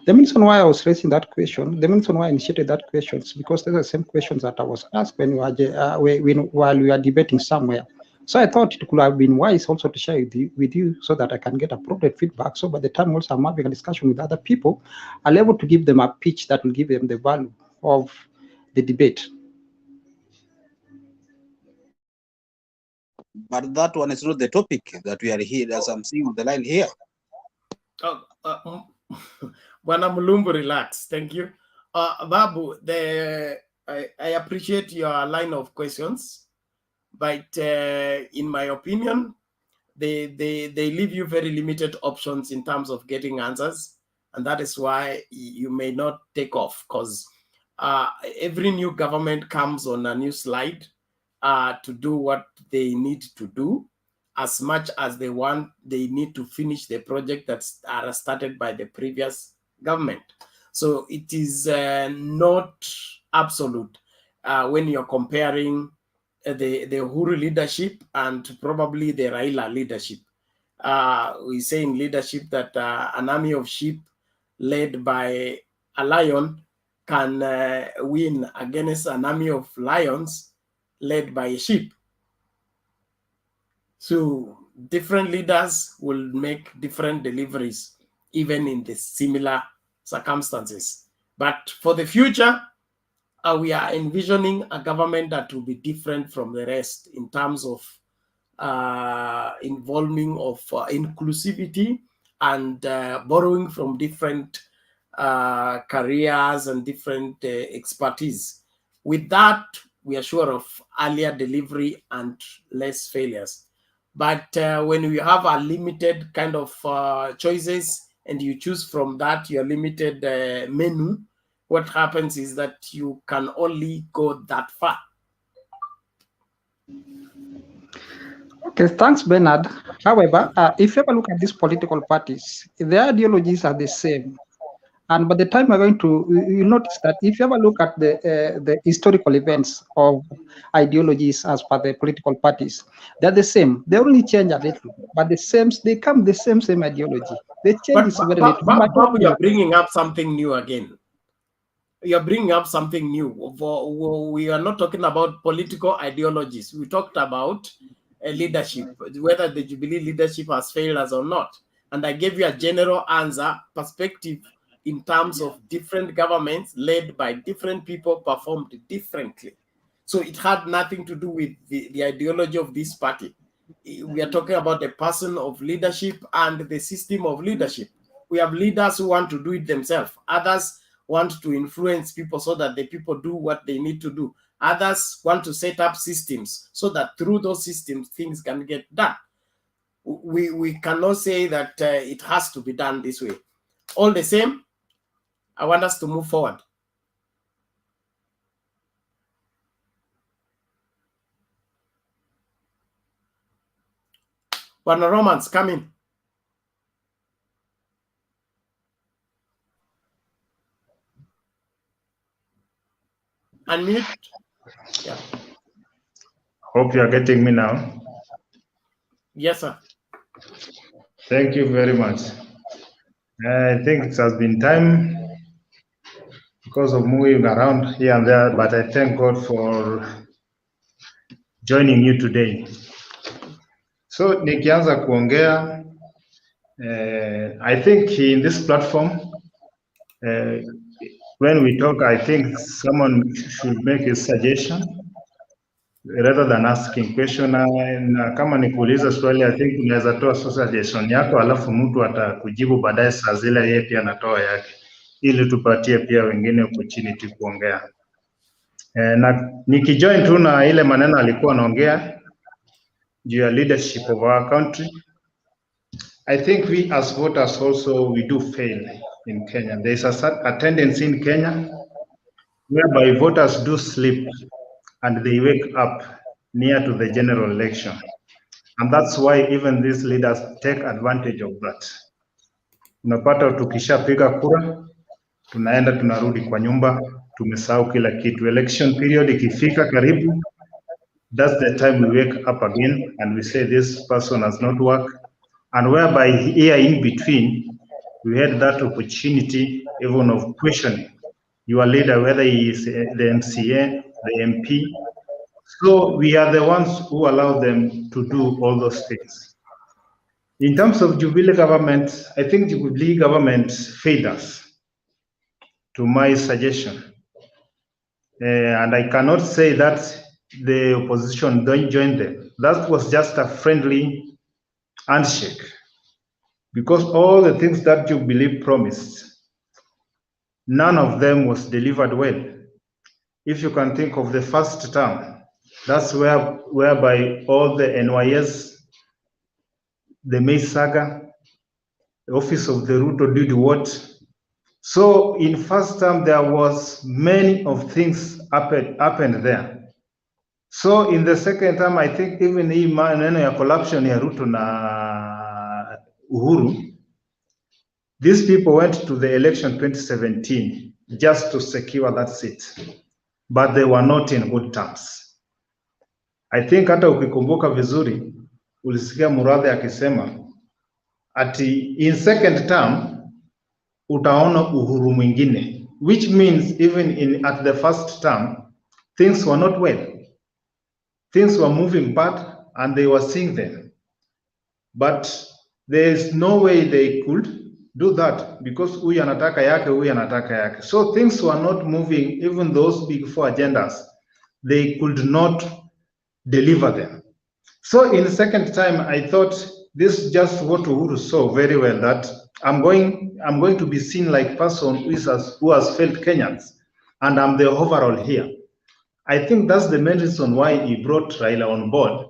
The reason why I was raising that question, the reason why I initiated that question is because they're the same questions that I was asked when while we were debating somewhere. So I thought it could have been wise also to share with you so that I can get appropriate feedback. So by the time also I'm having a discussion with other people, I'll able to give them a pitch that will give them the value of the debate. But that one is not the topic that we are here, as I'm seeing on the line here. Bwana Mulumbu, relax. Thank you. Babu, I appreciate your line of questions, but in my opinion, they leave you very limited options in terms of getting answers, and that is why you may not take off, because every new government comes on a new slide to do what they need to do, as much as they need to finish the project that are started by the previous government. So it is not absolute when you're comparing the Uhuru leadership and probably the Raila leadership. We say in leadership that an army of sheep led by a lion can win against an army of lions led by a sheep. So different leaders will make different deliveries, even in the similar circumstances. But for the future, we are envisioning a government that will be different from the rest in terms of involving of inclusivity and borrowing from different careers and different expertise. With that, we are sure of earlier delivery and less failures. But when you have a limited kind of choices and you choose from that your limited menu, what happens is that you can only go that far. Okay, thanks, Bernard. However, if you ever look at these political parties, their ideologies are the same. And by the time we're going to, you notice that if you ever look at the historical events of ideologies as per the political parties, they're the same. They only change a little, but the same. They come the same ideology. They change is very little. Babu, you're bringing up something new again. You're bringing up something new. We are not talking about political ideologies. We talked about leadership, whether the Jubilee leadership has failed us or not. And I gave you a general answer, perspective in terms of different governments led by different people performed differently. So it had nothing to do with the ideology of this party. We are talking about the person of leadership and the system of leadership. We have leaders who want to do it themselves. Others want to influence people so that the people do what they need to do. Others want to set up systems so that through those systems, things can get done. We cannot say that it has to be done this way. All the same, I want us to move forward. Bwana Romans, come in. Unmute. Yeah. Hope you are getting me now. Yes, sir. Thank you very much. I think it has been time because of moving around here and there, but I thank God for joining you today. So nikianza kuongea, I think in this platform, when we talk, I think someone should make a suggestion rather than asking question. Na kama nikuuliza swali, I think unaweza toa suggestion yako alafu mtu atakujibu baadaye saa zile yeye pia anatoa yake, ili tupatie pia wengine opportunity kuongea. Na nikijoin tu na ile maneno alikuwa anaongea juu ya leadership of our country, I think we as voters also, we do fail in Kenya. There is a tendency in Kenya whereby voters do sleep and they wake up near to the general election. And that's why even these leaders take advantage of that. Unapata tukishapiga kura, tunaenda tunarudi kwa nyumba, tumesahau kila kitu. Election period ikifika karibu, that's the time we wake up again and we say this person has not worked. And whereby here in between, we had that opportunity even of questioning your leader, whether he is the MCA, the MP. So we are the ones who allow them to do all those things. In terms of Jubilee government, I think Jubilee government failed us, to my suggestion. And I cannot say that the opposition don't join them. That was just a friendly handshake, because all the things that Jubilee promised, none of them was delivered well. If you can think of the first term, that's whereby all the NYS, the May saga, the office of the Ruto did what? So in first term, there was many of things happened there. So in the second term, I think even hii maneno ya corruption ya Ruto na Uhuru, these people went to the election 2017 just to secure that seat, but they were not in good terms. I think hata ukikumbuka vizuri, ulisikia Murathe akisema ati in second term utaona Uhuru mwingine, which means even at the first term, things were not well. Things were moving bad and they were seeing them. But there is no way they could do that because huyu anataka yake, huyu anataka yake. So things were not moving, even those big four agendas, they could not deliver them. So in the second time, I thought this is just what Uhuru saw very well, that I'm going to be seen like person who has failed Kenyans, and I'm the overall here. I think that's the main reason why he brought Raila on board,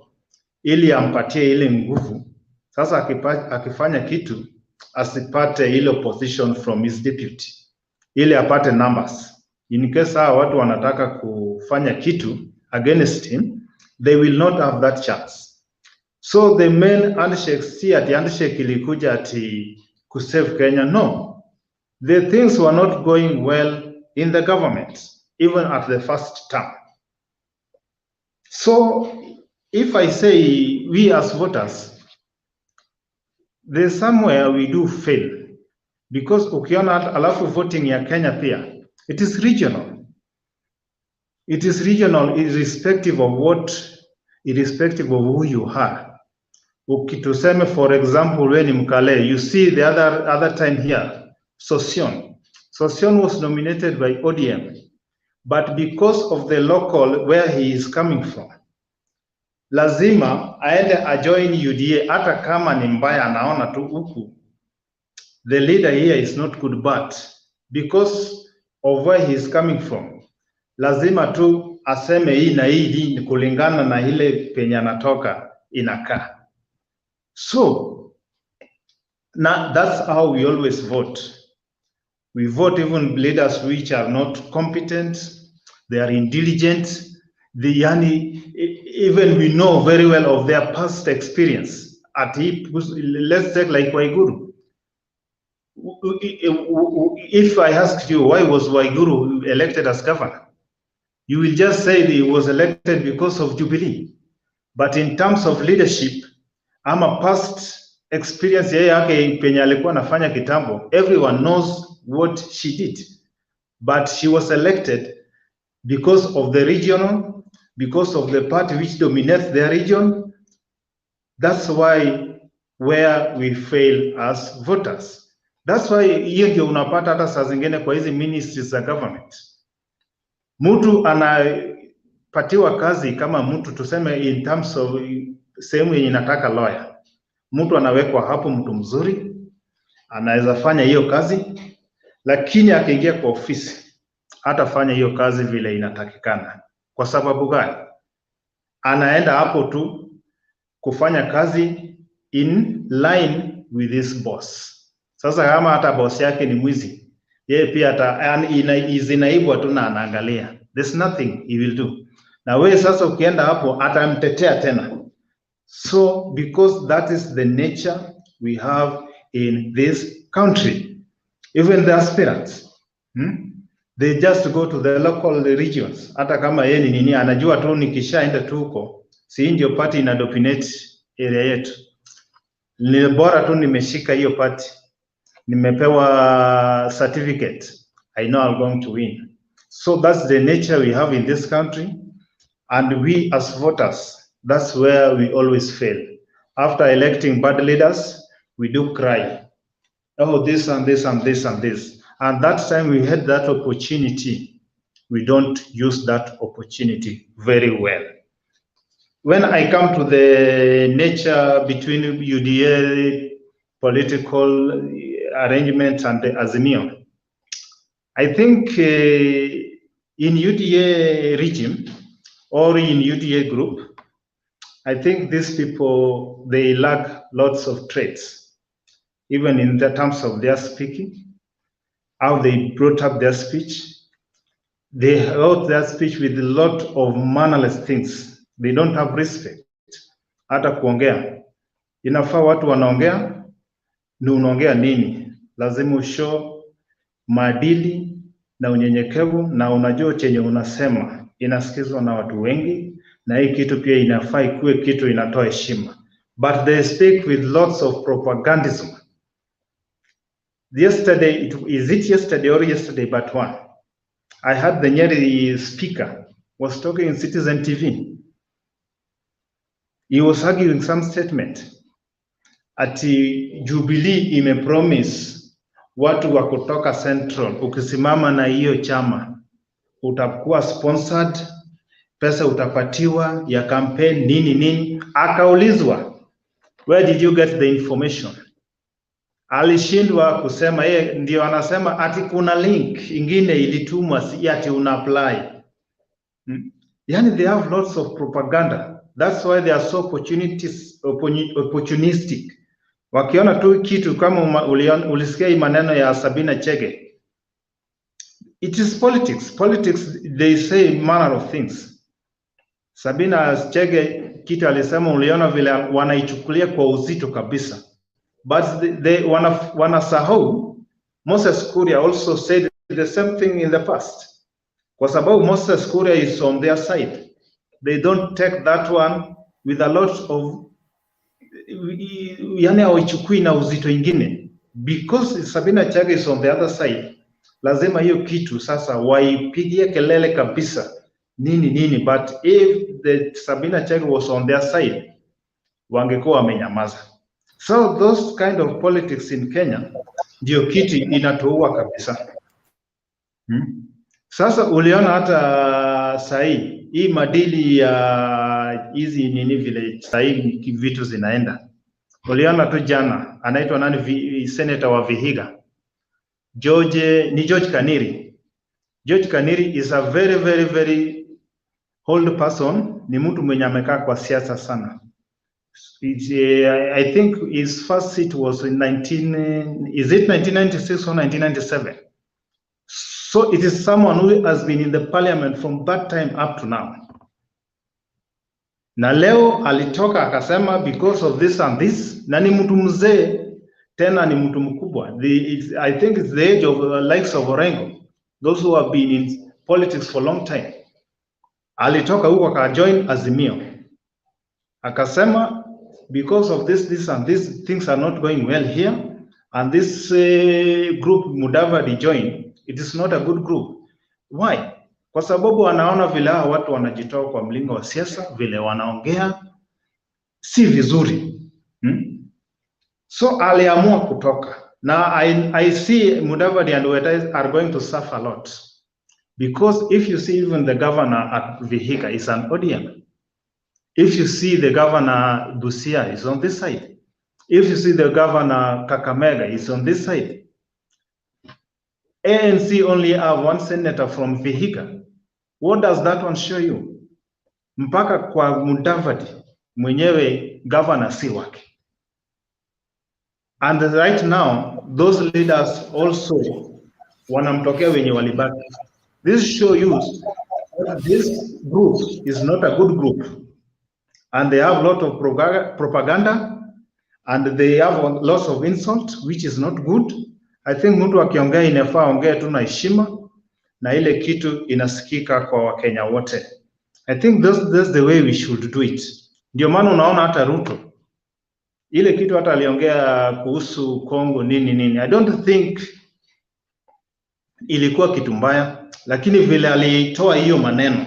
ili ampatie ile nguvu. Sasa akifanya kitu, asipate ile opposition from his deputy, ili apate numbers. In case hawa watu wanataka kufanya kitu against him, they will not have that chance. So the main handshake, see at the handshake ilikuja ati kusave Kenya. No, the things were not going well in the government, even at the first term. So if I say we as voters, there's somewhere we do fail, because ukiona alafu voting ya Kenya pia, it is regional. It is regional irrespective of irrespective of who you are. Ukituseme, for example, when in Mkale, you see the other time here, Sosion was nominated by ODM, but because of the local where he is coming from, lazima aende ajoin UDA, hata kama ni mbaya anaona tu huku the leader here is not good, but because of where he is coming from, lazima tu aseme hii na hii ni kulingana na ile penye anatoka inakaa. So now that's how we always vote. We vote even leaders which are not competent, they are intelligent, even we know very well of their past experience. Let's take like Waiguru. If I asked you why was Waiguru elected as governor, you will just say that he was elected because of Jubilee. But in terms of leadership, I'm a past experience yake penye alikuwa anafanya kitambo, everyone knows what she did. But she was elected because of the regional, because of the party which dominates their region. That's why where we fail as voters. That's why hiyo ndio unapata hata saa zingine kwa hizi ministries za government. Mtu anapatiwa kazi kama mtu tuseme in terms of sehemu yenye inataka lawyer. Mtu anawekwa hapo, mtu mzuri, anaweza fanya hiyo kazi, lakini akiingia kwa ofisi hatafanya hiyo kazi vile inatakikana. Kwa sababu gani? Anaenda hapo tu kufanya kazi in line with his boss. Sasa kama hata boss yake ni mwizi, yeye pia izinaibwa tu na anaangalia. There's nothing he will do. Na wewe sasa ukienda hapo atamtetea tena. So because that is the nature we have in this country, even the aspirants, they just go to the local regions. Hata kama yeye ni nini, anajua tu nikishaenda tu huko, si ndio party ina dominate area yetu. Ni bora tu nimeshika hiyo party, nimepewa certificate, I know I'm going to win. So that's the nature we have in this country, and we as voters, that's where we always fail. After electing bad leaders, we do cry. Oh, this and this and this and this. And that time we had that opportunity. We don't use that opportunity very well. When I come to the nature between UDA, political arrangements and the Azimio, I think in UDA regime or in UDA group, I think these people, they lack lots of traits, even in the terms of their speaking, how they brought up their speech. They wrote their speech with a lot of mannerless things. They don't have respect. Hata kuongea, inafaa watu wanaongea, ni unaongea nini? Lazima ushow maadili na unyenyekevu, na unajua chenye unasema inasikizwa na watu wengi, na hii kitu pia inafaa ikuwe kitu inatoa heshima. But they speak with lots of propagandism. Yesterday, is it yesterday or yesterday but one? I heard the Nyeri speaker was talking in Citizen TV. He was arguing some statement. Ati Jubilee imepromise watu wa kutoka Central, ukisimama na hiyo chama utakuwa sponsored, pesa utapatiwa ya campaign nini nini. Akaulizwa, where did you get the information? Alishindwa kusema. Yeye ndio anasema ati kuna link ingine ilitumwa, si ati una apply. Yani they have lots of propaganda. That's why they are so opportunistic. Wakiona tu kitu kama ulisikia maneno ya Sabina Chege, it is politics. Politics, they say manner of things. Sabina Chege kitu alisema, uliona vile wanaichukulia kwa uzito kabisa, but wanasahau Moses Kuria also said the same thing in the past, kwa sababu Moses Kuria is on their side. They don't take that one with a lot of, yani hawaichukui na uzito ingine, because Sabina Chege is on the other side. Lazima hiyo kitu sasa waipigie kelele kabisa nini, but if the Sabina Chege was on their side, wangekuwa wamenyamaza. So those kind of politics in Kenya ndio kitu inatuua kabisa. Sasa uliona hata sahi hii madili ya hizi nini vile sahi vitu zinaenda. Uliona tu jana anaitwa nani, senator wa Vihiga, George Kaniri. George Kaniri is a very old person, ni mtu mwenye amekaa kwa siasa sana. I think his first seat was in 1996 or 1997. So it is someone who has been in the parliament from that time up to now. Na leo alitoka akasema because of this and this, na ni mtu mzee tena ni mtu mkubwa. I think it's the age of likes of Orengo, those who have been in politics for a long time. Alitoka huko akajoin Azimio, akasema because of this and this, things are not going well here, and this group Mudavadi joined, it is not a good group. Why? Kwa sababu wanaona vile watu wanajitoa kwa mlingo wa siasa, vile wanaongea si vizuri. So aliamua kutoka. Now I see Mudavadi and Weta are going to suffer a lot, because if you see even the governor at Vihiga is an ODM. If you see the governor Busia is on this side. If you see the governor Kakamega is on this side. ANC only have one senator from Vihiga. What does that one show you? Mpaka kwa Mudavadi mwenyewe governor si wake. And right now those leaders also wanamtokea wenye walibaki. This show you that this group is not a good group, and they have a lot of propaganda, and they have lots of insult, which is not good. I think mtu akiongea inafaa ongea tu na heshima na ile kitu inasikika kwa Wakenya wote. I think that's the way we should do it. Ndio maana unaona hata Ruto ile kitu hata aliongea kuhusu Congo nini. I don't think ilikuwa kitu mbaya, lakini vile alitoa hiyo maneno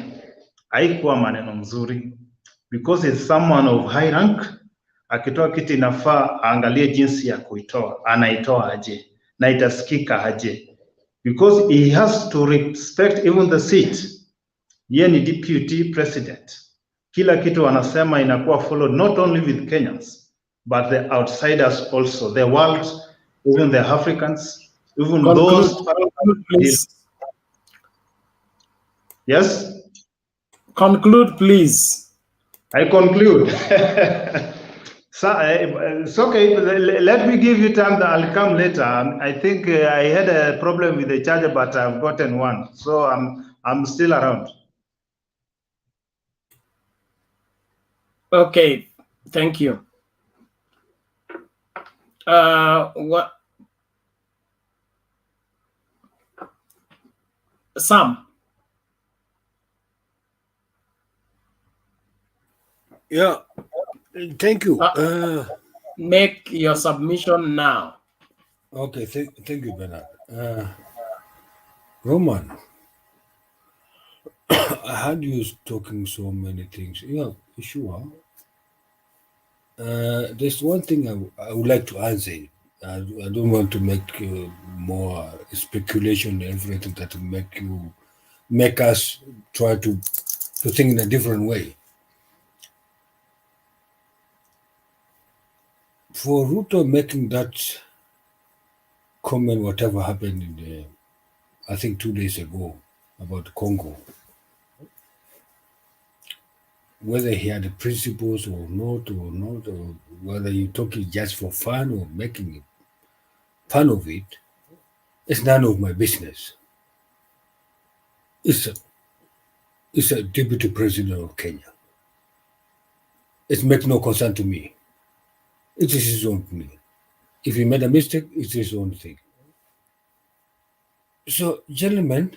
haikuwa maneno mzuri, because it's someone of high rank. Akitoa kitu inafaa aangalie jinsi ya kuitoa, anaitoa aje na itasikika aje, because he has to respect even the seat. Yeye ni deputy president, kila kitu anasema inakuwa followed not only with Kenyans but the outsiders also, the world, even the Africans, even those. Please. Yes? Conclude, please. I conclude. So, it's okay. Let me give you time. I'll come later. I think I had a problem with the charger, but I've gotten one, so I'm still around. Okay, thank you. What? Sam. Yeah, thank you. Make your submission now. Okay, thank you, Bernard. Roman, I heard you talking so many things. Yeah, sure. There's one thing I would like to answer. I don't want to make more speculation and everything that will make us try to think in a different way. For Ruto making that comment, whatever happened in I think 2 days ago about Congo, whether he had the principles or not, or whether you're talking just for fun or making fun of it, it's none of my business. It's a deputy president of Kenya. it makes no concern to me. It is his own thing. If he made a mistake, it's his own thing. So, gentlemen,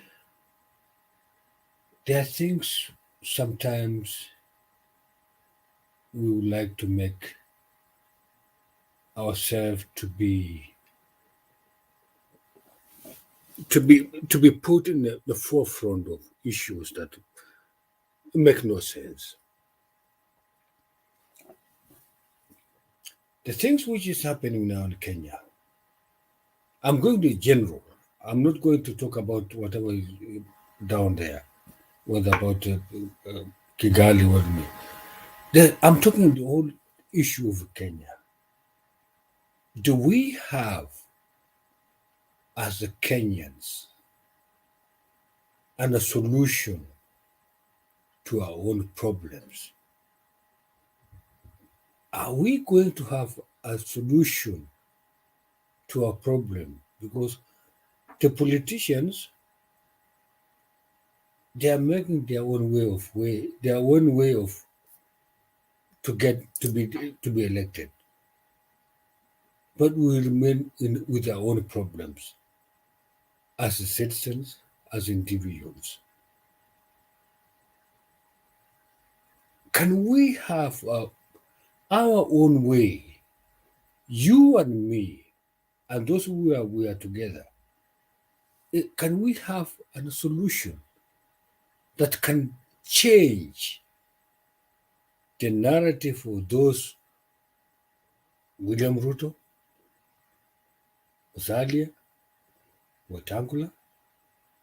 there are things sometimes we would like to make ourselves to be put in the forefront of issues that make no sense. The things which is happening now in Kenya, I'm going to general. I'm not going to talk about whatever is down there, whether about Kigali or me. I'm talking the whole issue of Kenya. Do we have, as the Kenyans, a solution to our own problems? Are we going to have a solution to our problem? Because the politicians, they are making their own way of to be elected, but we remain with our own problems as citizens, as individuals. Can we have our own way, you and me, and those we are together? Can we have a solution that can change the narrative for those William Ruto, Musalia, Wetangula,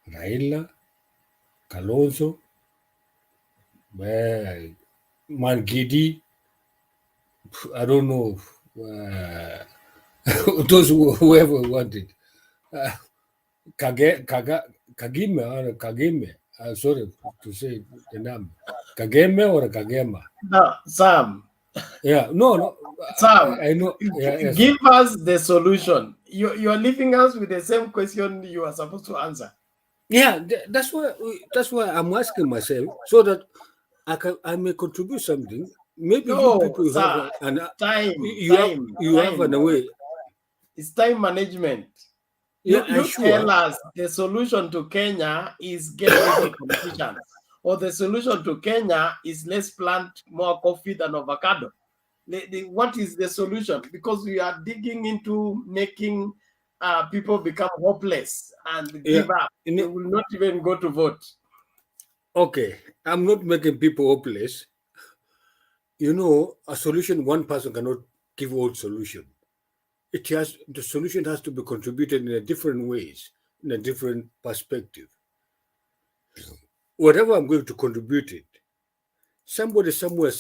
Raila, Kalonzo, Mangidi, I don't know, those whoever wanted, Kagime or Kagame, sorry to say the name, Kagame or Kagema? No, Sam. Yeah, no, Sam, I know. Yeah, give us the solution. You are leaving us with the same question you are supposed to answer. Yeah, that's why I'm asking myself, so that I may contribute something. Maybe No, you people sir, have an way. It's time management. Yeah, You sure. tell us the solution to Kenya is get rid of politicians, or the solution to Kenya is let's plant more coffee than avocado. What is the solution? Because we are digging into making people become hopeless and give up. They will not even go to vote. Okay, I'm not making people hopeless. You know, a solution, one person cannot give all solution. The solution has to be contributed in a different ways, in a different perspective. Whatever I'm going to contribute it, somebody somewhere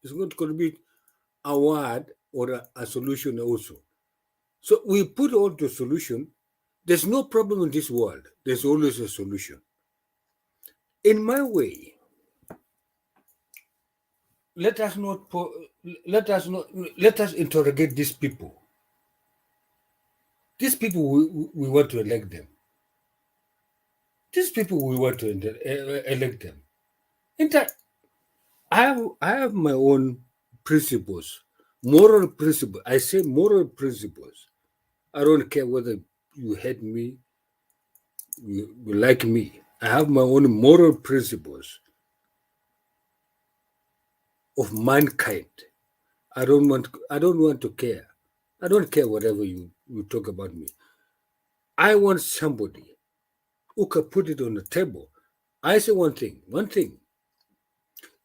is going to contribute a word or a solution also. So we put all the solution. There's no problem in this world. There's always a solution. In my way, let us interrogate these people. These people, we want to elect them. These people, we want to elect them. In fact, I have my own principles, moral principles. I say moral principles. I don't care whether you hate me, you like me. I have my own moral principles of mankind. I don't want to care. I don't care whatever you talk about me. I want somebody who can put it on the table. I say one thing.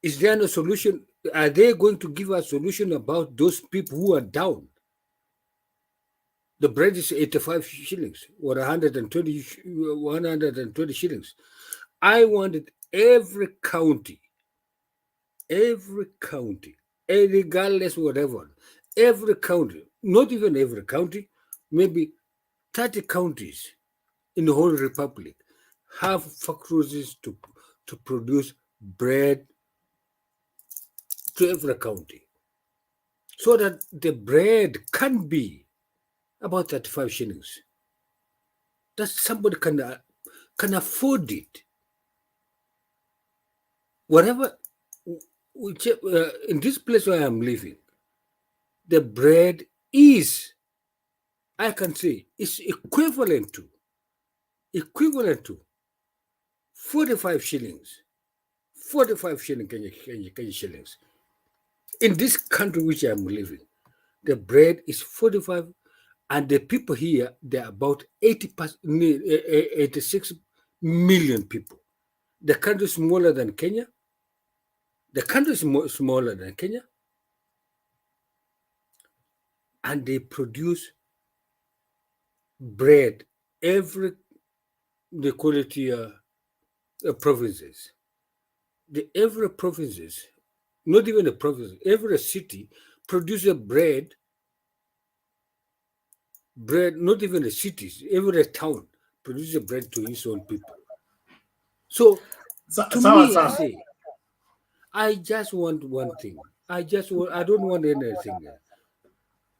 Is there no solution? Are they going to give a solution about those people who are down? The bread is 85 shillings or 120 shillings. I wanted every county, regardless whatever, every county, not even every county, maybe 30 counties in the whole republic have factories to produce bread to every county, so that the bread can be about 35 shillings. That somebody can afford it. Whatever in this place where I'm living, the bread is, I can say, is equivalent to 45 shillings. 45 shillings Kenya shillings. In this country which I'm living, the bread is 45, and the people here, they're about 86 million people. The country is smaller than Kenya. The country is smaller than Kenya. And they produce bread every, they call it provinces. Every provinces, not even the province, every city produces bread, not even the cities, every town produces bread to its own people. So, to me, I say, I just want one thing. I don't want anything.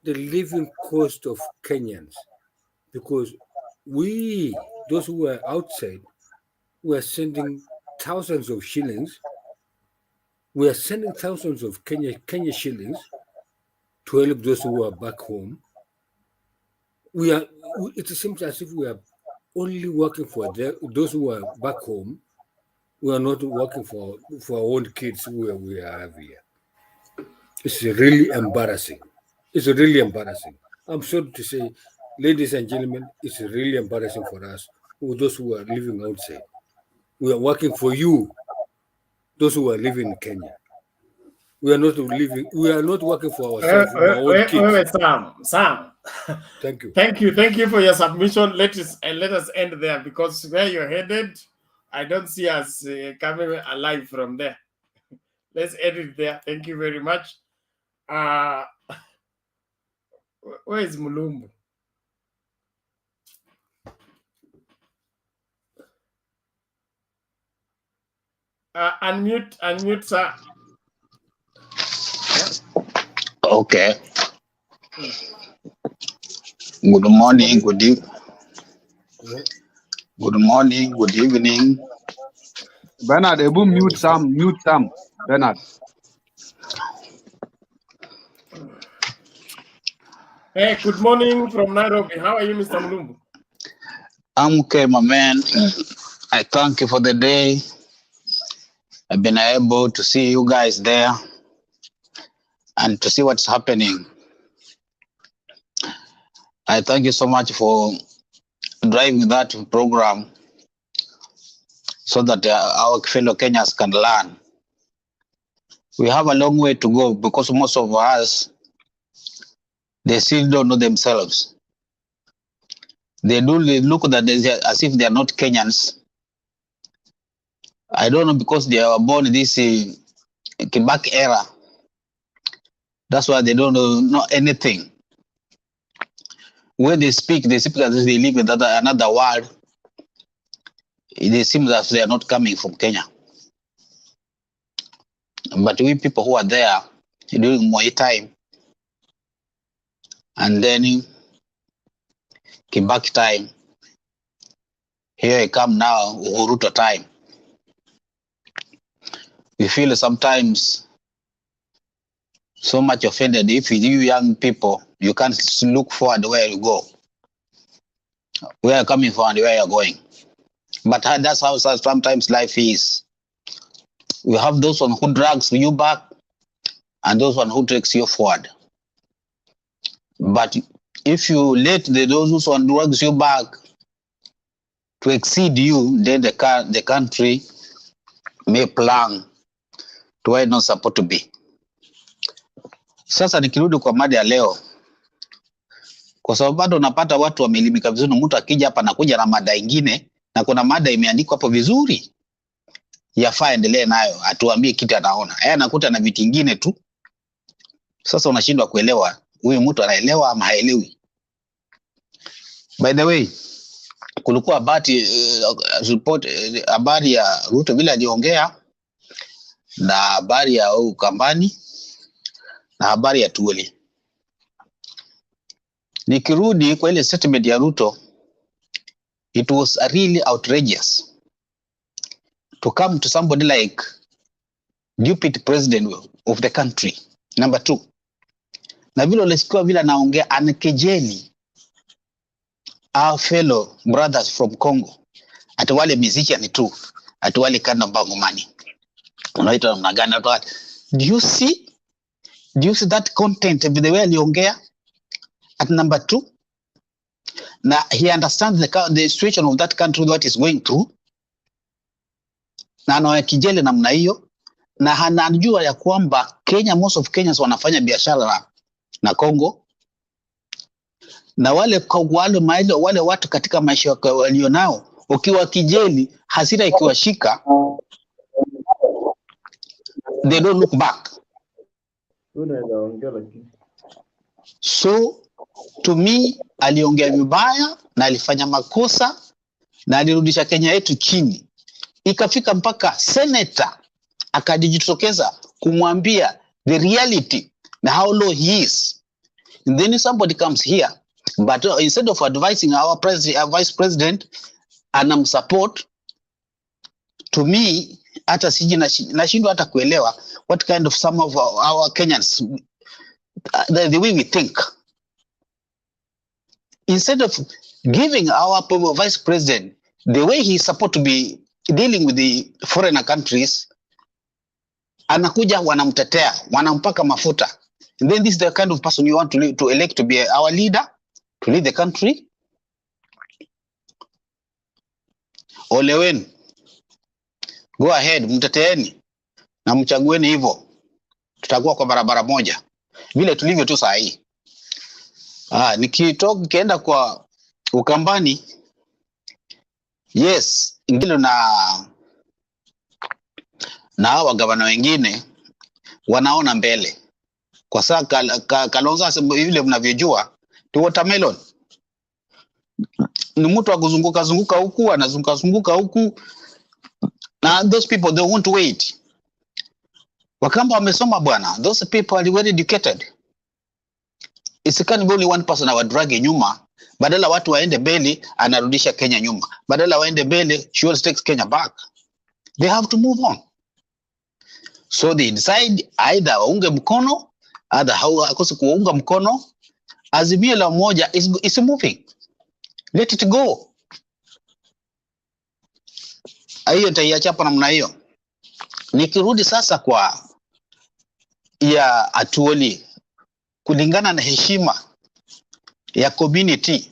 The living cost of Kenyans, because we, those who are outside, we are sending thousands of shillings. We are sending thousands of Kenya shillings to help those who are back home. It seems as if we are only working for those who are back home. We are not working for our own kids who we have here. It's really embarrassing. It's really embarrassing. I'm sorry to say, ladies and gentlemen, it's really embarrassing for us, those who are living outside. We are working for you, those who are living in Kenya. We are not working for ourselves, for our own kids. Sam. Thank you. Thank you for your submission. Let us end there, because where you're headed, I don't see us coming alive from there. Let's end it there. Thank you very much. Where is Mulumbu? Unmute, sir. Okay. Good morning, good morning, good evening. Bernard, mute Sam, Bernard. Hey, good morning from Nairobi. How are you, Mr. Mulumbu? I'm okay, my man. I thank you for the day. I've been able to see you guys there and to see what's happening. I thank you so much for driving that program so that our fellow Kenyans can learn. We have a long way to go, because most of us, they still don't know themselves. They look at that as if they are not Kenyans. I don't know, because they were born this Kibaki era. That's why they don't know anything. When they speak as if they live in another world. They seem that they are not coming from Kenya. But we people who are there during Moi time, and then Kibaki time, here I come now, Ruto time. We feel sometimes so much offended. If you young people, you can't look forward where you go, where you're coming from and where you're going. But that's how sometimes life is. You have those one who drags you back and those one who takes you forward. But if you let those who drags you back to exceed you, then the country may plan to where it's not supposed to be. Sasa nikirudi kwa mada ya leo, kwa sababu bado unapata watu wameelimika vizuri, mtu akija hapa anakuja na mada ingine, na kuna mada imeandikwa hapo vizuri, yafaa endelee nayo, atuambie kitu anaona. Yeye anakuta na vitu vingine tu. Sasa unashindwa kuelewa huyu mtu anaelewa ama haelewi. By the way, kulikuwa habari ya Ruto vile aliongea, na habari ya Ukambani, na habari ya Atwoli. Nikirudi kwa ile statement ya Ruto, it was really outrageous to come to somebody like deputy president of the country. Number 2. Na vile ulisikia vile anaongea anakejeli our fellow brothers from Congo. Atwali musician tu. Atwali kana Bangomani. Unaita namna gani Atwali? Do you see that content the way aliongea? At number 2, now he understands the situation of that country, what is going through. Na anawakijeli namna hiyo, na anajua ya kwamba Kenya, most of Kenyans wanafanya biashara na Congo, na wale watu katika maisha walionao, ukiwa kijeli, hasira ikiwashika, they don't look back. So to me, aliongea vibaya na alifanya makosa na alirudisha Kenya yetu chini. Ikafika mpaka senator akajitokeza kumwambia the reality na how low he is. And then somebody comes here, but instead of advising our vice president and support, to me, hata siji nashindwa hata kuelewa what kind of some of our Kenyans, the way we think. Instead of giving our vice president the way he's supposed to be dealing with the foreign countries, anakuja wanamtetea, wanampaka mafuta. And then this is the kind of person you want to elect to be our leader, to lead the country. Ole wenu, go ahead, mteteeni na mchagueni hivyo. Tutakuwa kwa barabara moja vile tulivyo tu saa hii. Nikienda kwa Ukambani, yes, ngilo na hawa gavana wengine wanaona mbele. Kwa sasa Kalonzo vile mnavyojua ni watermelon. Ni mtu akuzunguka huku, anazunguka huku. Na those people, they won't wait. Wakamba wamesoma bwana. Those people are well educated. It's can't be only one person our drag nyuma. Badala watu waende mbele, anarudisha Kenya nyuma. Badala waende mbele, she always takes Kenya back. They have to move on. So they decide either waunge mkono, either akose kuunga mkono. Azimio la moja is moving. Let it go. Hiyo taiacha hapa namna hiyo. Nikirudi sasa kwa ya Atwoli, kulingana na heshima ya community,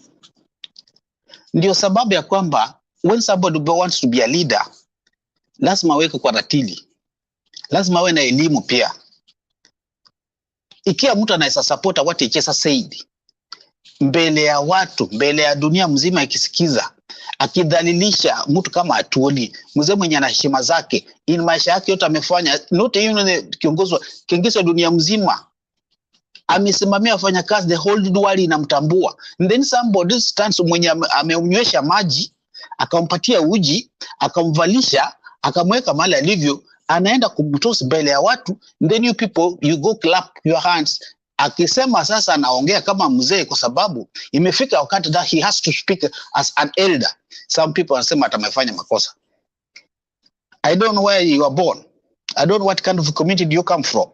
ndio sababu ya kwamba when somebody wants to be a leader, lazima weke kwa ratili, lazima awe na elimu pia. Ikiwa mtu anaweza support what ECHESA said mbele ya watu, mbele ya dunia mzima ikisikiza, akidhalilisha mtu kama Atwoli, mzee mwenye ana heshima zake, in maisha yake yote amefanya, not even kiongozi wa dunia mzima, amesimamia wafanyakazi, the whole world inamtambua. And then somebody stands mwenye ameunywesha maji, akampatia uji, akamvalisha, akamweka mahali alivyo, anaenda kumtosi mbele ya watu. And then you people, you go clap your hands. Akisema sasa anaongea kama mzee kwa sababu imefika wakati that he has to speak as an elder. Some people wanasema atamefanya makosa. I don't know where you are born. I don't know what kind of community do you come from.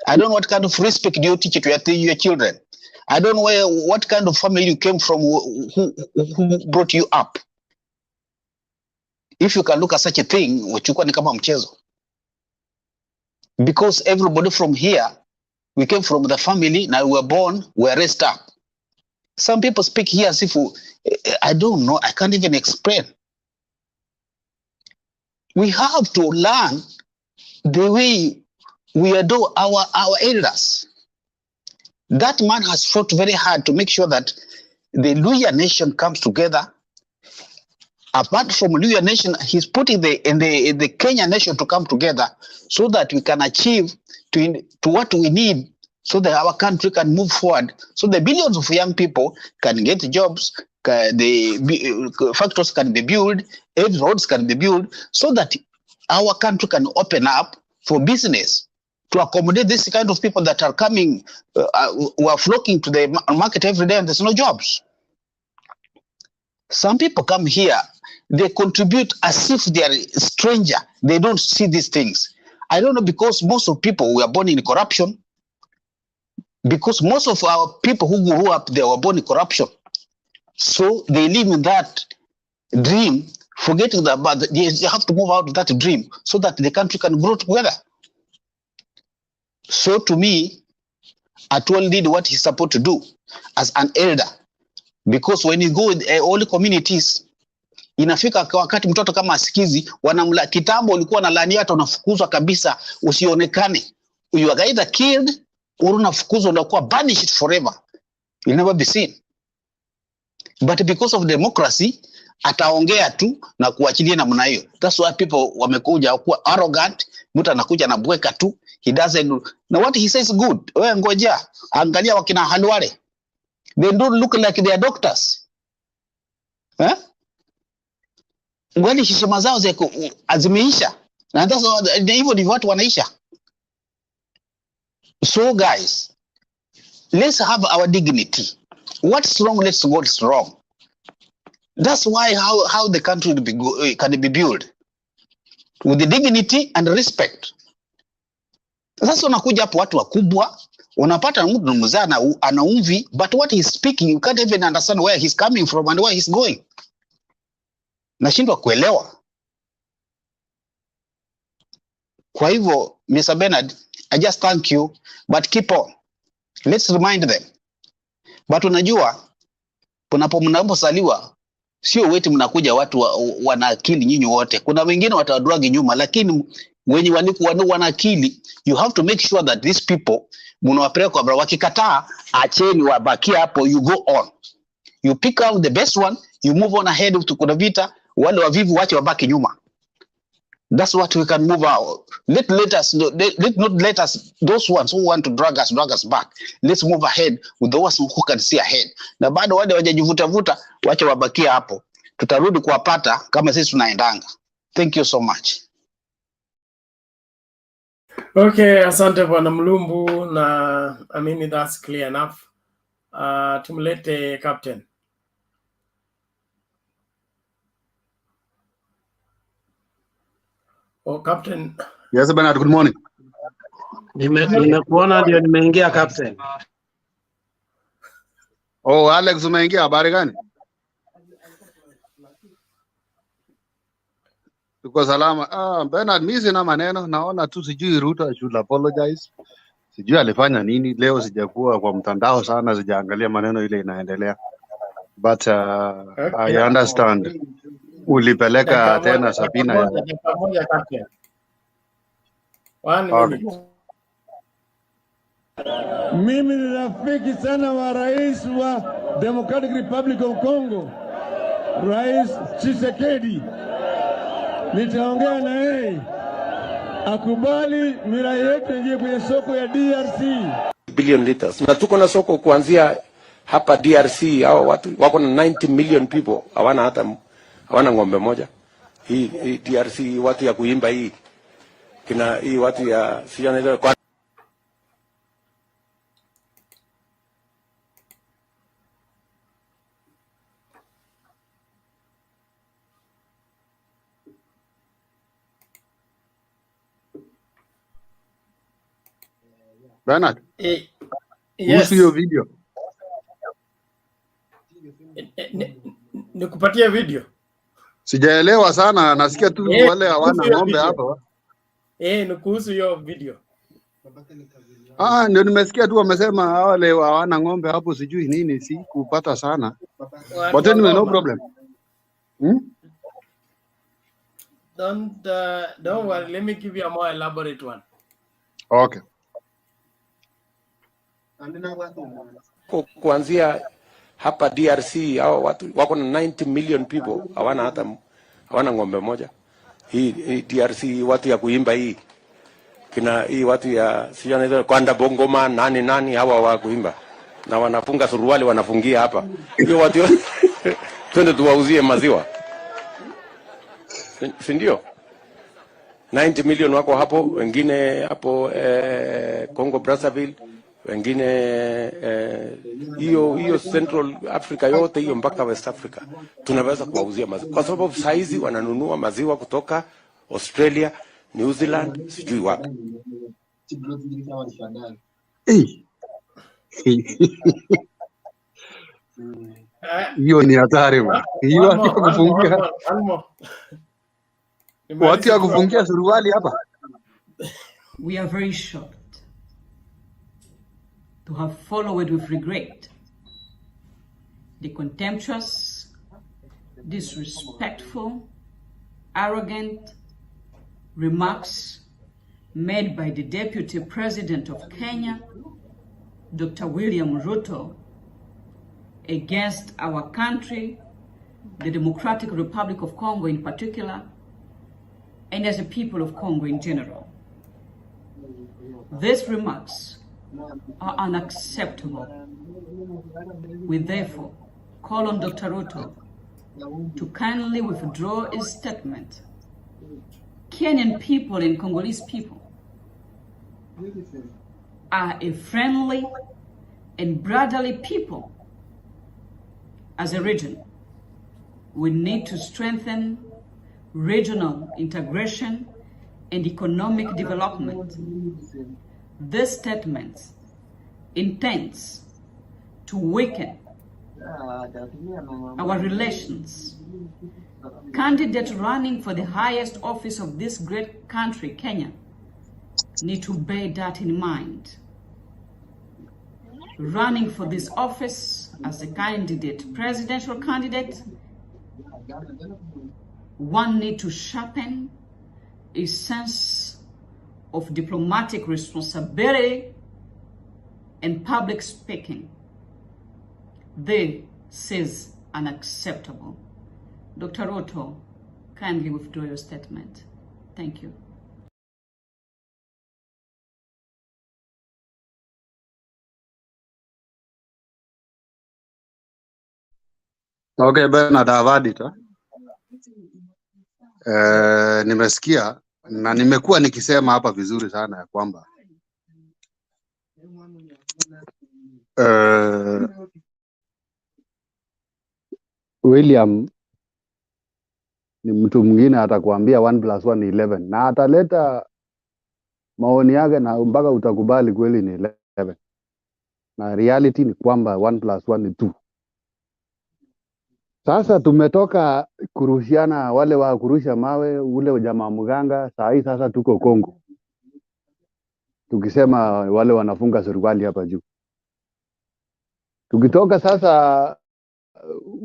I don't know what kind of respect do you teach to your children. I don't know what kind of family you came from, who brought you up. If you can look at such a thing, uchukua ni kama mchezo. Because everybody from here, we came from the family, now we were born, we were raised up. Some people speak here as if, I don't know, I can't even explain. We have to learn the way we adore our elders. That man has fought very hard to make sure that the Luhya nation comes together. Apart from Luhya nation, he's putting the Kenya nation to come together so that we can achieve to what we need, so that our country can move forward, so the billions of young people can get jobs, the factories can be built, roads can be built, so that our country can open up for business to accommodate this kind of people that are coming, who are flocking to the market every day and there's no jobs. Some people come here, they contribute as if they are a stranger. They don't see these things. I don't know, because most of people were born in corruption. Because most of our people who grew up, they were born in corruption. So they live in that dream, forgetting that, but they have to move out of that dream so that the country can grow together. So to me, Atwoli did what he's supposed to do as an elder. Because when you go in all the communities, inafika wakati mtoto kama asikizi, wanamla kitambo ulikuwa na lani hata unafukuzwa kabisa usionekane. You are either killed or unafukuzwa unakuwa banished forever. You'll never be seen. But because of democracy, ataongea tu na kuachilia namna hiyo. That's why people wamekuja kuwa arrogant, mtu anakuja na bweka tu. He doesn't know what he says good. Wewe ngoja, angalia wakina Khalwale. They don't look like they are doctors. Ngwani heshima zao zimeisha. Na hivyo ndivyo watu wanaisha. So guys, let's have our dignity. What's wrong? Let's go what's wrong. That's why how the country can be built with the dignity and respect. Sasa unakuja hapo watu wakubwa, unapata mtu mzee ana umvi, but what he's speaking you can't even understand where he's coming from and where he's going. Nashindwa kuelewa. Kwa hivyo Mr. Bernard, I just thank you, but keep on. Let's remind them. But unajua mnapozaliwa sio wetu mnakuja watu wana akili nyinyi wote. Kuna wengine watadragi nyuma, lakini wenye wana akili, you have to make sure that these people mnawapeleka kwa baba. Wakikataa, acheni wabaki hapo, you go on. You pick out the best one, you move on ahead to kuna vita, wale wavivu wache wabaki nyuma. That's what we can move out. Let not let us, those ones who want to drag us back. Let's move ahead with those who can see ahead. Na bado wale wajajivuta wache wabakia hapo. Tutarudi kuwapata kama sisi tunaendanga. Thank you so much. Okay, asante bwana Mlumbu, na I mean that's clear enough. Tumlete Captain. Oh, Captain. Yes, Bernard, good morning. Nimekuona ndio nimeingia Captain. Oh, Alex umeingia, habari gani? Tuko salama. Bernard, mimi sina maneno, naona tu sijui Ruto should apologize. Sijui alifanya nini leo, sijakuwa kwa mtandao sana, sijaangalia maneno ile inaendelea. But I understand. Ulipeleka tena Sabina ya Mimi ni rafiki sana wa rais wa Democratic Republic of Congo, Rais Tshisekedi. Nitaongea na yeye akubali mira yetu ingie kwenye soko ya DRC billion liters. Na tuko na soko kuanzia hapa DRC, hao watu wako na 90 million people, hawana ng'ombe moja. Hii DRC watu ya kuimba hii watu ya sijana kwa Bernard. Yes. Hiyo video. Nikupatia video. Sijaelewa sana, nasikia tu wale hawana ng'ombe hapa. Nikuhusu hiyo video. Ndio nimesikia tu wamesema wale hawana ng'ombe hapo, sijui nini, si kupata sana. But anyway, no problem. Don't worry, let me give you a more elaborate one. Okay. Kuanzia hapa DRC, hao watu wako na 90 million people, hawana ng'ombe moja. Hii DRC watu ya kuimba hii watu ya sijana kwanda bongoma nani hawa wa kuimba na wanafunga suruali wanafungia hapa. Hiyo watu twende tuwauzie maziwa. Si ndio? 90 million wako hapo, wengine hapo Congo Brazzaville, wengine hiyo Central Africa yote hiyo mpaka West Africa tunaweza kuwauzia maziwa, kwa sababu saizi wananunua maziwa kutoka Australia New Zealand, sijui wapi. Hiyo ni hatari bwana. Hiyo One watu ya more, kufungia one more. watu ya kufungia suruali hapa. We are very shocked to have followed with regret the contemptuous, disrespectful, arrogant remarks made by the Deputy President of Kenya, Dr. William Ruto, against our country, the Democratic Republic of Congo in particular, and as a people of Congo in general. These remarks are unacceptable. We therefore call on Dr. Ruto to kindly withdraw his statement. Kenyan people and Congolese people are a friendly and brotherly people. As a region, we need to strengthen regional integration and economic development. This statement intends to weaken our relations. Candidates running for the highest office of this great country, Kenya, need to bear that in mind. Running for this office as a candidate, presidential candidate, one need to sharpen a sense of diplomatic responsibility and public speaking. This is unacceptable. Dr. Ruto, kindly withdraw your statement. Thank you. Okay, Bernard, I've had it. Nimesikia na nimekuwa nikisema hapa vizuri sana ya kwamba William ni mtu mwingine atakwambia 1+1 ni 11 na ataleta maoni yake na mpaka utakubali kweli ni 11, na reality ni kwamba 1+1 ni 2. Sasa tumetoka kurushiana, wale wa kurusha mawe, ule jamaa Muranga, saa hii sasa tuko Kongo tukisema wale wanafunga suruali hapa juu. Tukitoka sasa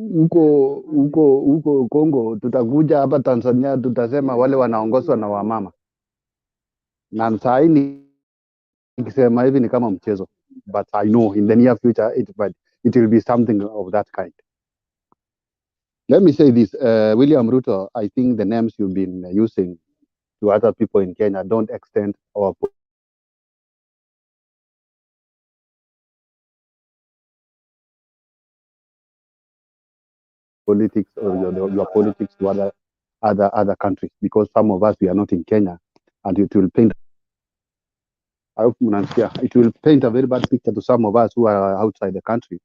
huko Kongo, tutakuja hapa Tanzania, tutasema wale wanaongozwa na wamama. Na saa hii nikisema hivi ni kama mchezo, but I know in the near future it will be something of that kind. Let me say this, William Ruto, I think the names you've been using to other people in Kenya don't extend our politics or your politics to other countries, because some of us, we are not in Kenya, and it will paint, I hope it will paint a very bad picture to some of us who are outside the country.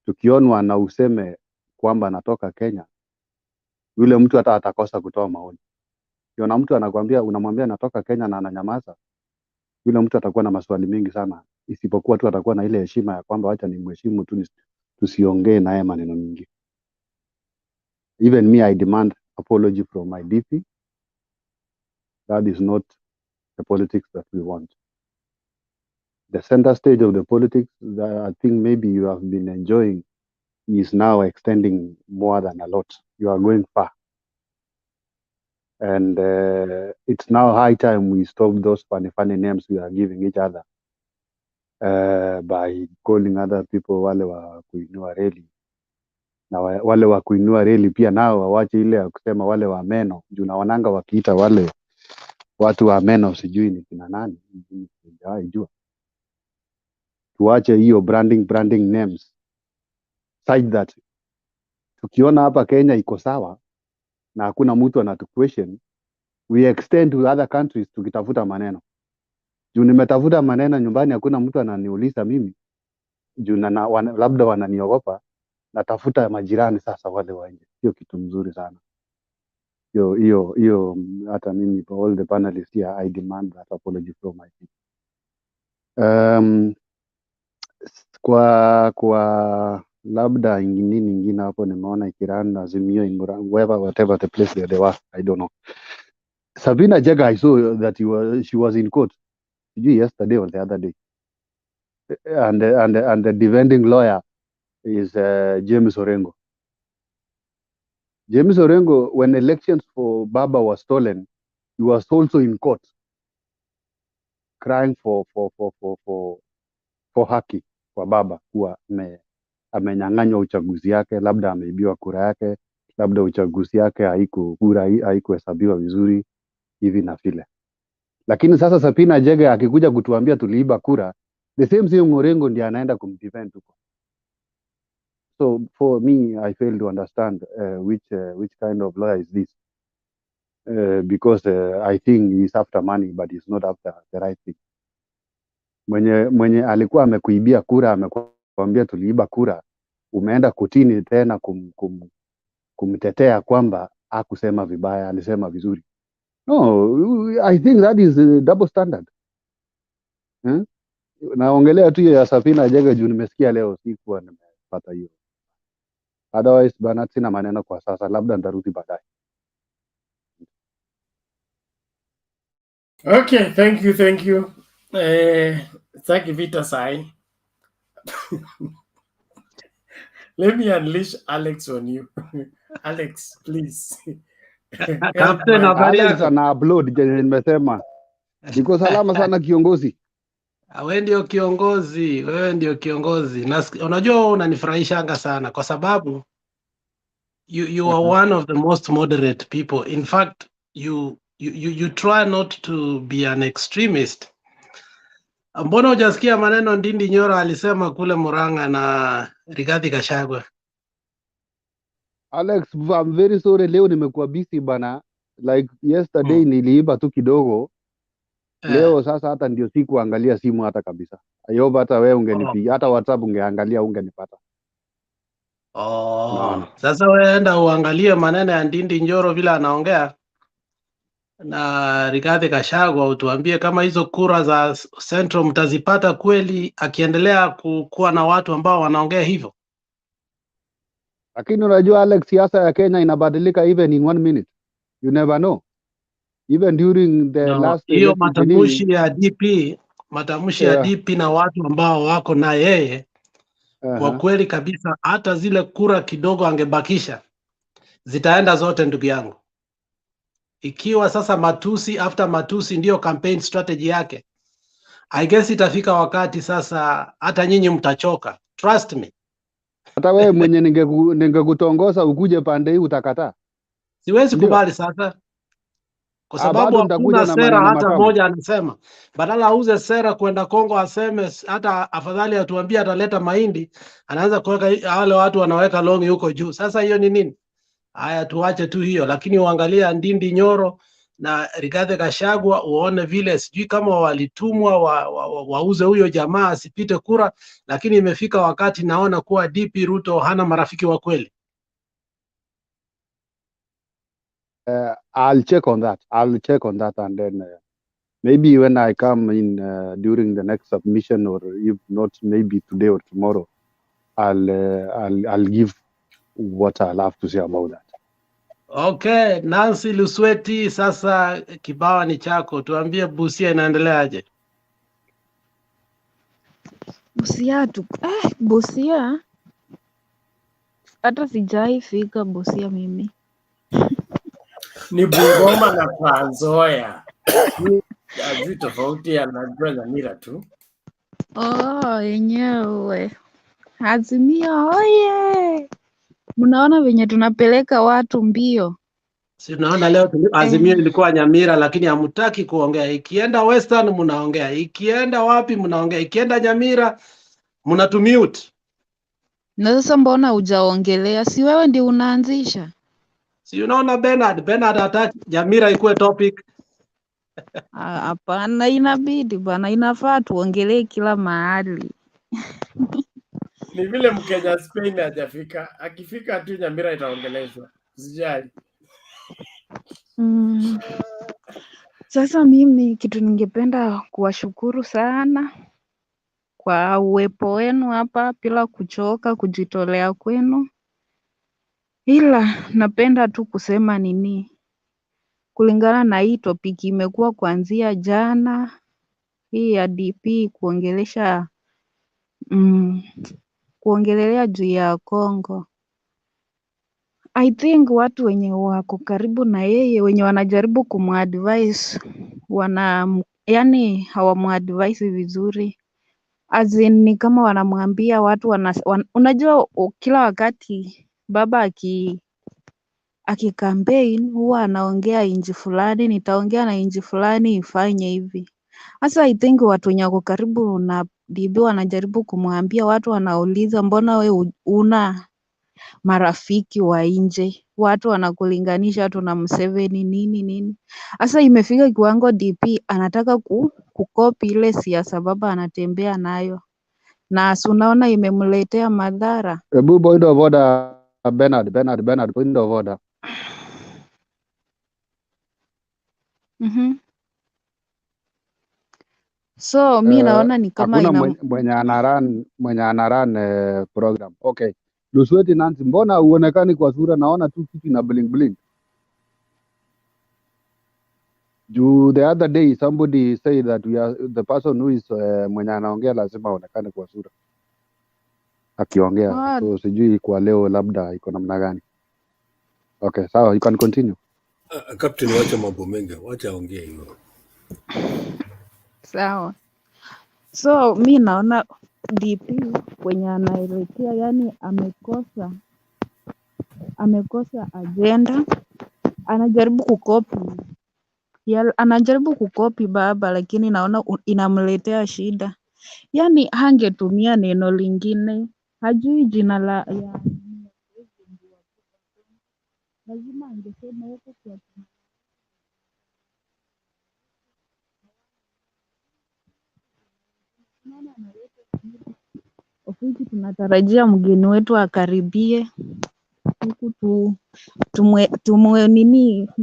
Tukionwa na useme kwamba natoka Kenya, yule mtu hata atakosa kutoa maoni. Yona mtu anakuambia, unamwambia natoka Kenya na ananyamaza, yule mtu atakuwa na maswali mengi sana, isipokuwa tu atakuwa na ile heshima ya kwamba acha ni mheshimu tu, tusiongee naye maneno mingi. Even me, I demand apology from my DP. That is not the politics that we want. The center stage of the politics that I think maybe you have been enjoying is now extending more than a lot. You are going far. And it's now high time we stop those funny names we are giving each other by calling other people wale wa kuinua reli. Na wale wa kuinua reli pia nao wawache ile ya kusema wale wa meno. Juu naonanga wakiita wale watu wa meno sijui ni kina nani. Sijui. Tuache hiyo branding names such that tukiona hapa Kenya iko sawa na hakuna mtu anatu question, we extend to other countries tukitafuta maneno. Juu nimetafuta maneno nyumbani, hakuna mtu ananiuliza mimi. Juu labda wananiogopa, natafuta majirani sasa wale wa nje. Sio kitu mzuri sana. hiyo hata mimi for all the panelists here I demand that apology from my people. Kwa labda nyingine hapo nimeona ikiranda Azimio in Muranga, whatever the place they were, I don't know. Sabina Jega, I saw that she was in court yesterday or the other day, and the defending lawyer is James Orengo. James Orengo, when elections for Baba was stolen, he was also in court crying for haki kwa Baba kuwa amenyang'anywa uchaguzi yake, labda ameibiwa kura yake, labda uchaguzi yake haikuhesabiwa vizuri hivi na vile. Lakini sasa Sabina Jega akikuja kutuambia tuliiba kura, the same Orengo ndiye anaenda kumdefend huko. So for me, I fail to understand which kind of lawyer is this, because I think he's after money, but he's not after the right thing. Mwenye alikuwa amekuibia kura, amekwambia tuliiba kura, umeenda kutini tena kumtetea kwamba hakusema vibaya, alisema vizuri. No, I think that is double standard. Naongelea tu ya Sabina Jega juu nimesikia leo, sikuwa nimepata hiyo. Otherwise bana, sina maneno kwa sasa, labda nitarudi baadaye. Okay, thank you. Thank you, Vita Sai. Let me unleash Alex on you. Alex, please. Captain, Alex ana upload je nimesema. Niko salama sana kiongozi. Wewe ndio kiongozi. Unajua unanifurahisha sana kwa sababu you are one of the most moderate people. In fact, you try not to be an extremist. Mbona hujasikia maneno Ndindi Nyoro alisema kule Muranga na Rigathi Gachagua? Alex, I'm very sorry, leo nimekuwa busy bana. Like yesterday niliiba tu kidogo. Leo sasa hata ndio sikuangalia simu hata kabisa. I hope hata wewe ungenipigia, hata WhatsApp ungeangalia ungenipata. Sasa wewe enda uangalie maneno ya Ndindi Nyoro vile anaongea na Rigathi Gachagua, utuambie kama hizo kura za Central mtazipata kweli akiendelea kuwa na watu ambao wanaongea hivyo. Lakini unajua Alex, siasa ya Kenya inabadilika even in 1 minute. You never know. Even during the last hiyo matamshi ya DP, ya DP na watu ambao wako na yeye kwa kweli kabisa, hata zile kura kidogo angebakisha zitaenda zote, ndugu yangu. Ikiwa sasa matusi after matusi ndio campaign strategy yake, I guess itafika wakati sasa hata nyinyi mtachoka. Trust me. Hata wewe mwenye ningekutongoza ukuje pande hii utakataa. Siwezi kubali sasa. Kwa sababu hakuna sera hata moja anasema. Badala auze sera kwenda Kongo aseme hata afadhali atuambie ataleta mahindi, anaanza kuweka wale watu wanaweka longi huko juu. Sasa hiyo ni nini? Haya, tuache tu hiyo, lakini uangalia Ndindi Nyoro na Rigathi Gachagua uone vile, sijui kama walitumwa wauze huyo jamaa asipite kura, lakini imefika wakati naona kuwa DP Ruto hana marafiki wa kweli. I'll check on that and then maybe when I come in during the next submission, or if not maybe today or tomorrow, I'll give what I'll have to say about that. Okay, Nancy Lusweti, sasa kibawa ni chako, tuambie Busia inaendeleaje? Busia hata sijai fika Busia mimi. Ni Bungoma na Trans Nzoia. Ajui tofauti anajua Nyamira tu. Yenyewe. Azimio oye. Mnaona venye tunapeleka watu mbio. Si unaona leo Azimio ilikuwa Nyamira, lakini hamtaki kuongea. Ikienda Western mnaongea, ikienda wapi mnaongea, ikienda Nyamira mnatumute. Na sasa mbona hujaongelea? Si wewe ndio unaanzisha? Si unaona Bernard hataki Nyamira ikuwe topic. Hapana, inabidi bana, inafaa tuongelee kila mahali. Ni vile Mkenya Spain hajafika. Akifika tu Nyamira itaongelezwa. Sijali. Sasa mimi kitu ningependa kuwashukuru sana kwa uwepo wenu hapa bila kuchoka, kujitolea kwenu. Ila napenda tu kusema kulingana na hii topic imekuwa kuanzia jana hii ya DP kuongelelea juu ya Congo. I think watu wenye wako karibu na yeye wenye wanajaribu kumadvise yani hawamuadvise vizuri. As in ni kama wanamwambia watu unajua kila wakati baba campaign huwa anaongea inji fulani, nitaongea na inji fulani ifanye hivi. Sasa I think watu wenye wako karibu na DB wanajaribu kumwambia, watu wanauliza mbona we una marafiki wa nje, watu wanakulinganisha watu na Museveni nini. Sasa imefika kiwango DP anataka kukopi ile siasa baba anatembea nayo, na unaona imemletea madhara. Ebu point of order, Bernard, point of order. So mi naona ni kama hakuna mwenye anaran program. Okay. Lusweti Nancy, mbona uonekani kwa sura? Naona tu kitu na bling. The other day somebody said that the person who is mwenye anaongea lazima aonekane kwa sura akiongea. So sijui kwa leo labda iko namna gani. Okay, sawa, you can continue. Captain, wacha mambo mengi, wacha aongee hivyo. Sawa. So mi naona DP kwenye anaelekea, yani amekosa agenda, anajaribu kukopi baba, lakini naona inamletea shida. Yani hangetumia neno lingine, hajui jina la lazima angesema huko kwa ofisi. Tunatarajia mgeni wetu akaribie huku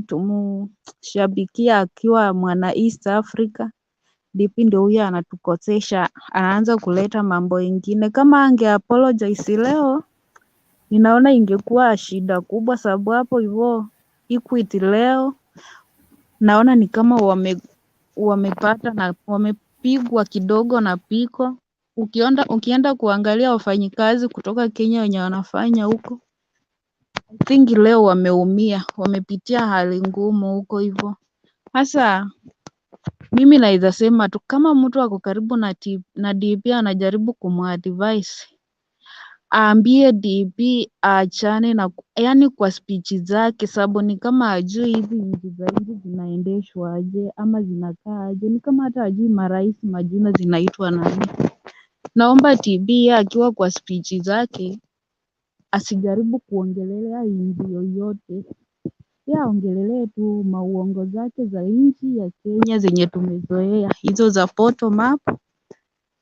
tumushabikia akiwa mwana East Africa. DP ndio huyo anatukosesha, anaanza kuleta mambo ingine. Kama ange apologize leo, ninaona ingekuwa shida kubwa, sababu hapo hivyo Equity leo naona ni kama wamepata na wamepigwa kidogo na piko. Ukienda kuangalia wafanyikazi kutoka Kenya wenye wanafanya huko, I think leo wameumia, wamepitia hali ngumu huko hivyo. Sasa mimi naweza sema tu kama mtu ako karibu na DP anajaribu kumadvise, aambie DP aachane na yani kwa speech zake, sababu ni kama ajui hizi nchi za nje zinaendeshwa aje ama zinakaa aje. Ni kama hata ajui marais majina zinaitwa nani. Naomba TB akiwa kwa speech zake asijaribu kuongelelea nchi yoyote, aongelelee tu mauongo zake za nchi ya Kenya zenye tumezoea, hizo za bottom up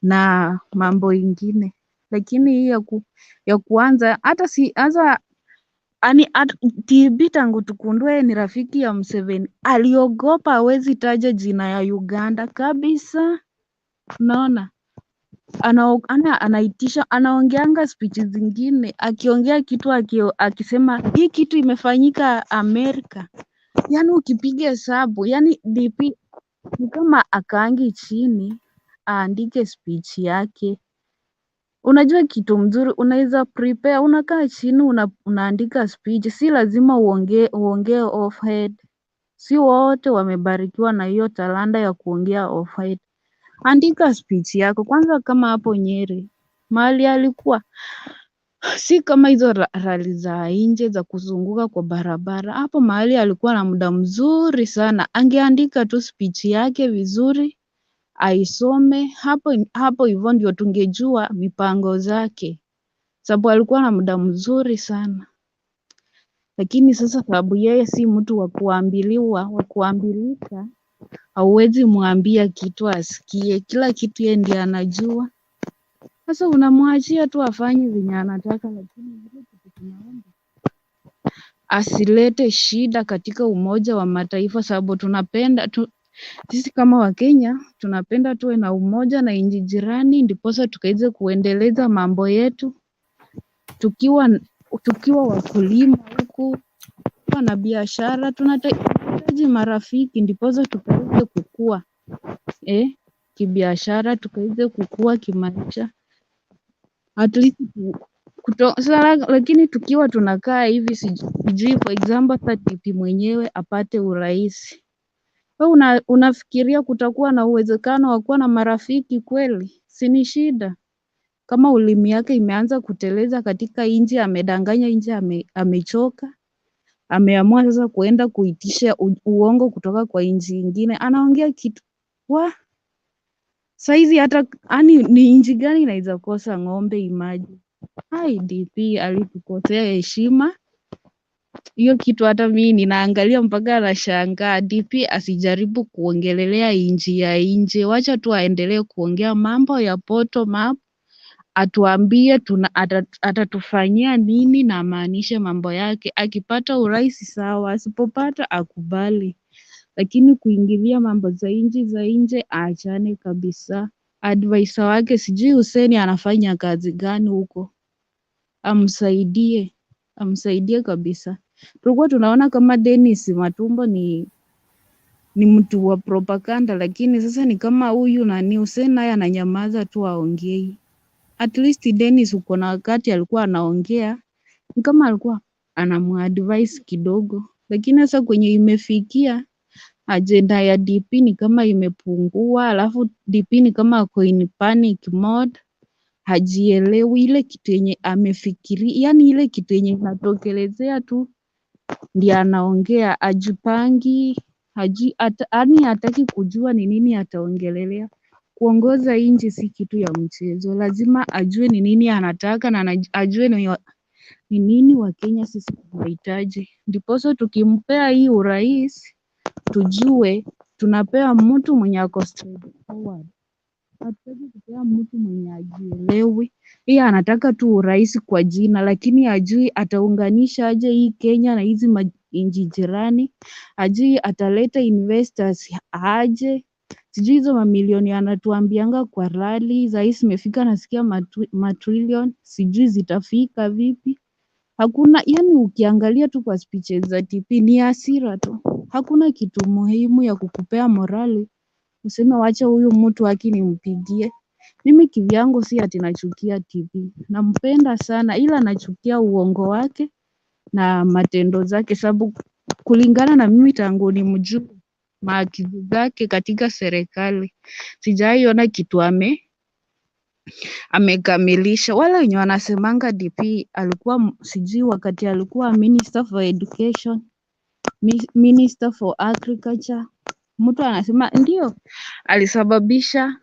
na mambo ingine. Lakini hii ya kuanza TB tangu tukundue ni rafiki ya Museveni, aliogopa hawezi taja jina ya Uganda kabisa. Unaona, anaitisha, anaongeanga speech zingine, akiongea kitu akisema hii kitu imefanyika Amerika. Yani ukipiga hesabu, yani DP ni kama akaangi chini aandike speech yake. Unajua kitu mzuri, unaweza prepare, unakaa chini unaandika speech, si lazima uongee off head. Si wote wamebarikiwa na hiyo talanta ya kuongea off head. Andika speech yako kwanza. Kama hapo Nyeri mahali alikuwa, si kama hizo rali za nje za kuzunguka kwa barabara. Hapo mahali alikuwa na muda mzuri sana, angeandika tu speech yake vizuri, aisome hapo hivyo, ndio tungejua mipango zake, sababu alikuwa na muda mzuri sana. Lakini sasa sababu yeye si mtu wa kuambilika, hauwezi mwambia kitu asikie, kila kitu yeye ndiye anajua. Sasa unamwachia tu afanye venye anataka, lakini ile kitu tunaomba asilete shida katika Umoja wa Mataifa, sababu sisi kama Wakenya tunapenda tuwe na umoja na nchi jirani, ndiposa tukaweze kuendeleza mambo yetu tukiwa wakulima huku na biashara. Tunahitaji marafiki ndiposa tukaweze kukua kibiashara, tukaweze kukua kimaisha. At least lakini tukiwa tunakaa hivi sijui for example TP mwenyewe apate urais. Wewe unafikiria kutakuwa na uwezekano wa kuwa na marafiki kweli? Si ni shida. Kama ulimi yake imeanza kuteleza katika nchi, amedanganya nchi, amechoka, ameamua sasa kuenda kuitisha uongo kutoka kwa nchi nyingine, anaongea kitu saizi hata ni nchi gani inaweza kosa ng'ombe imaji? DP alitukosea heshima. Hiyo kitu hata mimi ninaangalia mpaka nashangaa. DP asijaribu kuongelelea nchi ya nje, wacha tu aendelee kuongea mambo ya bottom up, atuambie atatufanyia nini na maanishe mambo yake. Akipata urais sawa, asipopata akubali, lakini kuingilia mambo za nje aachane kabisa. Advisor wake sijui Hussein anafanya kazi gani huko, amsaidie kabisa. Tulikuwa tunaona kama Dennis Matumbo ni mtu wa propaganda, lakini sasa ni kama huyu Hussein naye ananyamaza tu, aongei. At least Dennis uko na wakati alikuwa anaongea, ni kama alikuwa anamuadvise kidogo, lakini sasa kwenye imefikia agenda ya DP ni kama imepungua, alafu DP ni kama ako in panic mode, hajielewi ile kitu yenye amefikiria, yani ile kitu yenye inatokelezea tu ndiye anaongea, ajipangi, hataki kujua ni nini ataongelelea. Kuongoza nchi si kitu ya mchezo, lazima ajue ni nini anataka na ajue ni nini Wakenya sisi tunahitaji. Ndiposa tukimpea hii urais tujue tunapea mtu mwenye ako straightforward. Hatutaki kupea mtu mwenye ajielewi. Yeye anataka tu urais kwa jina, lakini ajui ataunganisha aje hii Kenya na hizi nchi jirani, ajui ataleta investors aje, sijui hizo mamilioni anatuambianga kwa rally za hii zimefika, nasikia matrillion, sijui zitafika vipi. Hakuna, yani ukiangalia tu kwa speeches za TP ni hasira tu, hakuna kitu muhimu ya kukupea morali useme wacha huyu mtu haki nimpigie. Mimi kivyangu si ati nachukia TP, nampenda sana, ila nachukia uongo wake na matendo zake, sababu kulingana na mimi tangu nimjue maagizo zake katika serikali sijaiona kitu amekamilisha. Wale wenye wanasemanga DP alikuwa sijui wakati alikuwa Minister for Education, Minister for Agriculture, mtu anasema ndio alisababisha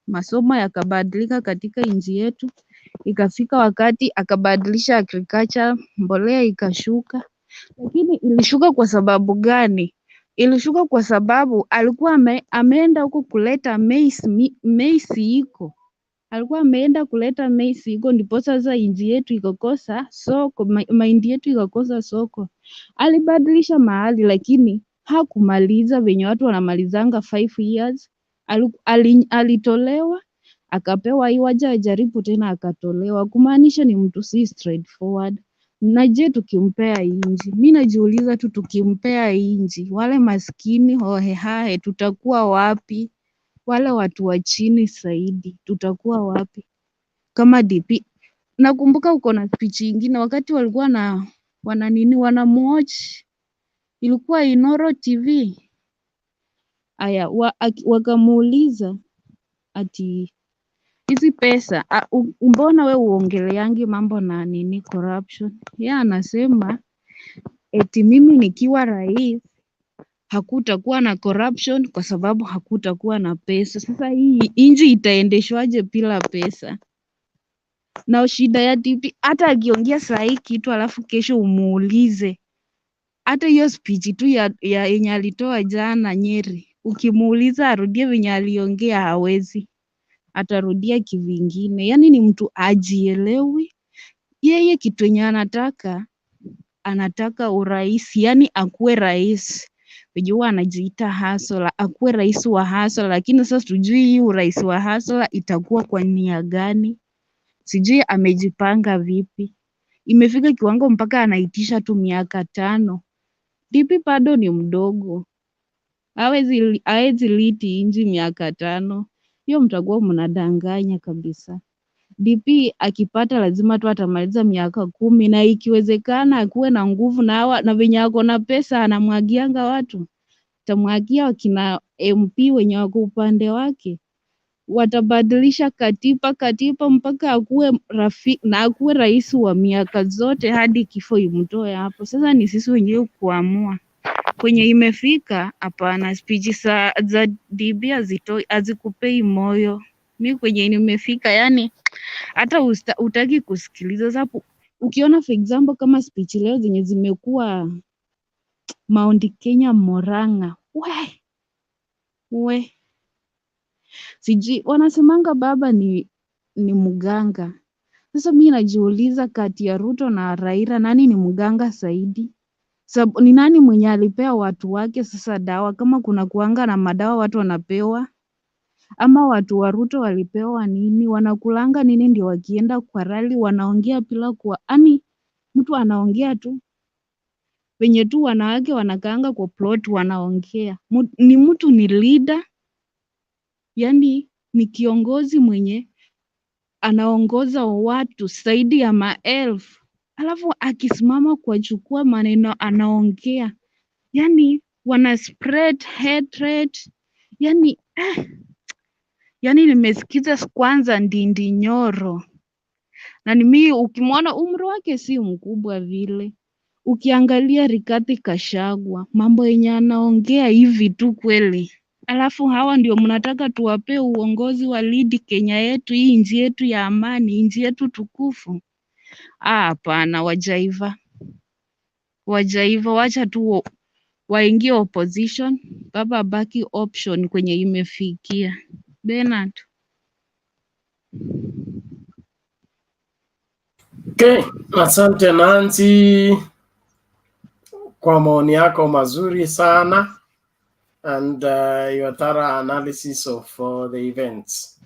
masomo yakabadilika katika nchi yetu, ikafika wakati akabadilisha agriculture, mbolea ikashuka. Lakini ilishuka kwa sababu gani? Ilishuka kwa sababu alikuwa ameenda huko kuleta maize iko. Alikuwa ameenda kuleta maize iko, ndipo sasa nchi yetu ikakosa soko, mahindi yetu ikakosa soko. Alibadilisha mahali, lakini hakumaliza venye watu wanamalizanga 5 years. Alitolewa akapewa hii, waja ajaribu tena akatolewa, kumaanisha ni mtu si straightforward. Na je, tukimpea inji, mimi najiuliza tu, tukimpea inji, wale maskini hohehahe tutakuwa wapi? Wale watu wa chini zaidi tutakuwa wapi kama DP? Nakumbuka uko na speech nyingine wakati walikuwa na wanamwatch, ilikuwa Inoro TV. Aya, wakamuuliza ati hizi pesa mbona we uongeleangi mambo na corruption? Yeye anasema eti mimi nikiwa rais hakutakuwa na corruption kwa sababu hakutakuwa na pesa. Sasa hii nchi itaendeshwaje bila pesa? Na shida ya DP, hata akiongea saa hii kitu alafu kesho umuulize, hata hiyo speech tu ya yenye alitoa jana Nyeri, ukimuuliza arudie venye aliongea hawezi, atarudia kivingine. Yani ni mtu ajielewi yeye, kitu yenye anataka anataka urais, yani akuwe rais. Unajua anajiita hasla, akuwe rais wa hasla, lakini sasa tujui hii urais wa hasla itakuwa kwa nia gani? Sijui amejipanga vipi. Imefika kiwango mpaka anaitisha tu miaka 5. DP bado ni mdogo. Hawezi liti inji miaka 5. Hiyo mtakuwa mnadanganya kabisa. DP akipata lazima tu atamaliza miaka 10, na ikiwezekana akuwe na nguvu na venye ako na pesa anamwagianga watu. Tamwagia wakina MP wenye wako upande wake. Watabadilisha katiba mpaka akuwe na akuwe rais wa miaka zote hadi kifo imtoe hapo. Sasa ni sisi wenyewe kuamua. Kwenye imefika hapana, speech za DB hazikupei moyo. Mimi kwenye nimefika, yani hata utaki kusikiliza. Sababu ukiona for example kama speech leo zenye zimekuwa Mount Kenya Muranga, we siji wanasemanga baba ni mganga. Sasa mimi najiuliza kati ya Ruto na Raila nani ni mganga zaidi? Sababu ni nani mwenye alipea watu wake sasa dawa? Kama kuna kuanga na madawa watu wanapewa, ama watu wa Ruto walipewa nini? Wanakulanga nini ndio wakienda kwa rally wanaongea bila ani mtu anaongea tu wenye tu wanawake wanakaanga kwa plot wanaongea. Ni mtu ni leader, yani ni kiongozi mwenye anaongoza watu zaidi ya 1000, alafu akisimama kwa chukua maneno anaongea, yani wana spread hatred, yani nimesikiza kwanza Ndindi Nyoro, na mimi ukimwona umri wake si mkubwa vile. Ukiangalia Rigathi Gachagua mambo yenye anaongea hivi tu kweli. Alafu hawa ndio mnataka tuwape uongozi wa lead Kenya yetu, hii nchi yetu ya amani, nchi yetu tukufu. Hapana, wajaiva. Wacha tu waingie opposition, baba baki option kwenye imefikia. Bernard. Okay, asante Nancy kwa maoni yako mazuri sana and your thorough analysis of the events,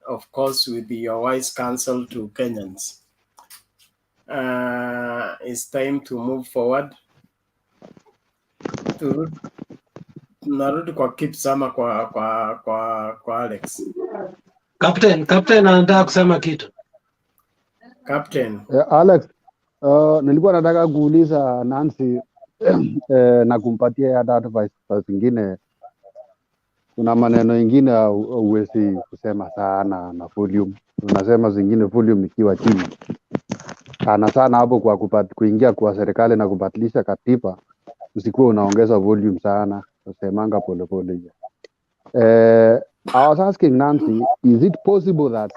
of course with your wise counsel to Kenyans. It's time to move forward. Narudi kwa Kipsama kwa Alex. Captain anataka kusema kitu. Captain. Alex, nilikuwa nataka kuuliza Nancy na kumpatia hata advice zingine. Kuna maneno ingine huwezi kusema sana na volume. Tunasema zingine volume ikiwa chini. Sana hapo kwa kuingia kwa serikali na kubadilisha katiba, usikuwa unaongeza volume sana, usemanga polepole. I was asking Nancy, is it possible that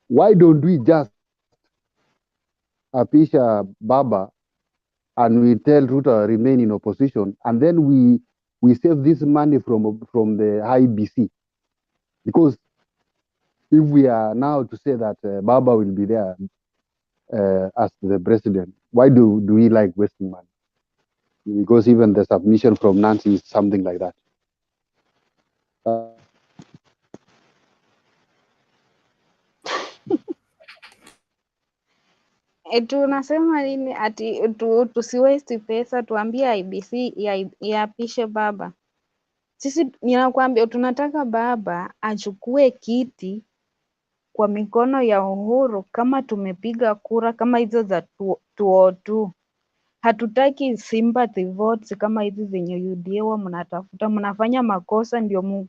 why don't we just apisha Baba and we tell Ruto remain in opposition, and then we save this money from the IBC? Because if we are now to say that Baba will be there as the president, why do we like wasting money? Because even the submission from Nancy is something like that. Tunasema nini ati tusiwaste pesa, tuambie IBC iapishe Baba. Sisi ninakwambia tunataka Baba achukue kiti kwa mikono ya Uhuru kama tumepiga kura kama hizo za 202. Hatutaki sympathy votes kama hizi zenye UDA mnatafuta. Mnafanya makosa ndio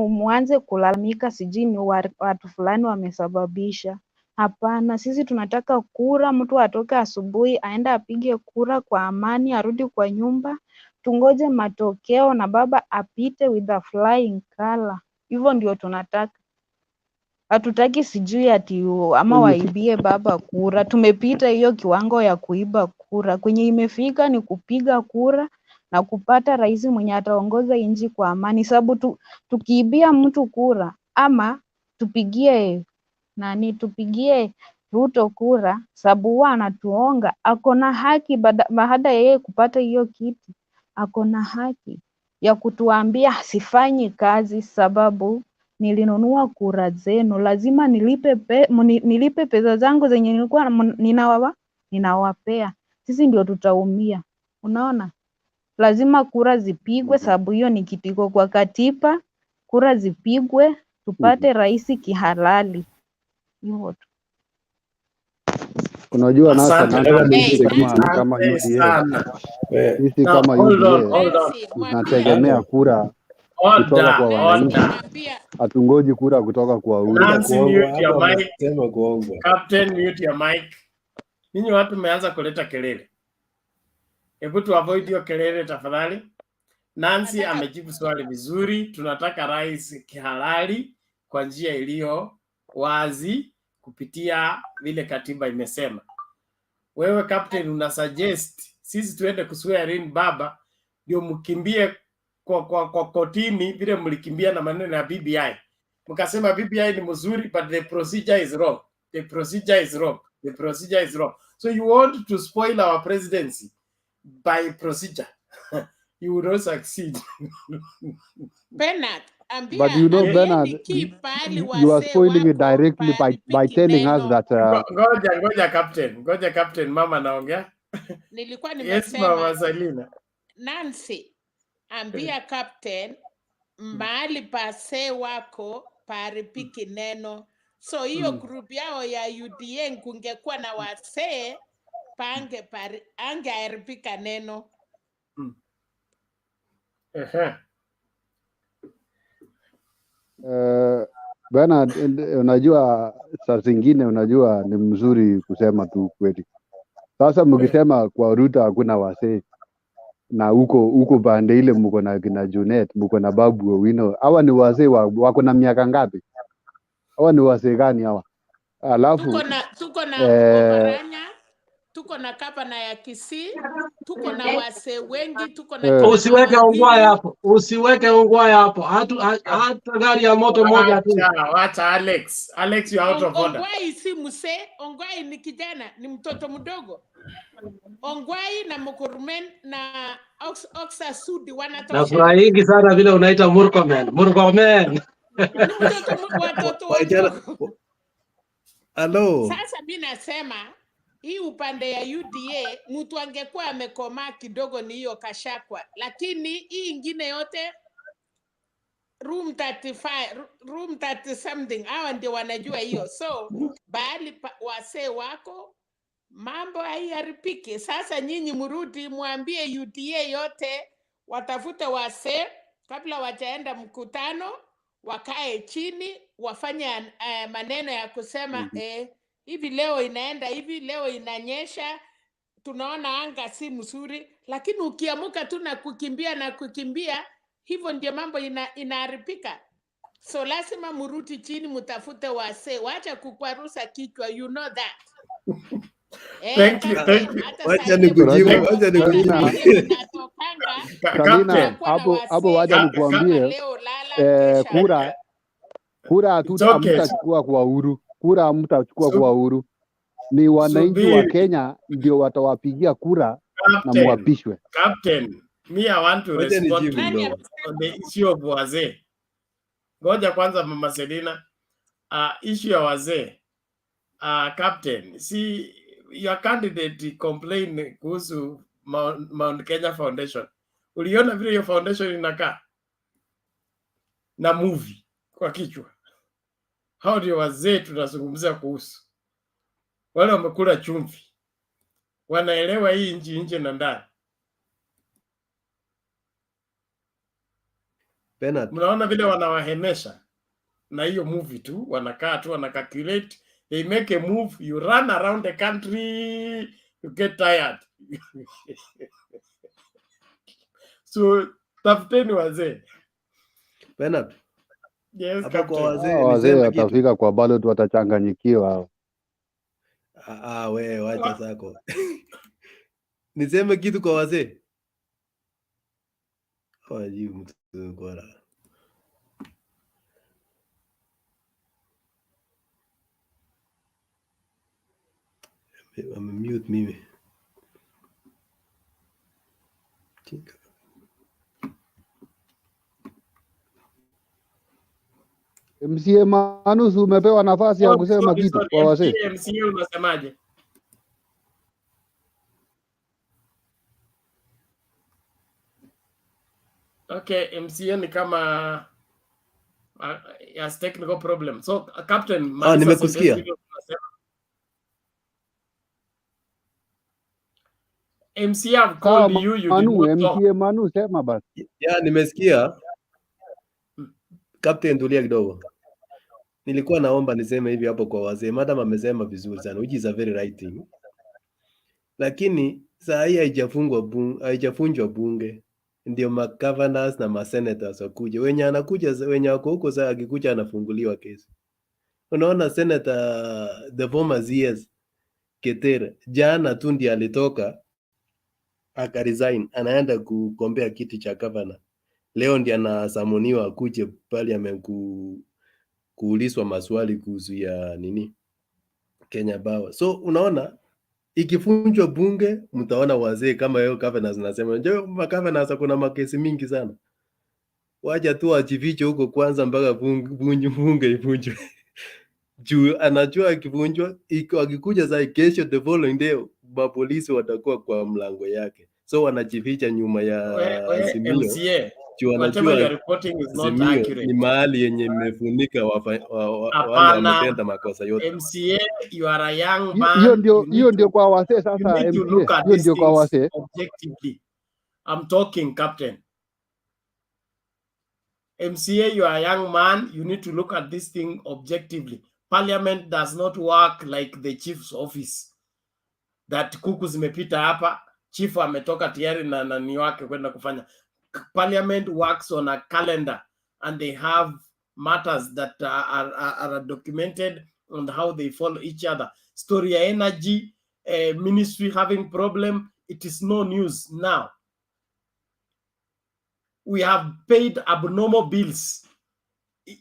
muanze kulalamika sijui ni watu fulani wamesababisha. Hapana, sisi tunataka kura, mtu atoke asubuhi aende apige kura kwa amani, arudi kwa nyumba, tungoje matokeo na Baba apite with a flying color. Hivyo ndio tunataka. Hatutaki sijui ati ama waibie Baba kura. Tumepita hiyo kiwango ya kuiba kura. Kwenye imefika ni kupiga kura na kupata rais mwenye ataongoza nchi kwa amani. Sababu tukiibia mtu kura ama tupigie Ruto kura sababu huwa anatuonga. Ako na haki baada ya yeye kupata hiyo kiti, ako na haki ya kutuambia sifanyi kazi sababu nilinunua kura zenu, lazima nilipe pesa zangu zenye nilikuwa ninawapea. Sisi ndio tutaumia. Unaona? Lazima kura zipigwe sababu hiyo ni kitiko kwa katiba. Kura zipigwe tupate rais kihalali. Hivyo tu. Unajua nasa Asante nasa sisi kama asante UDA, sana. sisi Now, kama hold on, UDA hold on. tunategemea kura kutoka kwa wananchi, hatungoji kura kutoka kwa Uhuru. Nancy, mute your Hapa mic. amesema kuongwa. Captain, mute your mic. Ninyi watu mmeanza kuleta kelele. Hebu tu avoid hiyo kelele tafadhali. Nancy amejibu swali vizuri. Tunataka rais kihalali kwa njia iliyo wazi kupitia vile katiba imesema. Wewe Captain una suggest sisi tuende kuswear in baba ndio mkimbie kwa kotini vile mlikimbia na maneno ya BBI. Mkasema BBI ni mzuri but the procedure is wrong. The procedure is wrong. The procedure is wrong. So you want to spoil our presidency by procedure. You will not succeed. Bernard, ambia But you know, Bernard, you are spoiling it directly by telling us that Ngoja Captain, mama naongea. Nilikuwa Yes, nimesema Mama Salina. Nancy, ambia captain mahali pase wako paripiki neno. So hiyo group yao ya UDA kungekuwa na wasee ange aripika neno. Bernard, unajua saa zingine unajua ni mzuri kusema tu kweli. Sasa mkisema kwa Ruto hakuna wasee na huko pande ile mko na kina Junet, mko na Babu Owino, hawa ni wasee wako na miaka ngapi? Hawa ni wasee gani hawa? Alafu tuko na Oparanya, tuko na Kapana ya Kisii, tuko na wasee wengi, tuko na Usiweke ongwaya hapo, usiweke ongwaya hapo. Hata gari ya moto moja tu. Wacha Alex, you out of order. Ongwai si msee, Ongwai ni kijana, ni mtoto mdogo. Ongwai na Mukurmen na Oxa Sudi wanatosha. Nafurahi sana vile unaita Murkomen. Watoto wadogo. Hello. Sasa mimi nasema hii upande ya UDA mtu angekuwa amekomaa kidogo ni hiyo Kashakwa, lakini hii ingine yote room 35 room 30 something hawa ndio wanajua hiyo. So bahali wasee wako mambo haiharibiki. Sasa nyinyi mrudi mwambie UDA yote watafute wasee kabla wajaenda mkutano, wakae chini wafanye maneno ya kusema hivi leo inaenda hivi, leo inanyesha, tunaona anga si mzuri, lakini ukiamuka tu na kukimbia hivyo ndio mambo inaharibika. So lazima mrudi chini mtafute wasee, wacha kukwarusa kichwa, you know that. Thank you. Wacha nikujibu. Salina, hapo wacha nikuambie kura hamtachukua kwa Uhuru. Kura hamtachukua kwa Uhuru. Ni wananchi wa Kenya ndio watawapigia kura na muapishwe. Captain, me I want to respond on the issue of wazee. Ngoja kwanza Mama Selina. Issue ya wazee. Captain, see your candidate complain kuhusu Mount Kenya Foundation. Uliona vile hiyo foundation inakaa? Na movie kwa kichwa. Hao ndio wazee tunazungumzia kuhusu. Wale wamekula chumvi. Wanaelewa hii nje na ndani. Bernard, mnaona vile wanawahemesha na hiyo movie tu, wanakaa tu wanacalculate, they make a move, you run around the country, you get tired. So tafuteni wazee. Bernard, yes, hapa kwa wazee watafika kwa ballot watachanganyikiwa. Wewe wacha zako. Niseme kitu kwa wazee. Wajibu mtu kwa la. Amemute mimi. MCA Manus, umepewa nafasi ya kusema kitu kwa wazee. MCA unasemaje? Okay, MCA ni kama has technical problem. So Captain, nimekusikia. MCA have called you did not talk. MCA Manu, sema basi. Ya, nimesikia. Captain, tulia kidogo. Nilikuwa naomba niseme hivi hapo kwa wazee. Madam amesema vizuri sana, which is a very right thing. Lakini saa hii haijafunjwa bunge. Ndio ma-governors na ma-senators wakuje. Wenye wako huko saa akikuja anafunguliwa kesi. Unaona Senator the former CS Keter jana tu ndiye alitoka akaresign, anaenda kugombea kiti cha governor. Leo ndiye anasamoniwa akuje parliament kuulizwa maswali kuhusu ya nini Kenya Power. So unaona ikifunjwa bunge mtaona wazee kama yao governors nasema ndio governors kuna makesi mingi sana. Wacha tu ajifiche huko kwanza mpaka bunge ivunjwe. Juu anajua akivunjwa akikuja saa kesho the following day mapolisi watakuwa kwa mlango yake. So wanajificha nyuma ya Azimio. MCA, Juu anajua Azimio ni mahali yenye imefunika wale wametenda makosa yote. MCA, you are a young man. Hiyo ndio kwa wazee sasa. MCA, hiyo ndio kwa wazee. Objectively. I'm talking, Captain. MCA, you are a young man. You need to look at this thing objectively. Parliament does not work like the chief's office. That kuku zimepita hapa, chief ametoka tayari na nani wake kwenda kufanya. Parliament works on a calendar and they have matters that are documented on how they follow each other. Story ya energy, ministry having problem, it is no news now. We have paid abnormal bills.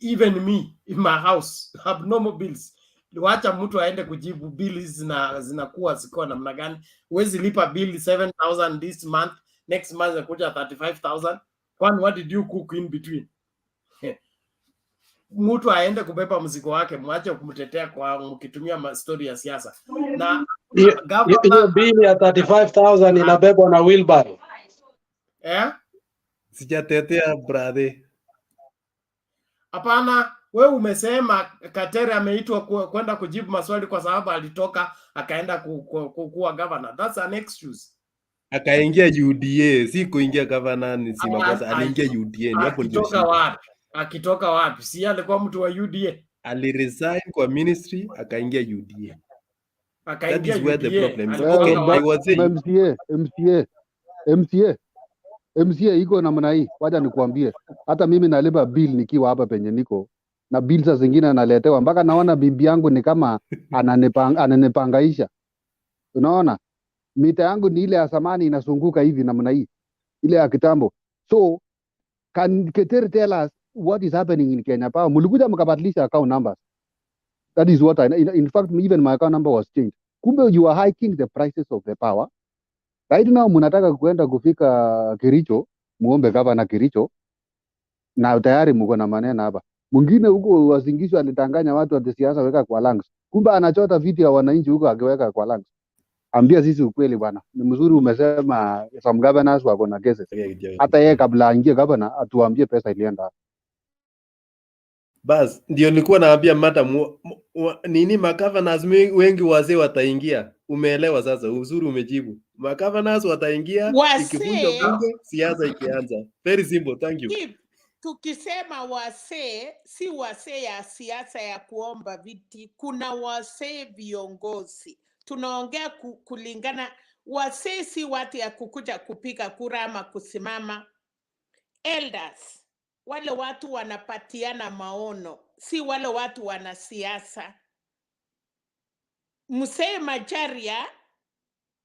Even me in my house, abnormal bills. Wacha mtu aende kujibu bills zinakuwa ziko namna gani? Wezi lipa bill 7,000 this month, next month inakuja 35,000. What did you cook in between? Mtu aende kubeba mzigo wake, mwache kumtetea kwa mkitumia story ya siasa. Na hiyo bill ya 35,000 inabebwa na wheelbarrow. Sijatetea brother. Hapana, wewe umesema Katere ameitwa kwenda kujibu maswali kwa sababu alitoka akaenda kuwa governor. That's an excuse. Akaingia UDA, si kuingia governor ni si makosa, aliingia UDA hapo ndio shida. Akitoka wapi? Si alikuwa mtu wa UDA. Aliresign kwa ministry akaingia UDA. Akaingia UDA. That is where the problem is. Okay, I was saying MCA iko namna hii. Wacha nikuambie. Hata mimi nalipa bill nikiwa hapa penye niko. Na bill za zingine naletewa mpaka naona bibi yangu ni kama ananipangaisha. Unaona? Mita yangu ni ile ya zamani inasunguka hivi namna hii. Ile ya kitambo. So can Keter tell us what is happening in Kenya Power? Mulikuja mkabadilisha account numbers. That is what in fact even my account number was changed. Kumbe you are hiking the prices of the power. Right now mnataka kuenda kufika Kericho, muombe gavana Kericho na tayari mko na maneno hapa. Mwingine huko Wasingisho alitanganya watu wa siasa weka kwa lungs. Kumbe anachota viti ya wananchi huko akiweka kwa lungs. Ambia sisi ukweli bwana. Ni mzuri umesema some governors wako na cases. Hata yeye kabla aingie gavana atuambie pesa ilienda. Bas, ndio nilikuwa naambia madam nini ma-governors wengi wazee wataingia. Umeelewa sasa, uzuri umejibu. Ma-governors wataingia ikivunja bunge, siasa ikianza. Very simple, thank you. Tukisema wasee, si wasee ya siasa ya kuomba viti, kuna wasee viongozi. Tunaongea kulingana, wasee si watu ya kukuja kupiga kura ama kusimama. Elders, wale watu wanapatiana maono, si wale watu wana siasa. Mzee Macharia,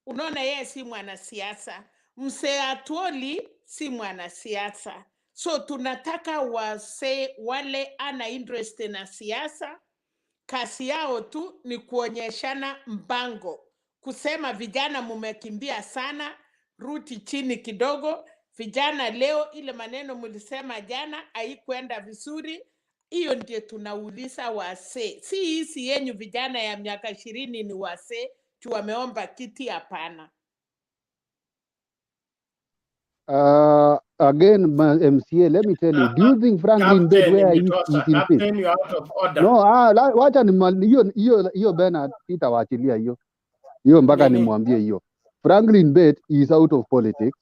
unaona yeye si mwanasiasa. Mzee Atwoli si mwanasiasa. So tunataka wase wale ana interest na siasa, kazi yao tu ni kuonyeshana mpango. kusema vijana mumekimbia sana, ruti chini kidogo. Vijana leo, ile maneno mlisema jana haikwenda vizuri. Hiyo ndio tunauliza wasee, si hisi yenyu vijana ya miaka 20 ni wasee tu wameomba kiti, hapana. Again, MCA, let me tell you, do you think Franklin Bed where he is in peace? Captain, you're out of order. No, wacha ni hiyo Bernard sitawaachilia hiyo mpaka Nini? nimwambie hiyo. Franklin Bed is out of politics.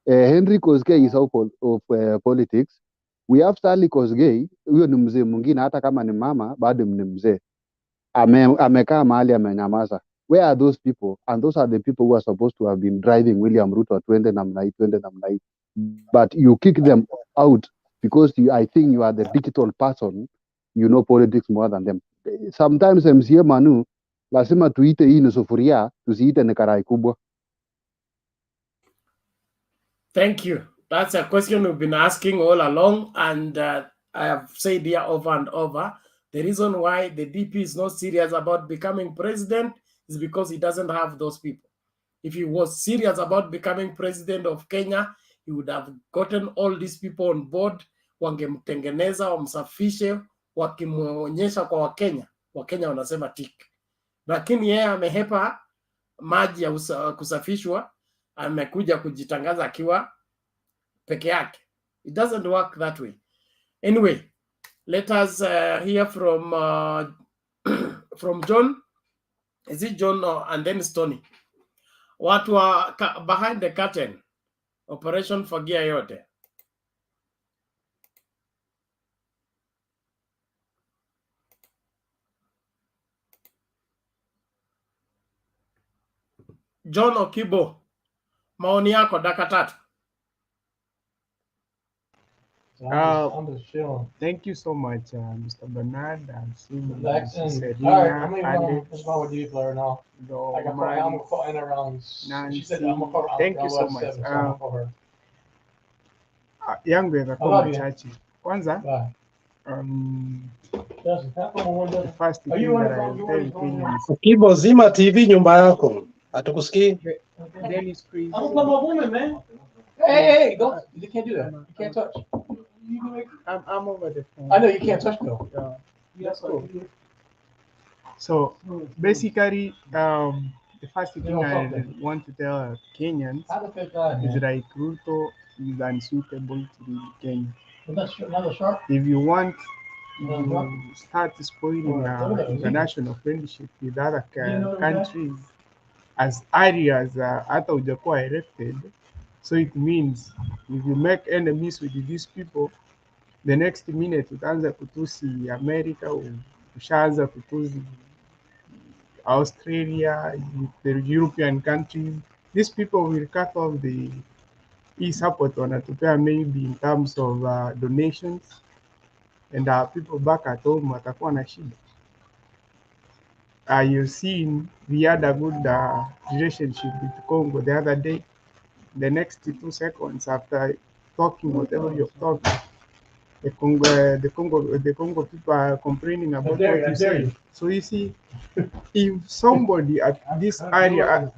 Henry Koskei is out of politics. We have Stanley Kosgei, huyo ni mzee mwingine, hata kama ni mama bado ni mzee. Amekaa mahali amenyamaza. Where are those people? And those are the people who are supposed to have been driving William Ruto twende namna hii. But you kick them out because I think you are the digital person, you know politics more than them. Sometimes MCA Manu, lazima tuite hii ni sufuria, tusiite ni karai kubwa. Thank you. That's a question we've been asking all along, and I have said here over and over, the reason why the DP is not serious about becoming president is because he doesn't have those people. If he was serious about becoming president of Kenya, he would have gotten all these people on board, wangemtengeneza, wamsafishe, wakimwonyesha kwa Wakenya. Wakenya wanasema tik. Lakini yeye amehepa maji ya kusafishwa, amekuja kujitangaza akiwa peke yake. It doesn't work that way. Anyway, let us hear from from John. Is it John and then Stony? Watu wa behind the curtain. Operation Fagia yote. John Okibo, maoni yako dakika 3. Thank you so much, Mr. Bernard. I'm seeing All right, I'm leaving on. What's wrong with you, Blair, now? I got I'm gonna call Anna around. She said I'm gonna call Thank you so much. So I'm gonna call her. Yangu yatakuwa machache. Kwanza, the first thing that I will tell Kenyans. Kibo, zima TV nyumba yako. Hatukusikii. Daily screen. I'm a woman, man. Hey, don't. You can't do that. You can't touch. I'm over the phone. I know you can't touch though. Yeah, that's cool. So basically, the first thing I want to tell Kenyans is like Ruto is unsuitable to be Kenya. If you want to start spoiling international friendship with other countries as areas hata hujakuwa elected, so it means if you make enemies with these people, the next minute utaanza kutusi America, ushaanza kutusi Australia, the European countries. These people will cut off the e-support wanatupea maybe in terms of donations, and people back at home watakuwa na shida. You've seen we had a good relationship with Congo the other day. The next 2 seconds after talking whatever you're talking, the Congo people are complaining about what you say. So you see, if somebody at this area,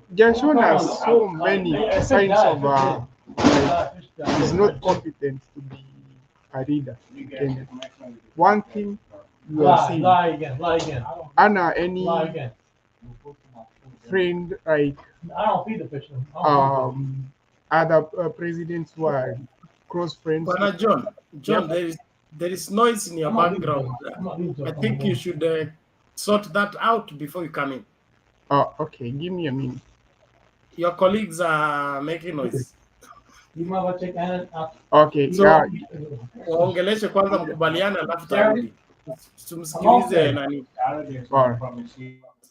they're shown us so many signs of is not competent to be a leader. And one thing you are seeing, Anna, any friend like other presidents who are close friends. John, yep. there is noise in your background. I think you should sort that out before you come in. Oh, okay. Give me a minute. Your colleagues are making noise. Okay. So, waongeleshe kwanza mkubaliana alafu tarudi. Tumsikilize nani?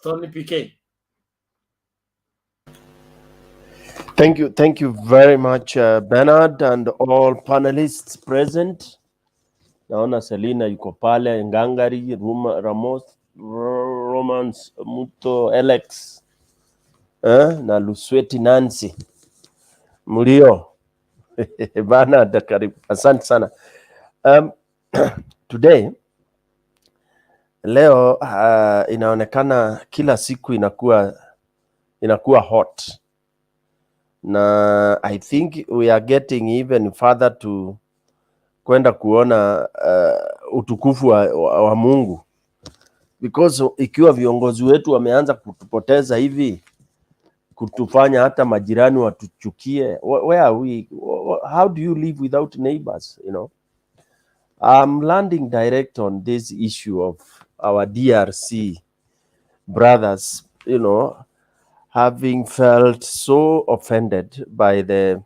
Tony PK. Thank you very much, Bernard, and all panelists present. Naona Selina yuko pale, Ngangari, Ramos, Romans, Muto, Alex, na Lusweti Nancy. Mlio. Bernard, karibu. Asante sana. Today, leo inaonekana kila siku inakuwa hot, na I think we are getting even further to kwenda kuona utukufu wa Mungu, because ikiwa viongozi wetu wameanza kutupoteza hivi, kutufanya hata majirani watuchukie, where are we? How do you live without neighbors, you know? I'm landing direct on this issue of our DRC brothers, you know, having felt so offended by the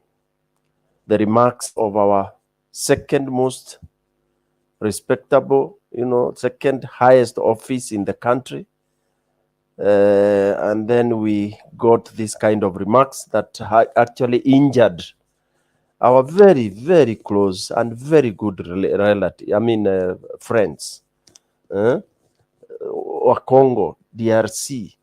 remarks of our second most respectable, you know, second highest office in the country. And then we got this kind of remarks that actually injured our very, very close and very good relative, friends, or Congo, DRC.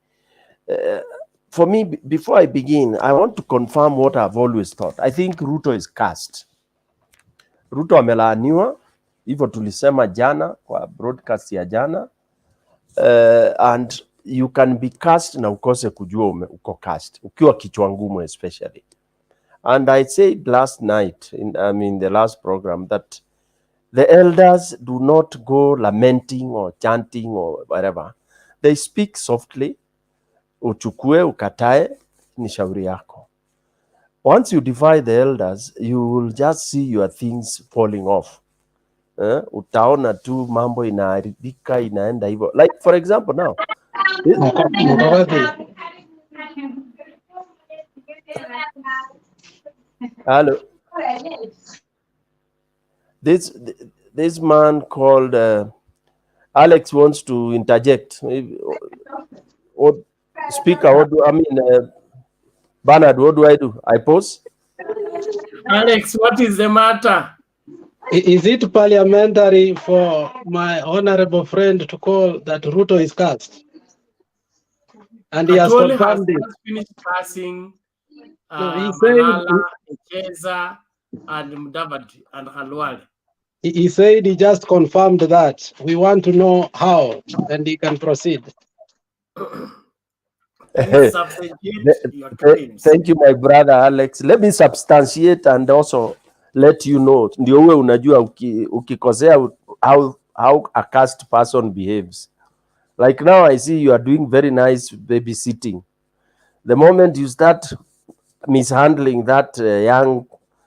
For me, before I begin, I want to confirm what I've always thought. I think Ruto is cursed. Ruto amelaaniwa, hivyo tulisema jana kwa broadcast ya jana, and you can be cursed na ukose kujua uko cursed, ukiwa kichwa ngumu especially. And I said last night, the last program, that the elders do not go lamenting or chanting or whatever. They speak softly, uchukue, ukatae, ni shauri yako. Once you defy the elders, you will just see your things falling off. Utaona tu mambo inaharibika, inaenda hivyo. Like for example now. Hello. This man called Alex wants to interject. What speaker? What do Bernard? What do I do? I pause. Alex, what is the matter? Is it parliamentary for my honorable friend to call that Ruto is cursed? And he has Atwoli confirmed it. has finished cursing No, he Malala, ECHESA, and MADVD and Khalwale. He said he just confirmed that. We want to know how, and he can proceed. Thank you, my brother Alex. Let me substantiate and also let you know. Ndio uwe unajua ukikosea how a cursed person behaves. Like now I see you are doing very nice babysitting. The moment you start mishandling that young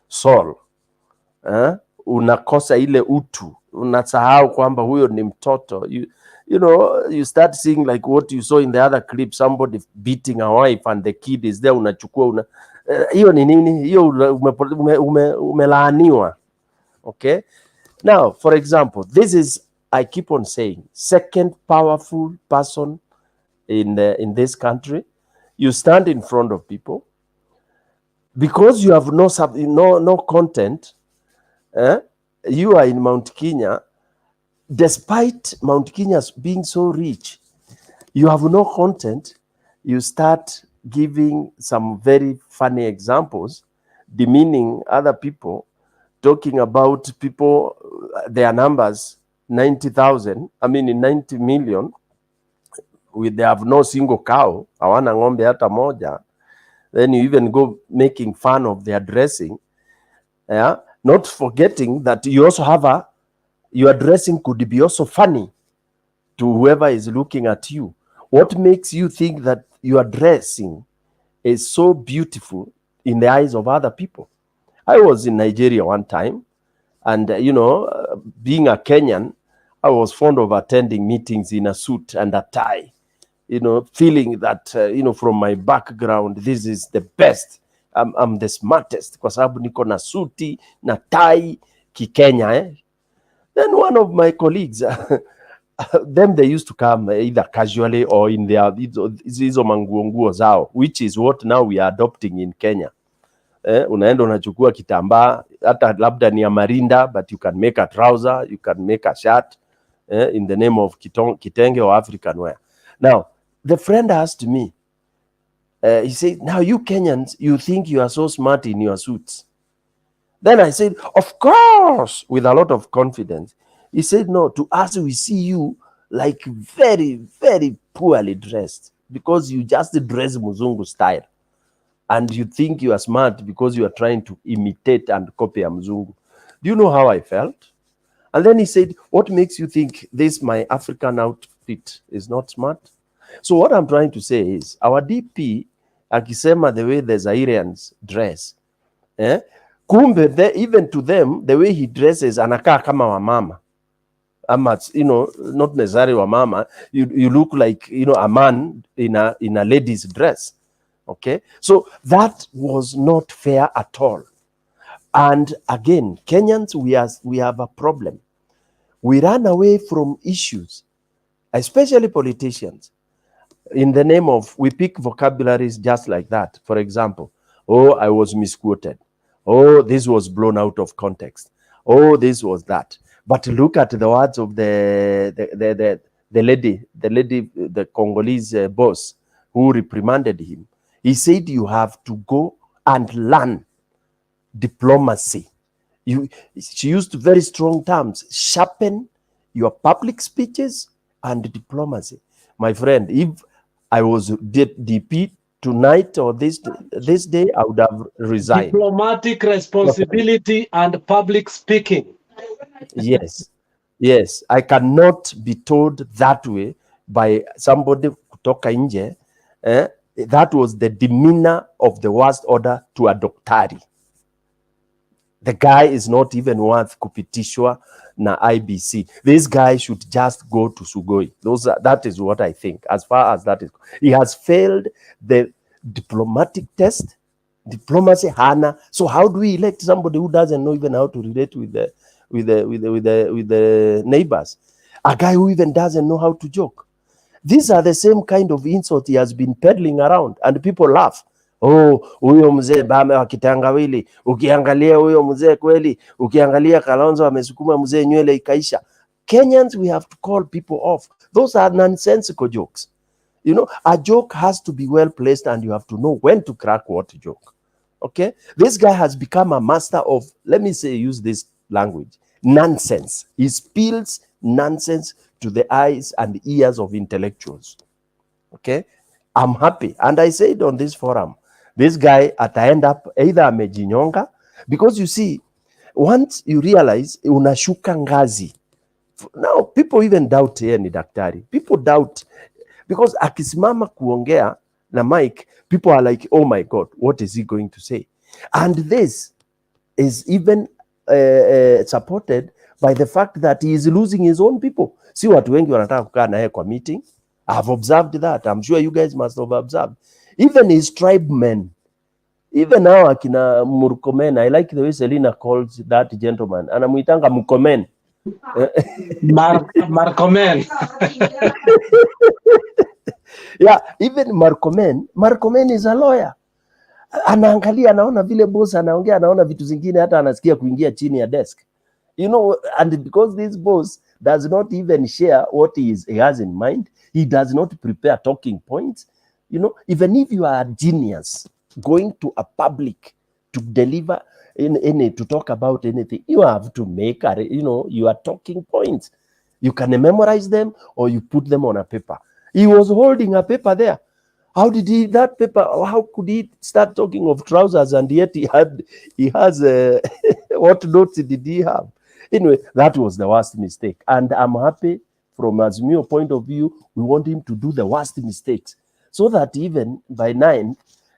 soul, unakosa ile utu, unasahau kwamba huyo ni mtoto. You know, you start seeing like what you saw in the other clip, somebody beating a wife and the kid is there, unachukua hiyo ni nini? Hiyo umelaaniwa. Okay? Now, for example, this is, I keep on saying, second powerful person in this country. You stand in front of people because you have no content. You are in Mount Kenya. Despite Mount Kenya being so rich, you have no content. You start giving some very funny examples, demeaning other people, talking about people, their numbers, 90,000, 90 million, they have no single cow, hawana ng'ombe hata moja. Then you even go making fun of their dressing. Not forgetting that you also have your dressing could be also funny to whoever is looking at you. What makes you think that your dressing is so beautiful in the eyes of other people? I was in Nigeria one time, and being a Kenyan, I was fond of attending meetings in a suit and a tie, feeling that, from my background, this is the best. I'm the smartest kwa sababu niko na suti na tie kikenya. Then one of my colleagues, them they used to come either casually or in their hizo manguo zao, which is what now we are adopting in Kenya. Unaenda unachukua kitambaa, hata labda ni ya marinda, but you can make a trouser, you can make a shirt in the name of kitenge or African wear. Now, the friend asked me, he said, now you Kenyans, you think you are so smart in your suits. Then I said, of course, with a lot of confidence. He said, no, to us, we see you like very, very poorly dressed because you just dress Muzungu style. And you think you are smart because you are trying to imitate and copy a Mzungu. Do you know how I felt? And then he said, what makes you think this my African outfit is not smart? So what I'm trying to say is, our DP, akisema the way the Zairians dress, kumbe even to them, the way he dresses, anakaa kama wa mama. You know, not necessarily wa mama, you look like, you know, a man in a lady's dress. Okay, so that was not fair at all. And again, Kenyans, we have a problem. We run away from issues, especially politicians, in the name of, we pick vocabularies just like that. For example, oh, I was misquoted. Oh, this was blown out of context. Oh, this was that. But look at the words of the lady, the Congolese boss who reprimanded him. He said, you have to go and learn diplomacy. She used very strong terms. Sharpen your public speeches and diplomacy. My friend, if I was DP tonight or this day, I would have resigned. Diplomatic responsibility and public speaking. Yes. Yes. I cannot be told that way by somebody kutoka nje. That was the demeanor of the worst order to a doctari. The guy is not even worth kupitishwa na IBC. This guy should just go to Sugoi. That is what I think. As far as that is, he has failed the diplomatic test. Diplomacy, Hana. So how do we elect somebody who doesn't know even how to relate with the neighbors? A guy who even doesn't know how to joke. These are the same kind of insult he has been peddling around, and people laugh. Oh, huyo mzee bame wa kitangawili, ukiangalia huyo mzee kweli, ukiangalia Kalonzo amesukuma mzee nywele ikaisha. Kenyans, we have to call people off. Those are nonsensical jokes. You know, a joke has to be well placed, and you have to know when to crack what joke. Okay? This guy has become a master of, let me say, use this language, nonsense. He spills nonsense to the eyes and ears of intellectuals. Okay? I'm happy. And I said on this forum, this guy end up either amejinyonga, because you see, once you realize unashuka ngazi. Now people even doubt yeye ni daktari. People doubt because akisimama kuongea na mic, people are like, oh my God, what is he going to say? And this is even supported by the fact that he is losing his own people. Si watu wengi wanataka kukaa na yeye kwa meeting. I've observed that. I'm sure you guys must have observed. Even his tribe men, even now akina Murkomen, I like the way Selina calls that gentleman. Anamuitanga Mukomen. Markomen. Yeah, even Markomen is a lawyer. Anaangalia, anaona vile boss anaongea, anaona vitu zingine, hata anasikia kuingia chini ya desk. You know, and because this boss does not even share what he has in mind, he does not prepare talking points. You know, even if you are a genius going to a public to deliver to talk about anything, you have to make your talking points. You can memorize them or you put them on a paper. He was holding a paper there. How could he start talking of trousers, and yet he has what notes did he have? Anyway, that was the worst mistake. And I'm happy from Azimio point of view, we want him to do the worst mistakes so that even by 9,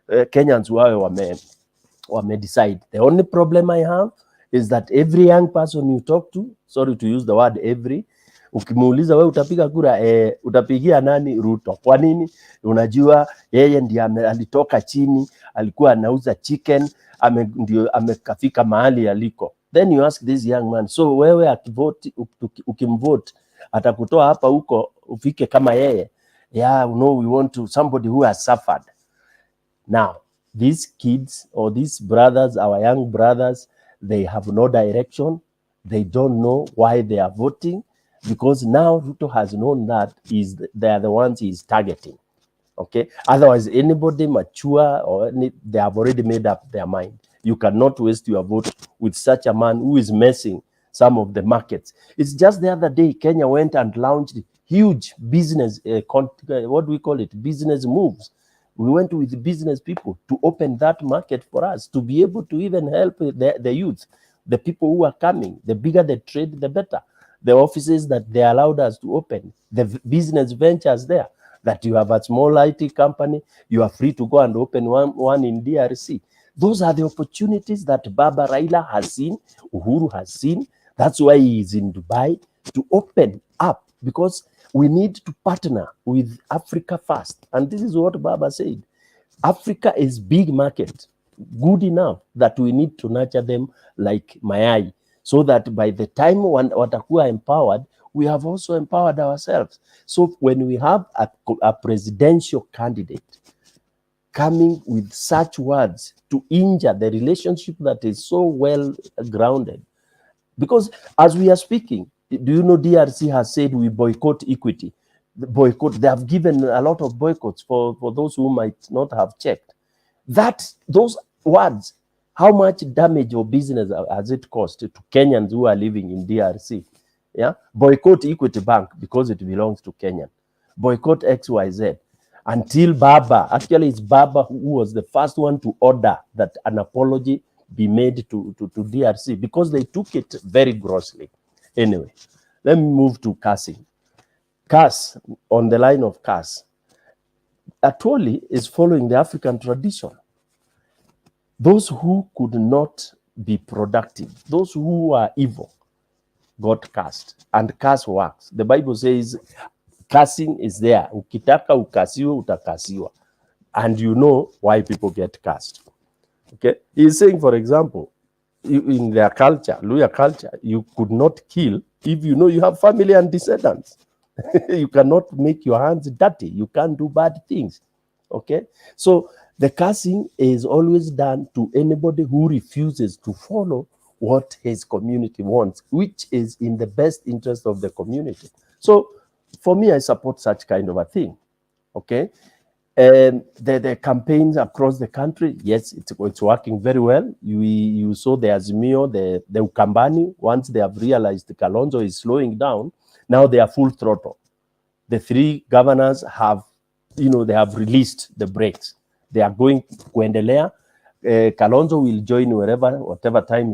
Kenyans wame decide. The only problem I have is that every young person you talk to, sorry to use the word every, ukimuuliza wewe utapiga kura, utapigia nani? Ruto. Kwa nini? Unajua yeye ndiye alitoka chini, alikuwa anauza chicken, ndio amekafika mahali aliko. Then you ask this young man, so wewe akivote, ukimvote atakutoa hapa huko ufike kama yeye? Yeah, we want to somebody who has suffered. Now, these kids or these brothers, our young brothers, they have no direction. They don't know why they are voting, because now Ruto has known that they are the ones he is targeting. Okay. Otherwise, anybody mature they have already made up their mind. You cannot waste your vote with such a man who is messing some of the markets. It's just the other day, Kenya went and launched huge business, what do we call it, business moves. We went with business people to open that market for us, to be able to even help the youth, the people who are coming. The bigger the trade, the better. The offices that they allowed us to open, the business ventures there, that you have a small IT company, you are free to go and open one in DRC. Those are the opportunities that Baba Raila has seen, Uhuru has seen. That's why he is in Dubai, to open up, because we need to partner with Africa first. And this is what Baba said. Africa is big market, good enough that we need to nurture them like mayai, so that by the time watakuwa empowered, we have also empowered ourselves. So when we have a presidential candidate coming with such words to injure the relationship that is so well grounded, because as we are speaking, do you know DRC has said we boycott equity? The boycott, they have given a lot of boycotts for those who might not have checked. Those words, how much damage or business has it cost to Kenyans who are living in DRC? Yeah, boycott Equity Bank because it belongs to Kenyan. Boycott XYZ. Until Baba, actually it's Baba who was the first one to order that an apology be made to DRC, because they took it very grossly. Anyway, let me move to Kasi. Kas, on the line of Kas, Atwoli is following the African tradition. Those who could not be productive, those who are evil, got cast, and cast works. The Bible says cursing is there. Ukitaka ukasiwe, utakasiwa. And you know why people get cast. Okay, he's saying, for example, in their culture, Luya culture, you could not kill if you know you have family and descendants. You cannot make your hands dirty. You can't do bad things. Okay, so the cursing is always done to anybody who refuses to follow what his community wants, which is in the best interest of the community. So for me, I support such kind of a thing. Okay. And the campaigns across the country, yes, it's working very well. You saw the Azimio, the Ukambani, once they have realized the Kalonzo is slowing down, now they are full throttle. The three governors have, they have released the brakes. They are going kuendelea. Kalonzo will join whatever time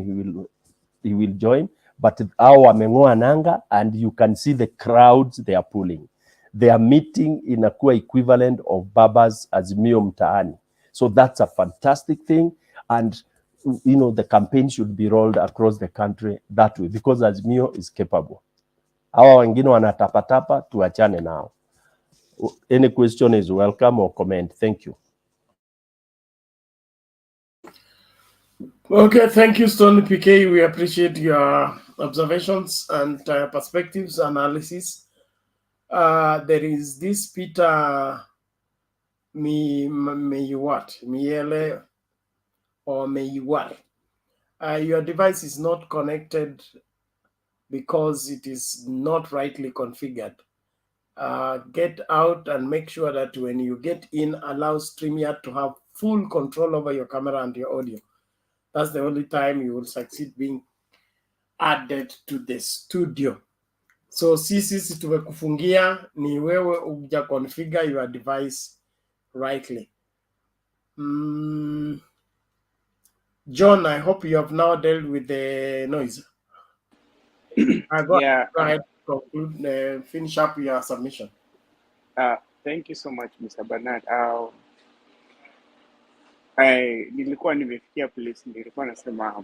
he will join, but our wameng'oa nanga, and you can see the crowds they are pulling. They are meeting in a equivalent of Baba's Azimio Mtaani. So that's a fantastic thing. And, the campaign should be rolled across the country that way, because Azimio is capable. Hawa wengine wanatapatapa, tuachane nao. Any question is welcome or comment. Thank you. Okay, thank you, Stony PK. We appreciate your observations and perspectives, analysis. There is this Peter Miele or Meyiwale. Your device is not connected because it is not rightly configured. Get out and make sure that when you get in, allow StreamYard to have full control over your camera and your audio. That's the only time you will succeed being added to the studio. So sisi tumekufungia, ni wewe uja configure your device rightly. John, I hope you have now dealt with the noise. Go ahead, conclude, finish up your submission. Thank you so much, Mr. Bernard. Nilikuwa nimefikia place nilikuwa nasema,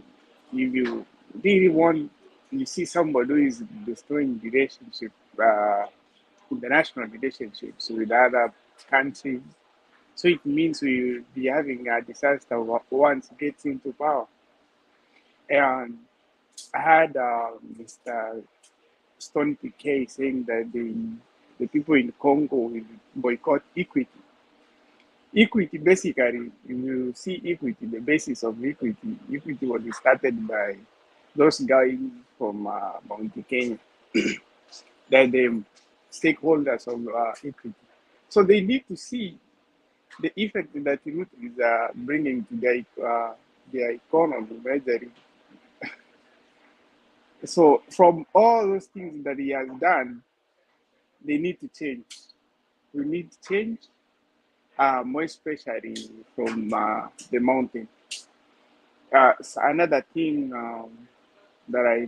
if you really want, you see somebody who is destroying relationship, international relationships with other countries, so it means we will be having a disaster once it gets into power. And I had Mr. Stone PK saying that the people in Congo will boycott equity. Equity, basically, you see equity, the basis of equity was started by those guys from Mount Kenya. They're the stakeholders of equity. So they need to see the effect that Ruto is bringing to their economy, measuring. So from all those things that he has done, they need to change. We need change, more especially from the mountain. So another thing that I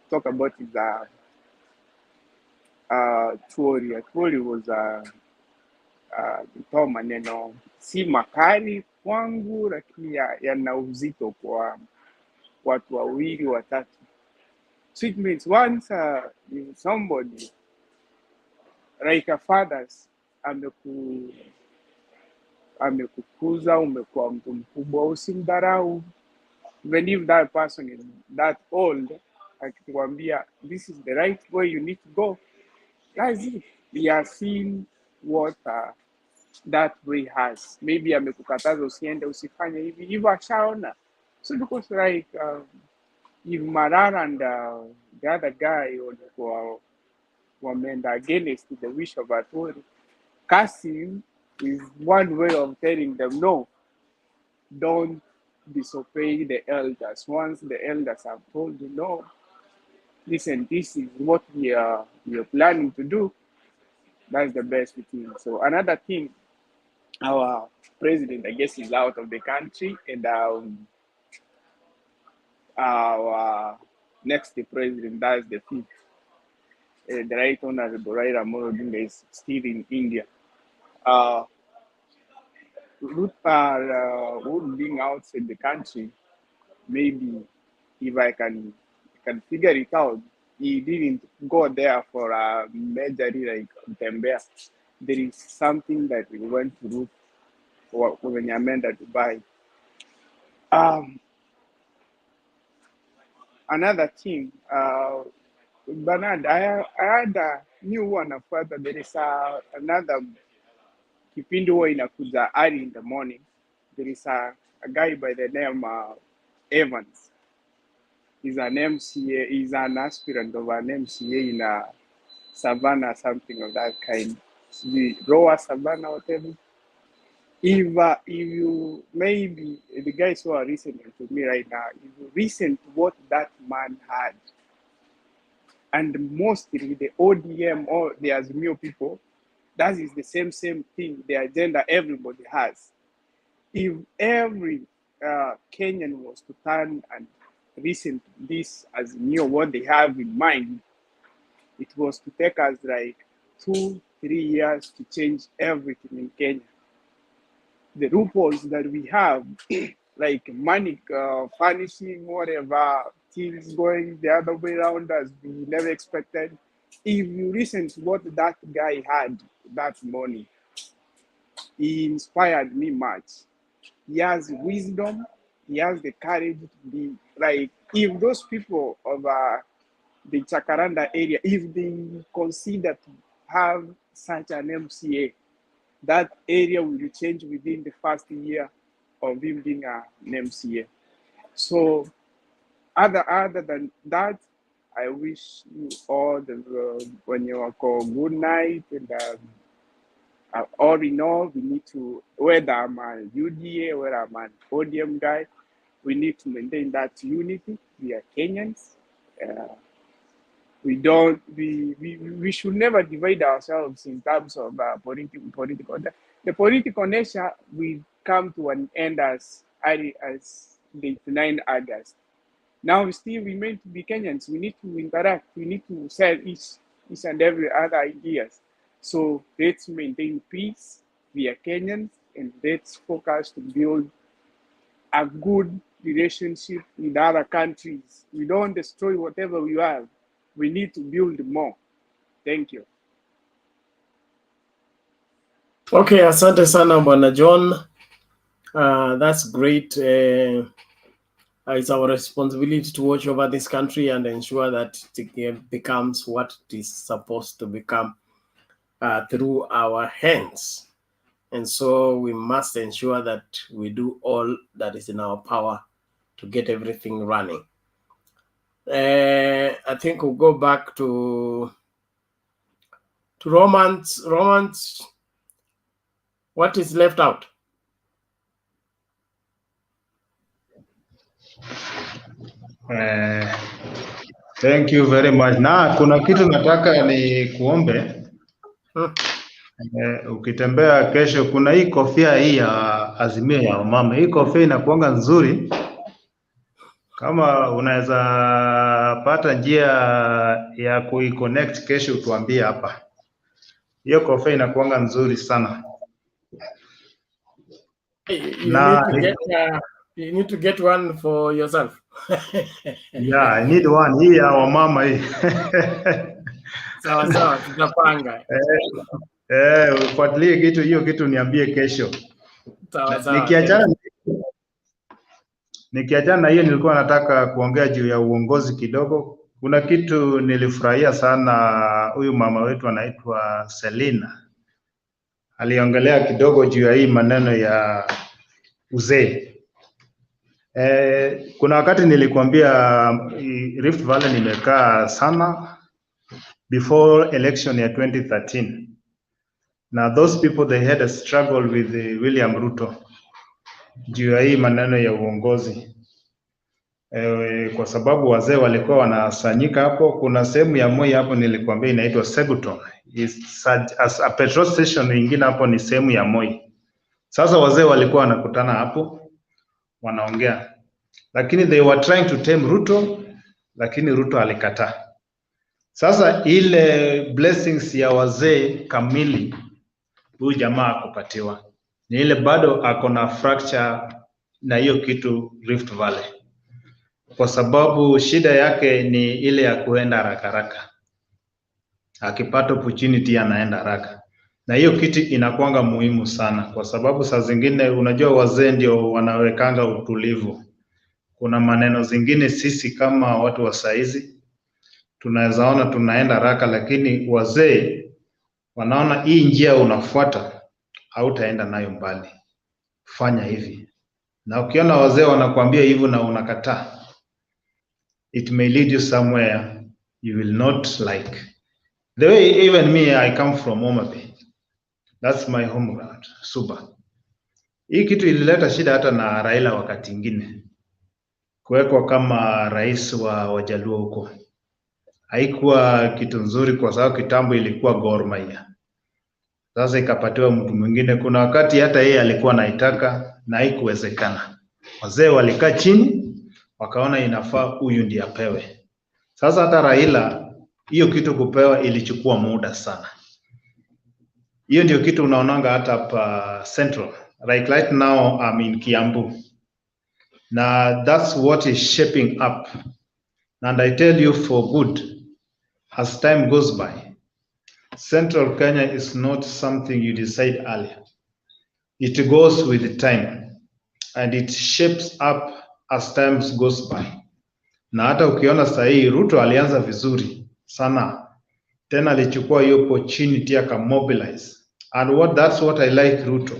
talk about is Atwoli. Atwoli was kutoa maneno si makali kwangu, lakini yana uzito kwa watu wawili watatu. So it means once if somebody like a fathers amekukuza, umekuwa mtu mkubwa, usimdharau. Even if that person is that old, akikwambia this is the right way you need to go, that's it. We are seeing what that way has. Maybe amekukataza usiende, usifanye hivi, hivyo ashaona. So because like if Malala and the other guy were against the wish of Atwoli, casting is one way of telling them no, don't disobey the elders. Once the elders have told you no, listen, this is what we are planning to do, that's the best thing. So another thing, our president, I guess, is out of the country, and our next president, that's the fifth, the Right Honorable Raila Amolo Odinga, is still in India. Ruto being outside the country, maybe if I can figure it out, he didn't go there for a major like Tembea. There is something that we went to Ruto when you amended to buy. Another thing, Bernard, I had a new one of further. There is another kipindi huwa inakuja early in the morning. There is a guy by the name Evans. He's an MCA, he's an aspirant of an MCA in a Savannah, something of that kind. The Lower Savannah, whatever. If you, maybe the guys who are listening to me right now, if you listen to what that man had, and mostly the ODM or the Azimio people, that is the same thing, the agenda everybody has. If every Kenyan was to turn and listen to this Azimio, what they have in mind, it was to take us like 2-3 years to change everything in Kenya. The loopholes that we have, like money furnishing, whatever, things going the other way around as we never expected. If you listen to what that guy had that morning, he inspired me much. He has wisdom, he has the courage to be like, if those people of the Chakaranda area, if they consider to have such an MCA, that area will change within the first year of him being an MCA. So other than that, I wish you all when you are called good night, and all in all, we need to, whether I'm a UDA, whether I'm an ODM guy, we need to maintain that unity. We are Kenyans. We should never divide ourselves in terms of political. The political nature will come to an end as early as the 9 August. Now we still remain to be Kenyans. We need to interact. We need to sell each and every other ideas. So let's maintain peace. We are Kenyans, and let's focus to build a good relationship with other countries. We don't destroy whatever we have. We need to build more. Thank you. Okay, asante sana Bwana John. That's great. It's our responsibility to watch over this country and ensure that it becomes what it is supposed to become through our hands. And so we must ensure that we do all that is in our power to get everything running. I think we'll go back to Romans. Romans, what is left out? Thank you very much. Na kuna kitu nataka ni kuombe Ukitembea kesho, kuna hii kofia hii ya Azimio ya mama. Hii kofia inakuanga nzuri, kama unaweza pata njia ya kuiconnect kesho, tuambie hapa. Hiyo kofia inakuanga nzuri sana. You need to get one for yourself. Yeah, I need one. Hii ya mama hii. Sawa, tutapanga. Ufuatilie kitu hiyo, kitu niambie kesho. Sawa. Nikiachana na hiyo, nilikuwa nataka kuongea juu ya uongozi kidogo. Kuna kitu nilifurahia sana, huyu mama wetu anaitwa Selina. Aliongelea kidogo juu ya hii maneno ya uzee. Kuna wakati nilikwambia Rift Valley nimekaa sana before election ya 2013. Now those people, they had a struggle with William Ruto juu ya hii maneno ya uongozi. Kwa sababu wazee walikuwa wanasanyika hapo. Kuna sehemu ya Moi hapo nilikwambia inaitwa Seguton. As a petrol station nyingine hapo ni sehemu ya Moi. Sasa wazee walikuwa wanakutana hapo wanaongea. Lakini they were trying to tame Ruto, lakini Ruto alikataa. Sasa ile blessings ya wazee kamili huyu jamaa akupatiwa. Ni ile bado akona fracture na hiyo kitu Rift Valley. Kwa sababu shida yake ni ile ya kuenda haraka. Akipata opportunity anaenda haraka. Na hiyo kitu inakuanga muhimu sana kwa sababu saa zingine unajua wazee ndio wanawekanga utulivu. Kuna maneno zingine sisi kama watu wa saizi tunaweza ona tunaenda haraka, lakini wazee wanaona hii njia unafuata hautaenda nayo mbali. Fanya hivi. Na ukiona wazee wanakuambia hivyo na unakataa, it may lead you somewhere you will not like. The way even me, I come from Omabay. That's my home ground, Suba. Hii kitu ilileta shida hata na Raila wakati ingine. Kuwekwa kama rais wa Wajaluo huko. Haikuwa kitu nzuri kwa sababu kitambo ilikuwa Gor Mahia. Sasa ikapatiwa mtu mwingine. Kuna wakati hata yeye alikuwa anaitaka na haikuwezekana. Wazee walikaa chini wakaona inafaa huyu ndiye apewe. Sasa hata Raila hiyo kitu kupewa ilichukua muda sana. Hiyo ndio kitu unaonanga hata hapa Central. Like right now I'm in Kiambu. Now that's what is shaping up. And I tell you for good, as time goes by, Central Kenya is not something you decide earlier. It goes with the time and it shapes up as time goes by. Na hata ukiona sahi Ruto alianza vizuri sana. Tena alichukua hiyo opportunity akamobilize. And that's what I like Ruto.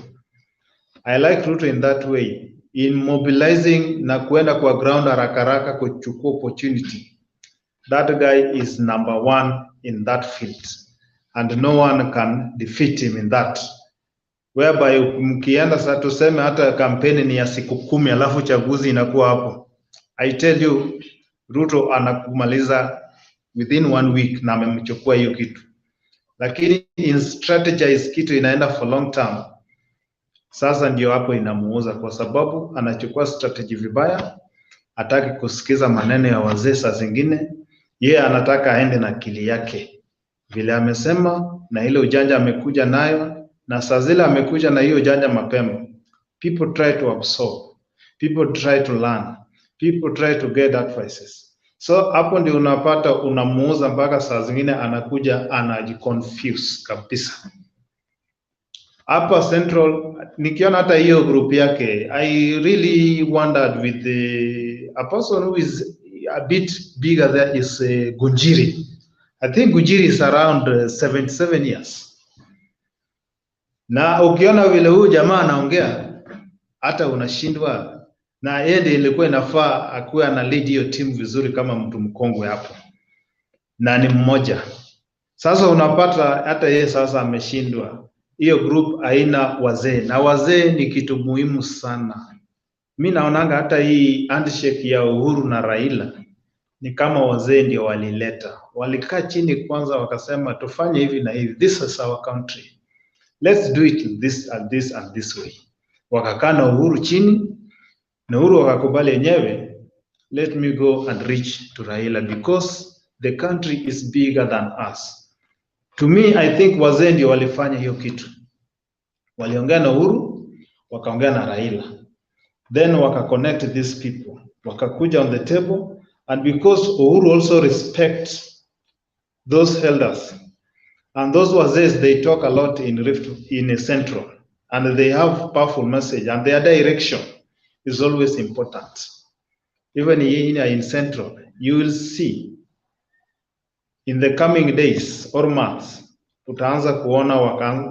I like Ruto in that way. In mobilizing na kuenda kwa ground haraka kuchukua opportunity. That guy is number one in that field. And no one can defeat him in that. Whereby mkienda sasa tuseme hata kampeni ni ya siku 10 alafu chaguzi inakuwa hapo. I tell you, Ruto anakumaliza within 1 week na amemchukua hiyo kitu. Lakini in strategize kitu inaenda for long term. Sasa ndio hapo inamuuza kwa sababu anachukua strategy vibaya, hataki kusikiza maneno ya wazee saa zingine, yeye anataka aende na akili yake. Vile amesema na ile ujanja amekuja nayo na saa zile amekuja na hiyo ujanja mapema. People try to absorb, people try to learn, people try to get advices. So hapo ndio unapata unamuuza mpaka saa zingine anakuja anajiconfuse kabisa. Hapa Central nikiona hata hiyo group yake, I really wondered with a person who is a bit bigger there is Gunjiri. I think Gunjiri is around 77 years. Na ukiona vile huyu jamaa anaongea hata unashindwa, na yeye ndiye ilikuwa inafaa akuwe ana lead hiyo team vizuri kama mtu mkongwe hapo. Na ni mmoja. Sasa unapata hata yeye sasa ameshindwa. Hiyo group haina wazee na wazee ni kitu muhimu sana. Mimi naonanga hata hii handshake ya Uhuru na Raila ni kama wazee ndio walileta. walikaa chini kwanza wakasema tufanye hivi na hivi, this is our country, let's do it this and this and this way. Wakakaa na Uhuru chini na Uhuru wakakubali yenyewe, let me go and reach to Raila because the country is bigger than us. To me, I think wazee ndio walifanya hiyo kitu. Waliongea na Uhuru, wakaongea na Raila. Then waka-connect these people. Wakakuja on the table, and because Uhuru also respects those elders, and those wazees, they talk a lot in a central, and they have powerful message, and their direction is always important. Even in central, you will see in the coming days or months, utaanza kuona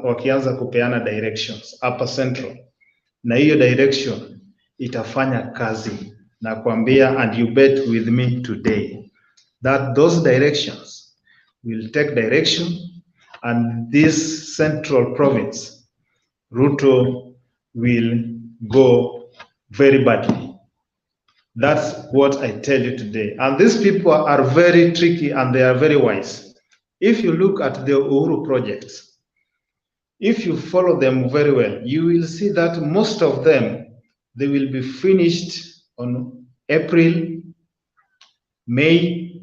wakianza kupeana directions hapa central, na hiyo direction itafanya kazi, na kuambia, and you bet with me today that those directions will take direction, and this central province, Ruto will go very badly. That's what I tell you today. And these people are very tricky and they are very wise. If you look at the Uhuru projects, if you follow them very well, you will see that most of them, they will be finished on April, May,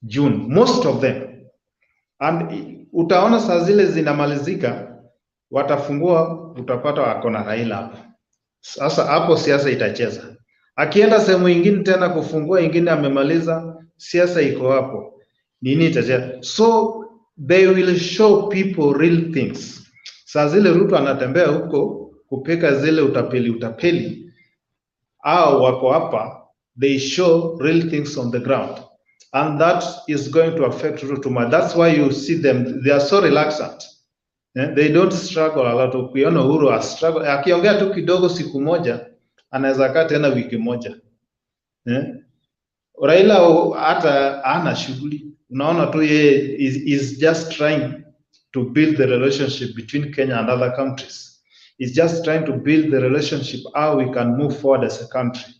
June, most of them. And utaona saa zile zinamalizika, watafungua, utapata wako na Raila hapo. Sasa hapo siasa itacheza. Akienda sehemu ingine tena kufungua ingine amemaliza, siasa iko hapo. Nini itacheza? So they will show people real things. Saa zile Ruto anatembea huko kupika zile utapeli, au wako hapa, they show real things on the ground. And that is going to affect Ruto. That's why you see them, they are so relaxed. They don't struggle a lot. Ukiona Uhuru a struggle, akiongea tu kidogo siku moja, anaweza kaa tena wiki moja. Raila hata ana shughuli. Unaona tu yeye is just trying to build the relationship between Kenya and other countries. He's just trying to build the relationship, how we can move forward as a country.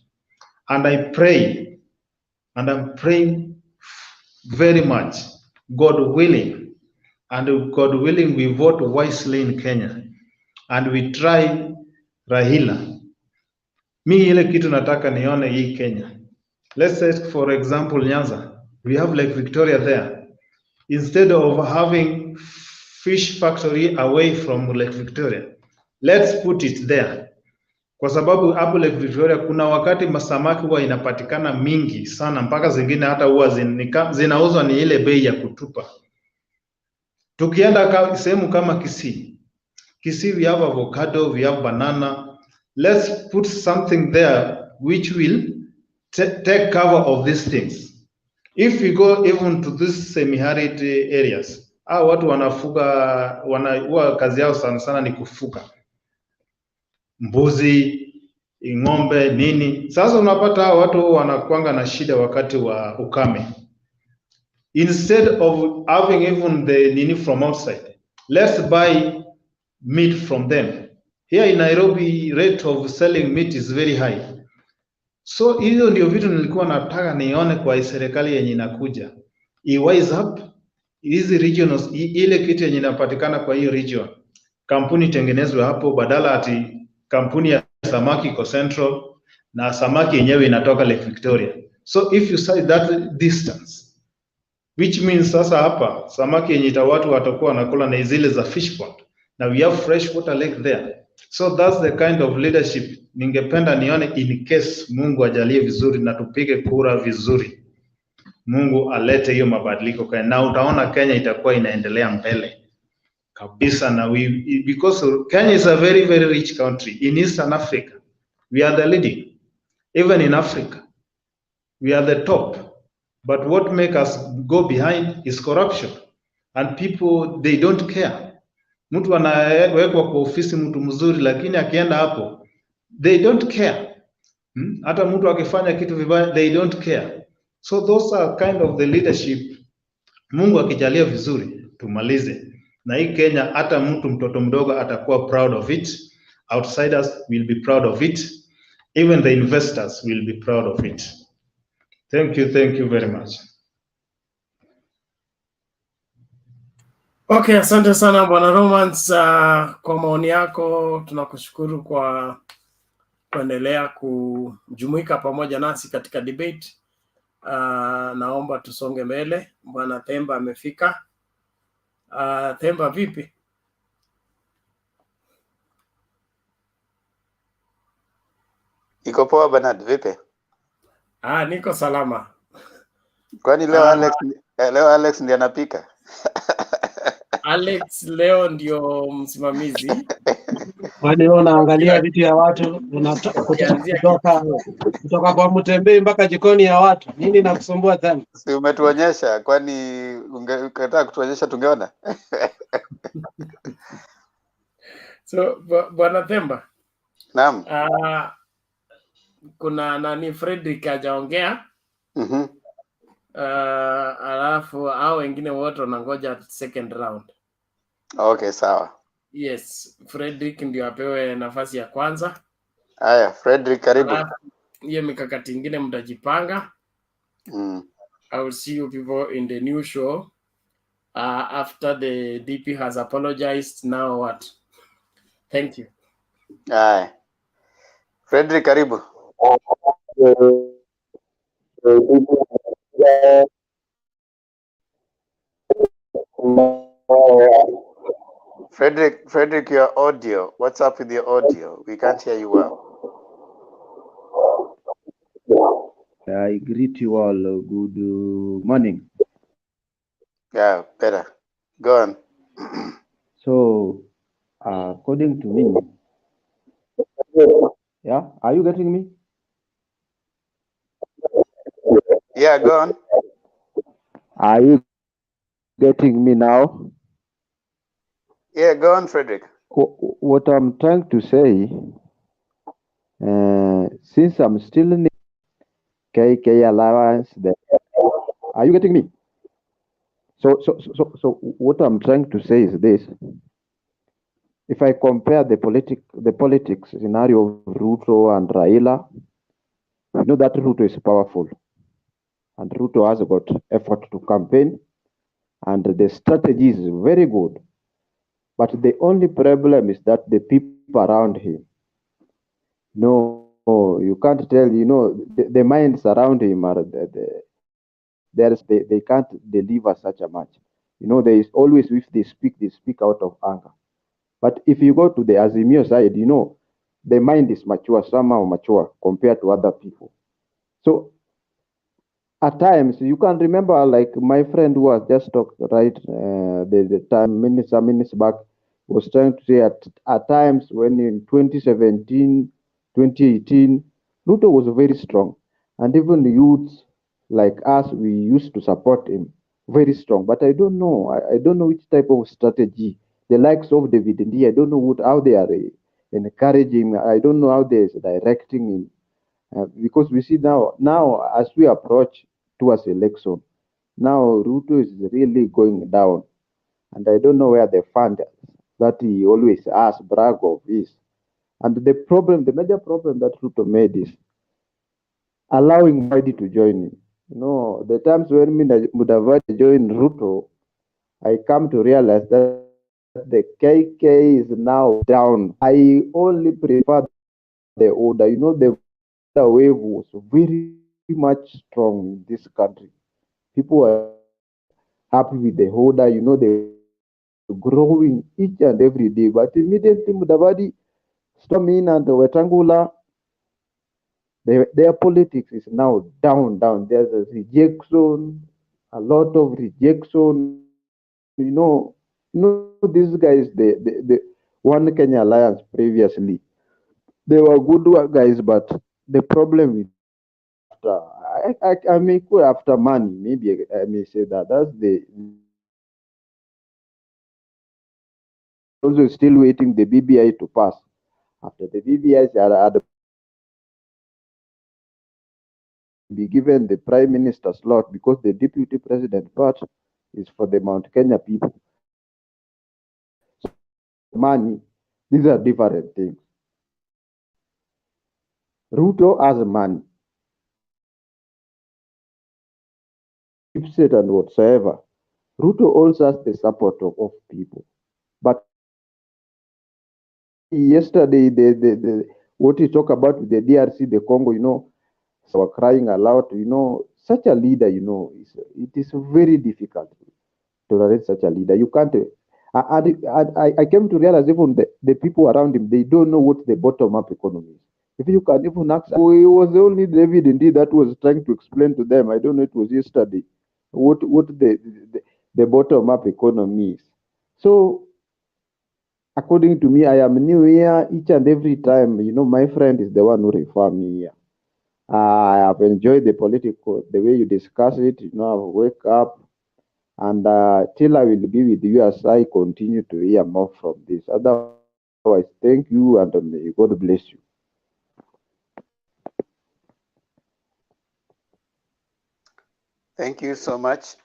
And I pray, and I'm praying very much, God willing, and God willing, we vote wisely in Kenya, and we try Raila. Mi ile kitu nataka nione hii Kenya. Let's say, for example, Nyanza, we have Lake Victoria there. Instead of having fish factory away from Lake Victoria, let's put it there. Kwa sababu hapo Lake Victoria kuna wakati masamaki huwa inapatikana mingi sana, mpaka zingine hata huwa zinauzwa ni ile bei ya kutupa. Tukienda sehemu kama Kisii, we have avocado, we have banana. Let's put something there which will take cover of these things. If we go even to these semi-arid areas, watu wanafuga, kazi yao sana sana ni kufuga mbuzi, ng'ombe, nini. Sasa unapata watu wanakuanga na shida wakati wa ukame. Instead of having even the nini from outside, let's buy meat from them. Here in Nairobi, rate of selling meat is very high. So hiyo ndio vitu nilikuwa nataka nione kwa serikali yenye inakuja. Wise up hizi regions, ile kitu yenye inapatikana kwa hiyo region, kampuni tengenezwe hapo, badala ati kampuni ya samaki iko Central na samaki yenyewe inatoka Lake Victoria. So if you say that distance, which means sasa hapa samaki yenye watu watakuwa wanakula na zile za fish pond, na we have fresh water lake there. So that's the kind of leadership ningependa nione, in case Mungu ajalie vizuri na tupige kura vizuri, Mungu alete hiyo mabadiliko na utaona Kenya itakuwa inaendelea mbele kabisa. Na because Kenya is a very very rich country in Eastern Africa. We are the leading, even in Africa we are the top, but what make us go behind is corruption, and people, they don't care. Mtu anawekwa kwa ofisi mtu mzuri, lakini akienda hapo they don't care. Hata mtu akifanya kitu vibaya they don't care. So those are kind of the leadership. Mungu akijalia vizuri tumalize na hii Kenya, hata mtoto mdogo atakuwa proud of it, outsiders will be proud of it, even the investors will be proud of it. Thank you very much. Okay, asante sana Bwana Romans kwa maoni yako. Tunakushukuru kwa kuendelea kujumuika pamoja nasi katika debate. Naomba tusonge mbele. Bwana Themba amefika. Themba vipi? Iko poa Bernard, vipi? Niko salama. Kwani leo Alex ndiye anapika? Alex leo ndio msimamizi. Kwani wewe unaangalia vitu ya watu kutoka kwa mtembei mpaka jikoni ya watu, nini nakusumbua tena? Si umetuonyesha, kwani ungetaka kutuonyesha tungeona? So Bwana Themba. Naam. Kuna nani Frederick hajaongea. Alafu hao wengine wote wanangoja second round. Okay, sawa. Yes, Frederick ndio apewe nafasi ya kwanza. Haya, Frederick karibu. Hiyo mikakati ingine mtajipanga. I will see you people in the new show. After the DP has apologized, now what? Thank you. Haya. Frederick karibu. Frederick, your audio. What's up with your audio? We can't hear you well. I greet you all. Good morning. Yeah, better. Go on. So, according to me, yeah, are you getting me? Yeah, go on. Are you getting me now? Yeah, go on, Frederick. What I'm trying to say, since I'm still in the KK Alliance, are you getting me? So what I'm trying to say is this. If I compare the politics scenario of Ruto and Raila, you know that Ruto is powerful. And Ruto has got effort to campaign. And the strategy is very good. But the only problem is that the people around him, no, you can't tell, the minds around him are, they can't deliver such a much. There is always, if they speak out of anger. But if you go to the Azimio side, the mind is mature, somehow mature compared to other people. So at times, you can remember, like my friend who has just talked, right, the time, some minutes back, was trying to say at times when in 2017, 2018, Ruto was very strong. And even the youths like us, we used to support him very strong. But I don't know. I don't know which type of strategy. The likes of David Ndi, I don't know how they are encouraging. I don't know how they're directing him. Because we see now as we approach towards election, now Ruto is really going down. And I don't know where the fund that he always asks, brag of is. And the major problem that Ruto made is allowing Madi to join him. The times when Mudavadi joined Ruto, I come to realize that the KK is now down. I only prefer the order. The wave was very much strong in this country. People were happy with the order. They growing each and every day. But immediately Mudavadi storm in and Wetangula, their politics is now down. There's a rejection, a lot of rejection. These guys, the One Kenya Alliance previously, they were good guys, but the problem with I may go after money. Maybe I may say that's the also still waiting the BBI to pass. After the BBI are be given the prime minister slot because the deputy president part is for the Mount Kenya people. So money, these are different things. Ruto has money. It and whatsoever. Ruto also has the support of people. But yesterday, what you talk about with the DRC, the Congo, you know, so we're crying aloud, you know, such a leader, you know, it is very difficult to tolerate such a leader. You can't. I came to realize even the people around him, they don't know what the bottom-up economy is. If you can even ask, it was only David indeed that was trying to explain to them. I don't know, it was yesterday, what the bottom-up economy is. So, according to me, I am new here each and every time. You know, my friend is the one who refer me here. I have enjoyed the way you discuss it. You know, I wake up and till I will be with you as I continue to hear more from this. Otherwise, thank you and may God bless you. Thank you so much,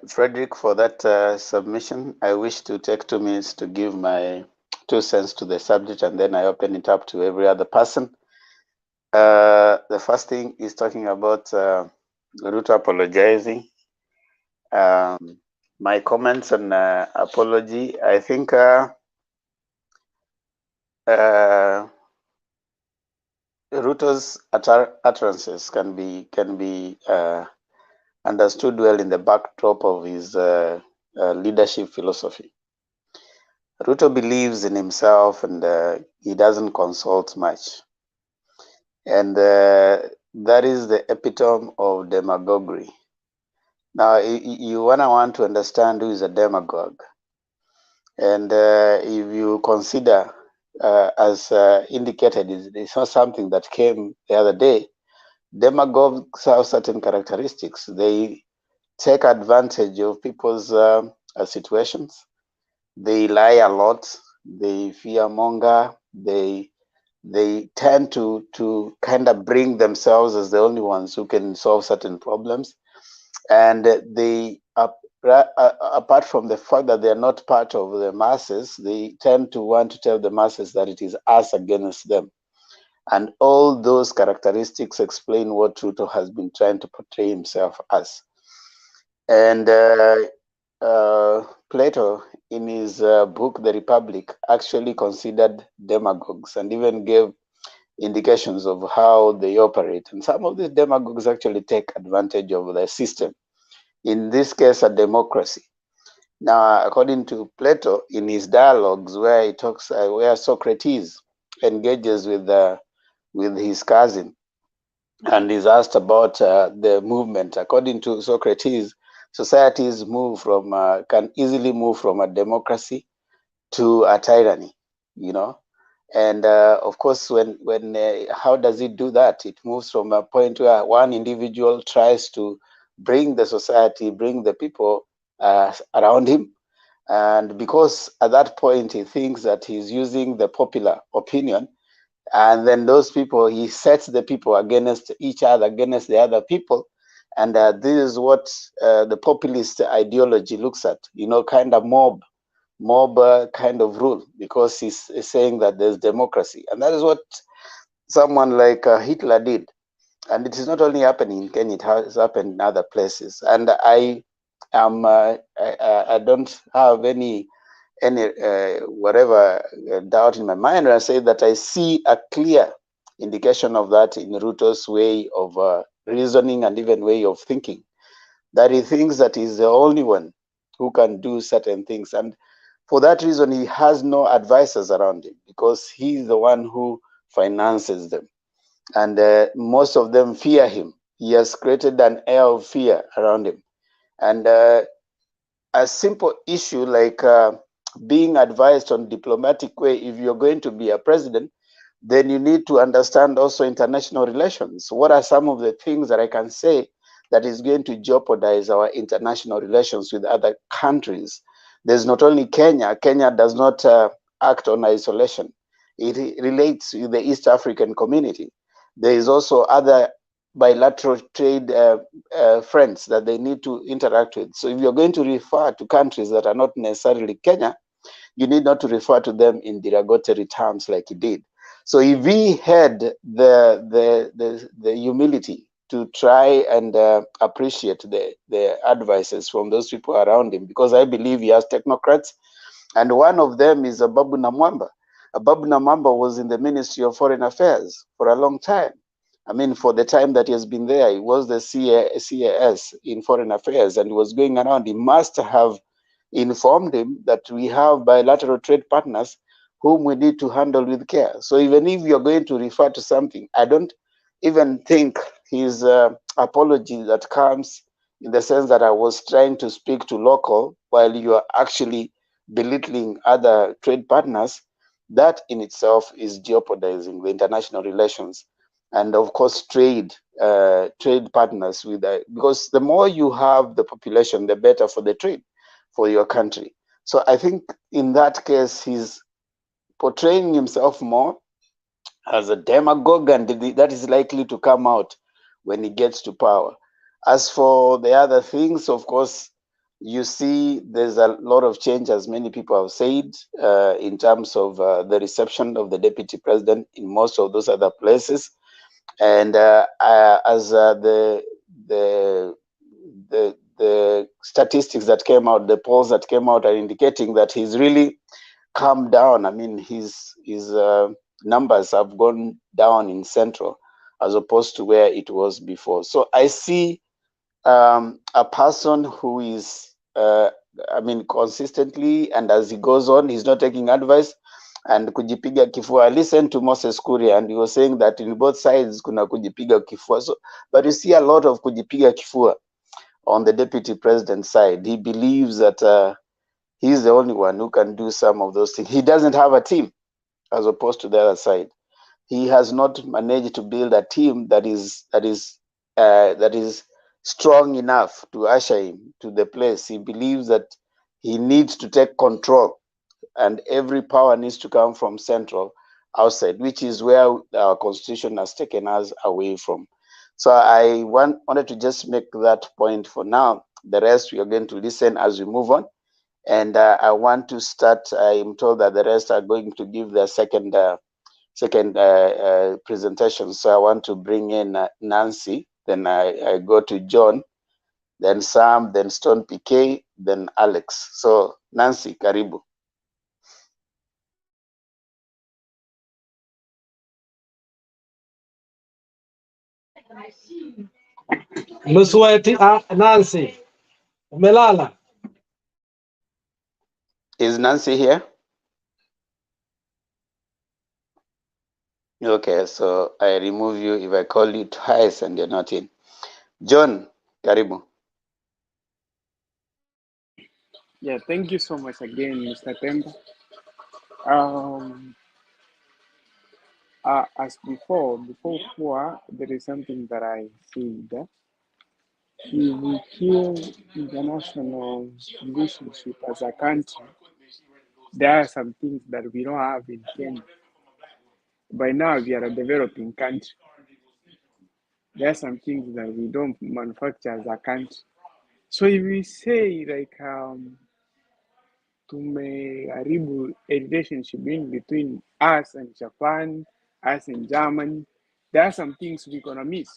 Frederick, for that submission. I wish to take 2 minutes to give my 2 cents to the subject, and then I open it up to every other person. The first thing is talking about Ruto apologizing. My comments on apology, I think Ruto's utterances can be understood well in the backdrop of his leadership philosophy. Ruto believes in himself and he doesn't consult much. And that is the epitome of demagoguery. Now, you want to understand who is a demagogue. And if you consider, as indicated, it's not something that came the other day. Demagogues have certain characteristics. They take advantage of people's situations. They lie a lot. They fearmonger. They tend to kind of bring themselves as the only ones who can solve certain problems. And they, apart from the fact that they are not part of the masses, they tend to want to tell the masses that it is us against them. And all those characteristics explain what Ruto has been trying to portray himself as. And Plato, in his book, The Republic, actually considered demagogues and even gave indications of how they operate. And some of these demagogues actually take advantage of the system. In this case, a democracy. Now, according to Plato, in his dialogues where he talks, where Socrates engages with his cousin and is asked about the movement, according to Socrates, societies move from can easily move from a democracy to a tyranny, you know. And of course, when how does it do that? It moves from a point where one individual tries to bring the society, bring the people around him, and because at that point he thinks that he's using the popular opinion, and then those people, he sets the people against each other, against the other people. And this is what the populist ideology looks at, you know, kind of mob kind of rule, because he's saying that there's democracy. And that is what someone like Hitler did. And it is not only happening in Kenya, it has happened in other places. And I don't have any whatever doubt in my mind when I say that I see a clear indication of that in Ruto's way of reasoning and even way of thinking, that he thinks that he's the only one who can do certain things. And for that reason, he has no advisors around him, because he's the one who finances them. And most of them fear him. He has created an air of fear around him. And a simple issue like being advised on diplomatic way, if you're going to be a president, then you need to understand also international relations. What are some of the things that I can say that is going to jeopardize our international relations with other countries? There's not only Kenya. Kenya does not act on isolation. It relates with the East African community. There is also other bilateral trade friends that they need to interact with. So if you're going to refer to countries that are not necessarily Kenya, you need not to refer to them in derogatory terms like he did. So if he had the humility to try and appreciate the advices from those people around him, because I believe he has technocrats, and one of them is Babu Namwamba. Babu Namwamba was in the Ministry of Foreign Affairs for a long time. I mean, for the time that he has been there, he was the CAS in Foreign Affairs, and he was going around. He must have informed him that we have bilateral trade partners whom we need to handle with care. So even if you're going to refer to something, I don't even think his apology that comes in the sense that I was trying to speak to local while you are actually belittling other trade partners, that in itself is jeopardizing the international relations. And of course, trade partners with that, because the more you have the population, the better for the trade for your country. So I think in that case, he's portraying himself more as a demagogue, and that is likely to come out when he gets to power. As for the other things, of course, you see there's a lot of change, as many people have said, in terms of the reception of the deputy president in most of those other places. And as the statistics that came out, the polls that came out are indicating that he's really calmed down. I mean, his numbers have gone down in Central as opposed to where it was before. So I see a person who is, I mean, consistently, and as he goes on, he's not taking advice and kujipiga kifua. I listened to Moses Kuria, and he was saying that in both sides kuna kujipiga kifua. So, but you see a lot of kujipiga kifua on the deputy president side. He believes that he's the only one who can do some of those things. He doesn't have a team, as opposed to the other side. He has not managed to build a team that is strong enough to usher him to the place. He believes that he needs to take control, and every power needs to come from Central outside, which is where our constitution has taken us away from. So I wanted to just make that point for now. The rest we are going to listen as we move on. And I want to start, I'm told that the rest are going to give their second presentation. So I want to bring in Nancy, then I go to John, then Sam, then Stone PK, then Alex. So Nancy, karibu. Msweti, Nancy, umelala? Is Nancy here? Okay, so I remove you if I call you twice and you're not in. John, karibu. Yeah, thank you so much again, Mr. Temba. As before, there is something that I said. If we kill international relationship as a country, there are some things that we don't have in Kenya. By now, we are a developing country. There are some things that we don't manufacture as a country. So if we say like tumeharibu a relationship in between us and Japan, us and Germany, there are some things we're gonna miss.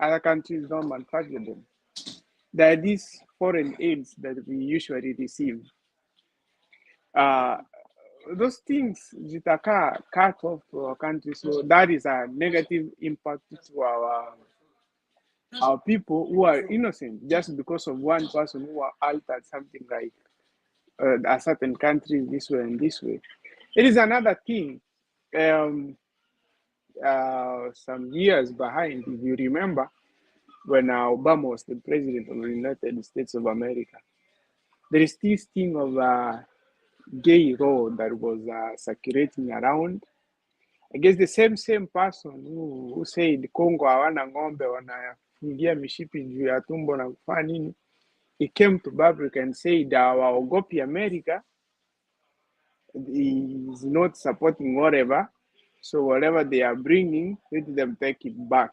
Other countries don't manufacture them. There are these foreign aids that we usually receive. Those things zitaka cut off to our country, so that is a negative impact to our people who are innocent just because of one person who are altered something like a certain country this way and this way. It is another thing. Some years behind, if you remember, when Obama was the president of the United States of America, there is this thing of gay law that was circulating around. I guess the same person who said Congo hawana ng'ombe wanafungia mishipi juu ya tumbo na kufanya nini, he came to public and said hawaogopi America, he is not supporting whatever, so whatever they are bringing, let them take it back.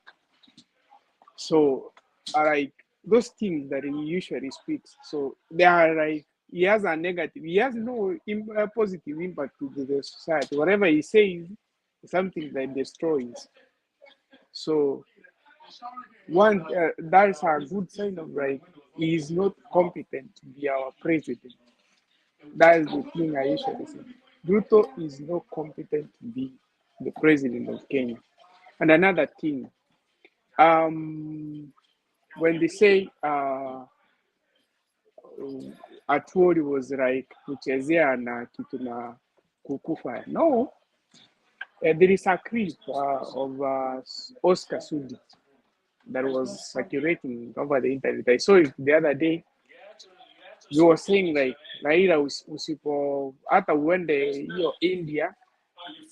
So like those things that he usually speaks, so they are like, he has a negative, he has no positive impact to the society. Whatever he says is something that destroys. So That's a good sign of like he is not competent to be our president. That is the thing I usually say. Ruto is not competent to be the president of Kenya. And another thing, when they say Atwoli was like kuchezea na kitu na kukufa, no. There is a clip of Oscar Sudi that was circulating over the internet. I saw it the other day. He was saying like Raila usipo hata uende hiyo India,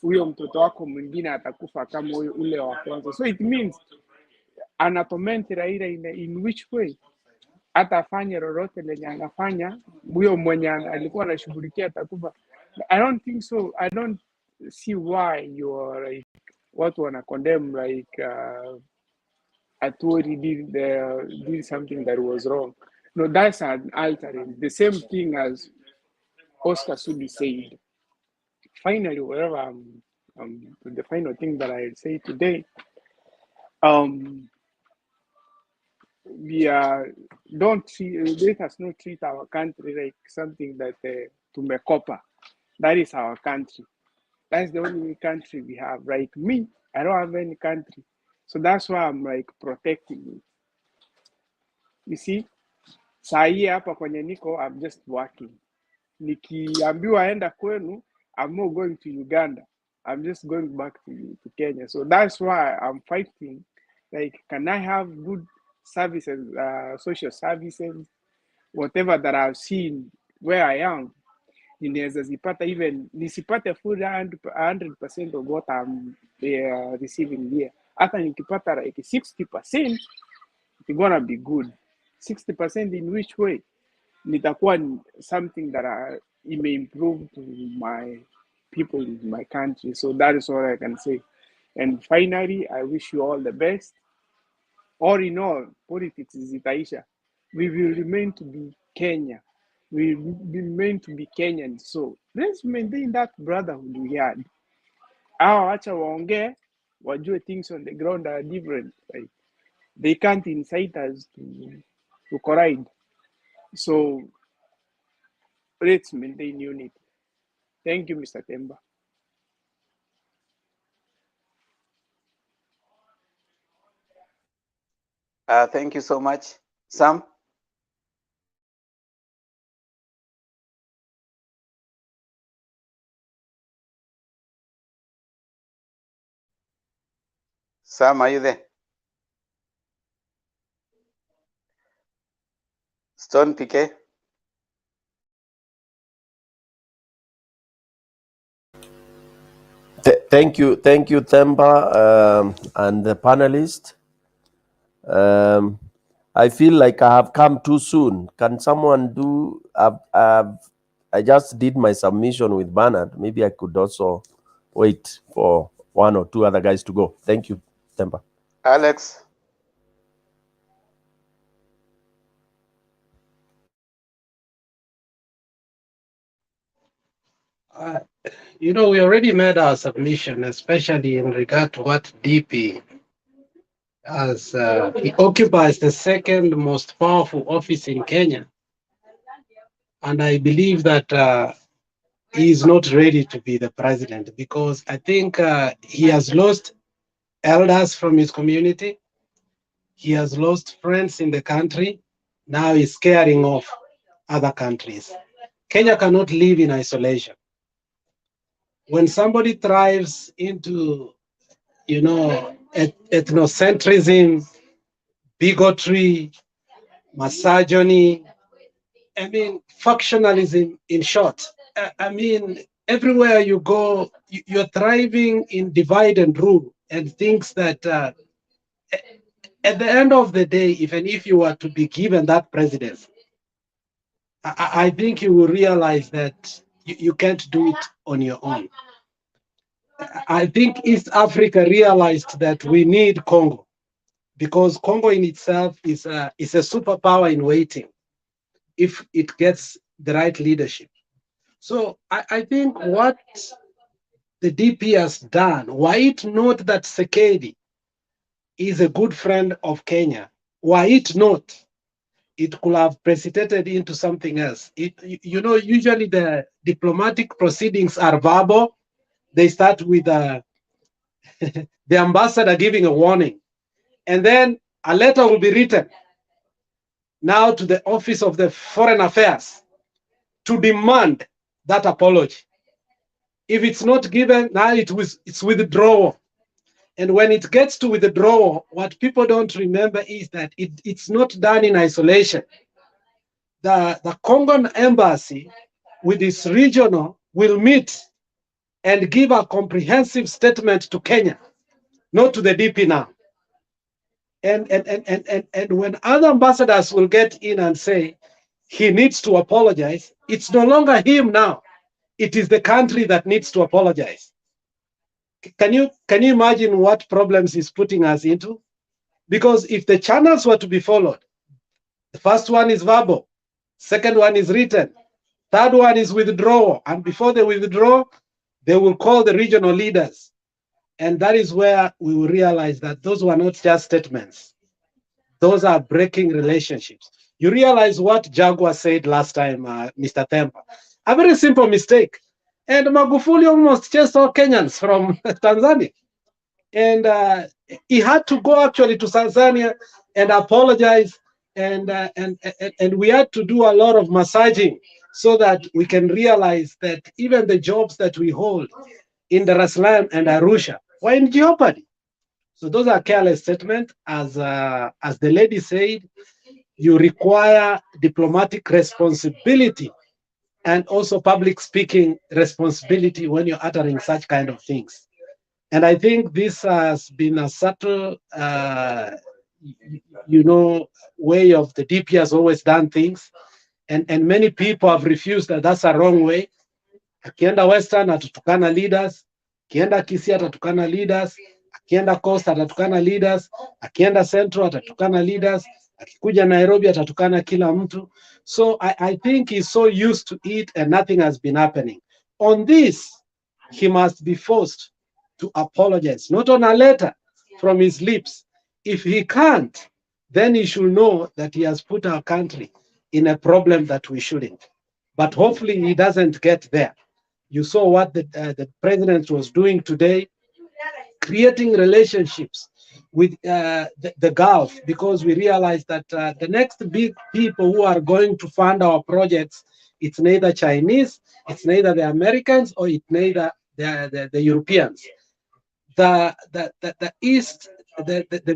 huyo mtoto wako mwingine atakufa kama ule wa kwanza. So it means anatorment Raila in which way? Hata afanye lolote lenye anafanya, huyo mwenye alikuwa anashughulikia atakufa. I don't think so. I don't see why you are like watu wana condemn like Atwoli did something that was wrong. No, that's an altering. The same thing as Oscar Sudi said. Finally, whatever the final thing that I say today, we let us not treat our country like something that tumekopa. That is our country. That's the only country we have. Like me, I don't have any country. So that's why I'm like protecting it. You see, saa hii hapa kwenye niko, I'm just working. Nikiambiwa enda kwenu, I'm not going to Uganda. I'm just going back to Kenya. So that's why I'm fighting. Like, can I have good services, social services, whatever that I've seen where I am? Ninaweza zipata even nisipate full 100% of what I'm receiving here. Hata nikipata like 60%, it's gonna be good. 60% in which way? Nitakuwa something that it may improve to my people in my country. So that is all I can say. And finally, I wish you all the best. All in all, politics is itaisha. We will remain to be Kenya. We will remain to be Kenyan. So let's maintain that brotherhood we had. Acha waongee, wajue things on the ground are different. Like, they can't incite us to collide. So let's maintain unity. Thank you, Mr. Temba. Thank you so much. Sam? Sam, are you there? Stone PK? Thank you, Themba, and the panelists. I feel like I have come too soon. Can someone do? I just did my submission with Bernard. Maybe I could also wait for one or two other guys to go. Thank you, Themba. Alex? You know, we already made our submission, especially in regard to what DP as he occupies the second most powerful office in Kenya. And I believe that he is not ready to be the president because I think he has lost elders from his community. He has lost friends in the country. Now he's scaring off other countries. Kenya cannot live in isolation. When somebody thrives into, you know, ethnocentrism, bigotry, misogyny, I mean, factionalism in short. I mean, everywhere you go, you're thriving in divide and rule and things that at the end of the day, even if you were to be given that presidency, I think you will realize that you can't do it on your own. I think East Africa realized that we need Congo because Congo in itself is a superpower in waiting if it gets the right leadership. So I think what the DP has done, were it not that Sekedi is a good friend of Kenya. Were it not, it could have precipitated into something else. You know, usually the diplomatic proceedings are verbal. They start with the ambassador giving a warning, and then a letter will be written now to the Office of the Foreign Affairs to demand that apology. If it's not given, now it's withdrawal. And when it gets to withdrawal, what people don't remember is that it's not done in isolation. The Congo embassy with its regional will meet and give a comprehensive statement to Kenya, not to the DP now. And when other ambassadors will get in and say he needs to apologize, it's no longer him now. It is the country that needs to apologize. Can you imagine what problems he's putting us into? Because if the channels were to be followed, the first one is verbal, second one is written, third one is withdrawal, and before they withdraw, they will call the regional leaders. And that is where we will realize that those were not just statements. Those are breaking relationships. You realize what Jaguar said last time, Mr. Tempa. A very simple mistake. And Magufuli almost chased all Kenyans from Tanzania. And he had to go actually to Tanzania and apologize. And we had to do a lot of massaging so that we can realize that even the jobs that we hold in Dar es Salaam and Arusha were in jeopardy. So those are careless statements. As the lady said, you require diplomatic responsibility and also public speaking responsibility when you're uttering such kind of things. And I think this has been a subtle, way of the DP has always done things. And many people have refused that that's a wrong way. Akienda Western atatukana leaders, akienda Kisii atatukana leaders, akienda Coast atatukana leaders, akienda Central atatukana leaders, akikuja Nairobi atatukana kila mtu. So I think he's so used to it and nothing has been happening. On this, he must be forced to apologize, not on a letter from his lips. If he can't, then he should know that he has put our country in a problem that we shouldn't. But hopefully he doesn't get there. You saw what the president was doing today, creating relationships with the Gulf, because we realized that the next big people who are going to fund our projects, it's neither Chinese, it's neither the Americans, or it's neither the Europeans. The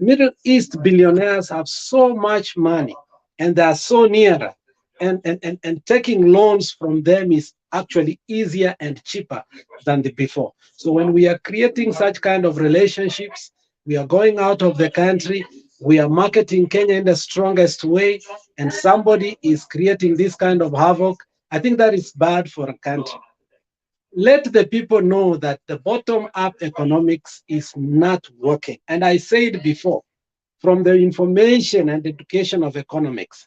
Middle East billionaires have so much money and they are so near, and taking loans from them is actually easier and cheaper than the before. So when we are creating such kind of relationships, we are going out of the country, we are marketing Kenya in the strongest way, and somebody is creating this kind of havoc, I think that is bad for a country. Let the people know that the bottom-up economics is not working. And I said before, from the information and education of economics,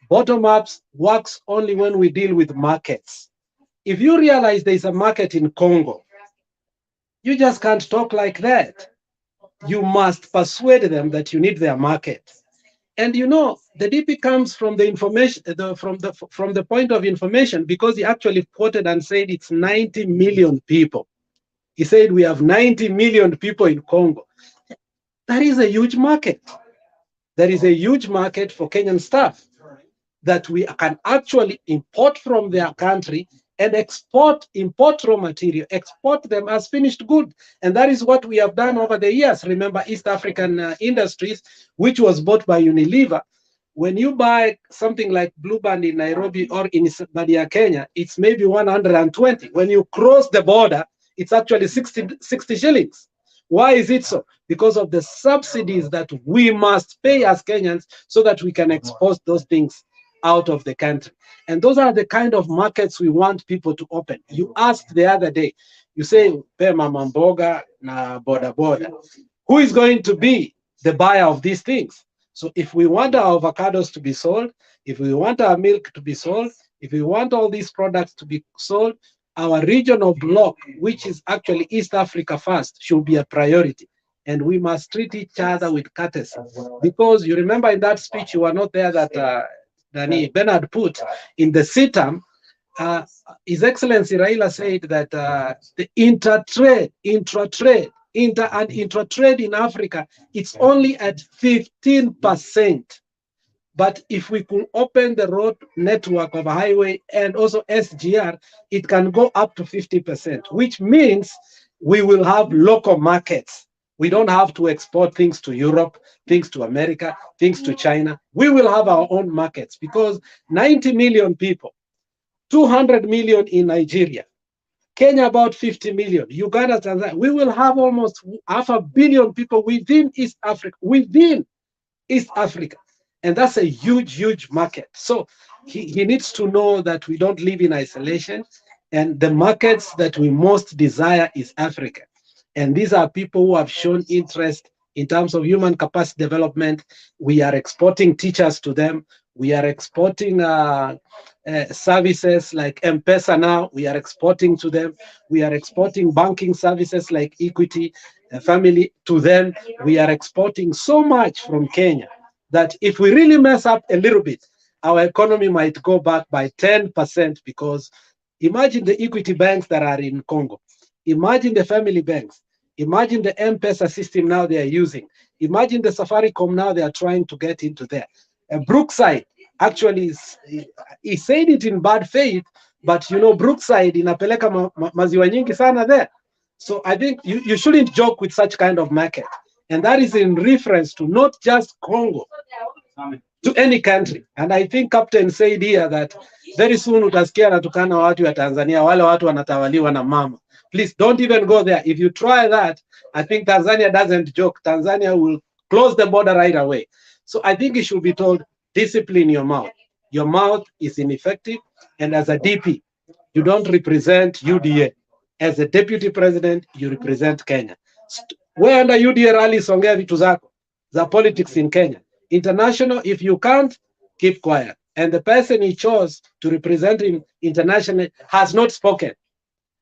bottom-up works only when we deal with markets. If you realize there's a market in Congo, you just can't talk like that. You must persuade them that you need their market. And you know, the DP comes from the information, from the point of information, because he actually quoted and said it's 90 million people. He said we have 90 million people in Congo. That is a huge market. There is a huge market for Kenyan stuff that we can actually import from their country and import raw material, export them as finished good. And that is what we have done over the years. Remember East African Industries, which was bought by Unilever. When you buy something like Blue Band in Nairobi or in Badia, Kenya, it's maybe 120. When you cross the border, it's actually 60 shillings. Why is it so? Because of the subsidies that we must pay as Kenyans so that we can export those things out of the country. And those are the kind of markets we want people to open. You asked the other day, you say, pe mama mboga na boda boda. Who is going to be the buyer of these things? So if we want our avocados to be sold, if we want our milk to be sold, if we want all these products to be sold, our regional bloc, which is actually East Africa first, should be a priority. and we must treat each other with courtesy. Because you remember in that speech, you were not there, that Bernard put in the CITAM, His Excellency Raila said that the intra-trade in Africa, it's only at 15%. But if we could open the road network of a highway and also SGR, it can go up to 50%, which means we will have local markets. We don't have to export things to Europe, things to America, things to China. We will have our own markets because 90 million people, 200 million in Nigeria, Kenya about 50 million, Uganda, Tanzania, we will have almost 500 million people within East Africa. And that's a huge, huge market. So he needs to know that we don't live in isolation, and the markets that we most desire is Africa. And these are people who have shown interest in terms of human capacity development. We are exporting teachers to them. We are exporting services like M-Pesa now. We are exporting to them. We are exporting banking services like Equity Family to them. We are exporting so much from Kenya that if we really mess up a little bit, our economy might go back by 10%, because imagine the Equity banks that are in Congo. Imagine the family banks. Imagine the M-Pesa system now they are using. Imagine the Safaricom now they are trying to get into there. Brookside, actually, he said it in bad faith, but you know, Brookside inapeleka maziwa nyingi sana there. So I think you shouldn't joke with such kind of market. And that is in reference to not just Congo, to any country. And I think Captain said here that very soon utasikia anatukana watu ya Tanzania, wale watu wanatawaliwa na mama. Please don't even go there. If you try that, I think Tanzania doesn't joke. Tanzania will close the border right away. So I think it should be told, discipline your mouth. Your mouth is ineffective. And as a DP, you don't represent UDA. As a deputy president, you represent Kenya. Where under UDA rally songea vitu zako za politics in Kenya. International, if you can't, keep quiet. And the person he chose to represent him internationally has not spoken.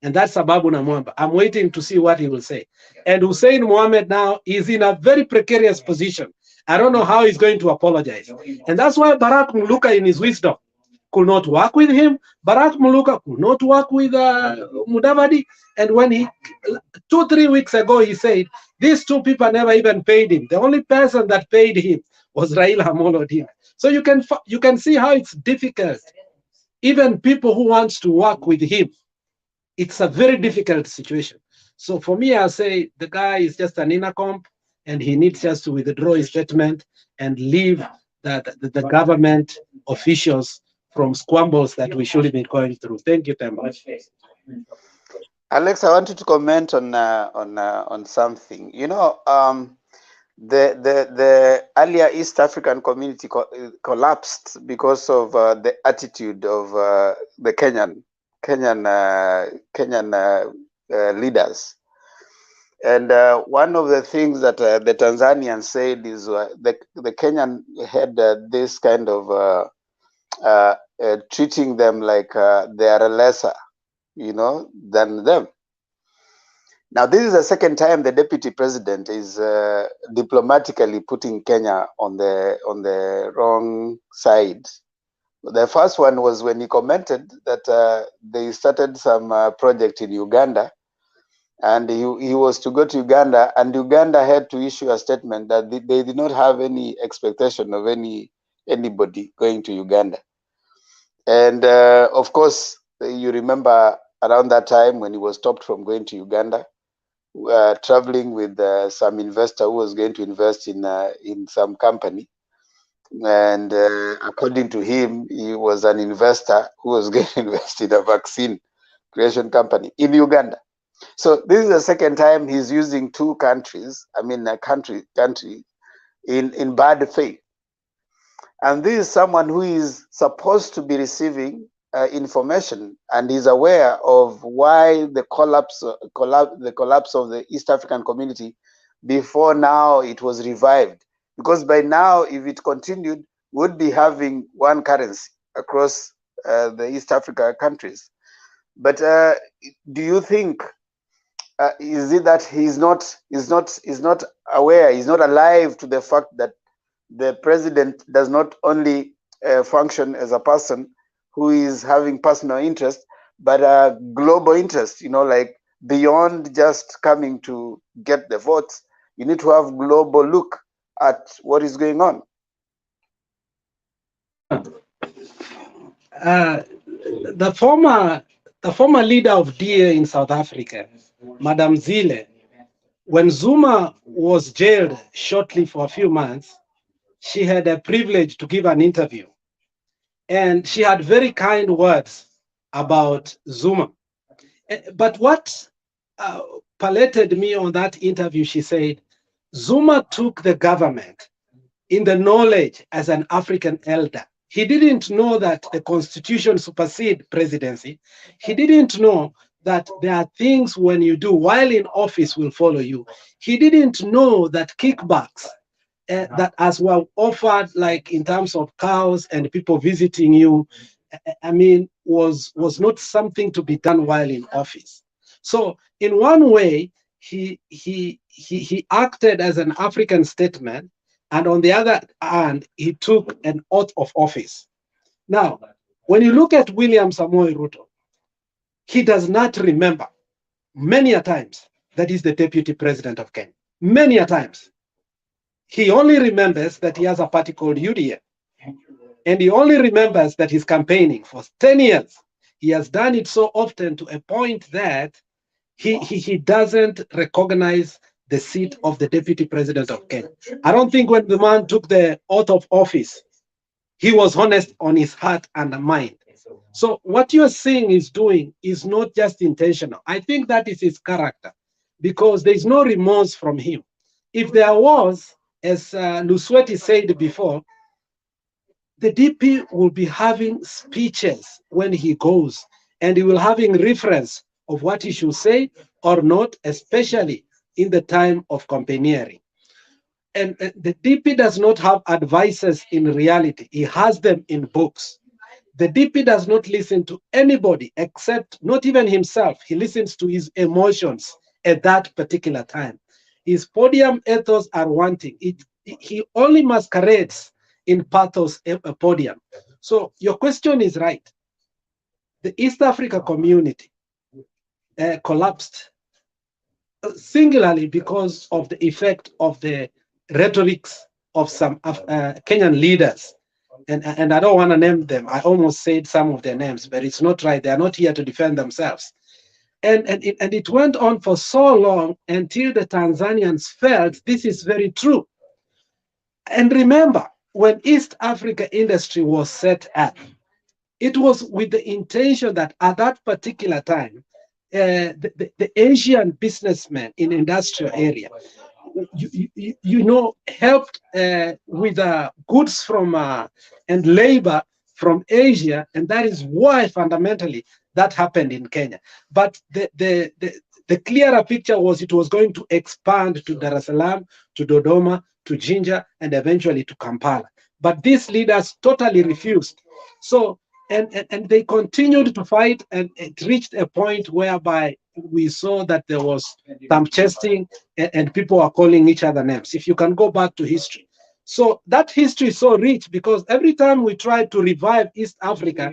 And that's Sababu Namwamba. I'm waiting to see what he will say. And Hussein Mohammed now is in a very precarious position. I don't know how he's going to apologize. And that's why Barack Muluka, in his wisdom, could not work with him. Barack Muluka could not work with Mudavadi. And when he, 2-3 weeks ago, he said, these two people never even paid him. The only person that paid him was Raila Amolo Odinga. So you can see how it's difficult. Even people who want to work with him, it's a very difficult situation. So for me, I say the guy is just an inner comp, and he needs just to withdraw his statement and leave the government officials from squabbles that we should be going through. Thank you very much. Alex, I wanted to comment on something. You know, the earlier East African community collapsed because of the attitude of the Kenyan leaders. And one of the things that the Tanzanians said is the Kenyan had this kind of treating them like they are lesser, you know, than them. Now, this is the second time the deputy president is diplomatically putting Kenya on the wrong side. The first one was when he commented that they started some project in Uganda, and he was to go to Uganda, and Uganda had to issue a statement that they did not have any expectation of anybody going to Uganda. And of course, you remember around that time when he was stopped from going to Uganda, traveling with some investor who was going to invest in some company. And according to him, he was an investor who was going to invest in a vaccine creation company in Uganda. So this is the second time he's using two countries, I mean a country in bad faith. And this is someone who is supposed to be receiving information and is aware of why the collapse of the East African community before now it was revived. Because by now, if it continued, would be having one currency across the East Africa countries. But do you think is it that he's not aware, he's not alive to the fact that the president does not only function as a person who is having personal interest, but a global interest, you know, like beyond just coming to get the votes, you need to have global look at what is going on. The former leader of DA in South Africa, Madam Zille, when Zuma was jailed shortly for a few months, she had a privilege to give an interview. And she had very kind words about Zuma. But what paleted me on that interview, she said, Zuma took the government in the knowledge as an African elder. He didn't know that the constitution supersedes presidency. He didn't know that there are things when you do while in office will follow you. He didn't know that kickbacks that as were offered, like in terms of cows and people visiting you, I mean, was not something to be done while in office. So in one way, he acted as an African statesman, and on the other hand, he took an oath of office. Now, when you look at William Samoei Ruto, he does not remember many a times that he's the deputy president of Kenya. Many a times. He only remembers that he has a party called UDA. And he only remembers that he's campaigning for 10 years. He has done it so often to a point that he doesn't recognize the seat of the deputy president of Kenya. I don't think when the man took the oath of office, he was honest on his heart and mind. So what you're seeing is doing is not just intentional. I think that is his character, because there's no remorse from him. If there was, as Lusweti said before, the DP will be having speeches when he goes, and he will having reference of what he should say or not, especially in the time of campaigneering. And the DP does not have advisors in reality. He has them in books. The DP does not listen to anybody except not even himself. He listens to his emotions at that particular time. His podium ethos are wanting. He only masquerades in pathos podium. So your question is right. The East Africa community collapsed singularly because of the effect of the rhetorics of some Kenyan leaders. And I don't want to name them. I almost said some of their names, but it's not right. They are not here to defend themselves. And it went on for so long until the Tanzanians felt this is very true. And remember, when East Africa industry was set up, it was with the intention that at that particular time, the Asian businessmen in industrial area, you know, helped with goods from and labor from Asia, and that is why fundamentally that happened in Kenya. But the clearer picture was it was going to expand to Dar es Salaam, to Dodoma, to Jinja, and eventually to Kampala. But these leaders totally refused. So, and they continued to fight, and it reached a point whereby we saw that there was thumb chesting and people are calling each other names. If you can go back to history. So that history is so rich because every time we try to revive East Africa,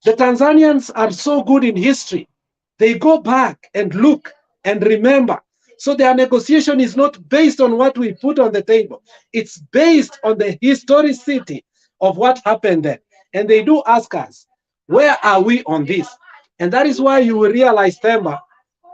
the Tanzanians are so good in history. They go back and look and remember. So their negotiation is not based on what we put on the table. It's based on the historicity of what happened there. And they do ask us, where are we on this? And that is why you will realize, Themba,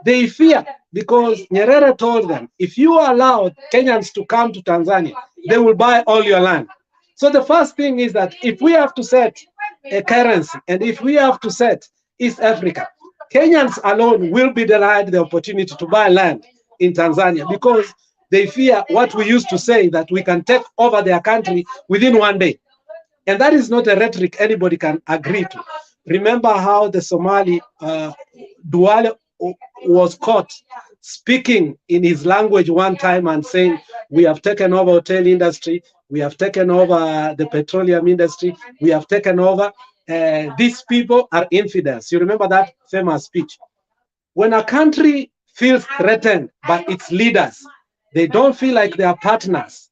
they fear, because Nyerere told them, if you allow Kenyans to come to Tanzania, they will buy all your land. So the first thing is that if we have to set a currency, and if we have to set East Africa, Kenyans alone will be denied the opportunity to buy land in Tanzania, because they fear what we used to say, that we can take over their country within one day. And that is not a rhetoric anybody can agree to. Remember how the Somali Duale was caught speaking in his language one time and saying, we have taken over hotel industry, we have taken over the petroleum industry, we have taken over, these people are infidels. You remember that famous speech? When a country feels threatened by its leaders, they don't feel like they are partners,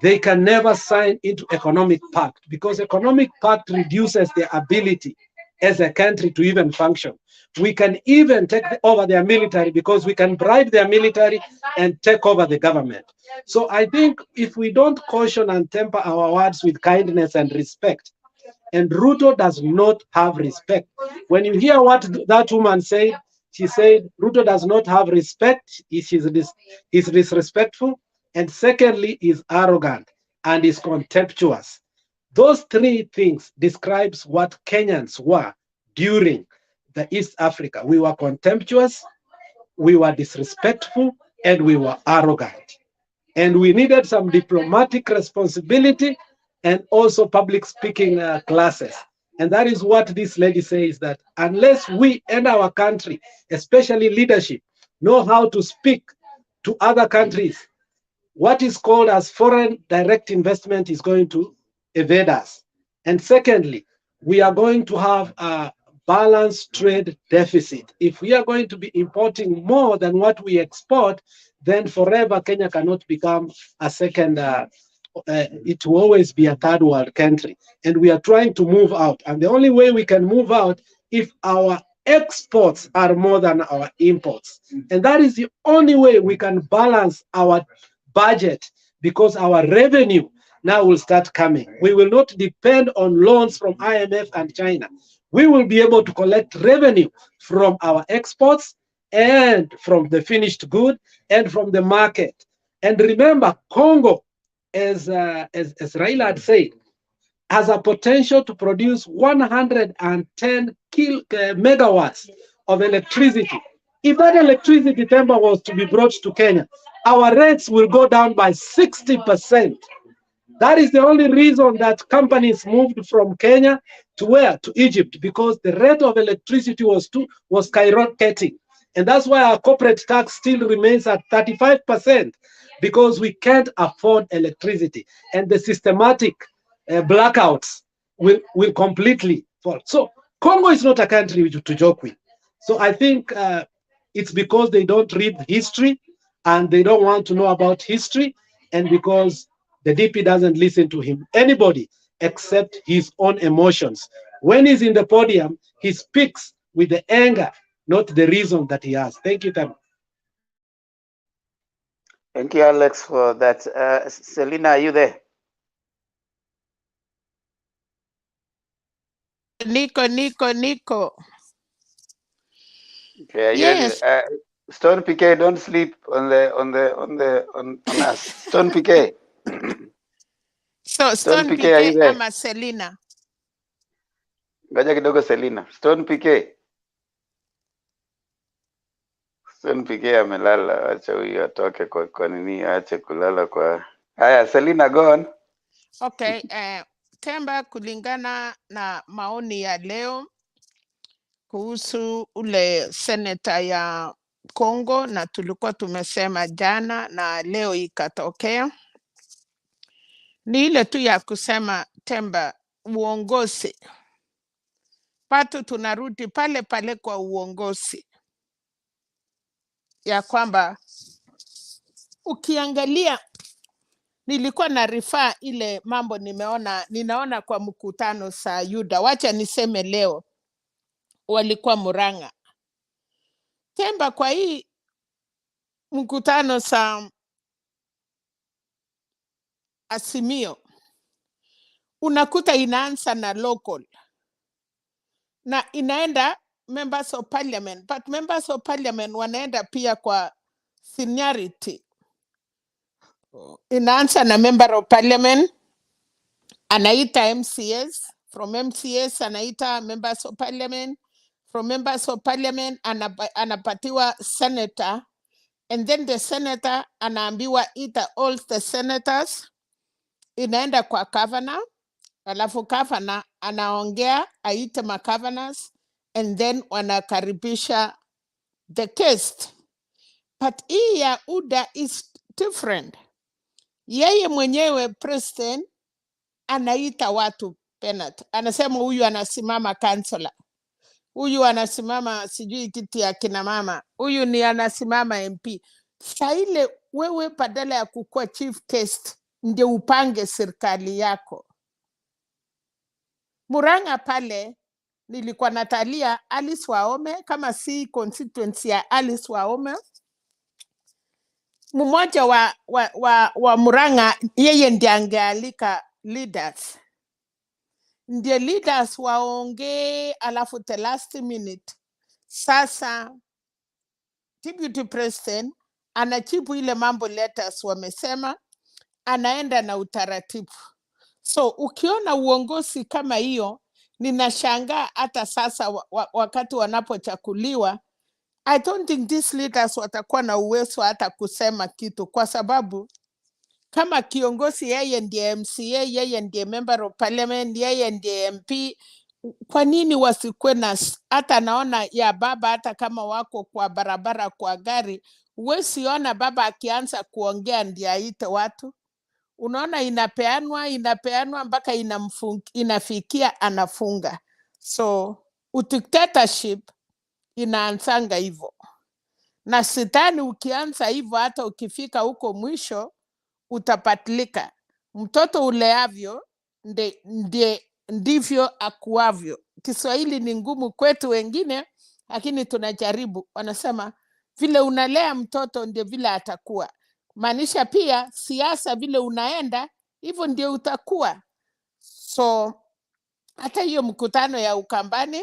they can never sign into economic pact, because economic pact reduces their ability as a country to even function. We can even take over their military because we can bribe their military and take over the government. So I think if we don't caution and temper our words with kindness and respect, and Ruto does not have respect. When you hear what that woman said, she said Ruto does not have respect, he's disrespectful, and secondly, is arrogant and is contemptuous. Those three things describes what Kenyans were during the East Africa. We were contemptuous, we were disrespectful, and we were arrogant. And we needed some diplomatic responsibility and also public speaking classes. And that is what this lady says, that unless we and our country, especially leadership, know how to speak to other countries, what is called as foreign direct investment is going to evade us. And secondly, we are going to have a balanced trade deficit. If we are going to be importing more than what we export, then forever Kenya cannot become a second, it will always be a third world country. And we are trying to move out. And the only way we can move out if our exports are more than our imports. And that is the only way we can balance our budget, because our revenue now will start coming. We will not depend on loans from IMF and China. We will be able to collect revenue from our exports and from the finished good and from the market. And remember, Congo, as Raila had said, has a potential to produce 110 megawatts of electricity. If that electricity temper was to be brought to Kenya, our rates will go down by 60%. That is the only reason that companies moved from Kenya to where? To Egypt, because the rate of electricity was skyrocketing. And that's why our corporate tax still remains at 35%, because we can't afford electricity. And the systematic blackouts will completely fall. So Congo is not a country to joke with. So I think it's because they don't read history and they don't want to know about history, and because the DP doesn't listen to anybody except his own emotions. When he's in the podium, he speaks with the anger, not the reason that he has. Thank you, Tam. Thank you, Alex, for that. Selina, are you there? Nico. Okay, Yes. Stone PK, don't sleep on us. Stone PK. So Stone PK, are you PK there? ama Selina. Ngoja kidogo Selina. Stone PK. Stone PK amelala, acha huyu atoke kwa nini, ache kulala kwa. Haya, Selina, go on. Okay, Temba, kulingana na maoni ya leo kuhusu ule seneta ya Congo, na tulikuwa tumesema jana na leo ikatokea, ni ile tu ya kusema Temba, uongozi pato, tunarudi pale pale kwa uongozi, ya kwamba ukiangalia, nilikuwa na rifaa ile mambo ninaona kwa mkutano saa Yuda, wacha niseme leo walikuwa Muranga. Temba, kwa hii mkutano sa Azimio unakuta inaanza na local na inaenda members of parliament, but members of parliament wanaenda pia kwa seniority. Inaanza na member of parliament, anaita MCS, from MCS anaita members of parliament, from members of parliament anapatiwa senator, and then the senator anaambiwa ita all the senators, inaenda kwa governor, alafu governor anaongea aite ma governors, and then wanakaribisha the guest. But hii ya UDA is different. Yeye mwenyewe president anaita watu penat, anasema huyu anasimama kansela, huyu anasimama sijui kiti ya kina mama, huyu ni anasimama MP. Saa ile wewe badala ya kukuwa chief guest ndio upange serikali yako. Muranga pale nilikuwa natalia Alice Waome, kama si constituency ya Alice Waome, mmoja wa Muranga, yeye ndiye angealika leaders, ndiye leaders waongee, alafu the last minute sasa deputy president anajibu ile mambo letters wamesema, anaenda na utaratibu. So ukiona uongozi kama hiyo, ninashangaa hata sasa wakati wanapochakuliwa, I don't think these leaders watakuwa na uwezo hata kusema kitu, kwa sababu kama kiongozi yeye ndiye MCA, yeye ndiye member of parliament, yeye ndiye MP, kwa nini wasikuwe na hata naona ya baba, hata kama wako kwa barabara kwa gari, huwezi baba akianza kuongea ndiye aite watu. Unaona inapeanwa mpaka inafikia anafunga. So dictatorship inaanzanga hivyo, na sidhani ukianza hivyo hata ukifika huko mwisho utapatilika. Mtoto uleavyo ndivyo akuavyo. Kiswahili ni ngumu kwetu wengine, lakini tunajaribu. Wanasema vile unalea mtoto ndio vile atakuwa. Maanisha pia siasa vile unaenda hivyo ndio utakuwa. So hata hiyo mkutano ya Ukambani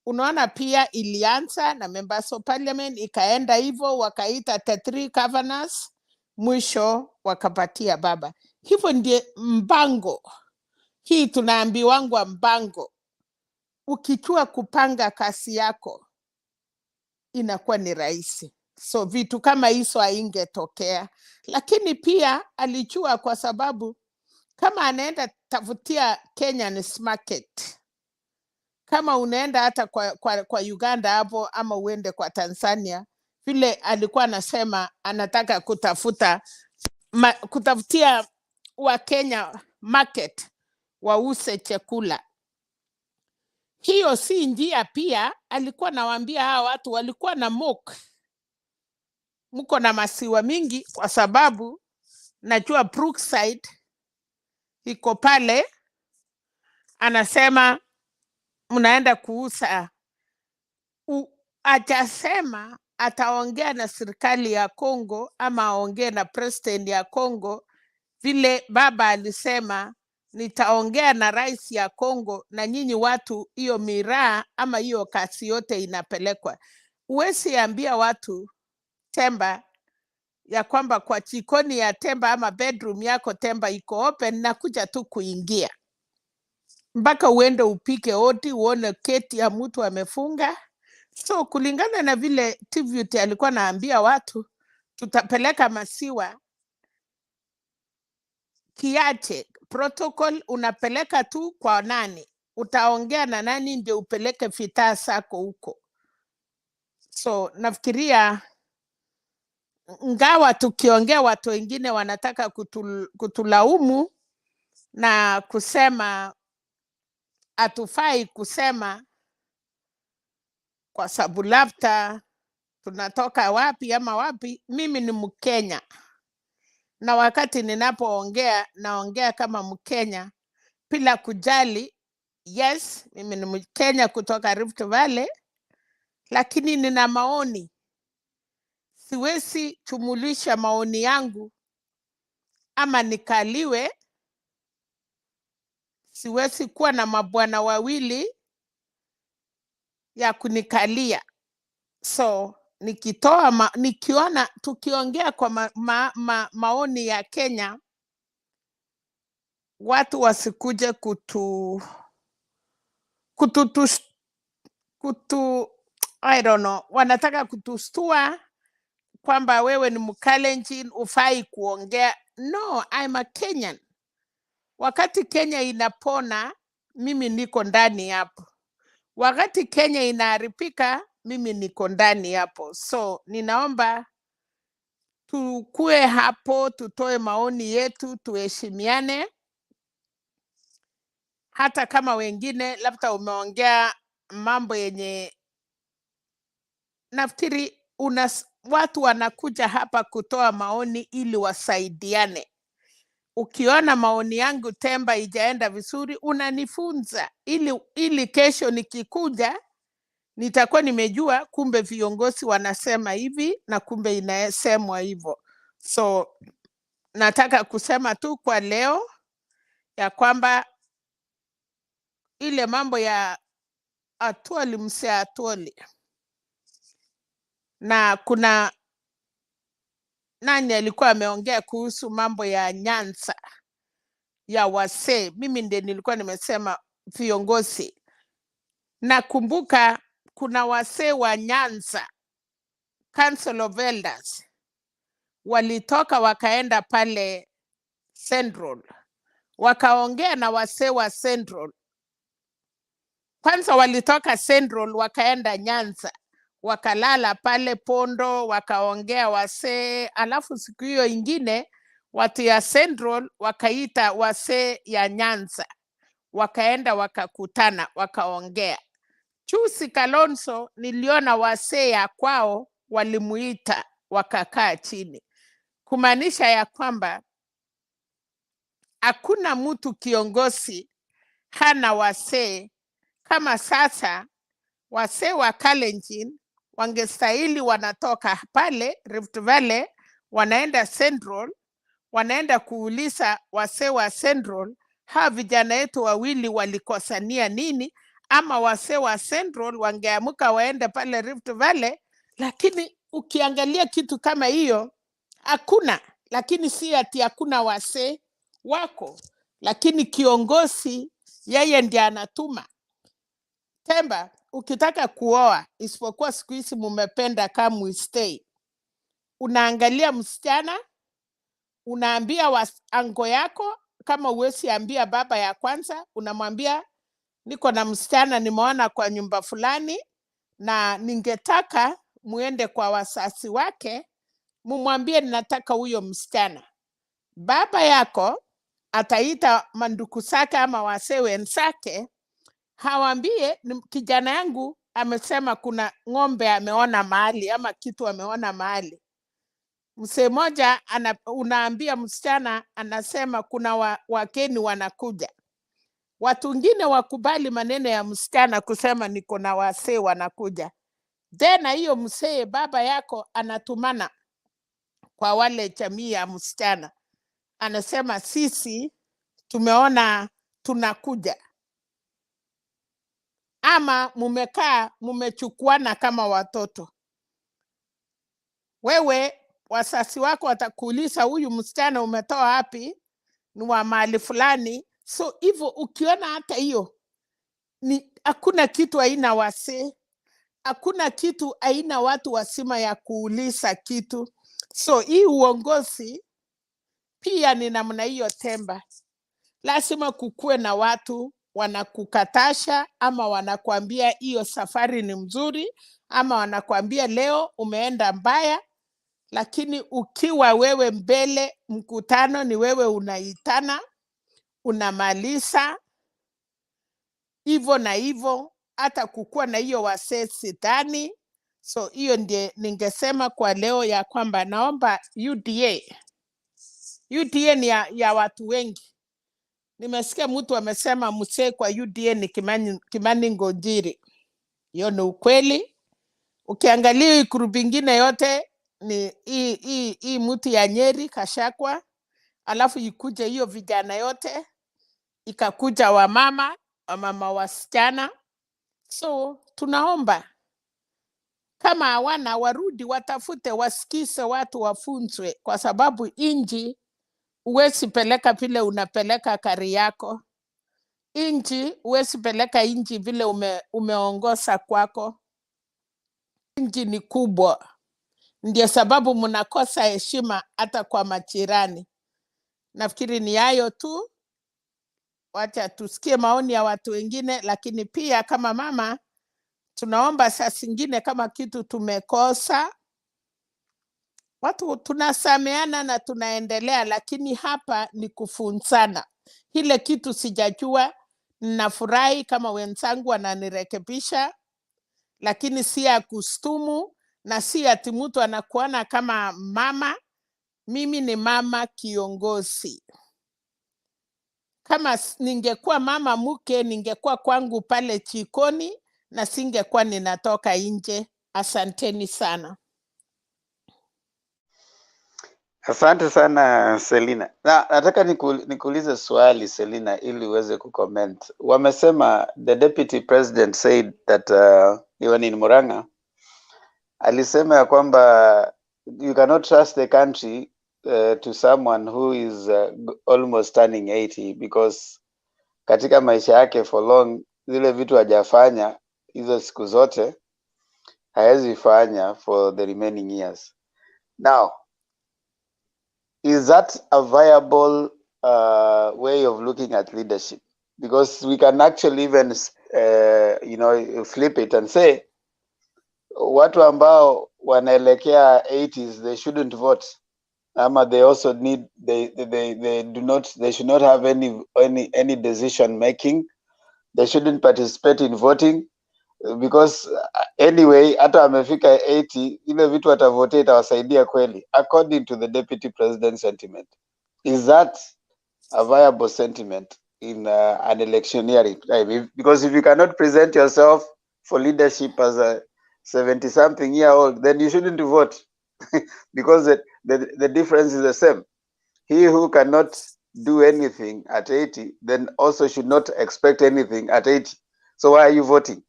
unaona pia ilianza na members of parliament, ikaenda hivyo, wakaita the 3 governors, mwisho wakapatia baba. Hivyo ndiye mpango. Hii tunaambiwangwa mpango. Ukichua kupanga kasi yako inakuwa ni rahisi. So vitu kama hizo haingetokea, lakini pia alichua kwa sababu kama anaenda tafutia Kenya's market, kama unaenda hata kwa Uganda hapo ama uende kwa Tanzania, vile alikuwa anasema anataka kutafutia wa Kenya market wause chakula. Hiyo si njia pia alikuwa nawaambia hawa watu walikuwa na mko na masiwa mingi, kwa sababu najua Brookside iko pale, anasema mnaenda kuuza. Atasema ataongea na serikali ya Congo ama aongee na president ya Congo, vile baba alisema nitaongea na rais ya Congo na nyinyi watu, hiyo miraa ama hiyo kasi yote inapelekwa. Uwezi ambia watu Temba ya kwamba kwa jikoni ya Temba ama bedroom yako Temba iko open na kuja tu kuingia, mpaka uende upike oti uone keti ya mtu amefunga. So kulingana na vile TVT alikuwa naambia watu, tutapeleka masiwa kiache protocol, unapeleka tu kwa nani, utaongea na nani ndio upeleke fitaa sako huko. So nafikiria ngawa tukiongea watu wengine wanataka kutulaumu na kusema hatufai kusema kwa sababu labda tunatoka wapi ama wapi. Mimi ni Mkenya, na wakati ninapoongea naongea kama Mkenya bila kujali. Yes, mimi ni Mkenya kutoka Rift Valley, lakini nina maoni. Siwezi chumulisha maoni yangu ama nikaliwe. Siwezi kuwa na mabwana wawili ya kunikalia. So nikiona tukiongea kwa maoni ya Kenya, watu wasikuje I don't know, wanataka kutustua kwamba wewe ni Mkalenjin ufai kuongea. No, I'm a Kenyan. Wakati Kenya inapona, mimi niko ndani hapo. Wakati Kenya inaharibika, mimi niko ndani hapo. So ninaomba tukue hapo, tutoe maoni yetu, tuheshimiane. Hata kama wengine labda umeongea mambo yenye nafikiri watu wanakuja hapa kutoa maoni ili wasaidiane. Ukiona maoni yangu Temba ijaenda vizuri, unanifunza ili kesho nikikuja nitakuwa nimejua kumbe viongozi wanasema hivi na kumbe inasemwa hivyo. So nataka kusema tu kwa leo ya kwamba ile mambo ya Atwoli, mse Atwoli, na kuna nani alikuwa ameongea kuhusu mambo ya Nyanza ya wasee. Mimi ndiye nilikuwa nimesema viongozi. Nakumbuka kuna wasee wa Nyanza, Council of Elders, walitoka wakaenda pale Central, wakaongea na wasee wa Central. Kwanza walitoka Central wakaenda Nyanza, wakalala pale Pondo, wakaongea wasee. Alafu siku hiyo ingine watu ya Central wakaita wasee ya Nyanza, wakaenda wakakutana, wakaongea. Chusi Kalonzo niliona wasee ya kwao walimuita, wakakaa chini, kumaanisha ya kwamba hakuna mtu kiongozi hana wasee. Kama sasa wasee wa Kalenjin wangestahili wanatoka pale Rift Valley wanaenda Central, wanaenda kuuliza wasee wa Central hawa vijana wetu wawili walikosania nini, ama wasee wa Central wangeamuka waende pale Rift Valley. Lakini ukiangalia kitu kama hiyo hakuna. Lakini si ati hakuna wasee, wako, lakini kiongozi yeye ndiye anatuma. Temba, ukitaka kuoa, isipokuwa siku hizi mumependa come we stay, unaangalia msichana, unaambia ango yako, kama uwezi ambia baba ya kwanza, unamwambia niko na msichana nimeona kwa nyumba fulani na ningetaka muende kwa wasasi wake, mumwambie ninataka huyo msichana. Baba yako ataita manduku zake ama wasee wenzake, hawambie kijana yangu amesema kuna ng'ombe ameona mahali ama kitu ameona mahali. Msee moja unaambia msichana anasema kuna wakeni wanakuja. Watu wengine wakubali maneno ya msichana kusema niko na wasee wanakuja. Tena hiyo msee baba yako anatumana kwa wale jamii ya msichana, anasema sisi tumeona tunakuja, ama mumekaa mumechukuana kama watoto. Wewe wasasi wako watakuuliza huyu msichana umetoa wapi, ni wa mahali fulani. So hivyo ukiona hata hiyo ni hakuna kitu haina wasee, hakuna kitu haina watu wasima ya kuuliza kitu. So hii uongozi pia ni namna hiyo Temba. Lazima kukue na watu wanakukatasha ama wanakuambia hiyo safari ni mzuri, ama wanakuambia leo umeenda mbaya. Lakini ukiwa wewe mbele, mkutano ni wewe unaitana, unamaliza hivyo na hivyo, hata kukua na hiyo wasee sitani. So hiyo ndiye ningesema kwa leo ya kwamba naomba UDA ni ya watu wengi. Nimesikia mtu amesema msee kwa UDA ni Kimani Ngonjiri. Hiyo ni ukweli. Ukiangalia ikuru bingine yote ni hii mtu ya Nyeri Kashakwa, alafu ikuje hiyo vijana yote, ikakuja wamama wasichana. So tunaomba kama hawana warudi, watafute, wasikize watu, wafunzwe, kwa sababu inji uwezi peleka vile unapeleka kari yako. Inji uwezi peleka inji vile umeongoza kwako. Inji ni kubwa, ndio sababu mnakosa heshima hata kwa majirani. Nafikiri ni hayo tu, wacha tusikie maoni ya watu wengine. Lakini pia kama mama tunaomba saa zingine kama kitu tumekosa, watu tunasameana na tunaendelea, lakini hapa ni kufunzana. Ile kitu sijajua Nafurahi kama wenzangu wananirekebisha, lakini si ya kustumu na si ati mtu anakuona kama mama. Mimi ni mama kiongozi. Kama ningekuwa mama mke, ningekuwa kwangu pale jikoni na singekuwa ninatoka nje. Asanteni sana. Asante sana Selina. Na nataka nikuulize swali Selina, ili uweze kucomment. Wamesema the deputy president said that even in Muranga alisema ya kwamba you cannot trust the country to someone who is almost turning 80 because katika maisha yake for long zile vitu hajafanya hizo siku zote hawezi fanya for the remaining years. Now, is that a viable way of looking at leadership? Because we can actually even flip it and say watu ambao wanaelekea 80s they shouldn't vote. They also need they should not have any decision making. They shouldn't participate in voting because anyway hata amefika 80 ile vitu atavote itawasaidia kweli, according to the deputy president sentiment. Is that a viable sentiment in an electioneering time? Because if you cannot present yourself for leadership as a 70-something year old, then you shouldn't vote because the difference is the same. He who cannot do anything at 80 then also should not expect anything at 80. So why are you voting?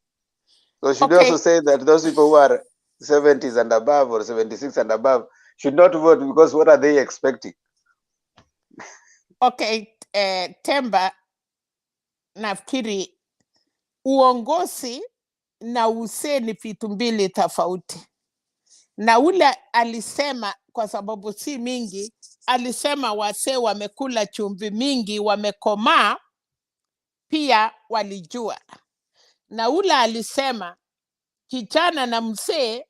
So should we also say that those people who are 70s and above or 76 and above should not vote because what are they expecting? Okay, Temba, nafikiri uongozi na usee ni vitu mbili tofauti. Na ule alisema, kwa sababu si mingi, alisema wasee wamekula chumvi mingi, wamekomaa, pia walijua. Na ule alisema kijana na mzee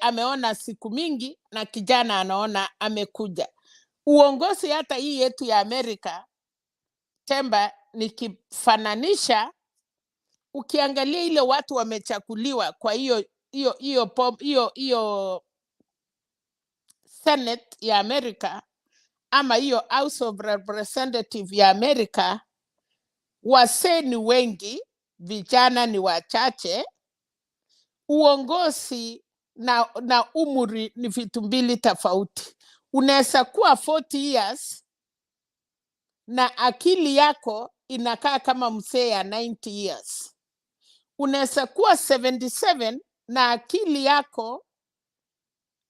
ameona siku mingi na kijana anaona amekuja. Uongozi hata hii yetu ya Amerika, Temba, nikifananisha, ukiangalia ile watu wamechakuliwa kwa hiyo Senate ya Amerika ama hiyo House of Representative ya Amerika, wasee ni wengi, vijana ni wachache. Uongozi na umri ni vitu mbili tofauti. Unaweza kuwa 40 years na akili yako inakaa kama mzee ya 90 years. Unaweza kuwa 77 na akili yako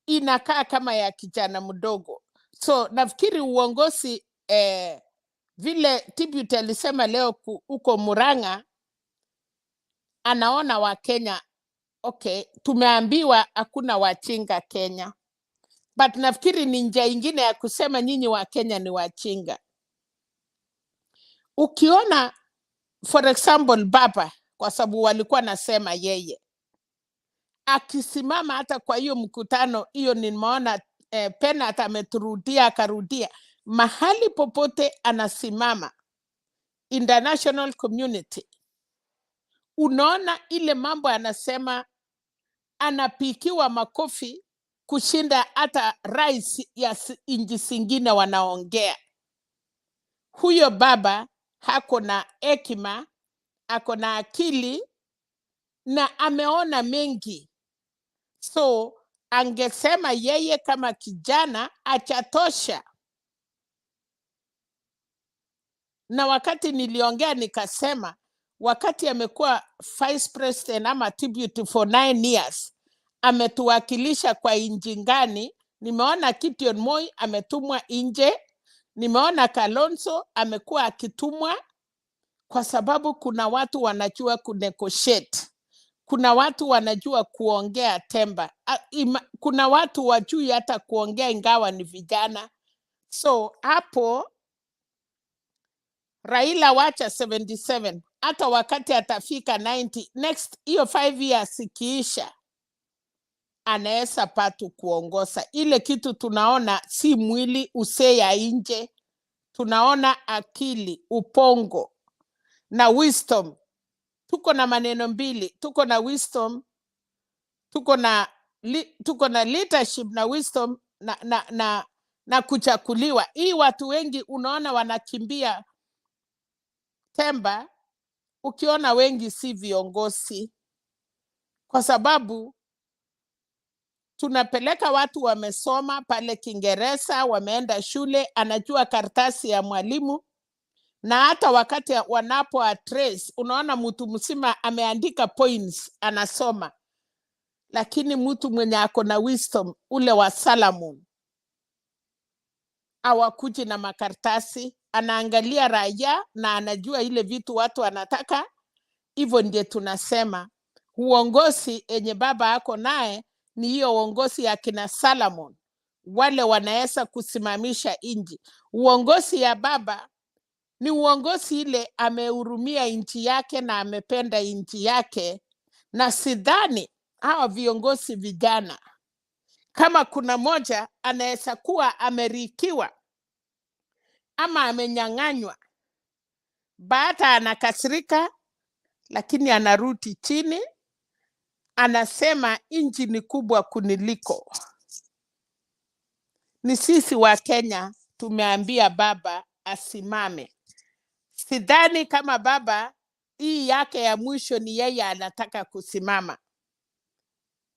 inakaa kama ya kijana mdogo. So nafikiri uongozi vile Tibute alisema leo uko Muranga, anaona wa Kenya, okay, tumeambiwa hakuna wachinga Kenya. But nafikiri ni njia ingine ya kusema nyinyi wa Kenya ni wachinga. Ukiona for example baba, kwa sababu walikuwa nasema yeye akisimama hata kwa hiyo mkutano hiyo, nimeona Penat ameturudia akarudia, mahali popote anasimama international community, unaona ile mambo anasema, anapikiwa makofi kushinda hata rais ya nchi zingine wanaongea. Huyo baba hako na hekima, ako na akili na ameona mengi. So angesema yeye kama kijana achatosha. Na wakati niliongea nikasema, wakati amekuwa vice president ama Tibute for 9 years, ametuwakilisha kwa nchi ngani? Nimeona Gideon Moi ametumwa nje, nimeona Kalonzo amekuwa akitumwa, kwa sababu kuna watu wanajua kunegotiate. Kuna watu wanajua kuongea Temba. Kuna watu wajui hata kuongea ingawa ni vijana. So hapo Raila wacha 77, hata wakati atafika 90, next hiyo 5 years ikiisha, anaweza patu kuongoza. Ile kitu tunaona si mwili usee ya nje, tunaona akili, upongo. na wisdom. Tuko na maneno mbili, tuko na wisdom, tuko na leadership na wisdom na kuchakuliwa. Hii watu wengi unaona wanakimbia Temba, ukiona wengi si viongozi, kwa sababu tunapeleka watu wamesoma pale Kiingereza, wameenda shule, anajua karatasi ya mwalimu, na hata wakati wanapo address unaona mtu mzima ameandika points anasoma, lakini mtu mwenye ako na wisdom ule wa Solomon hawakuji na makaratasi, anaangalia raia na anajua ile vitu watu wanataka. Hivyo ndiye tunasema uongozi enye baba ako naye ni hiyo uongozi ya kina Solomon, wale wanaweza kusimamisha nchi. Uongozi ya baba ni uongozi ile amehurumia nchi yake na amependa nchi yake, na sidhani hawa viongozi vijana kama kuna moja anaweza kuwa amerikiwa ama amenyang'anywa, baada anakasirika, lakini anarudi chini, anasema nchi ni kubwa kuniliko. Ni sisi wa Kenya tumeambia baba asimame. Sidhani kama baba hii yake ya mwisho ni yeye anataka kusimama.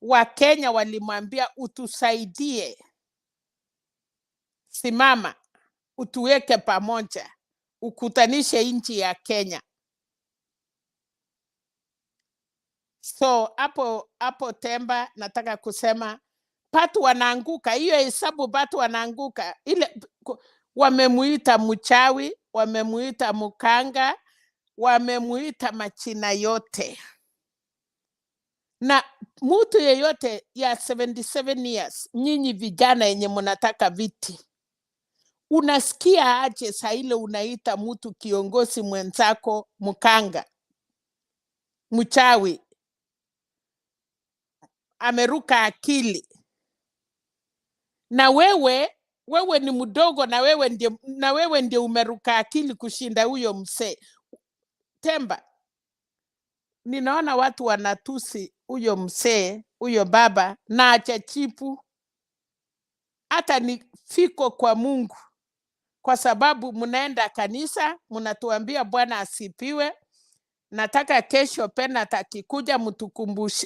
Wakenya walimwambia utusaidie, simama, utuweke pamoja, ukutanishe nchi ya Kenya. So hapo Temba nataka kusema patu wanaanguka, hiyo hesabu patu wanaanguka. Ile wamemuita mchawi, wamemuita mukanga, wamemuita machina yote. Na mtu yeyote ya 77 years, nyinyi vijana yenye mnataka viti, unasikia aje saa ile unaita mtu kiongozi mwenzako mukanga, mchawi, ameruka akili? Na wewe ni mdogo, na wewe ndiye umeruka akili kushinda huyo mzee. Temba, ninaona watu wanatusi huyo mzee, huyo baba, na achachipu. Hata ni fiko kwa Mungu, kwa sababu mnaenda kanisa, mnatuambia Bwana asipiwe. Nataka kesho Penat akikuja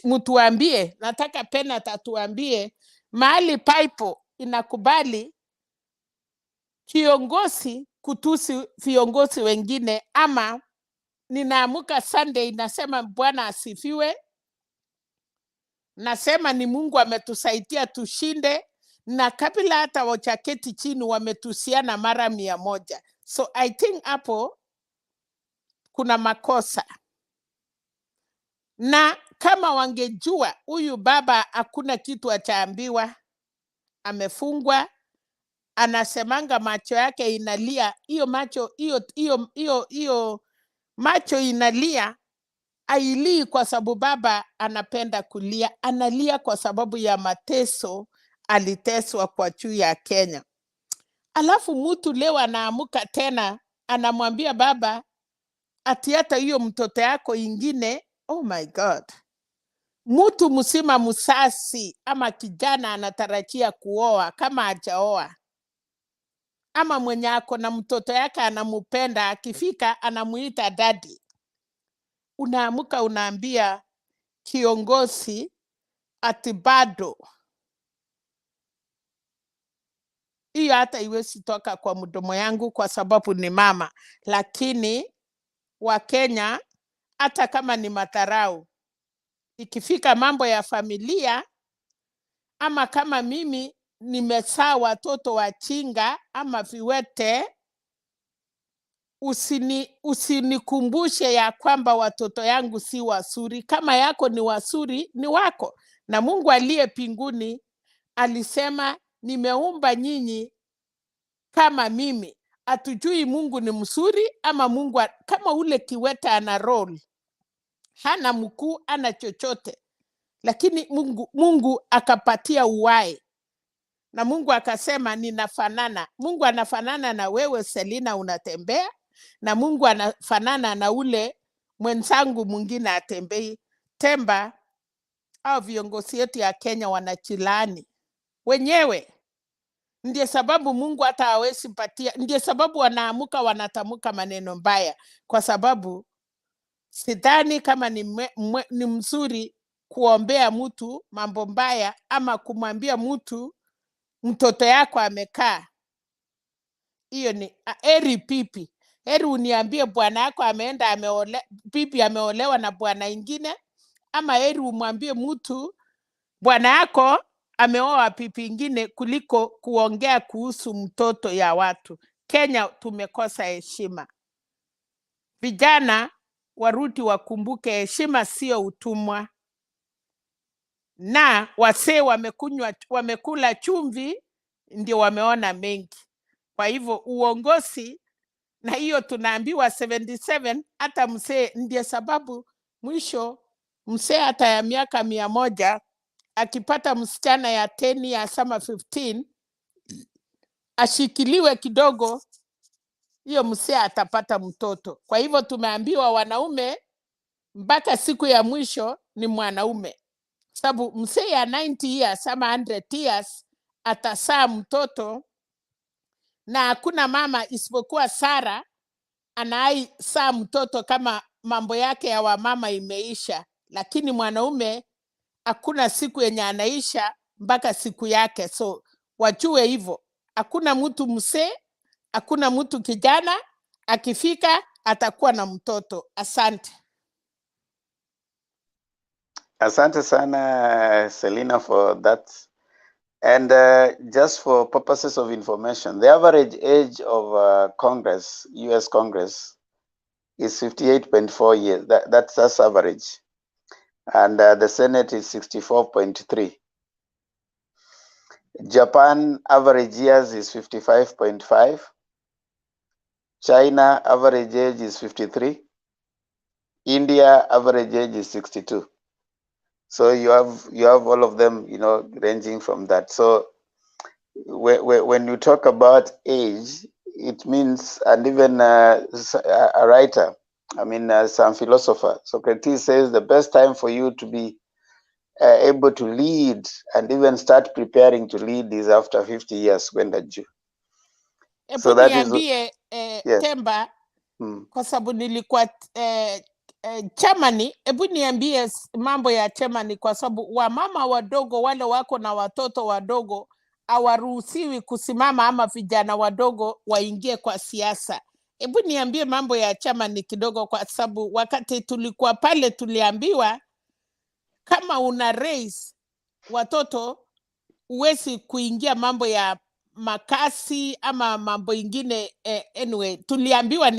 mtuambie, nataka Penat atuambie mahali paipo inakubali kiongozi kutusi viongozi wengine, ama ninaamuka Sunday nasema Bwana asifiwe, nasema ni Mungu ametusaidia tushinde, na kabla hata wachaketi chini wametusiana mara 100. So I think hapo kuna makosa. Na kama wangejua huyu baba hakuna kitu achaambiwa, amefungwa, anasemanga macho yake inalia, hiyo macho inalia, ailii kwa sababu baba anapenda kulia, analia kwa sababu ya mateso aliteswa kwa juu ya Kenya. Alafu mtu leo anaamuka tena anamwambia baba ati hata hiyo mtoto yako ingine. Oh my God. Mtu msima musasi ama kijana anatarajia kuoa, kama hajaoa, ama mwenye ako na mtoto yake anamupenda, akifika anamuita daddy, unaamuka unaambia kiongozi ati bado. Hiyo hata iwezi toka kwa mdomo yangu kwa sababu ni mama, lakini Wakenya hata kama ni matarau, ikifika mambo ya familia, ama kama mimi nimezaa watoto wachinga ama viwete, usinikumbushe ya kwamba watoto yangu si wazuri. Kama yako ni wazuri, ni wako. Na Mungu aliye mbinguni alisema nimeumba nyinyi kama mimi. Hatujui Mungu ni mzuri ama Mungu kama ule kiwete ana roll, hana mkuu, ana chochote, lakini Mungu akapatia uhai, na Mungu akasema ninafanana. Mungu anafanana na wewe Selina, unatembea, na Mungu anafanana na ule mwenzangu mwingine atembei. Temba au viongozi wetu ya Kenya wanachilani wenyewe. Ndiye sababu Mungu hata hawezi patia, ndiye sababu wanaamuka wanatamuka maneno mbaya, kwa sababu sidhani kama ni mzuri kuombea mtu mambo mbaya ama kumwambia mtu mtoto yako amekaa. Hiyo ni heri pipi. Heri uniambie bwana yako ameenda pipi ameolewa na bwana ingine, ama heri umwambie mtu bwana yako ameoa pipi ingine kuliko kuongea kuhusu mtoto ya watu. Kenya tumekosa heshima. Vijana warudi wakumbuke heshima sio utumwa. Na wasee wamekula chumvi ndio wameona mengi. Kwa hivyo uongozi, na hiyo tunaambiwa 77, hata msee, ndiye sababu mwisho msee hata ya miaka 100 akipata msichana ya 10 ya sama 15 ashikiliwe kidogo, hiyo msee atapata mtoto. Kwa hivyo tumeambiwa wanaume mpaka siku ya mwisho ni mwanaume, sababu msee ya 90 years ama 100 years atasaa mtoto, na hakuna mama isipokuwa Sara anai saa mtoto kama mambo yake ya wamama imeisha. Lakini mwanaume hakuna siku yenye anaisha mpaka siku yake. So wajue hivyo, hakuna mtu msee, hakuna mtu kijana akifika atakuwa na mtoto. Asante. Asante sana Selina for that. And just for purposes of information, the average age of Congress, US Congress, is 58.4 years. That's average. And the Senate is 64.3. Japan average years is 55.5. China average age is 53. India average age is 62. So you have all of them, ranging from that. So when you talk about age, it means, and even a writer, some philosopher, Socrates says the best time for you to be able to lead and even start preparing to lead is after 50 years when that you. So that is yes. Temba, kwa sababu nilikuwa chamani, hebu niambie mambo ya chamani, kwa sababu wamama wadogo wale wako na watoto wadogo hawaruhusiwi kusimama, ama vijana wadogo waingie kwa siasa. Hebu niambie mambo ya chamani kidogo, kwa sababu wakati tulikuwa pale tuliambiwa kama una raise watoto uwezi kuingia mambo ya makasi ama mambo ingine. Anyway, tuliambiwa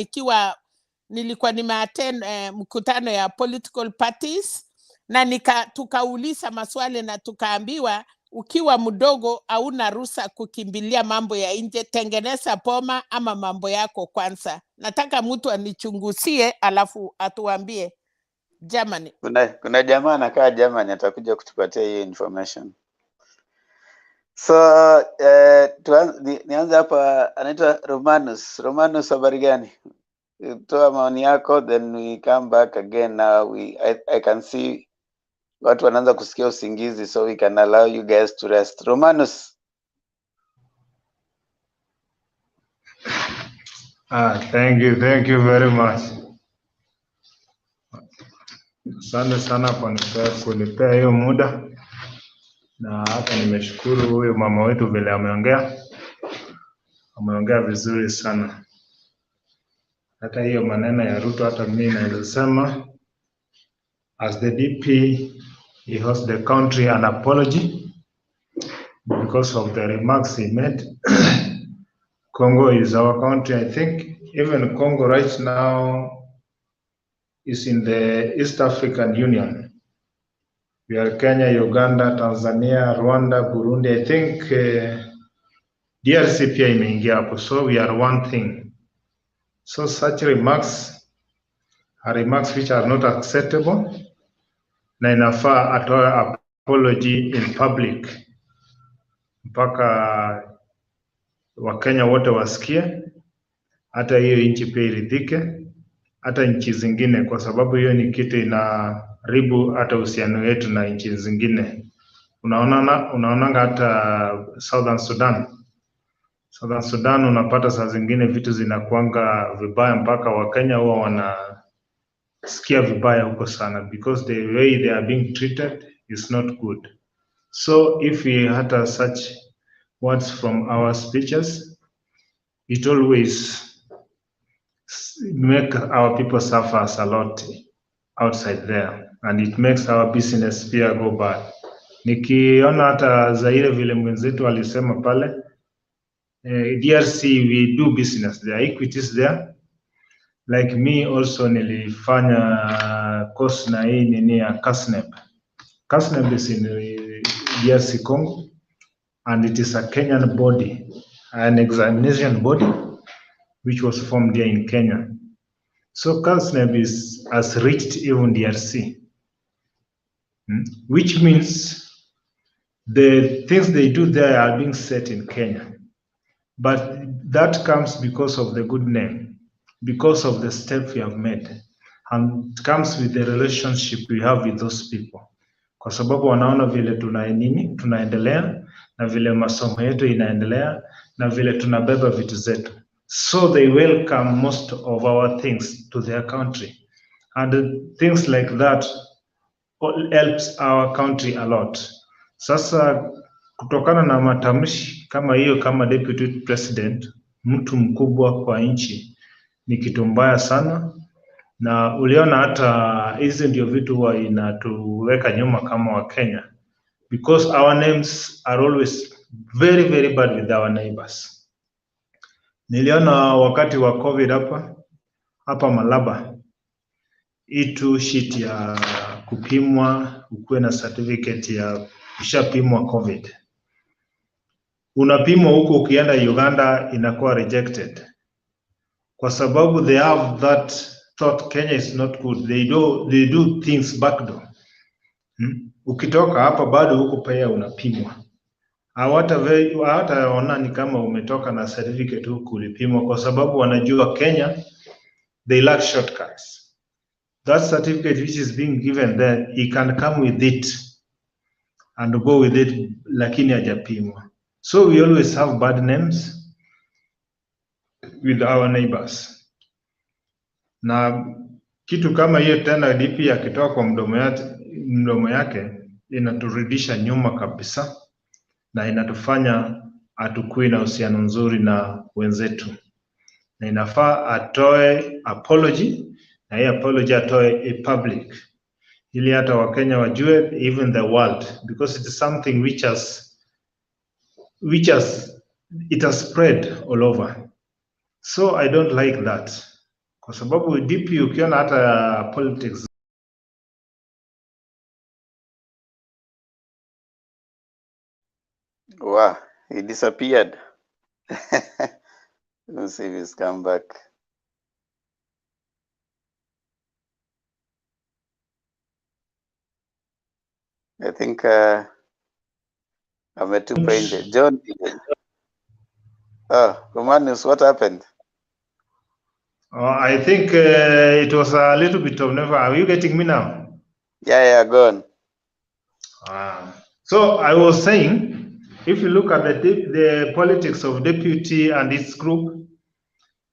nilikuwa nimeattend mkutano ya political parties, na tukauliza maswali na tukaambiwa ukiwa mdogo hauna ruhusa kukimbilia mambo ya nje, tengeneza poma ama mambo yako kwanza. Nataka mtu anichunguzie alafu atuambie. Germany. Kuna jamaa anakaa Germany atakuja kutupatia hiyo information. So nianze hapa, anaitwa Romanus. Romanus, habari gani? Toa maoni yako, then we come back again. Now I can see watu wanaanza kusikia usingizi, so we can allow you guys to rest. Romanus. Thank you very much. Asante sana kwa kunipea hiyo muda, na hata nimeshukuru huyu mama wetu vile ameongea vizuri sana. Hata hiyo maneno ya Ruto, hata mimi naelezema as the DP, he owes the country an apology because of the remarks he made. Congo is our country. I think even Congo right now is in the East African Union. We are Kenya, Uganda, Tanzania, Rwanda, Burundi. I think DRC pia imeingia hapo. So we are one thing. So such remarks are remarks which are not acceptable. Na inafaa atoe apology in public mpaka Wakenya wote wasikie. hata hiyo nchi pia iridhike, hata nchi zingine, kwa sababu hiyo ni kitu inaharibu hata uhusiano wetu na nchi zingine. Unaonanga hata Southern Sudan unapata saa zingine vitu zinakuanga vibaya mpaka Wakenya huwa wanasikia vibaya huko sana, because the way they are being treated is not good. So if we had such words from our speeches, it always make our people suffer a lot outside there, and it makes our business pia go bad. Nikiona hata Zaire vile mwenzetu alisema pale, DRC we do business there, equity is there. Like me also nilifanya course na hii nini ya CASNEB. CASNEB is in Drc Congo, and it is a Kenyan body, an examination body which was formed here in Kenya. So CASNEB has reached even DRC, which means the things they do there are being set in Kenya. But that comes because of the good name, because of the step we have made, and it comes with the relationship we have with those people. Kwa sababu wanaona vile tunaendelea na vile masomo yetu inaendelea na vile tunabeba vitu zetu. So they welcome most of our things to their country, and things like that helps our country a lot. Sasa kutokana na matamshi kama hiyo, kama deputy president, mtu mkubwa kwa nchi, ni kitu mbaya sana, na uliona hata hizi ndio vitu huwa inatuweka nyuma kama wa Kenya, because our names are always very very bad with our neighbors. Niliona wakati wa COVID hapa Malaba, itu sheet ya kupimwa, ukuwe na certificate ya ushapimwa COVID. Unapimwa huko, ukienda Uganda inakuwa rejected, kwa sababu they have that thought Kenya is not good. They do things backdoor. Ukitoka hapa bado huko pia unapimwa. Hawataona ni kama umetoka na certificate huku ulipimwa, kwa sababu wanajua Kenya they lack shortcuts. That certificate which is being given there, he can come with it and go with it, lakini hajapimwa. So we always have bad names with our neighbors. Na kitu kama hiyo tena DP akitoa kwa mdomo yake inaturudisha nyuma kabisa, na inatufanya hatukui na uhusiano nzuri na wenzetu, na inafaa atoe apology, na hii apology atoe a public, ili hata Wakenya wajue, even the world, because it is something which has spread all over. So I don't like that, kwa sababu DP ukiona hata politics Wow, he disappeared. Let's see if he's come back. I think I'm a two-pointed. John. Oh, Romanus, what happened? I think it was a little bit of never. Are you getting me now? Yeah, go on. So I was saying, if you look at the politics of deputy and its group,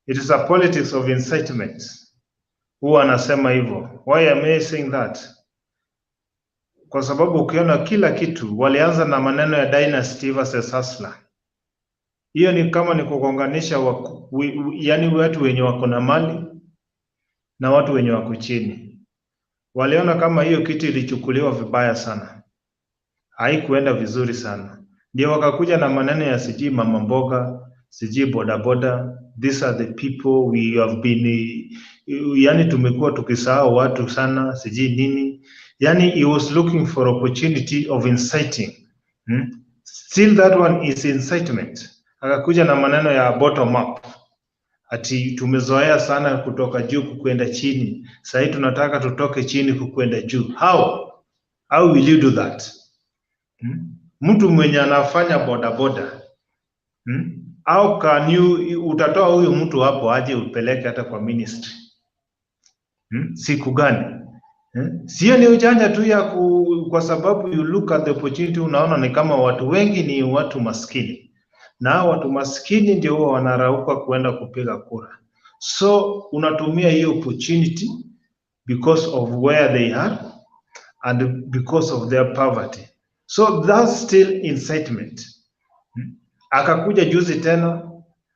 it is a politics of incitement. Who anasema hivyo? Why am I saying that? Kwa sababu ukiona kila kitu walianza na maneno ya dynasty versus hustler. Hiyo ni kama ni kugonganisha yani watu wenye wako na mali na watu wenye wako chini. Waliona kama hiyo kitu ilichukuliwa vibaya sana, haikuenda vizuri sana, ndio wakakuja na maneno ya sijui mama mboga, sijui bodaboda. These are the people we have been, yani tumekuwa tukisahau watu sana, sijui nini. Yani he was looking for opportunity of inciting. Still that one is incitement. Akakuja na maneno ya bottom up, ati tumezoea sana kutoka juu kukwenda chini, sasa tunataka tutoke chini kukwenda juu. How will you do that? Mtu mwenye anafanya bodaboda How can you, utatoa huyu mtu hapo aje upeleke hata kwa ministry? Siku gani? Sio ni ujanja tu ya kwa sababu you look at the opportunity, unaona ni kama watu wengi ni watu maskini, na watu maskini ndio huwa wanarauka kuenda kupiga kura. So unatumia hiyo opportunity because of where they are and because of their poverty. So that's still incitement. Akakuja juzi tena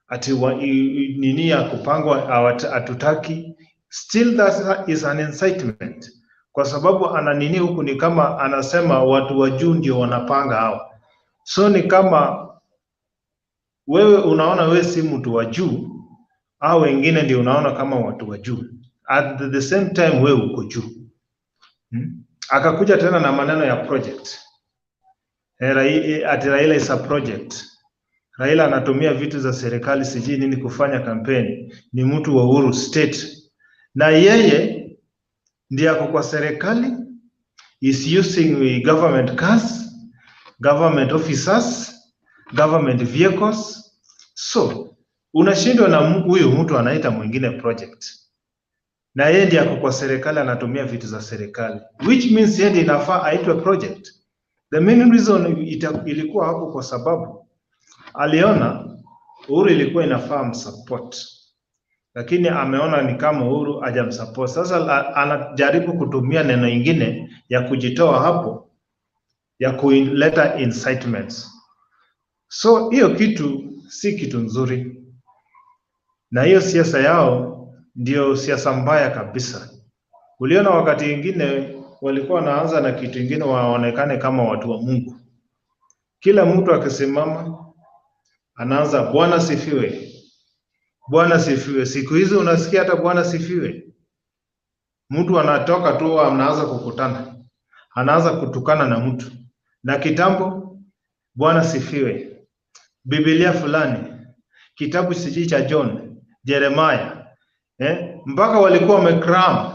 ati nini ya kupangwa atutaki, still that is an incitement, kwa sababu ana nini huku ni kama anasema watu wa juu ndio wanapanga hao. So ni kama wewe unaona wewe si mtu wa juu, au wengine ndio unaona kama watu wa juu. At the same time wewe uko juu. Akakuja tena na maneno ya project. Ati Raila is a project. Raila anatumia vitu za serikali sijui nini kufanya kampeni. Ni mtu wa Uhuru State. Na yeye ndiye ako kwa serikali, is using government cars, government officers, government vehicles. So unashindwa na huyu mtu anaita mwingine project. Na yeye ndiye ako kwa serikali anatumia vitu za serikali, which means yeye ndiye inafaa aitwe project. The main reason ilikuwa hapo kwa sababu aliona Uhuru ilikuwa inafaa msupport, lakini ameona ni kama Uhuru hajamsupport. Sasa anajaribu kutumia neno ingine ya kujitoa hapo, ya kuleta incitements. So hiyo kitu si kitu nzuri, na hiyo siasa yao ndio siasa mbaya kabisa. Uliona wakati mwingine walikuwa wanaanza na kitu kingine waonekane kama watu wa Mungu. Kila mtu akisimama anaanza Bwana sifiwe. Bwana sifiwe. Siku hizi unasikia hata Bwana sifiwe. Mtu anatoka tu anaanza kukutana. Anaanza kutukana na mtu. Na kitambo Bwana sifiwe. Biblia fulani, kitabu siji cha John, Jeremiah. Mpaka walikuwa wamekram.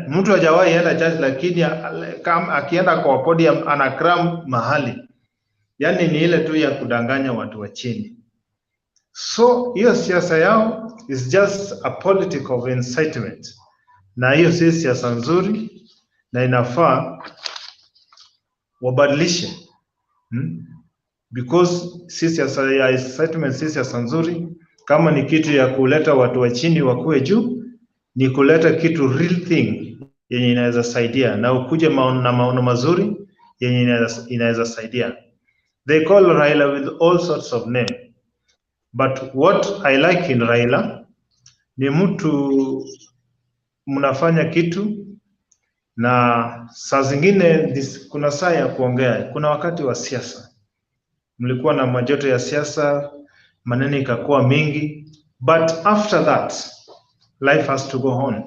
Mtu hajawahi enda church, lakini akienda kwa podium anakram mahali. Yani ni ile tu ya kudanganya watu wa chini. So hiyo siasa yao is just a politics of incitement. Na hiyo si siasa nzuri, na inafaa wabadilishe. Because si siasa ya incitement, si siasa nzuri. Kama ni kitu ya kuleta watu wa chini wakuwe juu, ni kuleta kitu real thing yenye inaweza saidia, na ukuje na maono mazuri yenye inaweza saidia. They call Raila with all sorts of name. But what I like in Raila ni mtu mnafanya kitu, na saa zingine kuna saa ya kuongea. Kuna wakati wa siasa, mlikuwa na majoto ya siasa, maneno ikakuwa mingi, but after that life has to go on.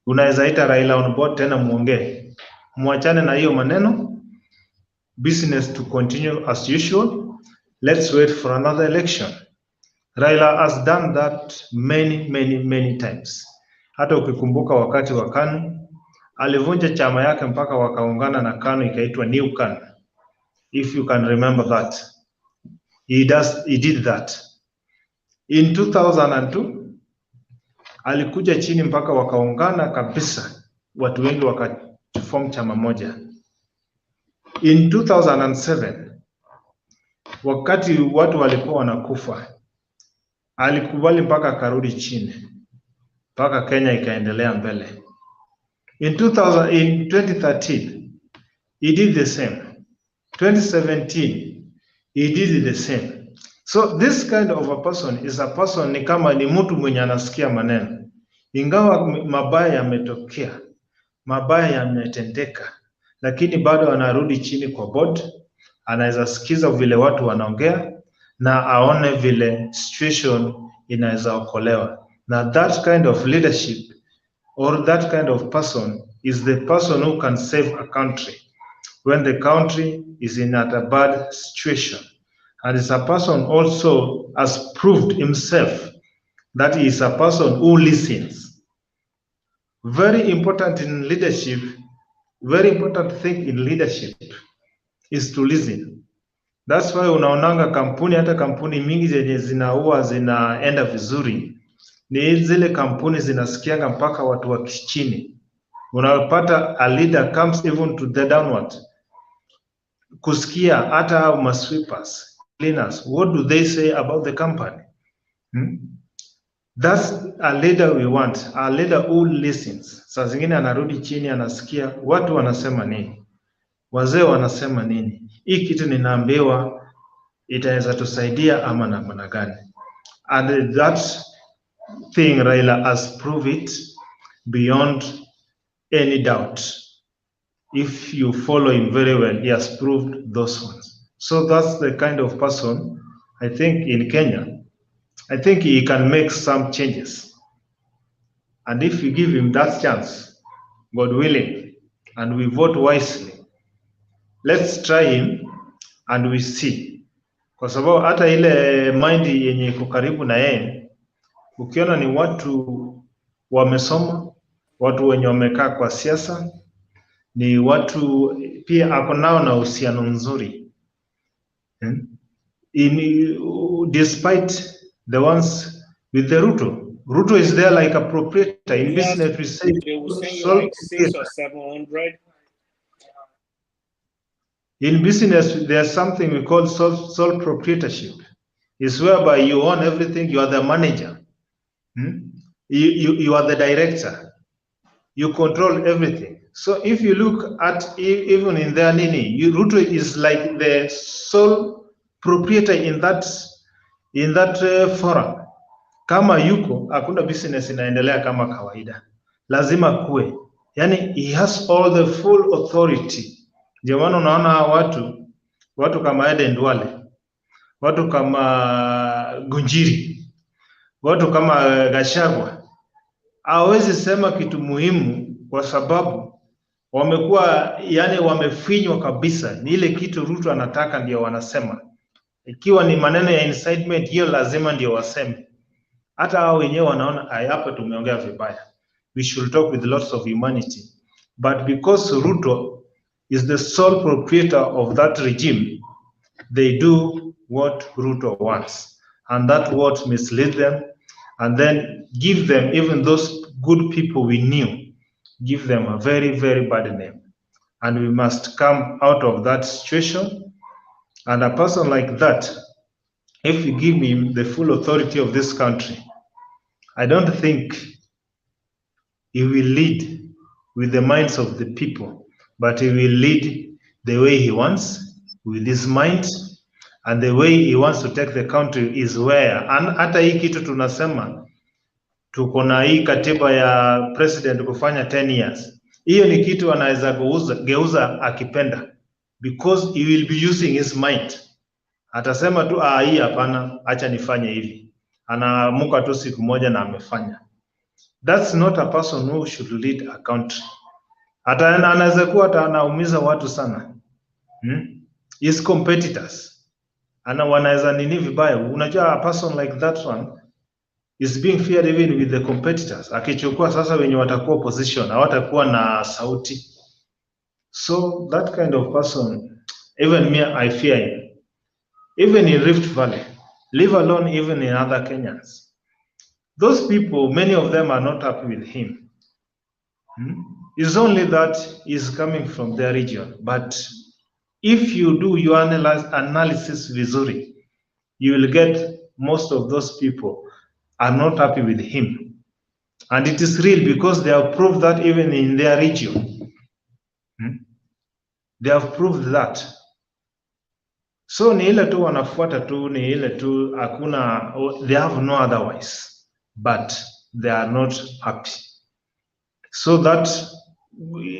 Unaweza ita Raila on board tena muongee, muachane na hiyo maneno. Business to continue as usual. Let's wait for another election. Raila has done that many times. Hata ukikumbuka wakati wa KANU alivunja chama yake mpaka wakaungana na KANU ikaitwa New KANU. If you can remember that. He did that. In 2002 alikuja chini mpaka wakaungana kabisa, watu wengi wakaform chama moja. In 2007 wakati watu walikuwa wanakufa, alikubali mpaka akarudi chini, mpaka Kenya ikaendelea mbele. In 2013 he did the same. 2017 he did the same. So this kind of a person is a person ni kama ni mtu mwenye anasikia maneno. Ingawa mabaya yametokea, mabaya yametendeka, lakini bado anarudi chini kwa board, anaweza sikiza vile watu wanaongea na aone vile situation inaweza okolewa. Na that kind of leadership or that kind of person is the person who can save a country when the country is in a bad situation. And is a person also has proved himself that he is a person who listens. Very important in leadership, very important thing in leadership is to listen. That's why unaonanga kampuni, hata kampuni mingi zenye zinaua zinaenda vizuri, ni zile kampuni zinasikianga mpaka watu wa chini. Unapata a leader comes even to the downward. Kusikia hata masweepers, cleaners, what do they say about the company? That's a leader we want, a leader who listens. Saa zingine anarudi chini, anasikia watu wanasema nini, wazee wanasema nini, hii kitu ninaambiwa itaweza tusaidia ama namna gani? And that thing Raila has proved it beyond any doubt. If you follow him very well, he has proved those ones. So that's the kind of person I think in Kenya, I think he can make some changes. And if you give him that chance, God willing, and we vote wisely, let's try him and we see. Kwa sababu hata ile mind yenye iko karibu na yeye, ukiona ni watu wamesoma, watu wenye wamekaa kwa siasa, ni watu pia ako nao na uhusiano mzuri. Despite the ones with the Ruto is there like a proprietor. In business we say They will send you sole like 600 or proprietor. 700. In business, there's something we call sole proprietorship. It's whereby you own everything, you are the manager. You are the director. You control everything. So if you look at even in their Nini, Ruto is like the sole proprietor in that forum. Kama yuko, hakuna business inaendelea kama kawaida. Lazima kuwe. Yani, he has all the full authority. Ndio maana unaona watu kama Eden Duale, watu kama Gunjiri, watu kama Gachagua hawezi sema kitu muhimu kwa sababu wamekuwa yani wamefinywa kabisa. Ni ile kitu Ruto anataka ndio wanasema. Ikiwa ni maneno ya incitement, hiyo lazima ndio waseme. Hata hao wenyewe wanaona hapa tumeongea vibaya. We should talk with lots of humanity. But because Ruto is the sole proprietor of that regime, they do what Ruto wants. And that what mislead them and then give them, even those good people we knew, give them a very, very bad name. And we must come out of that situation. And a person like that, if you give him the full authority of this country, I don't think he will lead with the minds of the people, but he will lead the way he wants, with his mind, and the way he wants to take the country is where. And hata hii kitu tunasema, tuko na hii katiba ya president kufanya 10 years. Hiyo ni kitu anaweza geuza akipenda, because he will be using his mind. Atasema tu hii hapana, acha nifanye hivi. Anaamuka tu siku moja na amefanya. That's not a person who should lead a country. Hata anaweza kuwa anaumiza watu sana. His competitors. Wanaweza nini vibaya. Unajua a person like that one is being feared even with the competitors. Akichukua sasa wenye watakuwa opposition, hawatakuwa na sauti. So that kind of person, even me, I fear him. Even in Rift Valley, leave alone even in other Kenyans. Those people, many of them are not happy with him. It's only that he's coming from their region. But if you do your analysis vizuri, you will get most of those people are not happy with him. And it is real because they have proved that even in their region. They have proved that. So ni ile tu wanafuata tu, ni ile tu hakuna, they have no otherwise, but they are not happy. So that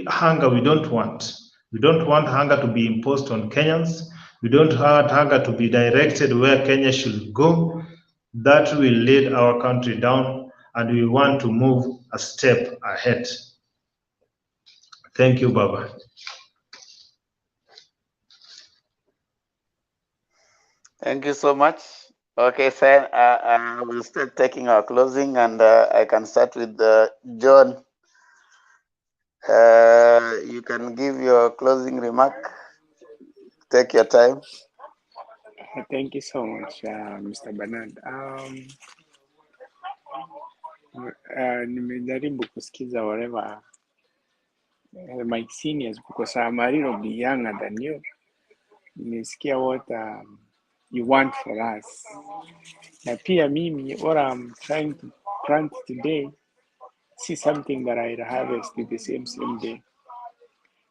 hunger we don't want. We don't want hunger to be imposed on Kenyans. We don't want hunger to be directed where Kenya should go. That will lead our country down, and we want to move a step ahead. Thank you, Baba. Thank you so much. Okay, sir, I will start taking our closing, and I can start with John. You can give your closing remark. Take your time. Thank you so much, Mr. Bernard. Nimejaribu kusikiza whatever my seniors, because I'm a little bit younger than you. Nimesikia what you want for us. Na pia mimi, what I'm trying to plant today, see something that I harvest the same day.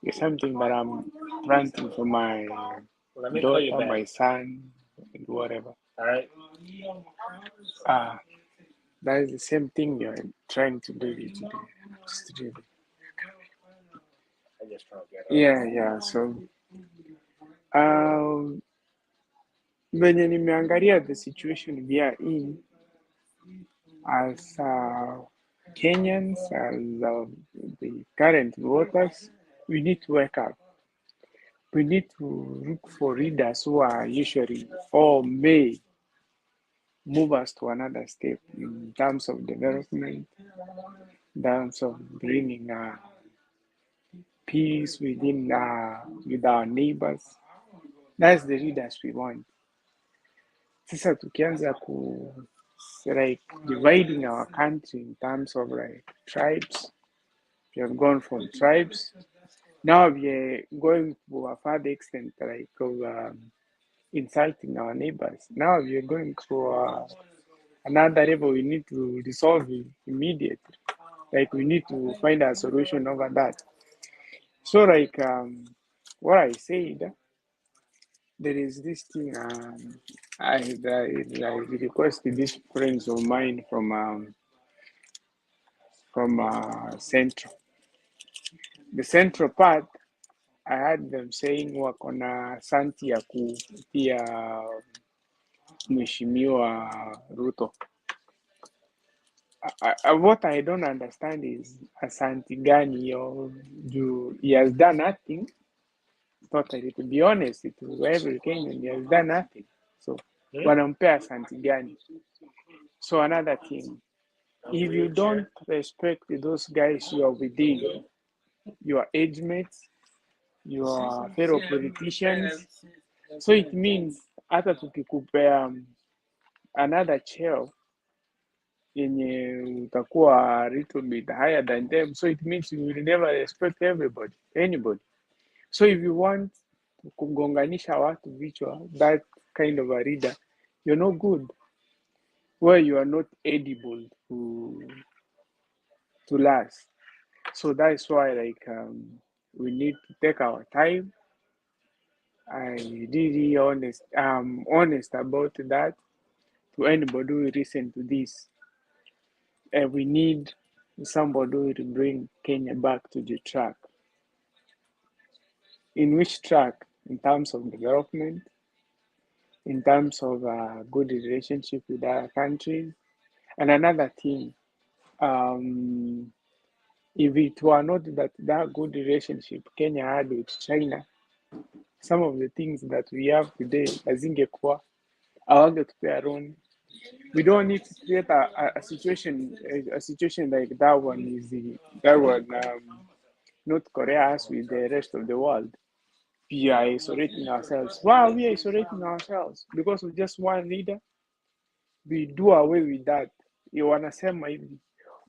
It's something that I'm planting for my daughter, my son, and whatever. All right. That is the same thing you're trying to do today. I just trying to get Yeah. So, venye nimeangalia the situation we are in as Kenyans, as the current voters, we need to wake up. We need to look for leaders who are usually or may move us to another step in terms of development, in terms of bringing peace within with our neighbors. That's the leaders we want. Sasa tukianza like dividing our country in terms of like tribes, we have gone from tribes. Now we're going to a further extent like of insulting our neighbors. Now we're going to another level. We need to resolve it immediately. Like we need to find a solution over that. So like what I said, there is this thing I requested this friends of mine from Central. The Central part, I had them saying wako na santi ya kupitia Mheshimiwa Ruto. What I don't understand is asanti gani yo juu he has done nothing. Totally, to be honest, to every Kenyan, he has done nothing. So wanampea asanti gani? So another thing, if you don't respect those guys you are within, your age mates, your fellow politicians, so it means hata tukikupea another chair yenye utakuwa a little bit higher than them, so it means you will never respect anybody. So if you want kugonganisha watu vichwa, that kind of a leader, you're no good, where you are not edible to last. So that's why like we need to take our time. I really honest about that to anybody who listen to this. And we need somebody who will bring Kenya back to the track. In which track? In terms of development, in terms of a good relationship with other countries. And another thing, if it were not that good relationship Kenya had with China, some of the things that we have today, hazingekuwa, hawangetupea loan. We don't need to create a situation like that one North Korea has with the rest of the world. We are isolating ourselves. Why are we isolating ourselves? Because of just one leader? We do away with that. Wanasema hivi,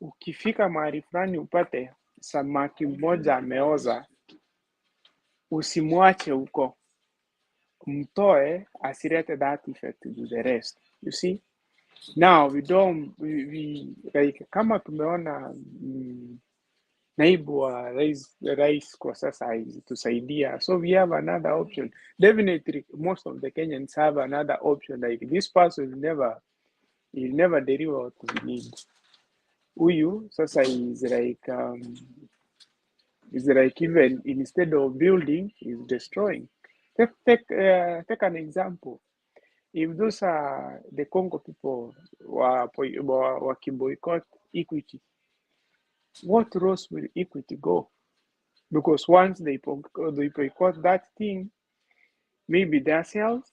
ukifika mahali fulani upate samaki mmoja ameoza, usimwache huko, mtoe asilete that effect to the rest. You see? Now we like kama tumeona naibu wa rais kwa sasa tusaidia, so we have another option. Definitely most of the Kenyans have another option, like this person will never deliver what we need. Huyu sasa is like even instead of building is destroying. Take an example. If those are the Congo people boycott Equity, what roles will Equity go? Because once they boycott that thing, maybe their sales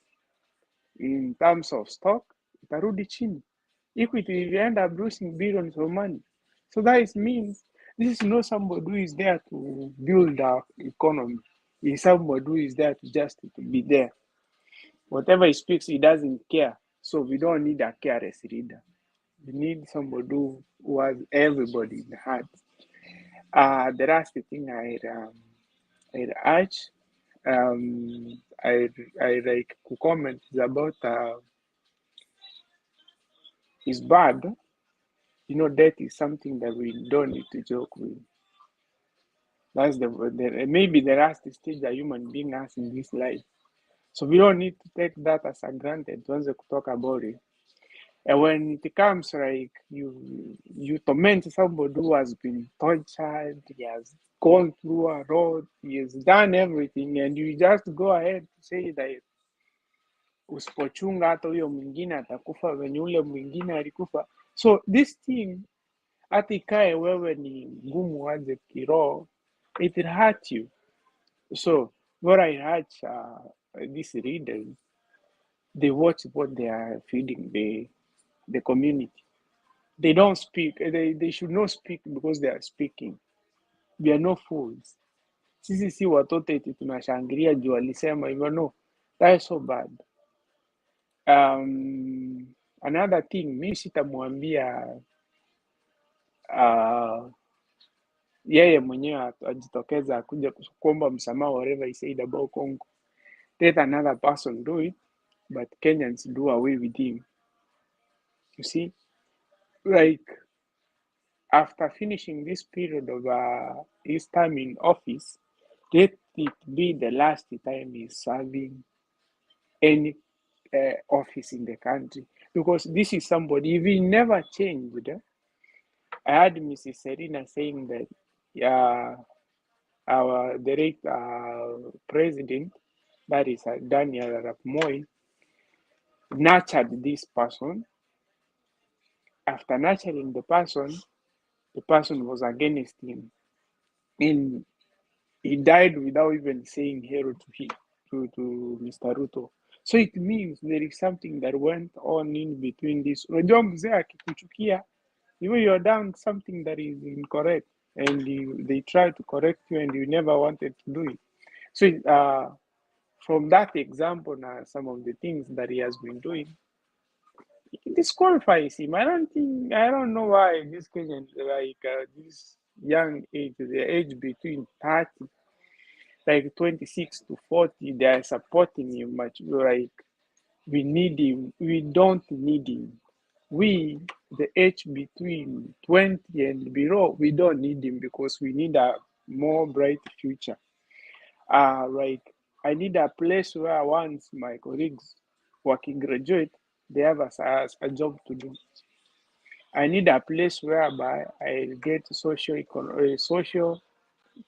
in terms of stock itarudi chini. Equity will end up losing billions of money. So that means this is not somebody who is there to build our economy. It's somebody who is there to just be there. Whatever he speaks, he doesn't care. So we don't need a careless reader. We need somebody who has everybody in the heart. The last thing I'd urge, I like to comment is about is bad. You know, death is something that we don't need to joke with. That's maybe the last stage a human being has in this life. So we don't need to take that as a granted once we talk about it. And when it comes like you torment somebody who has been tortured, he has gone through a road, he has done everything, and you just go ahead to say that usipochunga hata huyo mwingine atakufa venye ule mwingine alikufa. So this thing hata ikae wewe ni ngumu aje kiroho, it will hurt you. So what I hurt these readers, they watch what they are feeding the community. They don't speak. They should not speak because they are speaking. We are no fools. Sisi si watoto eti tunashangilia juu alisema hivyo. No, that is so bad. Another thing, mimi sitamwambia yeye mwenyewe ajitokeza akuja kuomba msamaha whatever he said about Congo. Let another person do it, but Kenyans do away with him. You see, like after finishing this period of his time in office, let it be the last time he's serving any office in the country, because this is somebody, if he never changed. I heard Mrs. Serena saying that our direct president, that is Daniel Arap Moi, nurtured this person. After nurturing the person was against him. And he died without even saying hello to Mr. Ruto. So it means there is something that went on in between this. Unajua mzee akikuchukia, you are done something that is incorrect, and they try to correct you, and you never wanted to do it. So from that example, now some of the things that he has been doing, it disqualifies him. I don't know why this Kenyan, like this young age, the age between 30, like 26 to 40, they are supporting him much. Like, we need him. We don't need him. We, the age between 20 and below, we don't need him because we need a more bright future. Like, I need a place where once my colleagues working graduate, they have a job to do. I need a place whereby I get social,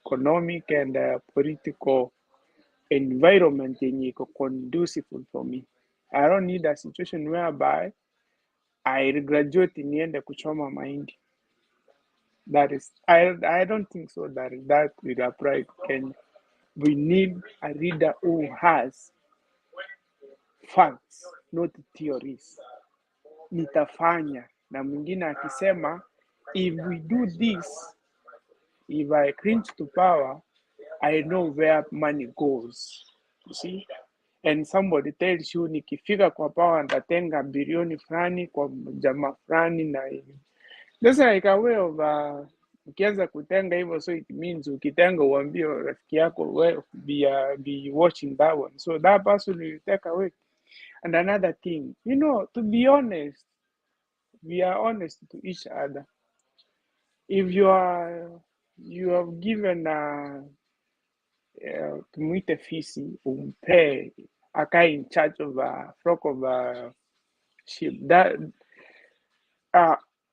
economic, and political environment conducive for me. I don't need a situation whereby I graduate niende kuchoma mahindi. That is, I don't think so that will apply to Kenya. We need a reader who has facts, not theories. Nitafanya na mwingine akisema, if we do this, if I clinch to power, I know where money goes. You see? And somebody tells you nikifika kwa power nitatenga bilioni fulani kwa jamaa fulani na hivi. That's like a way of ukianza kutenga hivyo, so it means ukitenga uambie rafiki yako well, be watching that one. So that person will take away. And another thing, to be honest, we are honest to each other. If you have given tumuite fisi, umpe akae in charge of a flock of sheep, that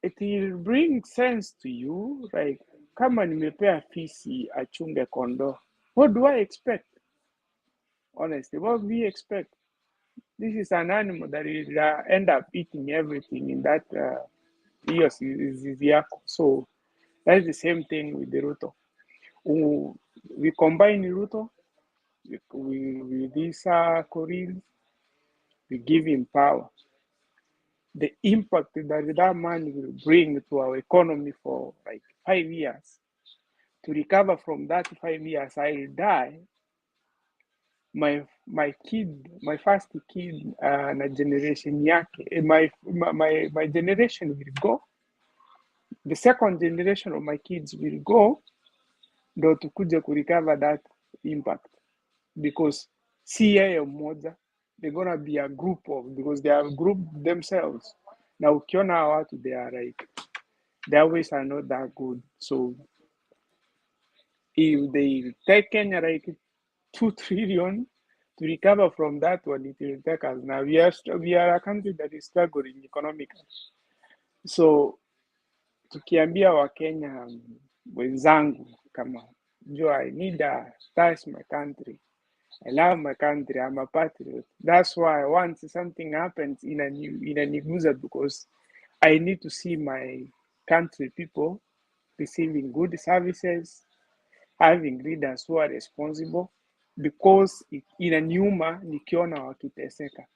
it will bring sense to you. Like, kama nimepea fisi achunge kondoo, what do I expect? Honestly, what do we expect? This is an animal that will end up eating everything in that years is yako. So that's the same thing with the Ruto. We combine Ruto with this Korean, we give him power. The impact that man will bring to our economy for like 5 years. To recover from that 5 years, I'll die. my kid, my first kid na generation yake, my generation will go, the second generation of my kids will go, ndo tukuje kurecover that impact, because si yeye mmoja, they're gonna be a group of, because they are group themselves. Na ukiona hawa watu, they are like, their ways are not that good. So if they take Kenya like 2 trillion to recover from that one, it will take us. Now we are a country that is struggling economically. So tukiambia Wakenya wenzangu kama Joe, I need that's my country, I love my country, I'm a patriot. That's why once something happens in a Niguza, because I need to see my country people receiving good services, having leaders who are responsible, because inaniuma nikiona wakiteseka.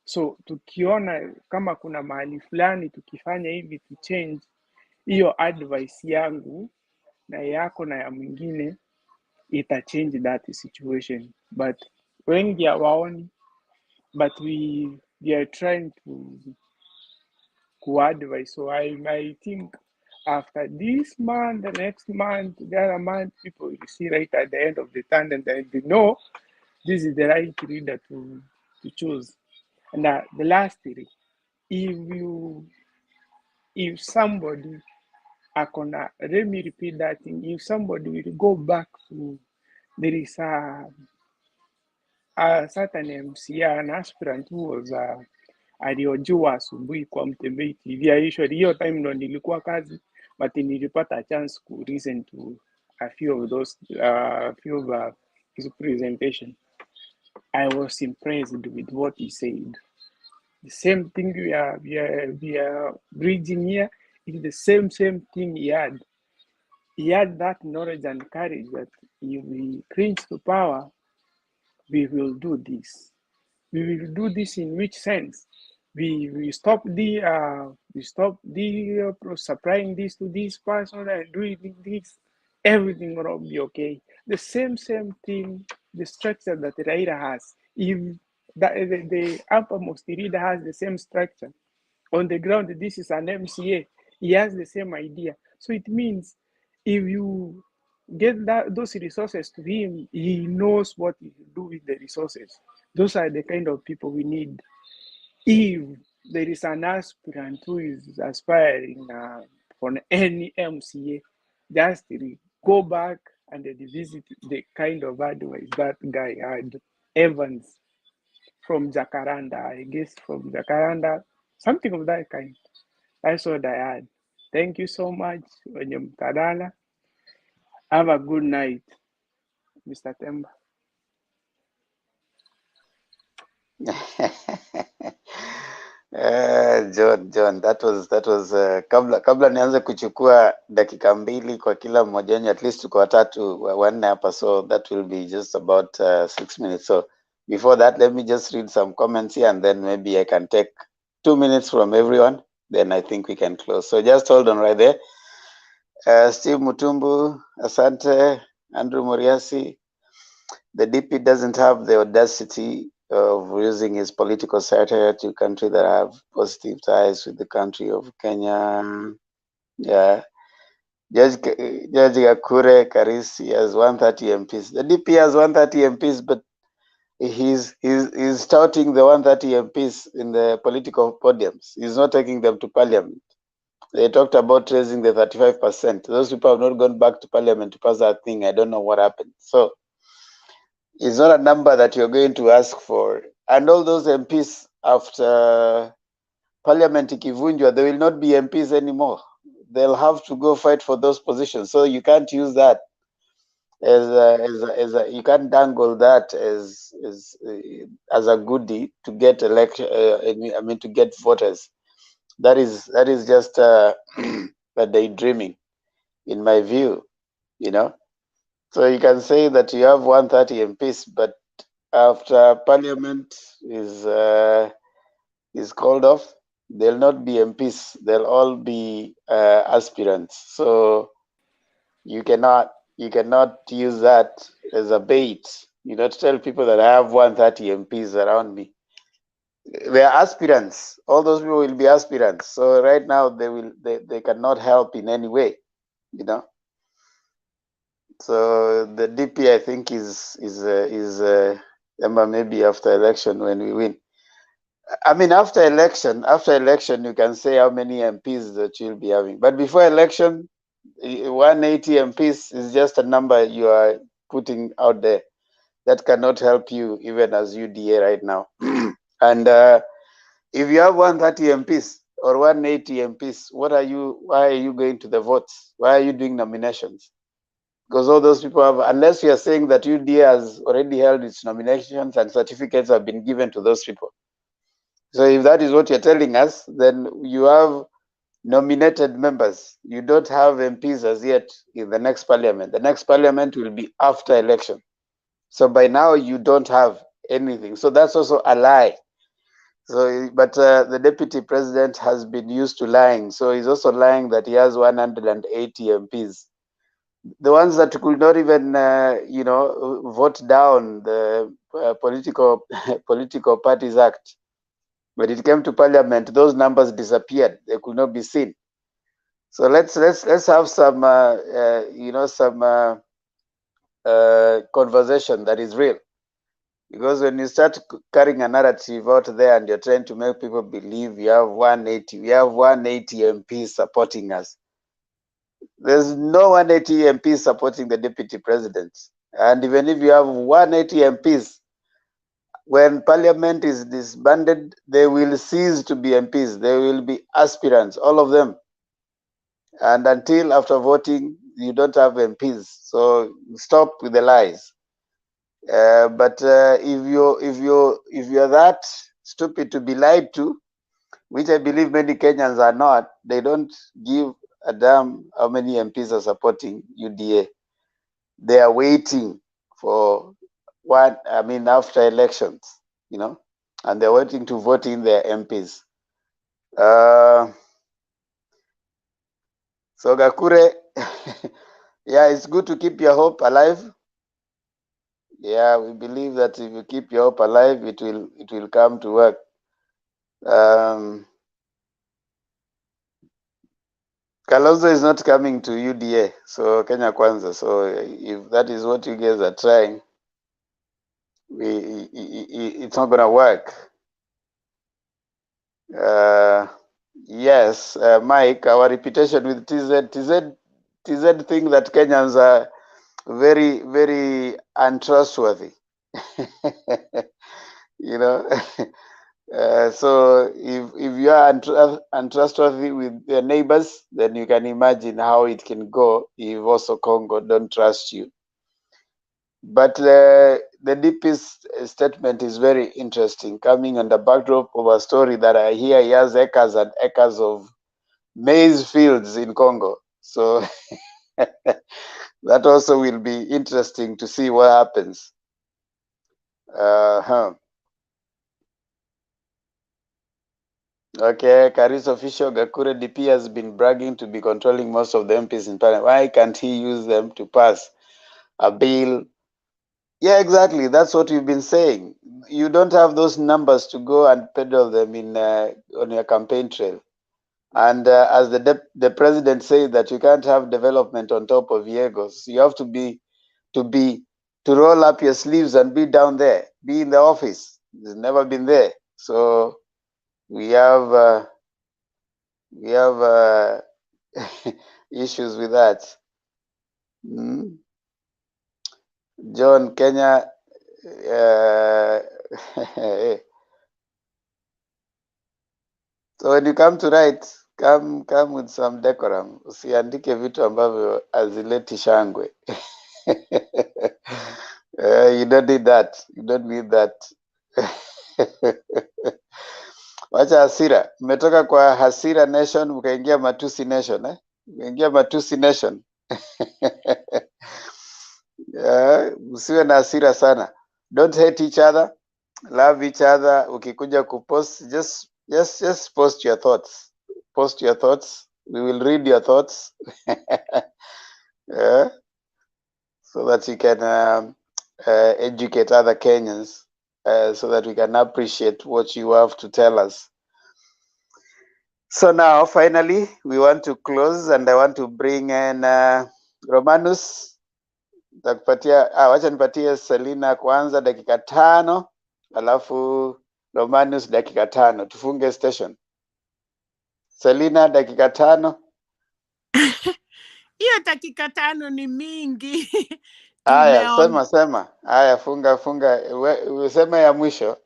So tukiona kama kuna mahali fulani tukifanya hivi to change, hiyo advice yangu na yako na ya mwingine ita change that situation. But wengi hawaoni, but we are trying to advise. So I think after this month, the next month, the other month, people will see right at the end of the tunnel, and they know this is the right leader to choose. And the last thing, if somebody, let me repeat that thing, if somebody will go back to, there is a certain MCA, an aspirant who was aliojiwa asubuhi kwa Mtembei TV. Usually hiyo time ndo nilikuwa kazi, but nilipata a chance to listen to a few of those, his presentation. I was impressed with what he said. The same thing we are bridging here is the same thing he had. He had that knowledge and courage that if we clinch to power, we will do this. We will do this in which sense? We stop the supplying this to this person and doing this. Everything will be okay. The same thing, the structure that Raila has. If the uppermost leader has the same structure, on the ground, this is an MCA, he has the same idea. So it means if you get those resources to him, he knows what he will do with the resources. Those are the kind of people we need. If there is an aspirant who is aspiring for any MCA, just go back and visit the kind of advice that guy had. Evans from Jacaranda, I guess from Jacaranda, something of that kind. That's what I had. Thank you so much, Kadala. Have a good night, Mr. Temba. John, that was kabla nianze kuchukua dakika mbili kwa kila mmoja wenu, at least tuko watatu wanne hapa, so that will be just about 6 minutes. So before that, let me just read some comments here, and then maybe I can take 2 minutes from everyone, then I think we can close. So just hold on right there. Steve Mutumbu, asante. Andrew Moriasi, the DP doesn't have the audacity of using his political satire to country that have positive ties with the country of Kenya. Yeah. Judge Gakure Karisi has 130 MPs. The DP has 130 MPs, but he's touting the 130 MPs in the political podiums. He's not taking them to parliament. They talked about raising the 35%. Those people have not gone back to parliament to pass that thing. I don't know what happened. So it's not a number that you're going to ask for. And all those MPs, after parliament ikivunjwa, they will not be MPs anymore. They'll have to go fight for those positions. So you can't use that you can't dangle that as a goodie to get election. To get voters. That is just a daydreaming, in my view. So you can say that you have 130 MPs, but after parliament is called off, they'll not be MPs. They'll all be aspirants. So you cannot use that as a bait You know, to tell people that I have 130 MPs around me. They are aspirants. All those people will be aspirants. So right now they cannot help in any way, you know. So the DP, I think, is maybe after election when we win. I mean, after election, you can say how many MPs that you'll be having. But before election, 180 MPs is just a number you are putting out there that cannot help you even as UDA right now. And if you have 130 MPs or 180 MPs, why are you going to the votes? Why are you doing nominations? Because all those people have, unless you are saying that UDA has already held its nominations and certificates have been given to those people. So if that is what you're telling us, then you have nominated members. You don't have MPs as yet in the next parliament. The next parliament will be after election. So by now you don't have anything. So that's also a lie. So, but the deputy president has been used to lying. So he's also lying that he has 180 MPs. The ones that could not even, vote down the political parties act. When it came to parliament, those numbers disappeared. They could not be seen. So let's have some, conversation that is real. Because when you start carrying a narrative out there and you're trying to make people believe we have 180 MPs supporting us. There's no 180 MPs supporting the deputy president. And even if you have 180 MPs, when parliament is disbanded, they will cease to be MPs. They will be aspirants, all of them. And until after voting, you don't have MPs. So stop with the lies. But if you're that stupid to be lied to, which I believe many Kenyans are not, they don't give a damn how many MPs are supporting UDA. They are waiting for after elections, you know, and they're waiting to vote in their MPs. So Gakure, yeah, it's good to keep your hope alive. Yeah, we believe that if you keep your hope alive, it will come to work. Kalonzo is not coming to UDA, so Kenya Kwanza. So if that is what you guys are trying, it's not gonna work. Yes, Mike, our reputation with TZ think that Kenyans are very, very untrustworthy. You know, so if you are untrustworthy with your neighbors, then you can imagine how it can go if also Congo don't trust you. But the DP's statement is very interesting, coming on the backdrop of a story that I hear he has acres and acres of maize fields in Congo. So that also will be interesting to see what happens. Okay, Karis official Gakure DP has been bragging to be controlling most of the MPs in Parliament. Why can't he use them to pass a bill? Yeah, exactly. That's what we've been saying. You don't have those numbers to go and peddle them in on your campaign trail. And as the president said that you can't have development on top of Yegos. You have to roll up your sleeves and be down there, be in the office. It's never been there. So we have issues with that. John, Kenya, so when you come to write, come with some decorum. Usiandike vitu ambavyo hazileti shangwe. You don't need that. You don't need that. Wacha hasira. Mmetoka kwa hasira nation mkaingia matusi nation, eh? Mkaingia matusi nation. Msiwe na hasira sana. Don't hate each other. Love each other. Ukikuja kupost, just post your thoughts. Post your thoughts. We will read your thoughts. So that you can educate other Kenyans so that we can appreciate what you have to tell us. So now, finally, we want to close, and I want to bring in Romanus. Wacha nipatie Selina kwanza dakika 5, alafu Romanus dakika 5. Tufunge station. Selina dakika 5. Hiyo dakika 5 ni mingi. Aya, sema. Aya, funga. Useme ya mwisho.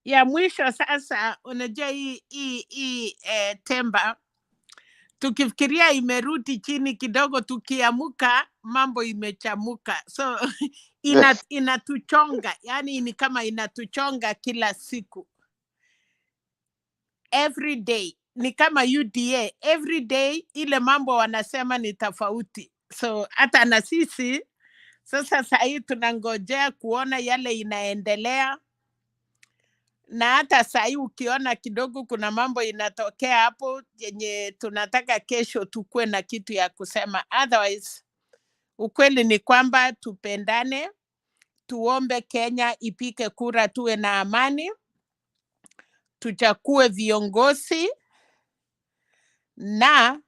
Ya mwisho sasa, unajua hii Temba, tukifikiria imerudi chini kidogo, tukiamuka mambo imechamuka. So inatuchonga, yani ni kama inatuchonga kila siku. Every day ni kama UDA, every day ile mambo wanasema ni tofauti. So hata na sisi sasa sahii tunangojea kuona yale inaendelea, na hata sahii ukiona kidogo kuna mambo inatokea hapo yenye tunataka kesho tukue na kitu ya kusema. Otherwise ukweli ni kwamba tupendane, tuombe Kenya ipike kura, tuwe na amani, tuchague viongozi, na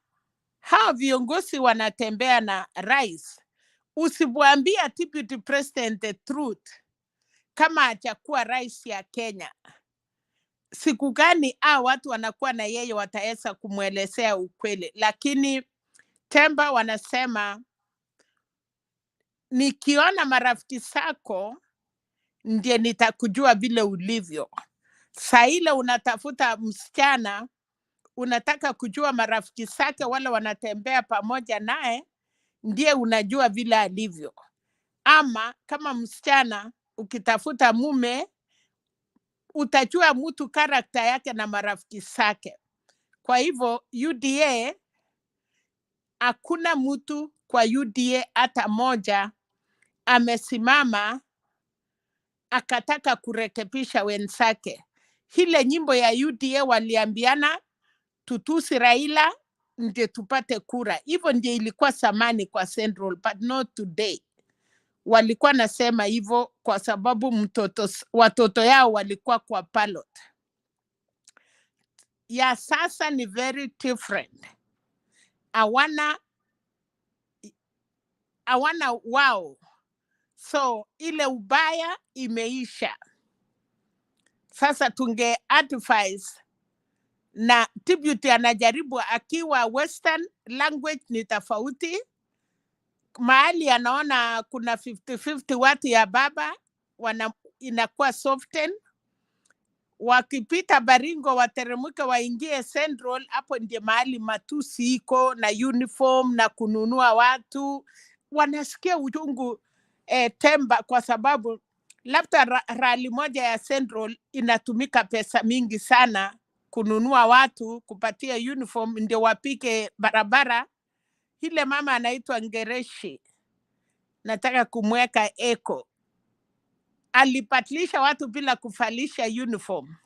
hao viongozi wanatembea na rais. Usimwambia deputy president the truth kama hajakuwa rais ya Kenya. Siku gani watu wanakuwa na yeye wataweza kumwelezea ukweli? Lakini Temba wanasema nikiona marafiki zako ndiye nitakujua vile ulivyo. Saa ile unatafuta msichana, unataka kujua marafiki zake wale wanatembea pamoja naye, ndiye unajua vile alivyo. Ama kama msichana ukitafuta mume, utajua mtu karakta yake na marafiki zake. Kwa hivyo UDA, hakuna mtu kwa UDA hata moja amesimama akataka kurekebisha wenzake. Ile nyimbo ya UDA waliambiana tutusi Raila ndio tupate kura. Hivyo ndio ilikuwa zamani kwa Central, but not today. Walikuwa nasema hivyo kwa sababu watoto yao walikuwa kwa ballot. Ya sasa ni very different. Hawana wao. So ile ubaya imeisha. Sasa tunge advise, na deputy anajaribu akiwa western language ni tofauti. Mahali anaona kuna 50-50 watu ya baba inakuwa soften. Wakipita Baringo wateremke waingie Central, hapo ndiye mahali matusi iko na uniform na kununua watu. Wanasikia uchungu Temba, kwa sababu labda rali moja ya Central inatumika pesa mingi sana kununua watu, kupatia uniform ndio wapike barabara. Ile mama anaitwa Ngereshi, nataka kumweka eko, alipatilisha watu bila kufalisha uniform.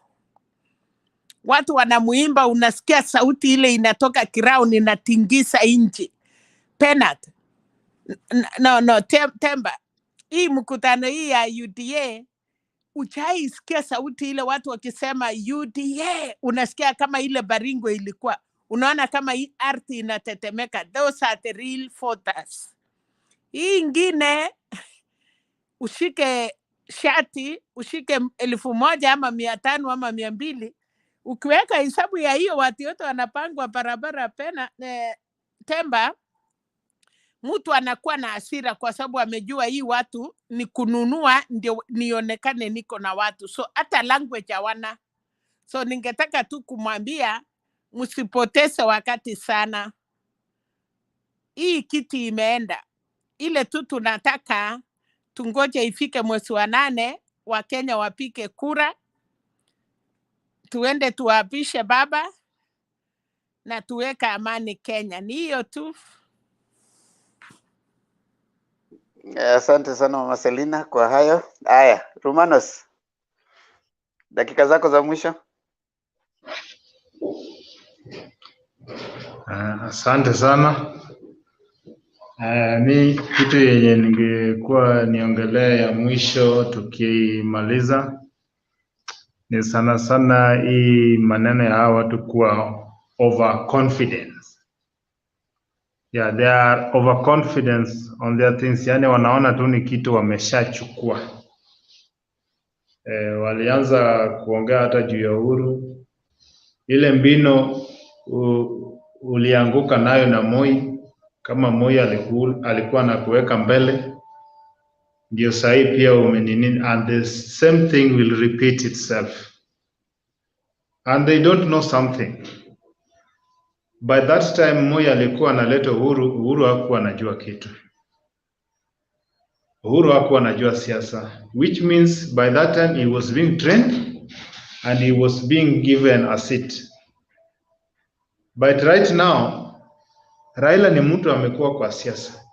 Watu wanamuimba, unasikia sauti ile inatoka kirao inatingisa inchi. Penat. No, Temba. Hii mkutano hii ya UDA, uchaisikia sauti ile watu wakisema UDA, unasikia kama ile Baringo ilikuwa. Unaona kama hii ardhi inatetemeka. Those are the real voters. Hii ingine ushike shati, ushike 1,000 ama 500 ama 200, ukiweka hesabu ya hiyo watu yote wanapangwa barabara Temba, mtu anakuwa na hasira kwa sababu amejua hii watu ni kununua ndio nionekane niko na watu. So hata language hawana. So ningetaka tu kumwambia msipoteze wakati sana. Hii kiti imeenda. Ile tu tunataka tungoje ifike mwezi wa 8, Wakenya wapike kura. Tuende tuapishe baba na tuweka amani Kenya. Ni hiyo tu. Asante sana Mama Selina kwa hayo. Haya, Romanos, dakika zako za mwisho. Asante sana. Mi kitu yenye ningekuwa niongelea ya mwisho tukimaliza ni sana sana hii maneno ya hawa watu kuwa overconfidence. Yeah, they are overconfidence on their things, yani wanaona tu ni kitu wameshachukua. Walianza kuongea hata juu ya uhuru, ile mbino ulianguka nayo na Moi, kama Moi alikuwa na kuweka mbele, ndio sahi pia umenini, and the same thing will repeat itself. And they don't know something. By that time Moi alikuwa analeta uhuru, Uhuru hakuwa anajua kitu. Uhuru hakuwa anajua siasa, which means by that time he was being trained and he was being given a seat. But right now Raila ni mtu amekuwa kwa siasa.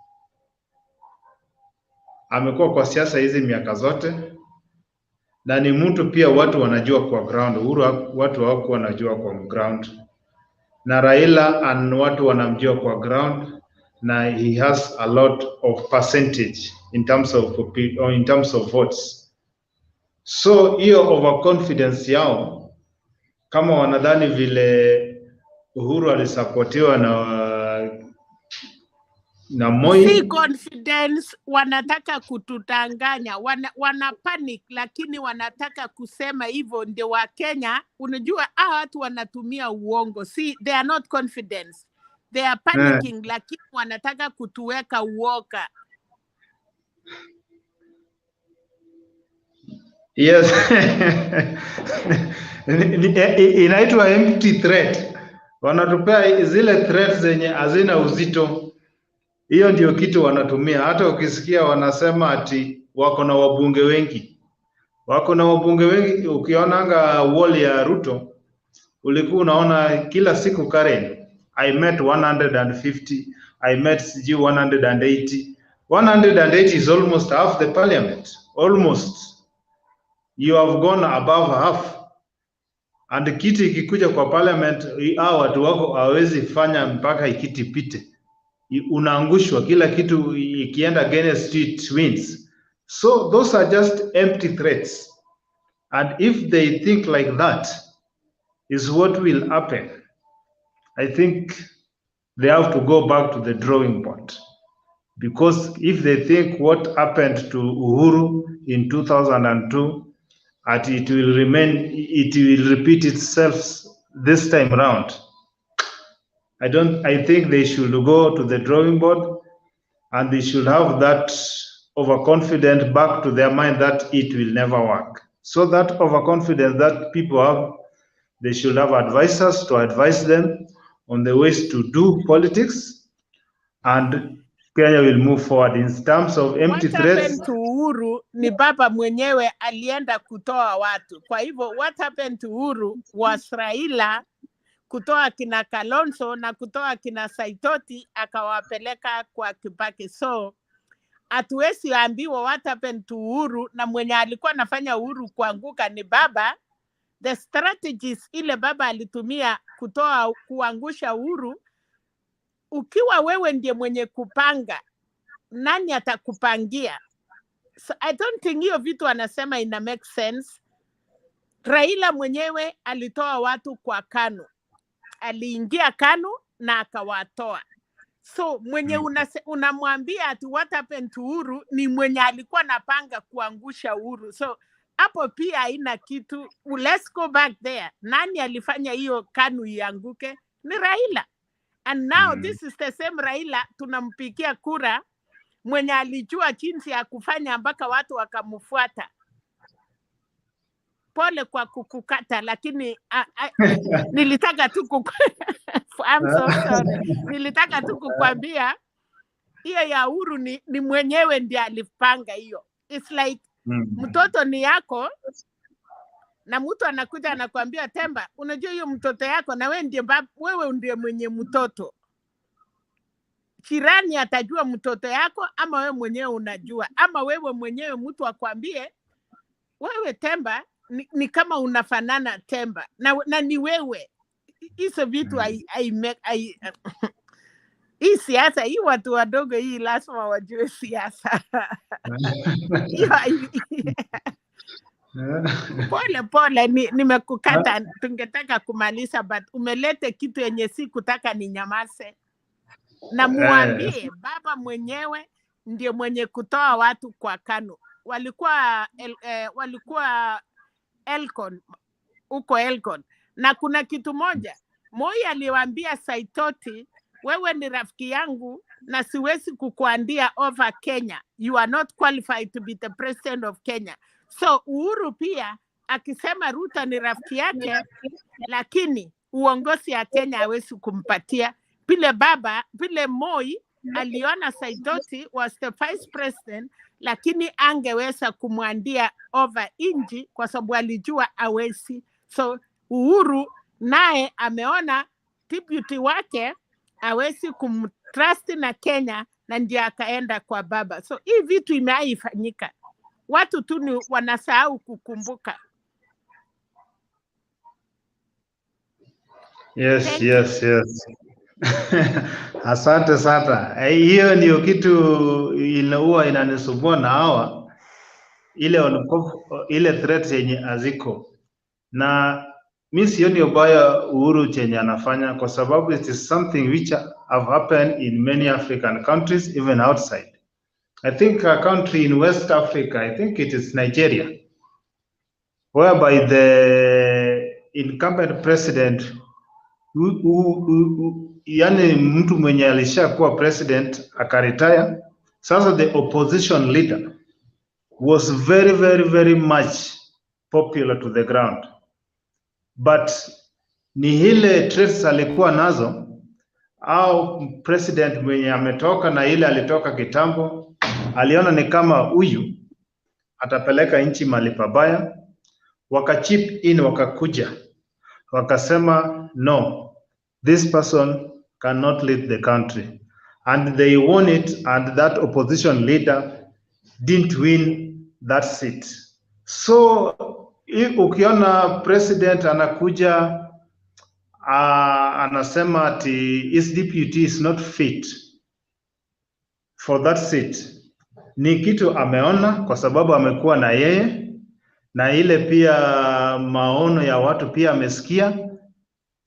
Amekuwa kwa siasa hizi miaka zote, na ni mtu pia watu wanajua kwa ground. Uhuru watu hawakuwa wanajua kwa ground, na Raila and watu wanamjua kwa ground, na he has a lot of percentage in terms of votes. So hiyo overconfidence yao, kama wanadhani vile Uhuru alisapotiwa na Moi, si confidence, wanataka kututanganya, wana panic, lakini wanataka kusema hivyo ndio wa Kenya. Unajua watu wanatumia uongo. See, they are not confident, they are panicking, lakini wanataka kutuweka uoga. Yes. Inaitwa empty threat. Wanatupea zile threats zenye hazina uzito. Hiyo ndio kitu wanatumia. Hata ukisikia wanasema ati wako na wabunge wengi. Wako na wabunge wengi. Ukionanga wall ya Ruto, ulikuwa unaona kila siku Karen, I met 150, I met 180. 180 is almost half the parliament. Almost. You have gone above half. And kiti ikikuja kwa parliament, hao watu wako hawezi fanya mpaka ikiti pite. Unaangushwa, kila kitu ikienda against it wins. So those are just empty threats. And if they think like that, is what will happen. I think they have to go back to the drawing board. Because if they think what happened to Uhuru in 2002, it will repeat itself this time around. I think they should go to the drawing board, and they should have that overconfidence back to their mind that it will never work. So that overconfidence that people have, they should have advisors to advise them on the ways to do politics, and Kenya will move forward. In terms of empty threats, what happened to Uhuru ni baba mwenyewe alienda kutoa watu. Kwa hivyo what happened to Uhuru was Raila kutoa kina Kalonzo na kutoa kina Saitoti akawapeleka kwa Kibaki. So hatuwezi ambiwa what happened to Uhuru, na mwenye alikuwa anafanya Uhuru kuanguka ni baba. The strategies ile baba alitumia kuangusha Uhuru, ukiwa wewe ndiye mwenye kupanga, nani atakupangia? So I don't think hiyo vitu anasema ina make sense. Raila mwenyewe alitoa watu kwa KANU. Aliingia KANU na akawatoa. So mwenye unamwambia ati what happened to Uhuru ni mwenye alikuwa napanga kuangusha Uhuru. So hapo pia haina kitu. Let's go back there. Nani alifanya hiyo KANU ianguke? Ni Raila. And now this is the same Raila tunampigia kura, mwenye alijua jinsi ya kufanya mpaka watu wakamfuata. Pole kwa kukukata, lakini nilitaka tu I'm so sorry. Nilitaka tu kukwambia hiyo ya Uhuru ni mwenyewe ndiye alipanga hiyo. It's like mtoto ni yako na mtu anakuja anakuambia Temba, unajua hiyo mtoto yako na wewe ndiye mwenye mtoto. Jirani atajua mtoto yako ama wewe mwenyewe unajua, ama wewe mwenyewe mtu akwambie wewe Temba ni kama unafanana Temba na ni wewe. Hizo vitu Hii siasa hii, watu wadogo hii lazima wajue siasa. Pole pole, nimekukata. Tungetaka kumaliza, but umelete kitu yenye si kutaka ni nyamaze. Na muambie baba mwenyewe ndio mwenye kutoa watu kwa KANU. Walikuwa Elgon, uko Elgon. Na kuna kitu moja, Moi aliwaambia Saitoti, wewe ni rafiki yangu na siwezi kukuandia over Kenya. You are not qualified to be the president of Kenya. So Uhuru pia akisema Ruto ni rafiki yake, lakini uongozi ya Kenya hawezi kumpatia. Vile Moi aliona Saitoti was the vice president, lakini angeweza kumwandia over inji kwa sababu alijua hawezi. So Uhuru naye ameona deputy wake hawezi kumtrust na Kenya, na ndio akaenda kwa baba. So hii vitu imeifanyika, watu tu ni wanasahau kukumbuka. Yes. Asante sana. Hiyo ndio kitu huwa inanisumbua na hawa, ile threat yenye aziko, na mimi sioni ubaya Uhuru chenye anafanya, kwa sababu it is something which have happened in many African countries, even outside. I think a country in West Africa, I think it is Nigeria, whereby the incumbent president yani mtu mwenye alishakuwa president akaretire, sasa the opposition leader was very much popular to the ground, but ni ile traits alikuwa nazo, au president mwenye ametoka na ile alitoka kitambo aliona ni kama huyu atapeleka nchi mahali pabaya, wakachip in, wakakuja wakasema no, this person cannot lead the country, and they won it, and that opposition leader didn't win that seat. So ukiona president anakuja anasema ati his deputy is not fit for that seat, ni kitu ameona, kwa sababu amekuwa na yeye, na ile pia maono ya watu pia amesikia.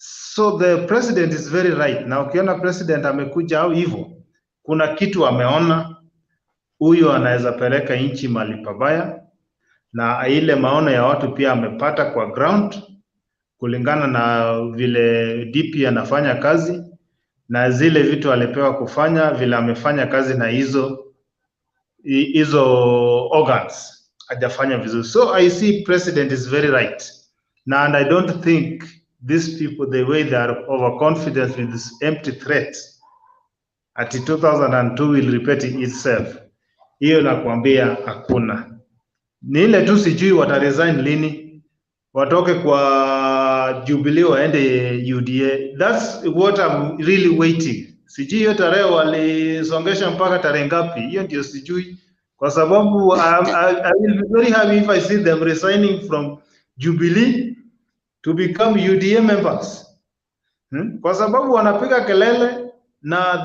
So the president is very right. Na ukiona president amekuja au hivyo, kuna kitu ameona huyo anaweza peleka nchi mahali pabaya, na ile maono ya watu pia amepata kwa ground, kulingana na vile DP anafanya kazi na zile vitu alipewa kufanya, vile amefanya kazi na hizo organs hajafanya vizuri. So I see president is very right. Now, and I don't think these people, the way they are overconfident with this empty threats at 2002 will repeat itself. Hiyo nakwambia hakuna. Ni ile tu sijui wataresign lini, watoke kwa Jubilee waende UDA. That's what I'm really waiting. Sijui hiyo tarehe walisongesha mpaka tarehe ngapi, hiyo ndio sijui, kwa sababu I will be very happy if I see them resigning from Jubilee to become UDA members. Kwa sababu wanapiga kelele na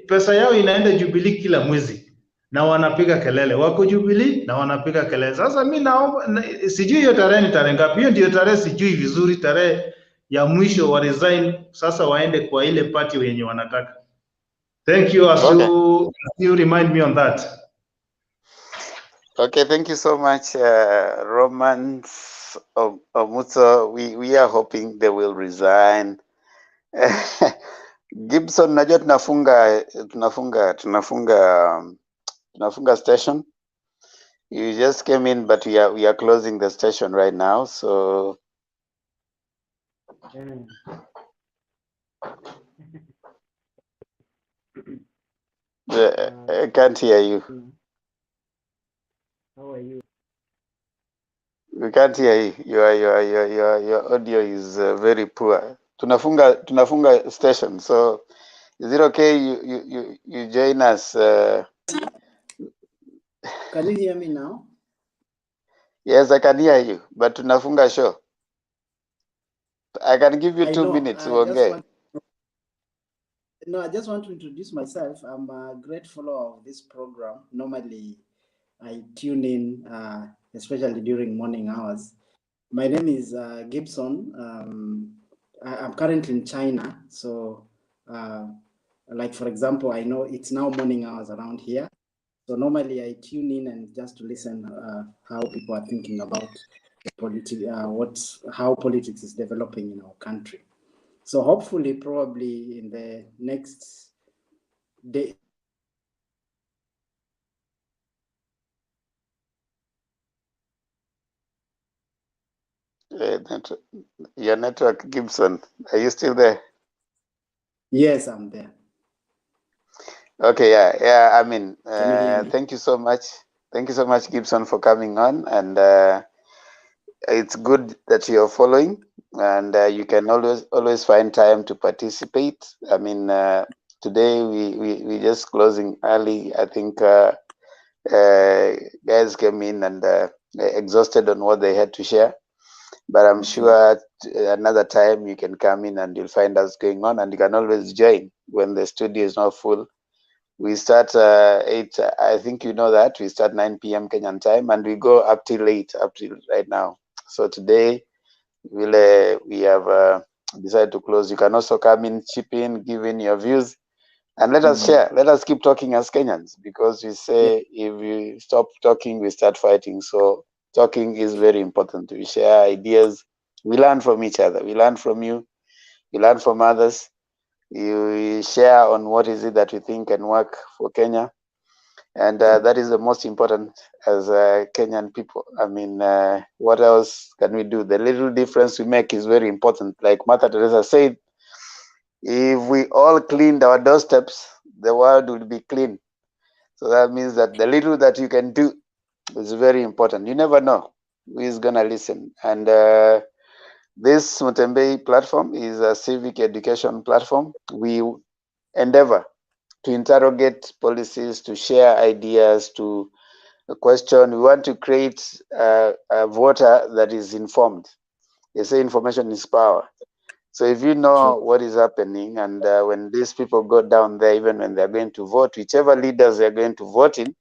pesa yao inaenda Jubilee kila mwezi, na wanapiga kelele, wako Jubilee na wanapiga kelele. Sasa mimi naomba, sijui hiyo tarehe ni tarehe ngapi, hiyo ndio tarehe sijui vizuri, tarehe ya mwisho wa resign, sasa waende kwa ile party wenye wanataka. Thank you, as you remind me on that. Okay, thank you so much, Romans Omuto. We are hoping they will resign. Gibson, najua tunafunga station. You just came in, but we are closing the station right now, so I can't hear you. How are you? We can't hear you. Your audio is very poor. Tunafunga station. So is it okay you join us? Can you hear me now? Yes, I can hear you, but tunafunga show. I can give you 2 minutes. Okay. No, I just want to introduce myself. I'm a great follower of this program. Normally, I tune in, especially during morning hours. My name is Gibson. I'm currently in China. So, like, for example, I know it's now morning hours around here. So normally I tune in and just to listen how people are thinking about how politics is developing in our country. So hopefully, probably in the next day. Your network, Gibson. Are you still there? Yes, I'm there. Okay, yeah. I mean, Can you hear me? thank you so much. Thank you so much, Gibson, for coming on. And it's good that you're following, and you can always find time to participate. I mean, today we just closing early. I think guys came in and exhausted on what they had to share. But I'm sure another time you can come in and you'll find us going on, and you can always join when the studio is not full. We start 8, I think you know that. We start 9 p.m. Kenyan time, and we go up till 8, up till right now. So today, we have decided to close. You can also come in, chip in, give in your views, and let us share. Let us keep talking as Kenyans, because we say if we stop talking, we start fighting. So talking is very important. We share ideas. We learn from each other. We learn from you. We learn from others. You share on what is it that we think can work for Kenya. And that is the most important as Kenyan people. I mean, what else can we do? The little difference we make is very important. Like Mother Teresa said, if we all cleaned our doorsteps, the world would be clean. So that means that the little that you can do is very important. You never know who is going to listen. And this Mutembei platform is a civic education platform. We endeavor to interrogate policies, to share ideas, to question. We want to create a voter that is informed. They say information is power. So if you know what is happening, and when these people go down there, even when they're going to vote, whichever leaders they're going to vote in,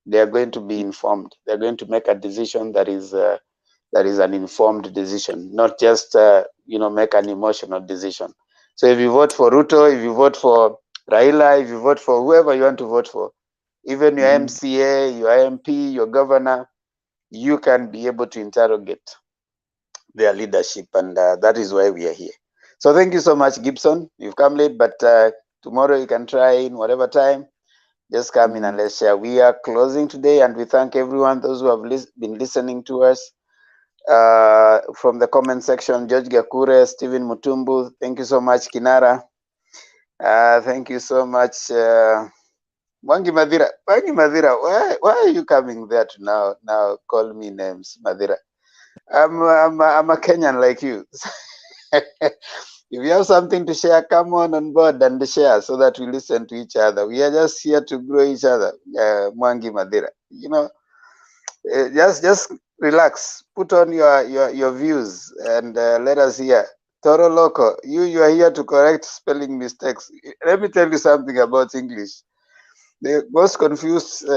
they are going to be informed. They're going to make a decision that is an informed decision, not just make an emotional decision. So if you vote for Ruto, if you vote for Raila, if you vote for whoever you want to vote for, even your MCA, your MP, your governor, you can be able to interrogate their leadership, and that is why we are here. So thank you so much, Gibson. You've come late, but tomorrow you can try in whatever time. Just come in and let's share. We are closing today, and we thank everyone, those who have been listening to us. From the comment section, George Gakure, Stephen Mutumbu, thank you so much, Kinara. Thank you so much, Mwangi Madhira. Mwangi Madhira, why are you coming there to now call me names, Madhira? I'm a Kenyan like you. If you have something to share, come on board and share so that we listen to each other. We are just here to grow each other, Mwangi Madhira. Just relax. Put on your views and let us hear. Toro Loco, you are here to correct spelling mistakes. Let me tell you something about English. The most confused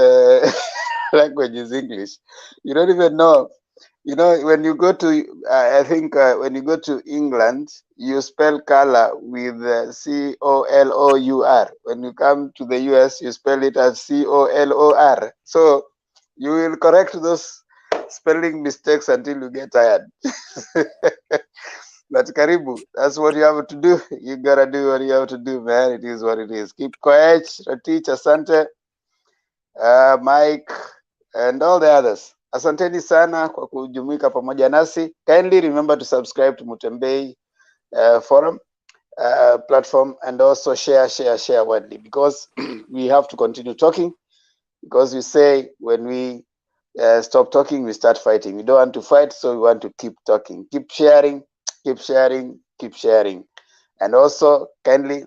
language is English. You don't even know. When you go to, I think when you go to England, you spell color with C-O-L-O-U-R. When you come to the US, you spell it as C-O-L-O-R. So you will correct those spelling mistakes until you get tired. But Karibu, that's what you have to do. You gotta do what you have to do, man. It is what it is. Keep quiet, Ratich, Asante, Mike, and all the others. Asanteni sana kwa kujumuika pamoja nasi. Kindly remember to subscribe to Mutembei forum platform, and also share widely, because we have to continue talking, because we say when we stop talking, we start fighting. We don't want to fight, so we want to keep talking. Keep sharing, keep sharing, keep sharing. And also, kindly,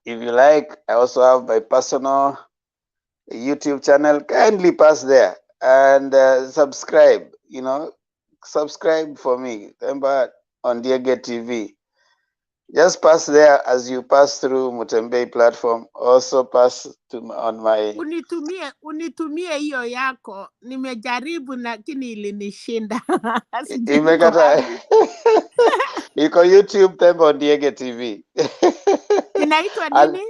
if you like, I also have my personal YouTube channel. Kindly pass there and subscribe. Subscribe for me. Remember, on Diege TV. Just pass there as you pass through Mutembei platform. Also pass to on my. Unitumie hiyo yako. Nimejaribu lakini ilinishinda. Sijui iko Imekata. wapi. Iko YouTube Themba Ondiege TV. Inaitwa nini?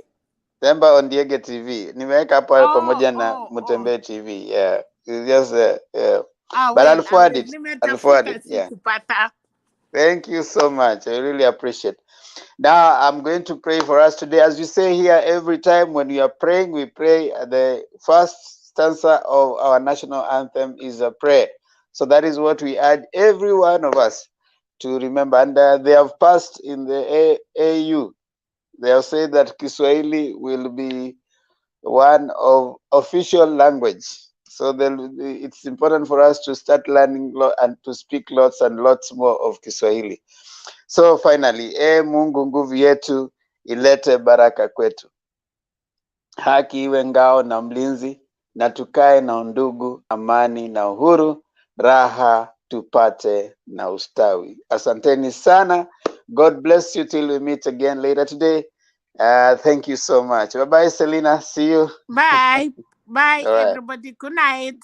Themba Ondiege TV. Nimeweka hapo pamoja na Mutembei TV. Yeah. It's just but I'll forward it. I'll forward it. Yeah. Sikupata. Thank you so much. I really appreciate. Now I'm going to pray for us today. As we say here every time when we are praying, we pray. The first stanza of our national anthem is a prayer. So that is what we urge every one of us to remember. And they have passed in the AU. They have said that Kiswahili will be one of official language. So it's important for us to start learning and to speak lots and lots more of Kiswahili. So finally, Mungu nguvu yetu, ilete baraka kwetu. Haki iwe ngao na mlinzi, na tukae na undugu, amani na uhuru, raha tupate na ustawi. Asanteni sana. God bless you till we meet again later today. Thank you so much. Bye-bye, Selena. See you. Bye. Bye, All right. everybody. Good night.